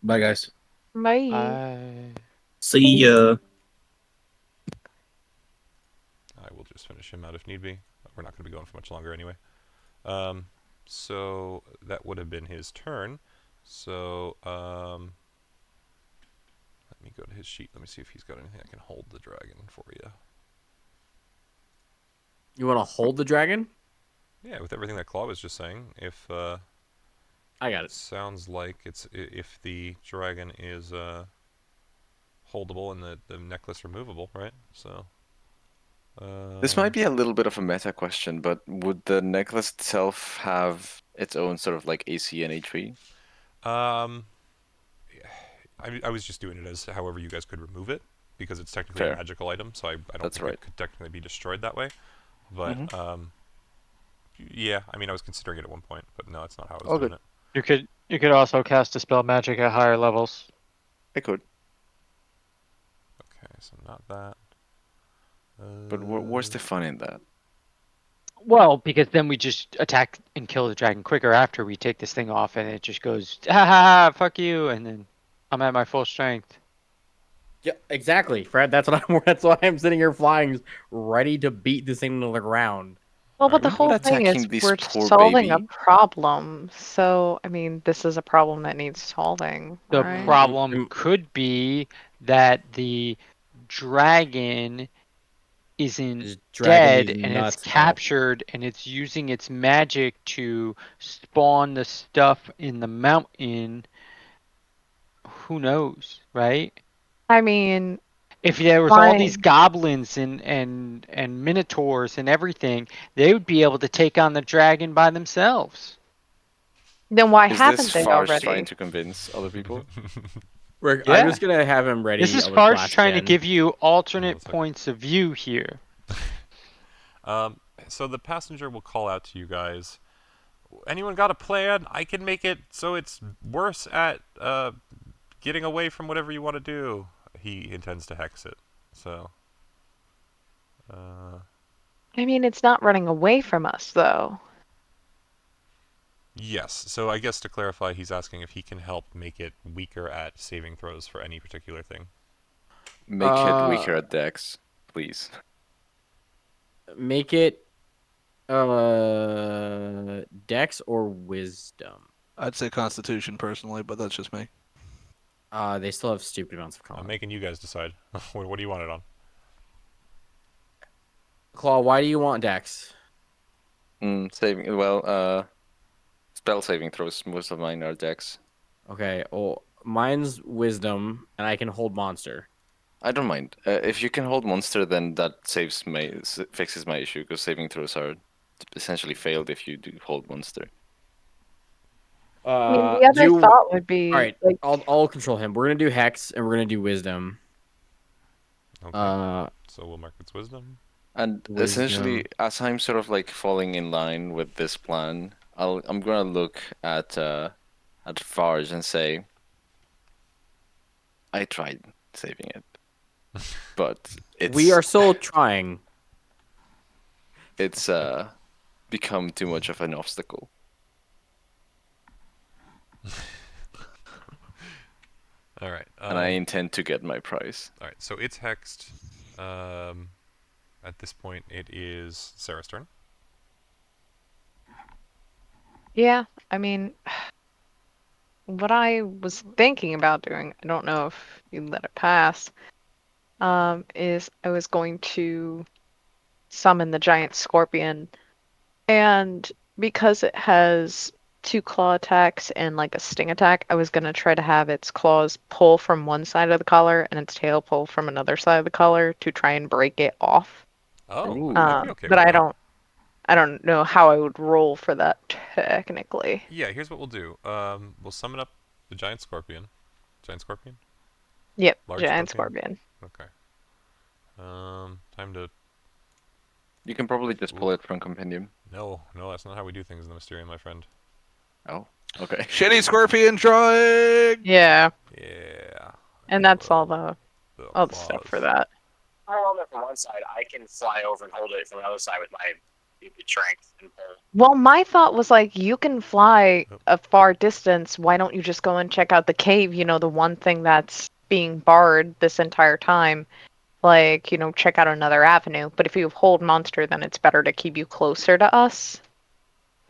Speaker 8: Bye, guys.
Speaker 5: Bye.
Speaker 8: See ya.
Speaker 1: I will just finish him out if need be. We're not going to be going for much longer anyway. So that would have been his turn. So let me go to his sheet. Let me see if he's got anything I can hold the dragon for you.
Speaker 6: You want to hold the dragon?
Speaker 1: Yeah, with everything that Claw was just saying, if
Speaker 6: I got
Speaker 1: it
Speaker 6: it.
Speaker 1: sounds like if the dragon is holdable and the necklace removable, right? So
Speaker 7: This might be a little bit of a meta question, but would the necklace itself have its own sort of like AC and HP?
Speaker 1: I was just doing it as however you guys could remove it because it's technically
Speaker 7: Fair.
Speaker 1: a magical item, so I don't
Speaker 7: That's
Speaker 1: think
Speaker 7: right.
Speaker 1: it could technically be destroyed that way. But yeah, I mean, I was considering it at one point, but no, it's not how I was
Speaker 7: All
Speaker 1: doing
Speaker 7: good.
Speaker 1: it.
Speaker 2: you could also cast Dispel Magic at higher levels.
Speaker 7: I could.
Speaker 1: Okay, so not that.
Speaker 7: But where's the fun in that?
Speaker 2: Well, because then we just attack and kill the dragon quicker after we take this thing off, and it just goes, ha ha ha, fuck you, and then I'm at my full strength.
Speaker 6: Yeah, exactly, Fred. That's what I'm. That's why I'm sitting here flying, ready to beat this thing to the ground.
Speaker 5: Well, but
Speaker 1: Alright,
Speaker 5: the
Speaker 7: We're
Speaker 5: whole
Speaker 7: not
Speaker 5: thing is
Speaker 7: attacking this
Speaker 5: we're
Speaker 7: poor
Speaker 5: solving a
Speaker 7: baby.
Speaker 5: problem. So, I mean, this is a problem that needs solving,
Speaker 2: The
Speaker 5: right?
Speaker 2: problem could be that the dragon isn't
Speaker 6: Just dragging these
Speaker 2: dead and it's
Speaker 6: nuts up.
Speaker 2: captured and it's using its magic to spawn the stuff in the mountain. Who knows, right?
Speaker 5: I mean,
Speaker 2: If there was all these
Speaker 5: fine.
Speaker 2: goblins and minotaurs and everything, they would be able to take on the dragon by themselves.
Speaker 5: Then why
Speaker 7: Is this
Speaker 5: haven't they
Speaker 7: Farge trying
Speaker 5: already?
Speaker 7: to convince other people?
Speaker 6: I'm
Speaker 2: Yeah.
Speaker 6: just gonna have him ready.
Speaker 2: This is
Speaker 6: Eldritch
Speaker 2: Farge
Speaker 6: Blast
Speaker 2: trying to
Speaker 6: again.
Speaker 2: give you alternate
Speaker 1: One sec.
Speaker 2: points of view here.
Speaker 1: So the passenger will call out to you guys. Anyone got a plan? I can make it so it's worse at getting away from whatever you want to do. He intends to hex it. So.
Speaker 5: I mean, it's not running away from us, though.
Speaker 1: Yes. So I guess to clarify, he's asking if he can help make it weaker at saving throws for any particular thing.
Speaker 7: Make it weaker at Dex, please.
Speaker 6: Make it Dex or Wisdom.
Speaker 4: I'd say Constitution personally, but that's just me.
Speaker 6: They still have stupid amounts of
Speaker 1: I'm
Speaker 6: con.
Speaker 1: making you guys decide. What do you want it on?
Speaker 6: Claw, why do you want Dex?
Speaker 7: Saving. Well, spell saving throws. Most of mine are Dex.
Speaker 6: Okay, well, mine's Wisdom, and I can hold monster.
Speaker 7: I don't mind. If you can hold monster, then that fixes my issue because saving throws are essentially failed if you do hold monster.
Speaker 5: I mean, the other thought would be,
Speaker 6: All right,
Speaker 5: like,
Speaker 6: I'll control him. We're gonna do Hex, and we're gonna do Wisdom.
Speaker 1: Okay. So we'll mark its wisdom.
Speaker 7: And essentially, as I'm sort of like falling in line with this plan, I'm gonna look at Farge and say, I tried saving it, but
Speaker 6: we are still trying.
Speaker 7: It's become too much of an obstacle.
Speaker 1: All right.
Speaker 7: And I intend to get my prize.
Speaker 1: All right. So it's hexed. At this point, it is Sarah's turn.
Speaker 5: yeah, I mean, what I was thinking about doing, I don't know if you let it pass, is I was going to summon the giant scorpion, and because it has 2 claw attacks and like a sting attack, I was gonna try to have its claws pull from one side of the collar and its tail pull from another side of the collar to try and break it off.
Speaker 1: Oh,
Speaker 7: Ooh.
Speaker 1: I'd be okay
Speaker 5: But
Speaker 1: with
Speaker 5: I
Speaker 1: that.
Speaker 5: don't know how I would roll for that technically.
Speaker 1: Yeah, here's what we'll do. We'll summon up the giant scorpion. Giant scorpion?
Speaker 5: Yep,
Speaker 1: Large
Speaker 5: giant
Speaker 1: scorpion?
Speaker 5: scorpion.
Speaker 1: Okay. Time to...
Speaker 7: You can probably just pull it from Compendium.
Speaker 1: No, that's not how we do things in the Mysterium, my friend.
Speaker 7: Oh, okay.
Speaker 4: Shitty scorpion drawing!
Speaker 5: Yeah,
Speaker 1: Yeah.
Speaker 5: and that's all the
Speaker 1: Claws.
Speaker 5: stuff for that.
Speaker 13: I hold it from one side. I can fly over and hold it from the other side with my strength and pull.
Speaker 5: Well, my thought was like, you can fly a far distance. Why don't you just go and check out the cave? You know, the one thing that's being barred this entire time. Like, you know, check out another avenue. But if you hold monster, then it's better to keep you closer to us.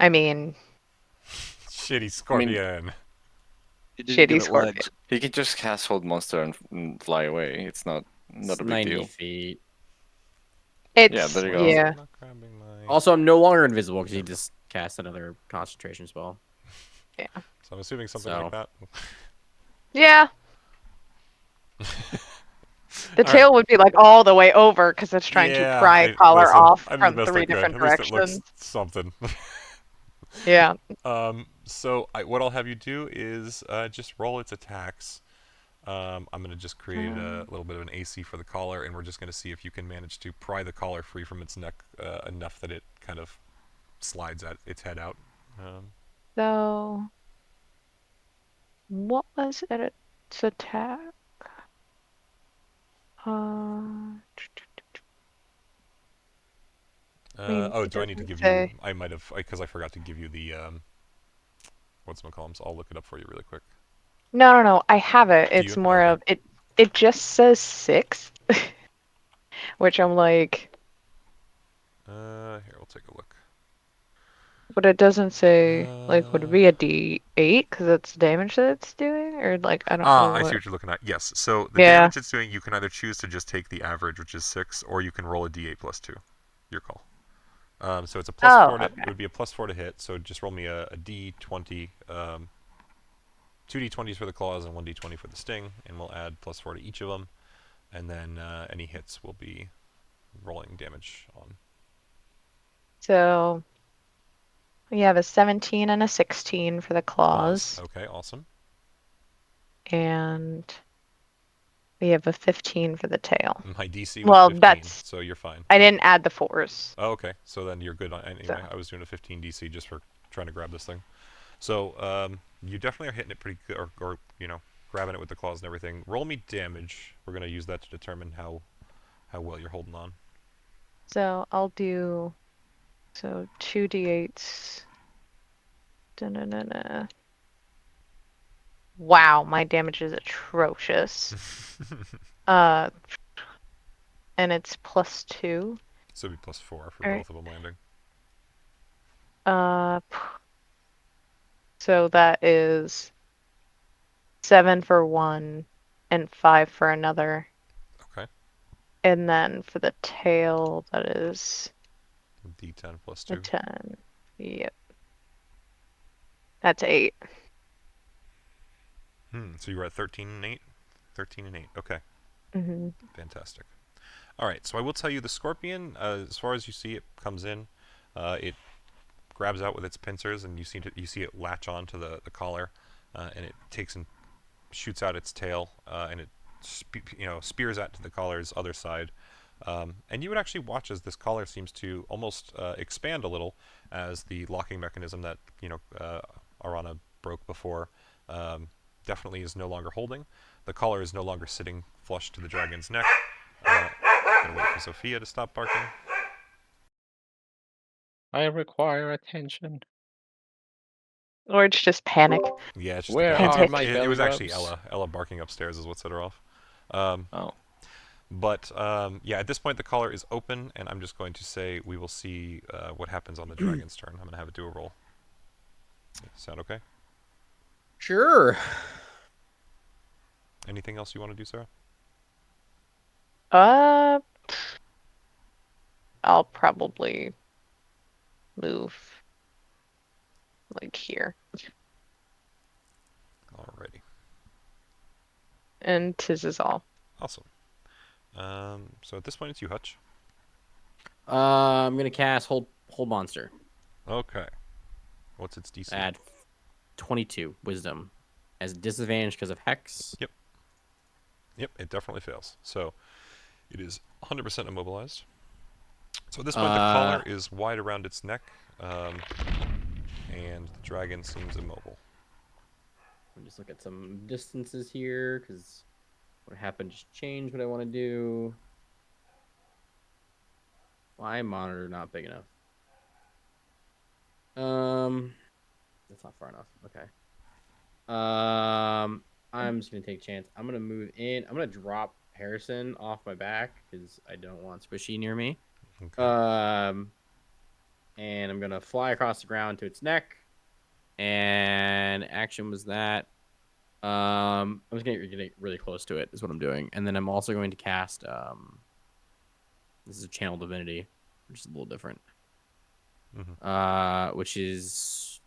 Speaker 5: I mean,
Speaker 1: Shitty scorpion.
Speaker 4: You didn't
Speaker 5: shitty
Speaker 4: give it
Speaker 5: scorpion.
Speaker 4: legs.
Speaker 7: He can just cast hold monster and fly away. It's not
Speaker 6: It's
Speaker 7: a big
Speaker 6: 90
Speaker 7: deal.
Speaker 6: feet.
Speaker 5: It's,
Speaker 7: there you go.
Speaker 5: yeah.
Speaker 1: I'm not grabbing my...
Speaker 6: Also, I'm no longer invisible because he just cast another concentration spell.
Speaker 1: So I'm assuming something
Speaker 6: So.
Speaker 1: like that.
Speaker 5: Yeah. The
Speaker 1: All
Speaker 5: tail would be like all the way over because it's trying to pry collar
Speaker 1: listen,
Speaker 5: off
Speaker 1: I did the
Speaker 5: from
Speaker 1: best I
Speaker 5: 3
Speaker 1: could.
Speaker 5: different
Speaker 1: At least
Speaker 5: directions.
Speaker 1: it looks something.
Speaker 5: Yeah.
Speaker 1: So what I'll have you do is just roll its attacks. I'm going to just create a little bit of an AC for the collar, and we're just going to see if you can manage to pry the collar free from its neck enough that it kind of slides its head out.
Speaker 5: So, what was it? Its attack? mean,
Speaker 1: Oh,
Speaker 5: it
Speaker 1: do I need to
Speaker 5: doesn't
Speaker 1: give
Speaker 5: say.
Speaker 1: you? I might have, because I forgot to give you the what's-my-columns. I'll look it up for you really quick.
Speaker 5: No. I have it.
Speaker 1: Do
Speaker 5: It's
Speaker 1: you?
Speaker 5: more
Speaker 1: Okay.
Speaker 5: of it. It just says 6, which I'm like,
Speaker 1: Here, we'll take a look.
Speaker 5: but it doesn't say like would it
Speaker 1: Uh,
Speaker 5: be a D8 because it's damage that it's doing, or like I don't know
Speaker 1: I see
Speaker 5: what.
Speaker 1: what you're looking at. Yes. So the
Speaker 5: Yeah.
Speaker 1: damage it's doing, you can either choose to just take the average, which is 6, or you can roll a D8 plus 2. Your call. So it's a plus
Speaker 5: Oh,
Speaker 1: 4 to.
Speaker 5: okay.
Speaker 1: It would be a plus 4 to hit. So just roll me a D20. 2d20s for the claws and 1d20 for the sting, and we'll add plus 4 to each of them, and then any hits will be rolling damage on.
Speaker 5: So we have a 17 and a 16 for the
Speaker 1: Claws.
Speaker 5: claws,
Speaker 1: Okay, awesome.
Speaker 5: and we have a 15 for the tail.
Speaker 1: My DC was
Speaker 5: Well,
Speaker 1: 15,
Speaker 5: that's
Speaker 1: so you're fine.
Speaker 5: I didn't add the 4s.
Speaker 1: Oh, okay, so then you're good. Anyway,
Speaker 5: So.
Speaker 1: I was doing a 15 DC just for trying to grab this thing. So you definitely are hitting it pretty good, or grabbing it with the claws and everything. Roll me damage. We're gonna use that to determine how well you're holding on.
Speaker 5: So I'll do 2d8s. Da-na-na-na. Wow, my damage is atrocious. And it's +2.
Speaker 1: So it'd be plus 4 for
Speaker 5: Alright.
Speaker 1: both of them landing.
Speaker 5: So that is 7 for one and 5 for another.
Speaker 1: Okay.
Speaker 5: And then for the tail, that is
Speaker 1: D10 plus
Speaker 5: a
Speaker 1: 2.
Speaker 5: 10. Yep. That's 8.
Speaker 1: So you were at 13 and 8? 13 and 8. Okay.
Speaker 5: Mm-hmm.
Speaker 1: Fantastic. All right. So I will tell you the scorpion, as far as you see it comes in, it grabs out with its pincers, and you see it latch onto the collar, and it takes and shoots out its tail, and it spears out to the collar's other side. And you would actually watch as this collar seems to almost expand a little as the locking mechanism that Arana broke before definitely is no longer holding. The collar is no longer sitting flush to the dragon's neck. Gotta wait for Sophia to stop barking.
Speaker 7: I require attention.
Speaker 5: Or it's just panic.
Speaker 1: Yeah, it's just
Speaker 7: Where
Speaker 1: a panic.
Speaker 7: are
Speaker 5: Panic.
Speaker 7: my
Speaker 1: It
Speaker 7: belly
Speaker 1: was actually
Speaker 7: rubs?
Speaker 1: Ella barking upstairs is what set her off.
Speaker 7: Oh.
Speaker 1: But yeah, at this point the collar is open, and I'm just going to say we will see what happens on the dragon's turn. I'm going to have it do a roll. Sound okay?
Speaker 6: Sure.
Speaker 1: Anything else you want to do, Sarah?
Speaker 5: I'll probably move like here.
Speaker 1: Alrighty.
Speaker 5: And tis is all.
Speaker 1: Awesome. So at this point it's you, Hutch.
Speaker 6: I'm gonna cast hold monster.
Speaker 1: Okay. What's its DC?
Speaker 6: Add 22 wisdom as a disadvantage because of hex.
Speaker 1: Yep. Yep, it definitely fails. So it is 100% immobilized. So at this point the collar is wide around its neck, and the dragon seems immobile.
Speaker 6: Let me just look at some distances here because what happened just changed what I want to do. Why monitor not big enough? That's not far enough. Okay. I'm just gonna take a chance. I'm gonna move in. I'm gonna drop Harrison off my back because I don't want Squishy near me.
Speaker 1: Okay.
Speaker 6: And I'm gonna fly across the ground to its neck. And action was that. I'm just gonna get really close to it. Is what I'm doing. And then I'm also going to cast. This is a channel divinity, which is a little different.
Speaker 1: Mm-hmm.
Speaker 6: Which is.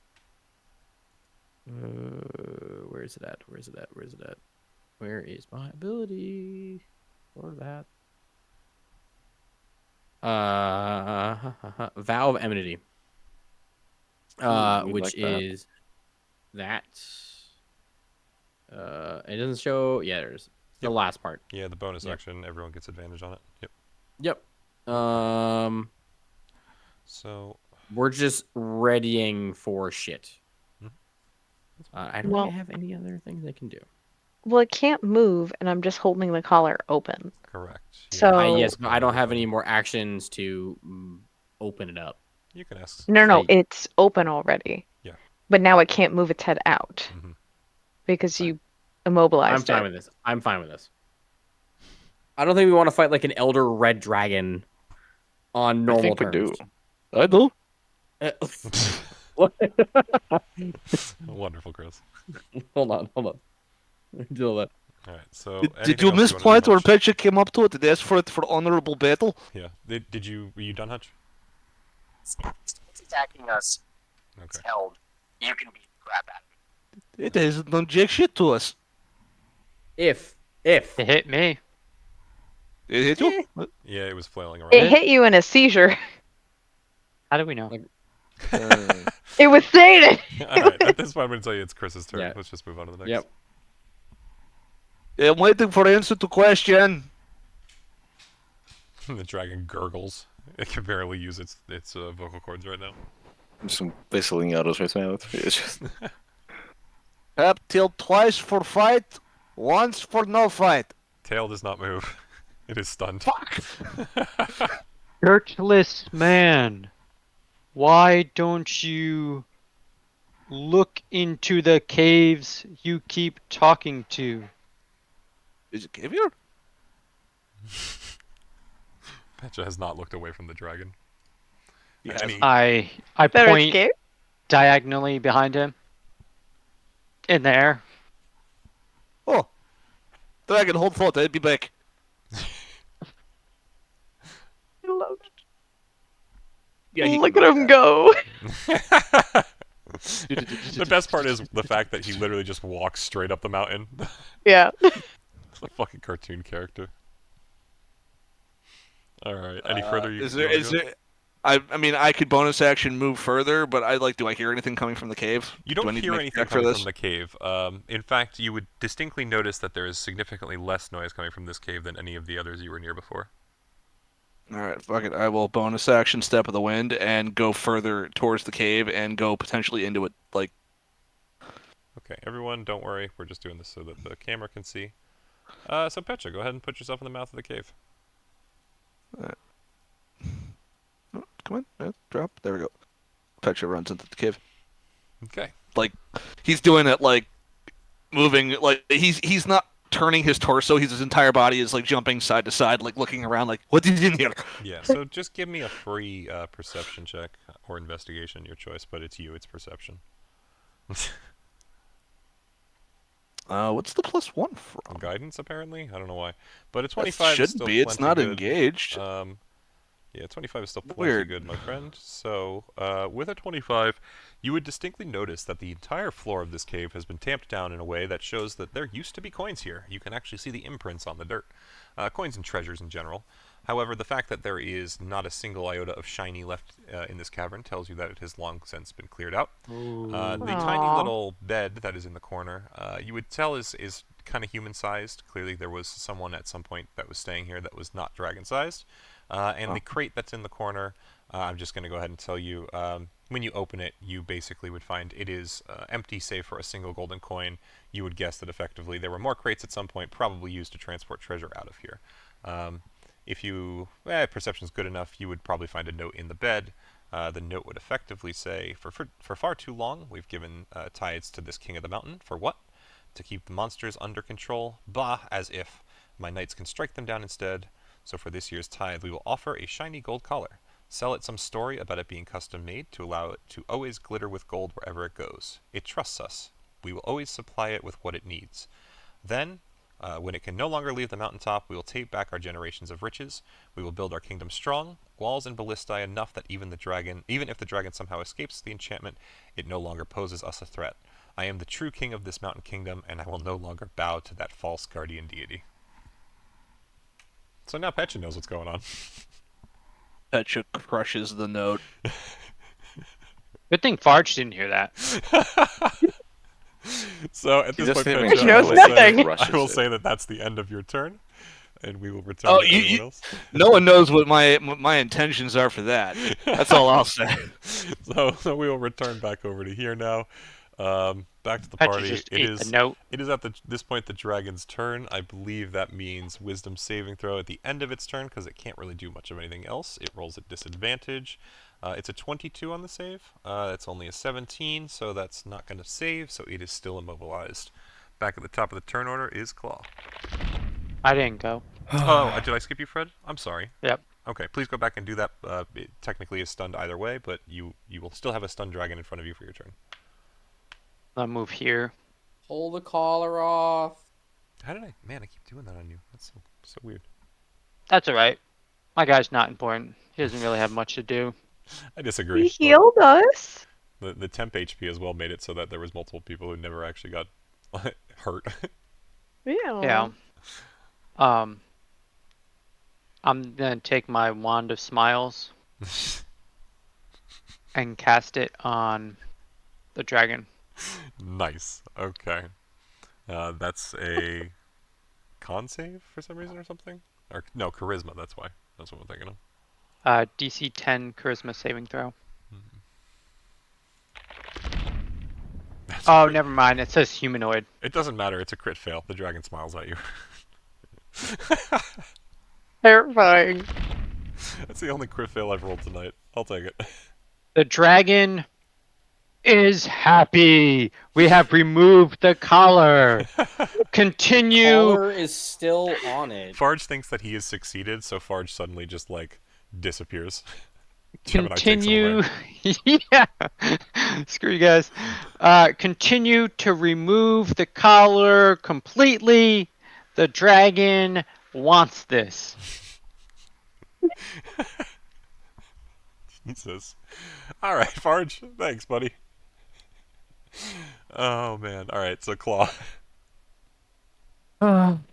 Speaker 6: Where is it at? Where is it at? Where is it at? Where is my ability for that? Vow of Enmity. Which
Speaker 7: like that.
Speaker 6: is that. It doesn't show. Yeah, there's the
Speaker 1: Yep.
Speaker 6: last part.
Speaker 1: Yeah, the bonus
Speaker 6: Yep.
Speaker 1: action, everyone gets advantage on it. Yep.
Speaker 6: Yep.
Speaker 1: So
Speaker 6: We're just readying for shit.
Speaker 1: Mhm.
Speaker 6: I don't
Speaker 5: Well-
Speaker 6: think I have any other things I can do.
Speaker 5: Well, it can't move, and I'm just holding the collar open.
Speaker 1: correct.
Speaker 5: So-
Speaker 6: Yes, but I don't have any more actions to open it up.
Speaker 1: You can ask.
Speaker 5: No,
Speaker 6: Say-
Speaker 5: it's open already.
Speaker 1: Yeah.
Speaker 5: But now it can't move its head out
Speaker 1: Mhm.
Speaker 5: because you immobilized
Speaker 6: I'm fine with this. I'm fine with this. I don't think we want to fight like an elder red dragon on normal
Speaker 7: I think we
Speaker 6: terms.
Speaker 7: do. I do.
Speaker 6: What?
Speaker 1: Wonderful, Chris.
Speaker 6: Hold on. Do that.
Speaker 1: All right. So
Speaker 4: Did
Speaker 1: anything
Speaker 4: you
Speaker 1: else
Speaker 4: miss
Speaker 1: wanna do,
Speaker 4: point where
Speaker 1: Hutch?
Speaker 4: Petra came up to it? Did they ask for it for honorable battle?
Speaker 1: Yeah. Did you? Were you done, Hutch?
Speaker 13: It's attacking us. It's
Speaker 1: Okay.
Speaker 13: held. You can beat the crap out of it.
Speaker 4: It hasn't done jack shit to us.
Speaker 6: If
Speaker 2: It hit me.
Speaker 4: It hit you?
Speaker 1: Yeah, it was flailing around.
Speaker 5: It hit you in a seizure.
Speaker 2: How do we know?
Speaker 5: It was saying it.
Speaker 1: All right. At this point, I'm going to tell you it's Chris's turn.
Speaker 6: Yeah.
Speaker 1: Let's just move on to the next.
Speaker 6: Yep.
Speaker 4: I'm waiting for the answer to question.
Speaker 1: The dragon gurgles. It can barely use its vocal cords right now.
Speaker 7: Some whistling out of his mouth. It's just
Speaker 4: Up till twice for fight, once for no fight.
Speaker 1: Tail does not move. It is stunned.
Speaker 2: Shirtless man, why don't you look into the caves you keep talking to?
Speaker 4: Is it cave here?
Speaker 1: Petra has not looked away from the dragon.
Speaker 4: Yeah.
Speaker 1: Any-
Speaker 2: I
Speaker 5: There it's
Speaker 2: point
Speaker 5: cute.
Speaker 2: diagonally behind him. In there.
Speaker 4: Oh. Dragon, hold thought, I'll be back.
Speaker 5: I love it.
Speaker 4: Yeah, he
Speaker 5: Look
Speaker 4: can
Speaker 5: at
Speaker 4: do
Speaker 5: him
Speaker 4: that.
Speaker 5: go.
Speaker 1: The best part is the fact that he literally just walks straight up the mountain.
Speaker 5: Yeah.
Speaker 1: It's a fucking cartoon character. All right. Any further?
Speaker 4: Is there? I mean, I could bonus action move further, but do I hear anything coming from the cave?
Speaker 1: You
Speaker 4: Do I
Speaker 1: don't
Speaker 4: need to
Speaker 1: hear
Speaker 4: make a
Speaker 1: anything
Speaker 4: check for
Speaker 1: coming
Speaker 4: this?
Speaker 1: from the cave. In fact, you would distinctly notice that there is significantly less noise coming from this cave than any of the others you were near before.
Speaker 4: All right, fuck it. I will bonus action Step of the Wind and go further towards the cave and go potentially into it. Like,
Speaker 1: Okay, everyone, don't worry. We're just doing this so that the camera can see. So Petra, go ahead and put yourself in the mouth of the cave.
Speaker 4: oh, come on, drop. There we go. Petra runs into the cave.
Speaker 1: Okay.
Speaker 4: Like, he's doing it like moving. Like he's not turning his torso. His entire body is like jumping side to side, like looking around, like what is in here?
Speaker 1: Yeah. So just give me a free perception check or investigation, your choice. But it's you. It's perception.
Speaker 4: What's the +1 from?
Speaker 1: Guidance, apparently. I don't know why, but a
Speaker 4: That
Speaker 1: 25 is
Speaker 4: shouldn't
Speaker 1: still
Speaker 4: be. It's
Speaker 1: plenty
Speaker 4: not
Speaker 1: good.
Speaker 4: engaged.
Speaker 1: Yeah, 25 is still plenty
Speaker 4: Weird.
Speaker 1: good, my friend. So, with a 25, you would distinctly notice that the entire floor of this cave has been tamped down in a way that shows that there used to be coins here. You can actually see the imprints on the dirt. Coins and treasures in general. However, the fact that there is not a single iota of shiny left in this cavern tells you that it has long since been cleared out. The tiny
Speaker 5: Aw.
Speaker 1: little bed that is in the corner, you would tell is kind of human-sized. Clearly there was someone at some point that was staying here that was not dragon-sized. And the crate that's in the corner, I'm just going to go ahead and tell you, when you open it, you basically would find it is empty save for a single golden coin. You would guess that effectively there were more crates at some point, probably used to transport treasure out of here. If you, perception's good enough, you would probably find a note in the bed. The note would effectively say, for far too long, we've given tithes to this king of the mountain. For what? To keep the monsters under control. Bah, as if. My knights can strike them down instead. So for this year's tithe, we will offer a shiny gold collar. Sell it some story about it being custom made to allow it to always glitter with gold wherever it goes. It trusts us. We will always supply it with what it needs. Then, when it can no longer leave the mountaintop, we will take back our generations of riches. We will build our kingdom strong, walls and ballistae enough that even if the dragon somehow escapes the enchantment, it no longer poses us a threat. I am the true king of this mountain kingdom, and I will no longer bow to that false guardian deity. So now Petra knows what's going on.
Speaker 4: Petra crushes the note.
Speaker 2: Good thing Farge didn't hear that.
Speaker 1: So at
Speaker 7: He
Speaker 1: this point,
Speaker 7: doesn't even
Speaker 1: Petra,
Speaker 5: knows
Speaker 1: I will
Speaker 5: nothing.
Speaker 1: say-
Speaker 7: Rushes
Speaker 1: I will
Speaker 7: it.
Speaker 1: say that that's the end of your turn, and we will return
Speaker 4: Oh,
Speaker 1: to anyone else.
Speaker 4: No one knows what my intentions are for that. That's all I'll say.
Speaker 1: So we will return back over to here now. back to the
Speaker 2: Petra
Speaker 1: party.
Speaker 2: just
Speaker 1: It
Speaker 2: ate the
Speaker 1: is.
Speaker 2: note.
Speaker 1: It is at this point the dragon's turn. I believe that means Wisdom saving throw at the end of its turn because it can't really do much of anything else. It rolls at disadvantage. It's a 22 on the save. It's only a 17, so that's not going to save. So it is still immobilized. Back at the top of the turn order is Claw.
Speaker 2: I didn't go.
Speaker 1: Oh, did I skip you, Fred? I'm sorry.
Speaker 2: Yep.
Speaker 1: Okay, please go back and do that. It technically is stunned either way, but you will still have a stunned dragon in front of you for your turn.
Speaker 2: I'll move here.
Speaker 6: Pull the collar off.
Speaker 1: How did I? Man, I keep doing that on you. That's so weird.
Speaker 2: That's all right. My guy's not important. He doesn't really have much to do.
Speaker 1: I disagree.
Speaker 5: He healed us.
Speaker 1: The temp HP as well made it so that there was multiple people who never actually got hurt.
Speaker 5: Yeah.
Speaker 2: Yeah. I'm gonna take my wand of smiles and cast it on the dragon.
Speaker 1: Nice. Okay. That's a con save for some reason or something? Or no, charisma. That's why. That's what I'm thinking of.
Speaker 2: DC 10 charisma saving throw.
Speaker 1: That's
Speaker 2: Oh,
Speaker 1: crit.
Speaker 2: never mind. It says humanoid.
Speaker 1: It doesn't matter. It's a crit fail. The dragon smiles at you.
Speaker 5: Terrifying.
Speaker 1: That's the only crit fail I've rolled tonight. I'll take it.
Speaker 2: The dragon is happy. We have removed the collar. Continue.
Speaker 6: Collar is still on it.
Speaker 1: Farge thinks that he has succeeded, so Farge suddenly just like disappears. Gemini takes it
Speaker 2: Continue.
Speaker 1: away.
Speaker 2: Yeah. Screw you guys. Continue to remove the collar completely. The dragon wants this.
Speaker 1: Jesus. All right, Farge. Thanks, buddy. Oh man. All right, so Claw.
Speaker 7: I'm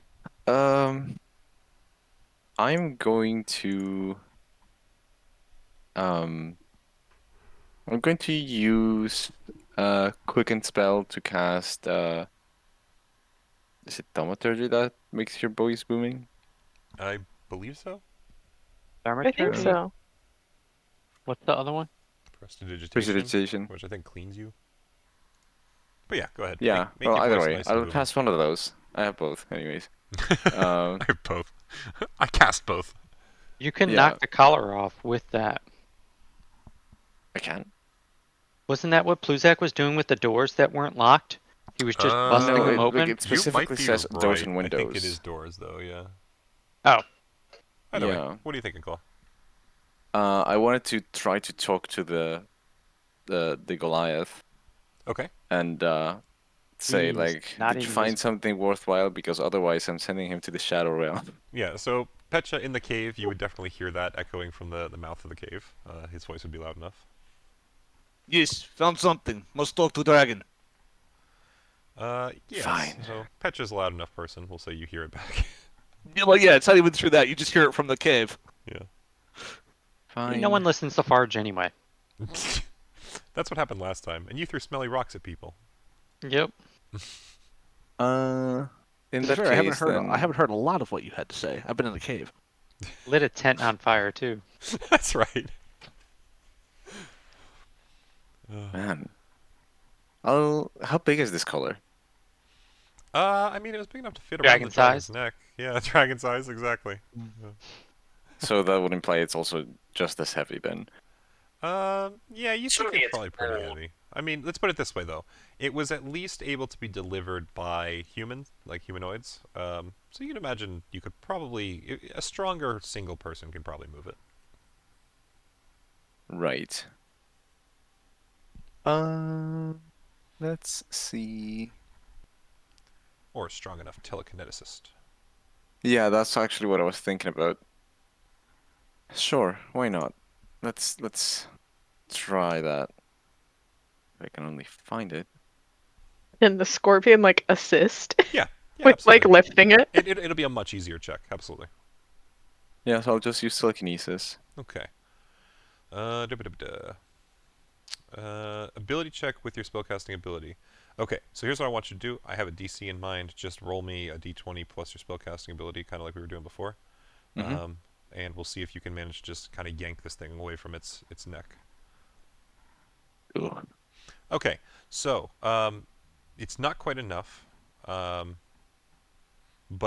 Speaker 7: going to I'm going to use quicken spell to cast is it thaumaturgy that makes your voice booming?
Speaker 1: I believe so.
Speaker 5: I think so.
Speaker 2: What's the other one?
Speaker 1: Prestidigitation,
Speaker 7: Prestidigitation.
Speaker 1: which I think cleans you. But yeah, go ahead.
Speaker 7: Yeah.
Speaker 1: Make
Speaker 7: Well,
Speaker 1: your
Speaker 7: either
Speaker 1: voice
Speaker 7: way,
Speaker 1: nice and
Speaker 7: I'll
Speaker 1: booming.
Speaker 7: cast one of those. I have both, anyways.
Speaker 1: I have both. I cast both.
Speaker 2: You can
Speaker 7: Yeah.
Speaker 2: knock the collar off with that.
Speaker 7: I can.
Speaker 2: Wasn't that what Pluzak was doing with the doors that weren't locked? He was just busting
Speaker 7: No,
Speaker 2: them
Speaker 7: it-
Speaker 2: open?
Speaker 7: it
Speaker 1: You might
Speaker 7: specifically
Speaker 1: be
Speaker 7: says
Speaker 1: right.
Speaker 7: doors and
Speaker 1: I think it
Speaker 7: windows.
Speaker 1: is doors, though. Yeah.
Speaker 2: Oh.
Speaker 1: Either way,
Speaker 7: Yeah.
Speaker 1: what are you thinking, Claw?
Speaker 7: I wanted to try to talk to the Goliath
Speaker 1: Okay.
Speaker 7: and say
Speaker 2: He's
Speaker 7: like,
Speaker 2: not
Speaker 7: did you
Speaker 2: even
Speaker 7: find
Speaker 2: visible.
Speaker 7: something worthwhile? Because otherwise, I'm sending him to the Shadow Realm.
Speaker 1: Yeah. So Pecha in the cave, you would definitely hear that echoing from the mouth of the cave. His voice would be loud enough.
Speaker 4: Yes, found something. Must talk to dragon.
Speaker 1: Yes.
Speaker 7: Fine.
Speaker 1: So Pecha's a loud enough person. We'll say you hear it back.
Speaker 4: Yeah, well, yeah, it's not even through that. You just hear it from the cave.
Speaker 1: Yeah.
Speaker 7: Fine.
Speaker 2: No one listens to Farge anyway.
Speaker 1: That's what happened last time, and you threw smelly rocks at people.
Speaker 2: Yep.
Speaker 7: In
Speaker 4: To be
Speaker 7: that
Speaker 4: fair,
Speaker 7: case,
Speaker 4: I haven't heard a lot of what you had to say. I've been in the cave.
Speaker 2: Lit a tent on fire, too.
Speaker 1: That's right.
Speaker 7: Man. How big is this collar?
Speaker 1: I mean, it was big enough to fit around
Speaker 2: Dragon
Speaker 1: the dragon's
Speaker 2: size?
Speaker 1: neck. Yeah, dragon size, exactly.
Speaker 7: So that would imply it's also just as heavy then.
Speaker 1: Yeah, you think
Speaker 13: Surely
Speaker 1: it's
Speaker 13: it's
Speaker 1: probably pretty
Speaker 13: old.
Speaker 1: heavy. I mean, let's put it this way, though. It was at least able to be delivered by humans, like humanoids. So you can imagine you could probably... A stronger single person can probably move it.
Speaker 7: Right. Let's see.
Speaker 1: Or a strong enough telekineticist.
Speaker 7: Yeah, that's actually what I was thinking about. Sure, why not? Let's try that. If I can only find it.
Speaker 5: And the scorpion like assist
Speaker 1: Yeah,
Speaker 5: with like
Speaker 1: absolutely.
Speaker 5: lifting it.
Speaker 1: It'll be a much easier check, absolutely.
Speaker 7: Yeah, so I'll just use telekinesis.
Speaker 1: Okay. Ability check with your spellcasting ability. Okay, so here's what I want you to do. I have a DC in mind. Just roll me a d20 plus your spellcasting ability, kind of like we were doing before.
Speaker 7: Mhm.
Speaker 1: And we'll see if you can manage to just kind of yank this thing away from its neck.
Speaker 7: Ugh.
Speaker 1: Okay, so It's not quite enough, but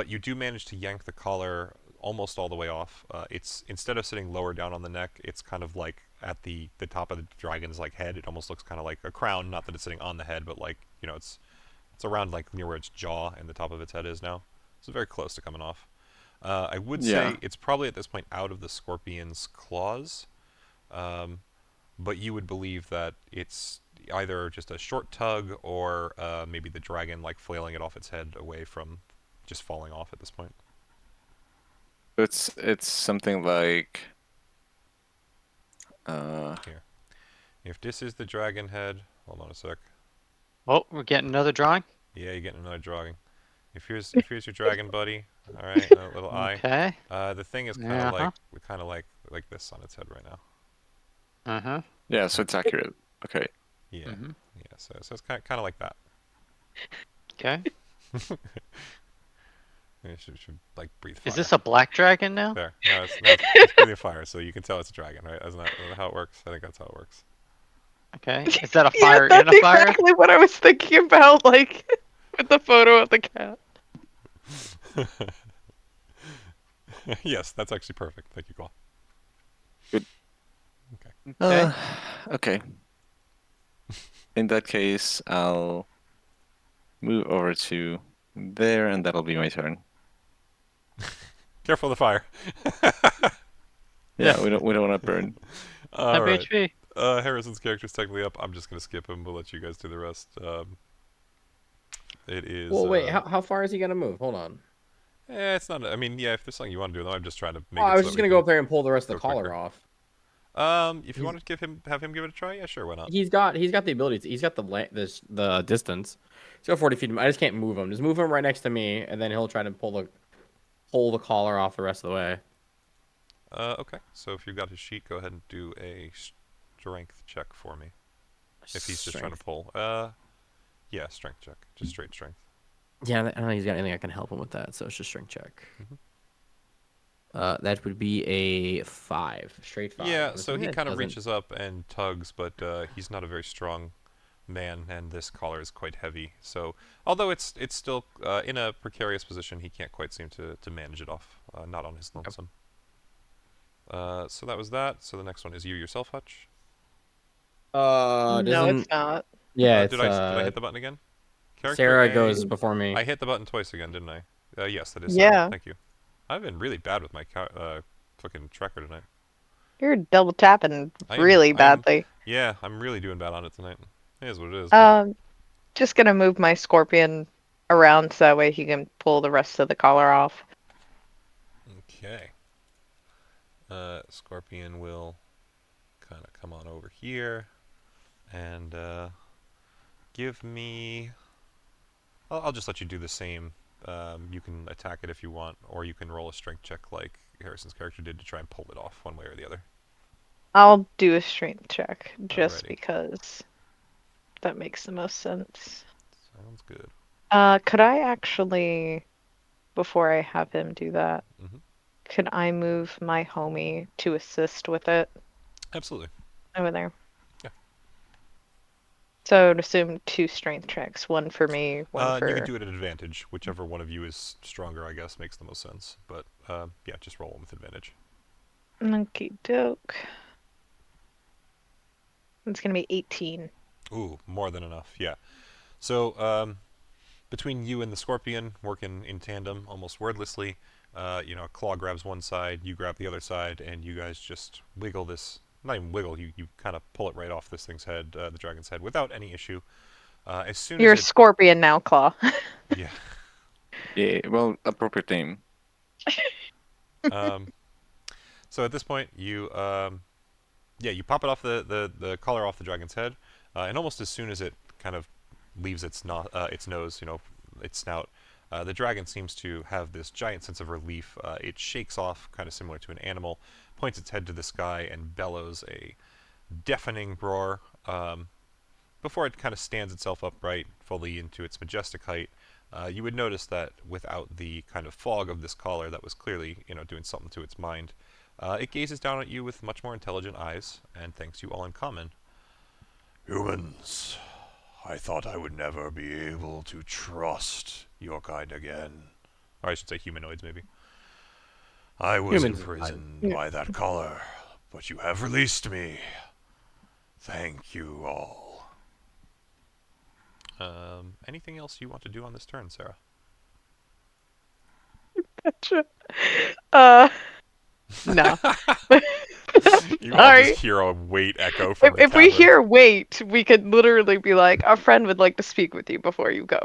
Speaker 1: you do manage to yank the collar almost all the way off. It's instead of sitting lower down on the neck, it's kind of like at the top of the dragon's like head. It almost looks kind of like a crown. Not that it's sitting on the head, but like it's around like near where its jaw and the top of its head is now. So very close to coming off. I would say it's probably at this point out of the scorpion's claws, but you would believe that it's either just a short tug or maybe the dragon like flailing it off its head away from just falling off at this point.
Speaker 7: It's something like
Speaker 1: Here. If this is the dragon head, hold on a sec.
Speaker 2: Oh, we're getting another drawing.
Speaker 1: Yeah, you're getting another drawing. If here's your dragon buddy, all right, a little eye.
Speaker 2: Okay.
Speaker 1: The thing is kind of like this on its head right now.
Speaker 7: Yeah, so it's accurate. Okay.
Speaker 1: Yeah. Yeah. So it's kind of like that.
Speaker 2: Okay.
Speaker 1: You should like breathe fire.
Speaker 2: Is this a black dragon now?
Speaker 1: There. No, it's breathing fire, so you can tell it's a dragon, right? Isn't that how it works? I think that's how it works.
Speaker 2: Okay. Is that a fire
Speaker 5: yeah,
Speaker 2: in
Speaker 5: that's
Speaker 2: a fire?
Speaker 5: exactly what I was thinking about, like with the photo of the cat.
Speaker 1: Yes, that's actually perfect. Thank you, Cole.
Speaker 7: Good.
Speaker 1: Okay.
Speaker 7: Okay. In that case, I'll move over to there, and that'll be my turn.
Speaker 1: Careful of the fire.
Speaker 7: Yeah, we don't want to burn.
Speaker 1: All right.
Speaker 2: HP.
Speaker 1: Harrison's character's technically up. I'm just gonna skip him. We'll let you guys do the rest. It is.
Speaker 6: Well, wait. How far is he gonna move? Hold on.
Speaker 1: It's not. I mean, yeah. If there's something you want to do, though, I'm just trying to make.
Speaker 6: I was just gonna go up there and pull the rest of the collar
Speaker 1: quicker.
Speaker 6: off.
Speaker 1: If you want to have him give it a try, yeah, sure, why not?
Speaker 6: He's got the ability. He's got the distance. He's got 40 feet. I just can't move him. Just move him right next to me, and then he'll try to pull the collar off the rest of the way.
Speaker 1: Okay. So if you've got his sheet, go ahead and do a strength check for me. If he's just trying to pull. Yeah, strength check. Just straight strength.
Speaker 6: Yeah, I don't think he's got anything I can help him with that, so it's just strength check. That would be a 5, straight 5.
Speaker 1: Yeah, so he kind of reaches up and tugs, but he's not a very strong man, and this collar is quite heavy. So, although it's still in a precarious position, he can't quite seem to manage it off. Not on his lonesome. So that was that. So the next one is you yourself, Hutch.
Speaker 5: No, it's not.
Speaker 6: Yeah,
Speaker 1: did I hit the button again? Character
Speaker 6: Sarah
Speaker 1: A.
Speaker 6: goes before me.
Speaker 1: I hit the button twice again, didn't I? Yes, that is.
Speaker 5: Yeah.
Speaker 1: Thank you. I've been really bad with my fucking tracker tonight.
Speaker 5: You're double tapping really badly.
Speaker 1: Yeah, I'm really doing bad on it tonight. It is what it is.
Speaker 5: Just gonna move my scorpion around so that way he can pull the rest of the collar off.
Speaker 1: Okay. Scorpion will kind of come on over here and give me. I'll just let you do the same. You can attack it if you want, or you can roll a strength check like Harrison's character did to try and pull it off one way or the other.
Speaker 5: I'll do a strength check just
Speaker 1: Alrighty.
Speaker 5: because that makes the most sense.
Speaker 1: Sounds good.
Speaker 5: Could I actually, before I have him do that, could I move my homie to assist with it
Speaker 1: Absolutely.
Speaker 5: over there?
Speaker 1: Yeah.
Speaker 5: So I'd assume 2 strength checks, one for me, one for...
Speaker 1: You can do it at advantage. Whichever one of you is stronger, I guess, makes the most sense. But yeah, just roll them with advantage.
Speaker 5: Okie doke. It's gonna be 18.
Speaker 1: Ooh, more than enough, yeah. So, between you and the scorpion, working in tandem, almost wordlessly, Claw grabs one side, you grab the other side, and you guys just wiggle this, not even wiggle, you kind of pull it right off this thing's head, the dragon's head, without any issue. As soon
Speaker 5: You're
Speaker 1: as
Speaker 5: a scorpion now, Claw.
Speaker 1: Yeah.
Speaker 7: Yeah, well, appropriate name.
Speaker 1: So at this point, you pop it off the collar off the dragon's head, and almost as soon as it kind of leaves its nose, its snout, the dragon seems to have this giant sense of relief. It shakes off, kind of similar to an animal, points its head to the sky, and bellows a deafening roar. Before it kind of stands itself upright, fully into its majestic height, you would notice that without the kind of fog of this collar that was clearly, doing something to its mind, it gazes down at you with much more intelligent eyes, and thanks you all in common. Humans, I thought I would never be able to trust your kind again. Or I should say humanoids, maybe. I was
Speaker 6: Humans is
Speaker 1: imprisoned
Speaker 5: fine.
Speaker 1: by that collar, but you have released me. Thank you all. Anything else you want to do on this turn, Sarah?
Speaker 5: Petra. No.
Speaker 1: You all
Speaker 5: Sorry.
Speaker 1: just hear a wait echo from the
Speaker 5: If we
Speaker 1: cavern.
Speaker 5: hear wait, we could literally be like, our friend would like to speak with you before you go.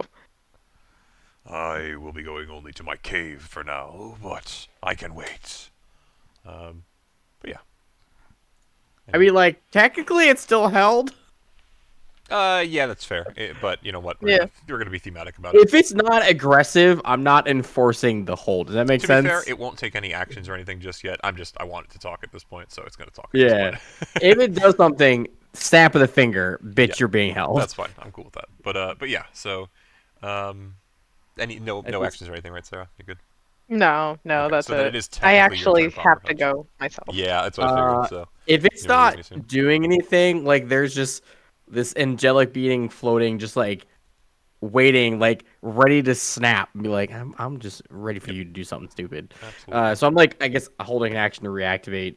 Speaker 1: I will be going only to my cave for now, but I can wait. But yeah.
Speaker 6: I mean, like, technically it's still held.
Speaker 1: Yeah, that's fair. But you know what?
Speaker 5: Yeah.
Speaker 1: You're going to be thematic about it.
Speaker 6: If it's not aggressive, I'm not enforcing the hold. Does that make
Speaker 1: To
Speaker 6: sense?
Speaker 1: be fair, it won't take any actions or anything just yet. I want it to talk at this point, so it's going to talk at
Speaker 6: Yeah.
Speaker 1: this point.
Speaker 6: If it does something, snap of the finger, bitch,
Speaker 1: Yeah.
Speaker 6: you're being held.
Speaker 1: That's fine. I'm cool with that. But yeah, so no actions or anything, right, Sarah? You good?
Speaker 5: No,
Speaker 1: Okay,
Speaker 5: that's
Speaker 1: so then
Speaker 5: it.
Speaker 1: it is
Speaker 5: I
Speaker 1: technically your
Speaker 5: actually
Speaker 1: turn,
Speaker 5: have
Speaker 1: Proper
Speaker 5: to go myself.
Speaker 1: Yeah, that's what I figured. So
Speaker 6: If it's
Speaker 1: You wanna use
Speaker 6: not
Speaker 1: me soon?
Speaker 6: doing anything, like there's just this angelic being floating, just like waiting, like ready to snap and be like, I'm just ready for you to do something stupid.
Speaker 1: Absolutely.
Speaker 6: So I'm like, I guess holding an action to reactivate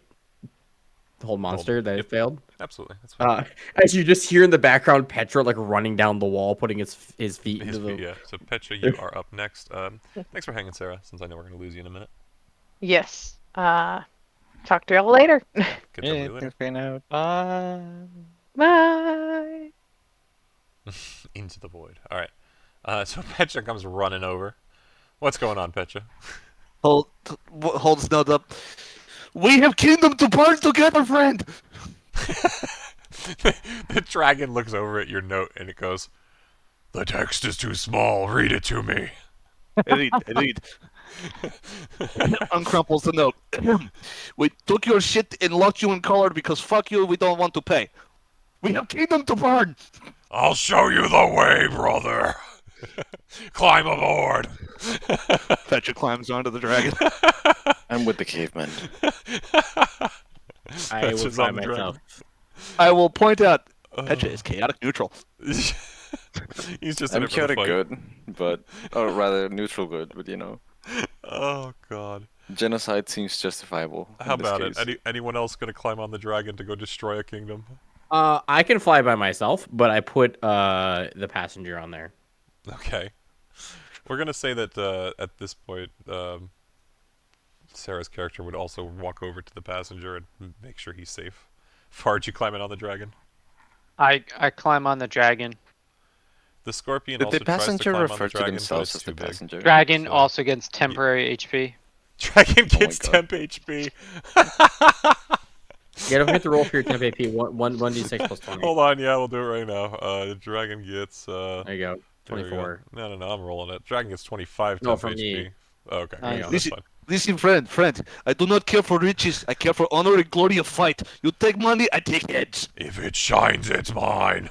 Speaker 6: the whole monster that it failed.
Speaker 1: Absolutely, that's fine.
Speaker 6: As you just hear in the background, Petra like running down the wall, putting his feet into the.
Speaker 1: Yeah. So Petra, you are up next. Thanks for hanging, Sarah. Since I know we're going to lose you in a minute.
Speaker 5: Yes. Talk to y'all later.
Speaker 1: Good talk to you later.
Speaker 2: Bye.
Speaker 5: Bye.
Speaker 1: Into the void. All right. So Petra comes running over. What's going on, Petra?
Speaker 4: Holds note up. We have kingdom to burn together, friend.
Speaker 1: The dragon looks over at your note and it goes, "The text is too small. Read it to me."
Speaker 4: I read. Uncrumples the note. We took your shit and locked you in collar because fuck you, we don't want to pay. We have kingdom to burn.
Speaker 1: I'll show you the way, brother. Climb aboard.
Speaker 4: Petra climbs onto the dragon.
Speaker 7: I'm with the caveman.
Speaker 6: I will
Speaker 1: Petra's
Speaker 6: try
Speaker 1: on the
Speaker 6: myself.
Speaker 4: I will point out, Petra is chaotic neutral.
Speaker 1: He's just in
Speaker 7: I'm
Speaker 1: it for the
Speaker 7: chaotic
Speaker 1: fight.
Speaker 7: good, but or rather neutral good, but you know,
Speaker 1: Oh god.
Speaker 7: genocide seems justifiable.
Speaker 1: How
Speaker 7: in this
Speaker 1: about it?
Speaker 7: case.
Speaker 1: Anyone else gonna climb on the dragon to go destroy a kingdom?
Speaker 6: I can fly by myself, but I put the passenger on there.
Speaker 1: Okay. We're gonna say that at this point, Sarah's character would also walk over to the passenger and make sure he's safe. Fard, you climbing on the dragon?
Speaker 2: I climb on the dragon.
Speaker 1: The scorpion
Speaker 7: Did
Speaker 1: also
Speaker 7: the
Speaker 1: tries to
Speaker 7: passenger
Speaker 1: climb on
Speaker 7: refer
Speaker 1: the
Speaker 7: to
Speaker 1: dragon, but
Speaker 7: themselves
Speaker 1: it's
Speaker 7: as
Speaker 1: too
Speaker 7: the
Speaker 1: big.
Speaker 7: passenger?
Speaker 2: Dragon
Speaker 1: So-
Speaker 2: also gets temporary HP.
Speaker 1: Dragon
Speaker 7: Oh my
Speaker 1: gets
Speaker 7: God.
Speaker 1: temp HP.
Speaker 6: Yeah, don't forget to roll for your temp AP. 1d6 plus 20.
Speaker 1: Hold on, yeah, we'll do it right now. The dragon gets
Speaker 6: There you go.
Speaker 1: there we go.
Speaker 6: 24.
Speaker 1: No, I'm rolling it. Dragon gets 25
Speaker 6: No,
Speaker 1: temp
Speaker 6: from
Speaker 1: HP.
Speaker 6: me.
Speaker 1: Oh, okay,
Speaker 2: Nice.
Speaker 1: yeah, that's
Speaker 4: Listen,
Speaker 1: fine.
Speaker 4: listen, friend. I do not care for riches. I care for honor and glory of fight. You take money, I take heads.
Speaker 1: If it shines, it's mine.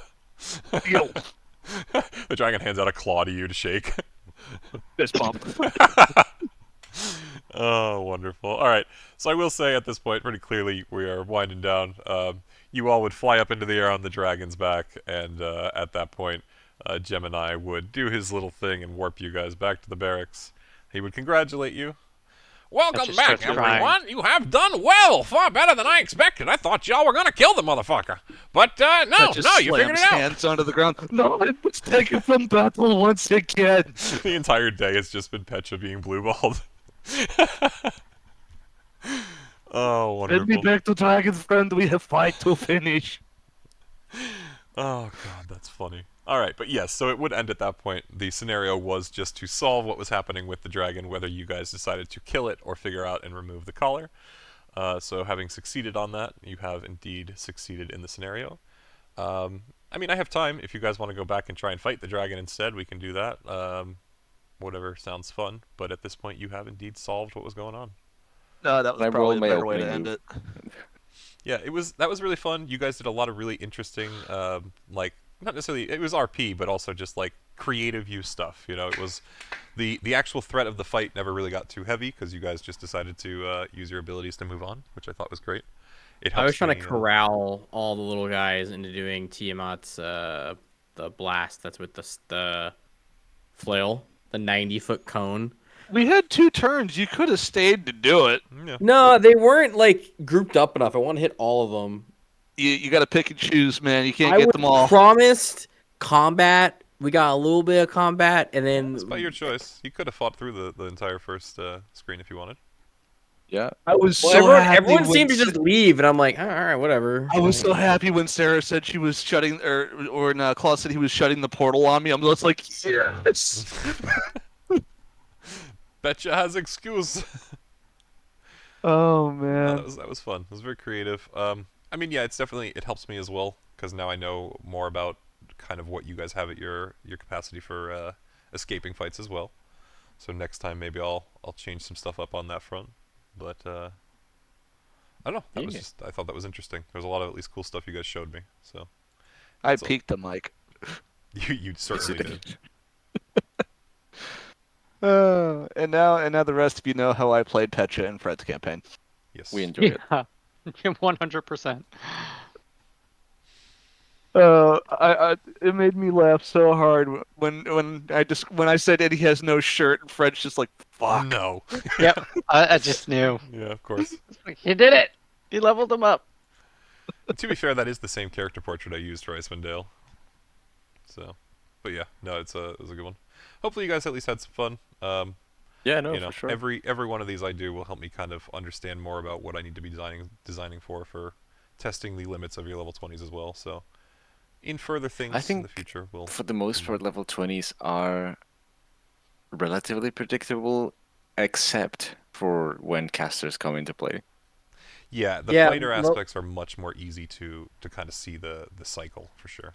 Speaker 4: Yo,
Speaker 1: The dragon hands out a claw to you to shake.
Speaker 4: fist bump.
Speaker 1: Oh, wonderful. All right. So I will say at this point, pretty clearly, we are winding down. You all would fly up into the air on the dragon's back, and at that point, Gemini would do his little thing and warp you guys back to the barracks. He would congratulate you.
Speaker 9: Welcome
Speaker 2: just
Speaker 9: back,
Speaker 2: starts crying.
Speaker 9: everyone. You have done well. Far better than I expected. I thought y'all were gonna kill the motherfucker. But, no, you figured it out.
Speaker 4: Hands onto the ground. No, it was taken from battle once again.
Speaker 1: The entire day has just been Petra being blue-balled. Oh,
Speaker 4: Send me
Speaker 1: wonderful.
Speaker 4: back to Dragon's friend. We have fight to finish.
Speaker 1: Oh god, that's funny. Alright, but yes, so it would end at that point. The scenario was just to solve what was happening with the dragon, whether you guys decided to kill it or figure out and remove the collar. So having succeeded on that, you have indeed succeeded in the scenario. I mean, I have time. If you guys want to go back and try and fight the dragon instead, we can do that. Whatever sounds fun. But at this point, you have indeed solved what was going on.
Speaker 4: No, that was
Speaker 7: I
Speaker 4: probably
Speaker 7: roll
Speaker 4: the
Speaker 7: my
Speaker 4: better way to
Speaker 7: opening
Speaker 4: end
Speaker 7: move.
Speaker 4: it.
Speaker 1: Yeah, that was really fun. You guys did a lot of really interesting, like, not necessarily, it was RP, but also just like creative use stuff. You know, it was the actual threat of the fight never really got too heavy because you guys just decided to use your abilities to move on, which I thought was great. It
Speaker 6: I was
Speaker 1: helps
Speaker 6: trying to
Speaker 1: me,
Speaker 6: corral all the little guys into doing Tiamat's the blast. That's with the flail, the 90-foot cone.
Speaker 4: We had 2 turns. You could have stayed to do it.
Speaker 1: Yeah.
Speaker 6: No, they weren't like grouped up enough. I want to hit all of them.
Speaker 4: You got to pick and choose, man. You can't
Speaker 6: I
Speaker 4: get
Speaker 6: was
Speaker 4: them all.
Speaker 6: promised combat. We got a little bit of combat, and then
Speaker 1: It's by your choice. You could have fought through the entire first screen if you wanted.
Speaker 7: Yeah.
Speaker 4: I was
Speaker 6: well,
Speaker 4: so happy
Speaker 6: everyone
Speaker 4: when
Speaker 6: seemed to
Speaker 4: Sa-
Speaker 6: just leave, and I'm like, all right, whatever.
Speaker 4: I was so happy when Sarah said she was shutting, or when Claus said he was shutting the portal on me. I'm just like, yes.
Speaker 1: Betcha has excuse.
Speaker 4: Oh
Speaker 1: No,
Speaker 4: man.
Speaker 1: that was fun. It was very creative. I mean, yeah, it helps me as well because now I know more about kind of what you guys have at your capacity for escaping fights as well. So next time maybe I'll change some stuff up on that front. But I don't know. That was
Speaker 6: Yeah.
Speaker 1: just I thought that was interesting. There's a lot of at least cool stuff you guys showed me. So
Speaker 4: I
Speaker 1: That's all.
Speaker 4: peeked the mic.
Speaker 1: you certainly did.
Speaker 4: And now the rest of you know how I played Petra in Fred's campaign.
Speaker 1: Yes.
Speaker 7: We enjoyed it.
Speaker 2: Yeah, 100%.
Speaker 4: It made me laugh so hard when I said Eddie has no shirt and Fred's just like fuck.
Speaker 1: No.
Speaker 2: Yep, I just knew.
Speaker 1: Yeah, of course.
Speaker 2: He did it. He leveled him up.
Speaker 1: To be fair, that is the same character portrait I used for Icewind Dale. So, but yeah, no, it was a good one. Hopefully, you guys at least had some fun.
Speaker 7: Yeah, no,
Speaker 1: You know,
Speaker 7: for sure.
Speaker 1: every one of these I do will help me kind of understand more about what I need to be designing for testing the limits of your level 20s as well. So, in further things in
Speaker 7: think
Speaker 1: the future, we'll
Speaker 7: For the most part, level 20s are relatively predictable, except for when casters come into play.
Speaker 1: yeah, the
Speaker 6: Yeah,
Speaker 1: fighter
Speaker 6: well-
Speaker 1: aspects are much more easy to kind of see the cycle for sure.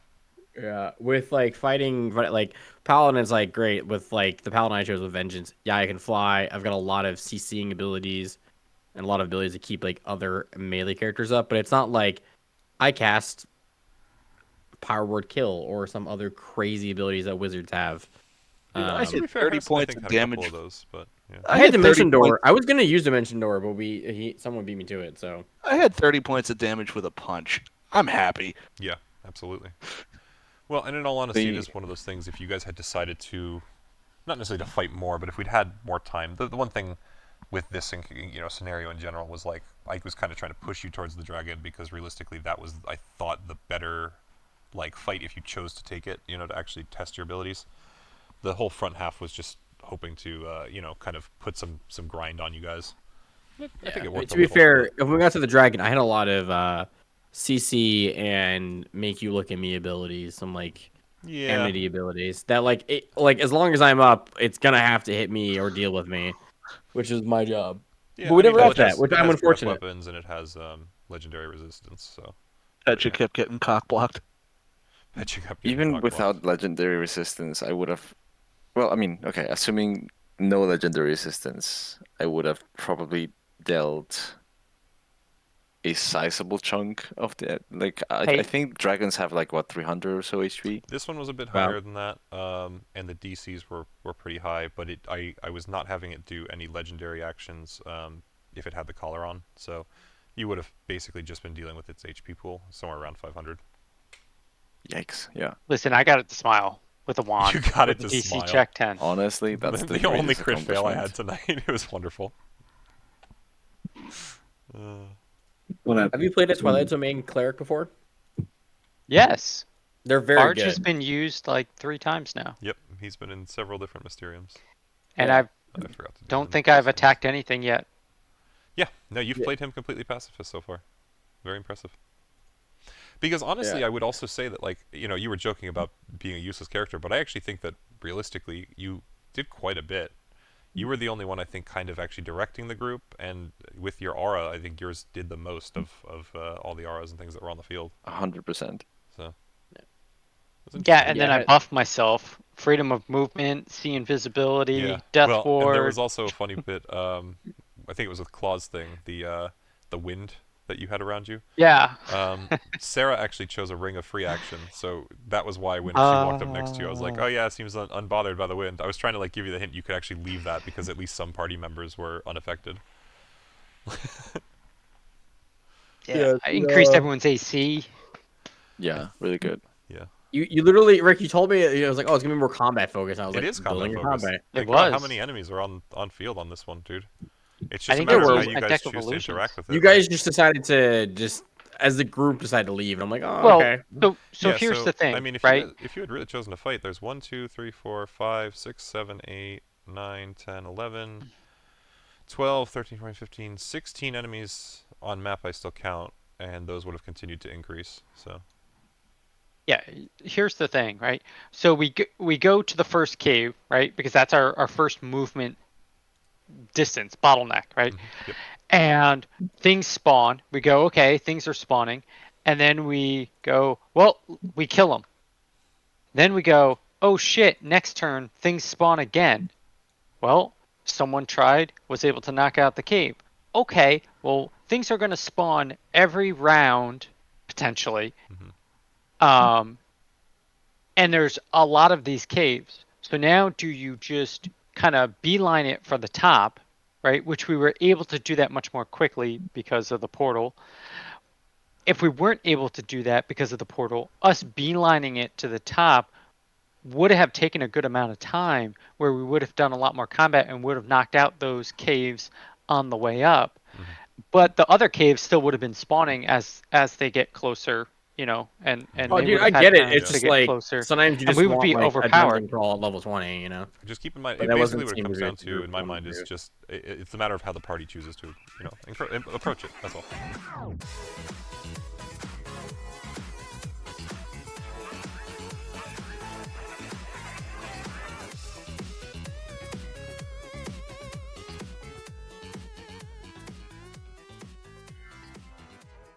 Speaker 6: Yeah, with like fighting, like Paladin's like great with like the Paladin I chose with Vengeance. Yeah, I can fly. I've got a lot of CCing abilities and a lot of abilities to keep like other melee characters up, but it's not like I cast Power Word Kill or some other crazy abilities that wizards have.
Speaker 4: I
Speaker 1: To be
Speaker 4: hit
Speaker 1: fair,
Speaker 4: 30
Speaker 1: Harrison, I
Speaker 4: points
Speaker 1: think
Speaker 4: of
Speaker 1: had a couple
Speaker 4: damage.
Speaker 1: of those, but yeah.
Speaker 6: I had
Speaker 4: 30
Speaker 6: Dimension Door.
Speaker 4: points-
Speaker 6: I was gonna use Dimension Door, but someone beat me to it. So
Speaker 4: I had 30 points of damage with a punch. I'm happy.
Speaker 1: Yeah, absolutely. Well, and in all honesty, it
Speaker 7: The-
Speaker 1: is one of those things. If you guys had decided to, not necessarily to fight more, but if we'd had more time, the one thing with this scenario in general was like I was kind of trying to push you towards the dragon because realistically, that was I thought the better like fight if you chose to take it. To actually test your abilities. The whole front half was just hoping to kind of put some grind on you guys. I think it worked.
Speaker 6: to be fair, if we got to the dragon, I had a lot of CC and make you look at me abilities, some like enmity abilities that like as long as I'm up, it's gonna have to hit me or deal with me, which is my job.
Speaker 1: Yeah,
Speaker 6: but we never got
Speaker 1: it
Speaker 6: that,
Speaker 1: has-
Speaker 6: which
Speaker 1: it
Speaker 6: I'm
Speaker 1: has breath
Speaker 6: unfortunate.
Speaker 1: weapons and it has legendary resistance. So
Speaker 4: Petra kept getting cock blocked.
Speaker 1: bet you kept getting
Speaker 7: Even
Speaker 1: knocked
Speaker 7: without
Speaker 1: off.
Speaker 7: legendary resistance, I would have. Well, I mean, okay, assuming no legendary resistance, I would have probably dealt a sizable chunk of the. Like, I
Speaker 2: Hey.
Speaker 7: think dragons have like what 300 or so HP.
Speaker 1: This one was a bit
Speaker 6: Wow.
Speaker 1: higher than that, and the DCs were pretty high, but I was not having it do any legendary actions if it had the collar on, so you would have basically just been dealing with its HP pool, somewhere around 500.
Speaker 7: Yikes! Yeah,
Speaker 2: Listen, I got it to smile with a wand.
Speaker 1: You got
Speaker 2: with
Speaker 1: it to
Speaker 2: the DC
Speaker 1: smile.
Speaker 2: check 10.
Speaker 7: honestly, that's the,
Speaker 1: the only
Speaker 7: greatest
Speaker 1: crit fail I had
Speaker 7: accomplishment.
Speaker 1: tonight. It was wonderful.
Speaker 6: Have you played a Twilight Domain cleric before?
Speaker 2: Yes.
Speaker 6: They're very
Speaker 2: Barge
Speaker 6: good.
Speaker 2: has been used like 3 times now.
Speaker 1: Yep, he's been in several different Mysteriums.
Speaker 2: And
Speaker 6: Yeah.
Speaker 2: I
Speaker 1: I forgot to do
Speaker 2: don't
Speaker 1: the
Speaker 2: think I've
Speaker 1: Mysteriums.
Speaker 2: attacked anything yet.
Speaker 1: Yeah, no, you've
Speaker 6: Yeah.
Speaker 1: played him completely pacifist so far. Very impressive. Because honestly,
Speaker 6: Yeah.
Speaker 1: I would also say that, like, you were joking about being a useless character, but I actually think that realistically, you did quite a bit. You were the only one, I think, kind of actually directing the group, and with your aura, I think yours did the most of all the auras and things that were on the field.
Speaker 7: 100%.
Speaker 1: So. It was
Speaker 2: Yeah,
Speaker 1: interesting.
Speaker 2: and then
Speaker 6: Yeah.
Speaker 2: I buffed myself. Freedom of movement, see invisibility,
Speaker 1: Yeah.
Speaker 2: death
Speaker 1: well,
Speaker 2: ward.
Speaker 1: and there was also a funny bit. I think it was with Claw's thing, the wind that you had around you.
Speaker 2: Yeah.
Speaker 1: Sarah actually chose a ring of free action, so that was why when she walked up next to you, I was like, "Oh yeah, it seems unbothered by the wind." I was trying to like give you the hint you could actually leave that because at least some party members were unaffected.
Speaker 2: Yeah. I increased everyone's AC.
Speaker 7: Yeah, really good.
Speaker 1: Yeah.
Speaker 6: You literally, Rick, you told me it was like, oh, it's gonna be more combat focused. I was
Speaker 1: It
Speaker 6: like,
Speaker 1: is combat
Speaker 6: building your
Speaker 1: focused.
Speaker 6: combat.
Speaker 1: Think
Speaker 2: It
Speaker 1: about how
Speaker 2: was.
Speaker 1: many enemies are on field on this one, dude. It's
Speaker 2: I
Speaker 1: just a
Speaker 2: think
Speaker 1: matter
Speaker 2: there
Speaker 1: of
Speaker 2: were
Speaker 1: how you
Speaker 2: a
Speaker 1: guys
Speaker 2: deck of
Speaker 1: choose to
Speaker 2: illusions.
Speaker 1: interact with it.
Speaker 6: You guys just decided to as the group decided to leave, and I'm like, oh,
Speaker 2: Well,
Speaker 6: okay.
Speaker 2: so
Speaker 1: Yeah,
Speaker 2: here's
Speaker 1: so,
Speaker 2: the thing,
Speaker 1: I mean,
Speaker 2: right?
Speaker 1: if you had really chosen to fight, there's 1, 2, 3, 4, 5, 6, 7, 8, 9, 10, 11, 12, 13, 14, 15, 16 enemies on map I still count, and those would have continued to increase. So
Speaker 2: Yeah, here's the thing, right? So we go to the first cave, right? Because that's our first movement distance bottleneck, right?
Speaker 1: Yep.
Speaker 2: And things spawn. We go, okay, things are spawning, and then we go, well, we kill them. Then we go, oh shit, next turn things spawn again. Well, someone tried, was able to knock out the cave. Okay, well, things are going to spawn every round potentially. And there's a lot of these caves. So now do you just kind of beeline it for the top, right? Which we were able to do that much more quickly because of the portal. If we weren't able to do that because of the portal, us beelining it to the top would have taken a good amount of time where we would have done a lot more combat and would have knocked out those caves on the way up. But the other caves still would have been spawning as they get closer, you know, and
Speaker 6: Oh,
Speaker 2: they
Speaker 6: dude,
Speaker 2: would
Speaker 6: I
Speaker 2: have had
Speaker 6: get it.
Speaker 2: turns
Speaker 6: It's
Speaker 2: to
Speaker 6: just
Speaker 2: get
Speaker 6: like
Speaker 2: closer.
Speaker 6: sometimes you
Speaker 2: And
Speaker 6: just
Speaker 2: we would
Speaker 6: want
Speaker 2: be
Speaker 6: like a
Speaker 2: overpowered.
Speaker 6: dungeon crawl at level 20, you know.
Speaker 1: just keep in mind,
Speaker 6: But
Speaker 1: it
Speaker 6: that
Speaker 1: basically
Speaker 6: wasn't
Speaker 1: what it
Speaker 6: seem
Speaker 1: comes
Speaker 6: to be
Speaker 1: down
Speaker 6: a
Speaker 1: to,
Speaker 6: group
Speaker 1: in my
Speaker 6: one
Speaker 1: mind, is
Speaker 6: group.
Speaker 1: just it's a matter of how the party chooses to, approach it. That's all.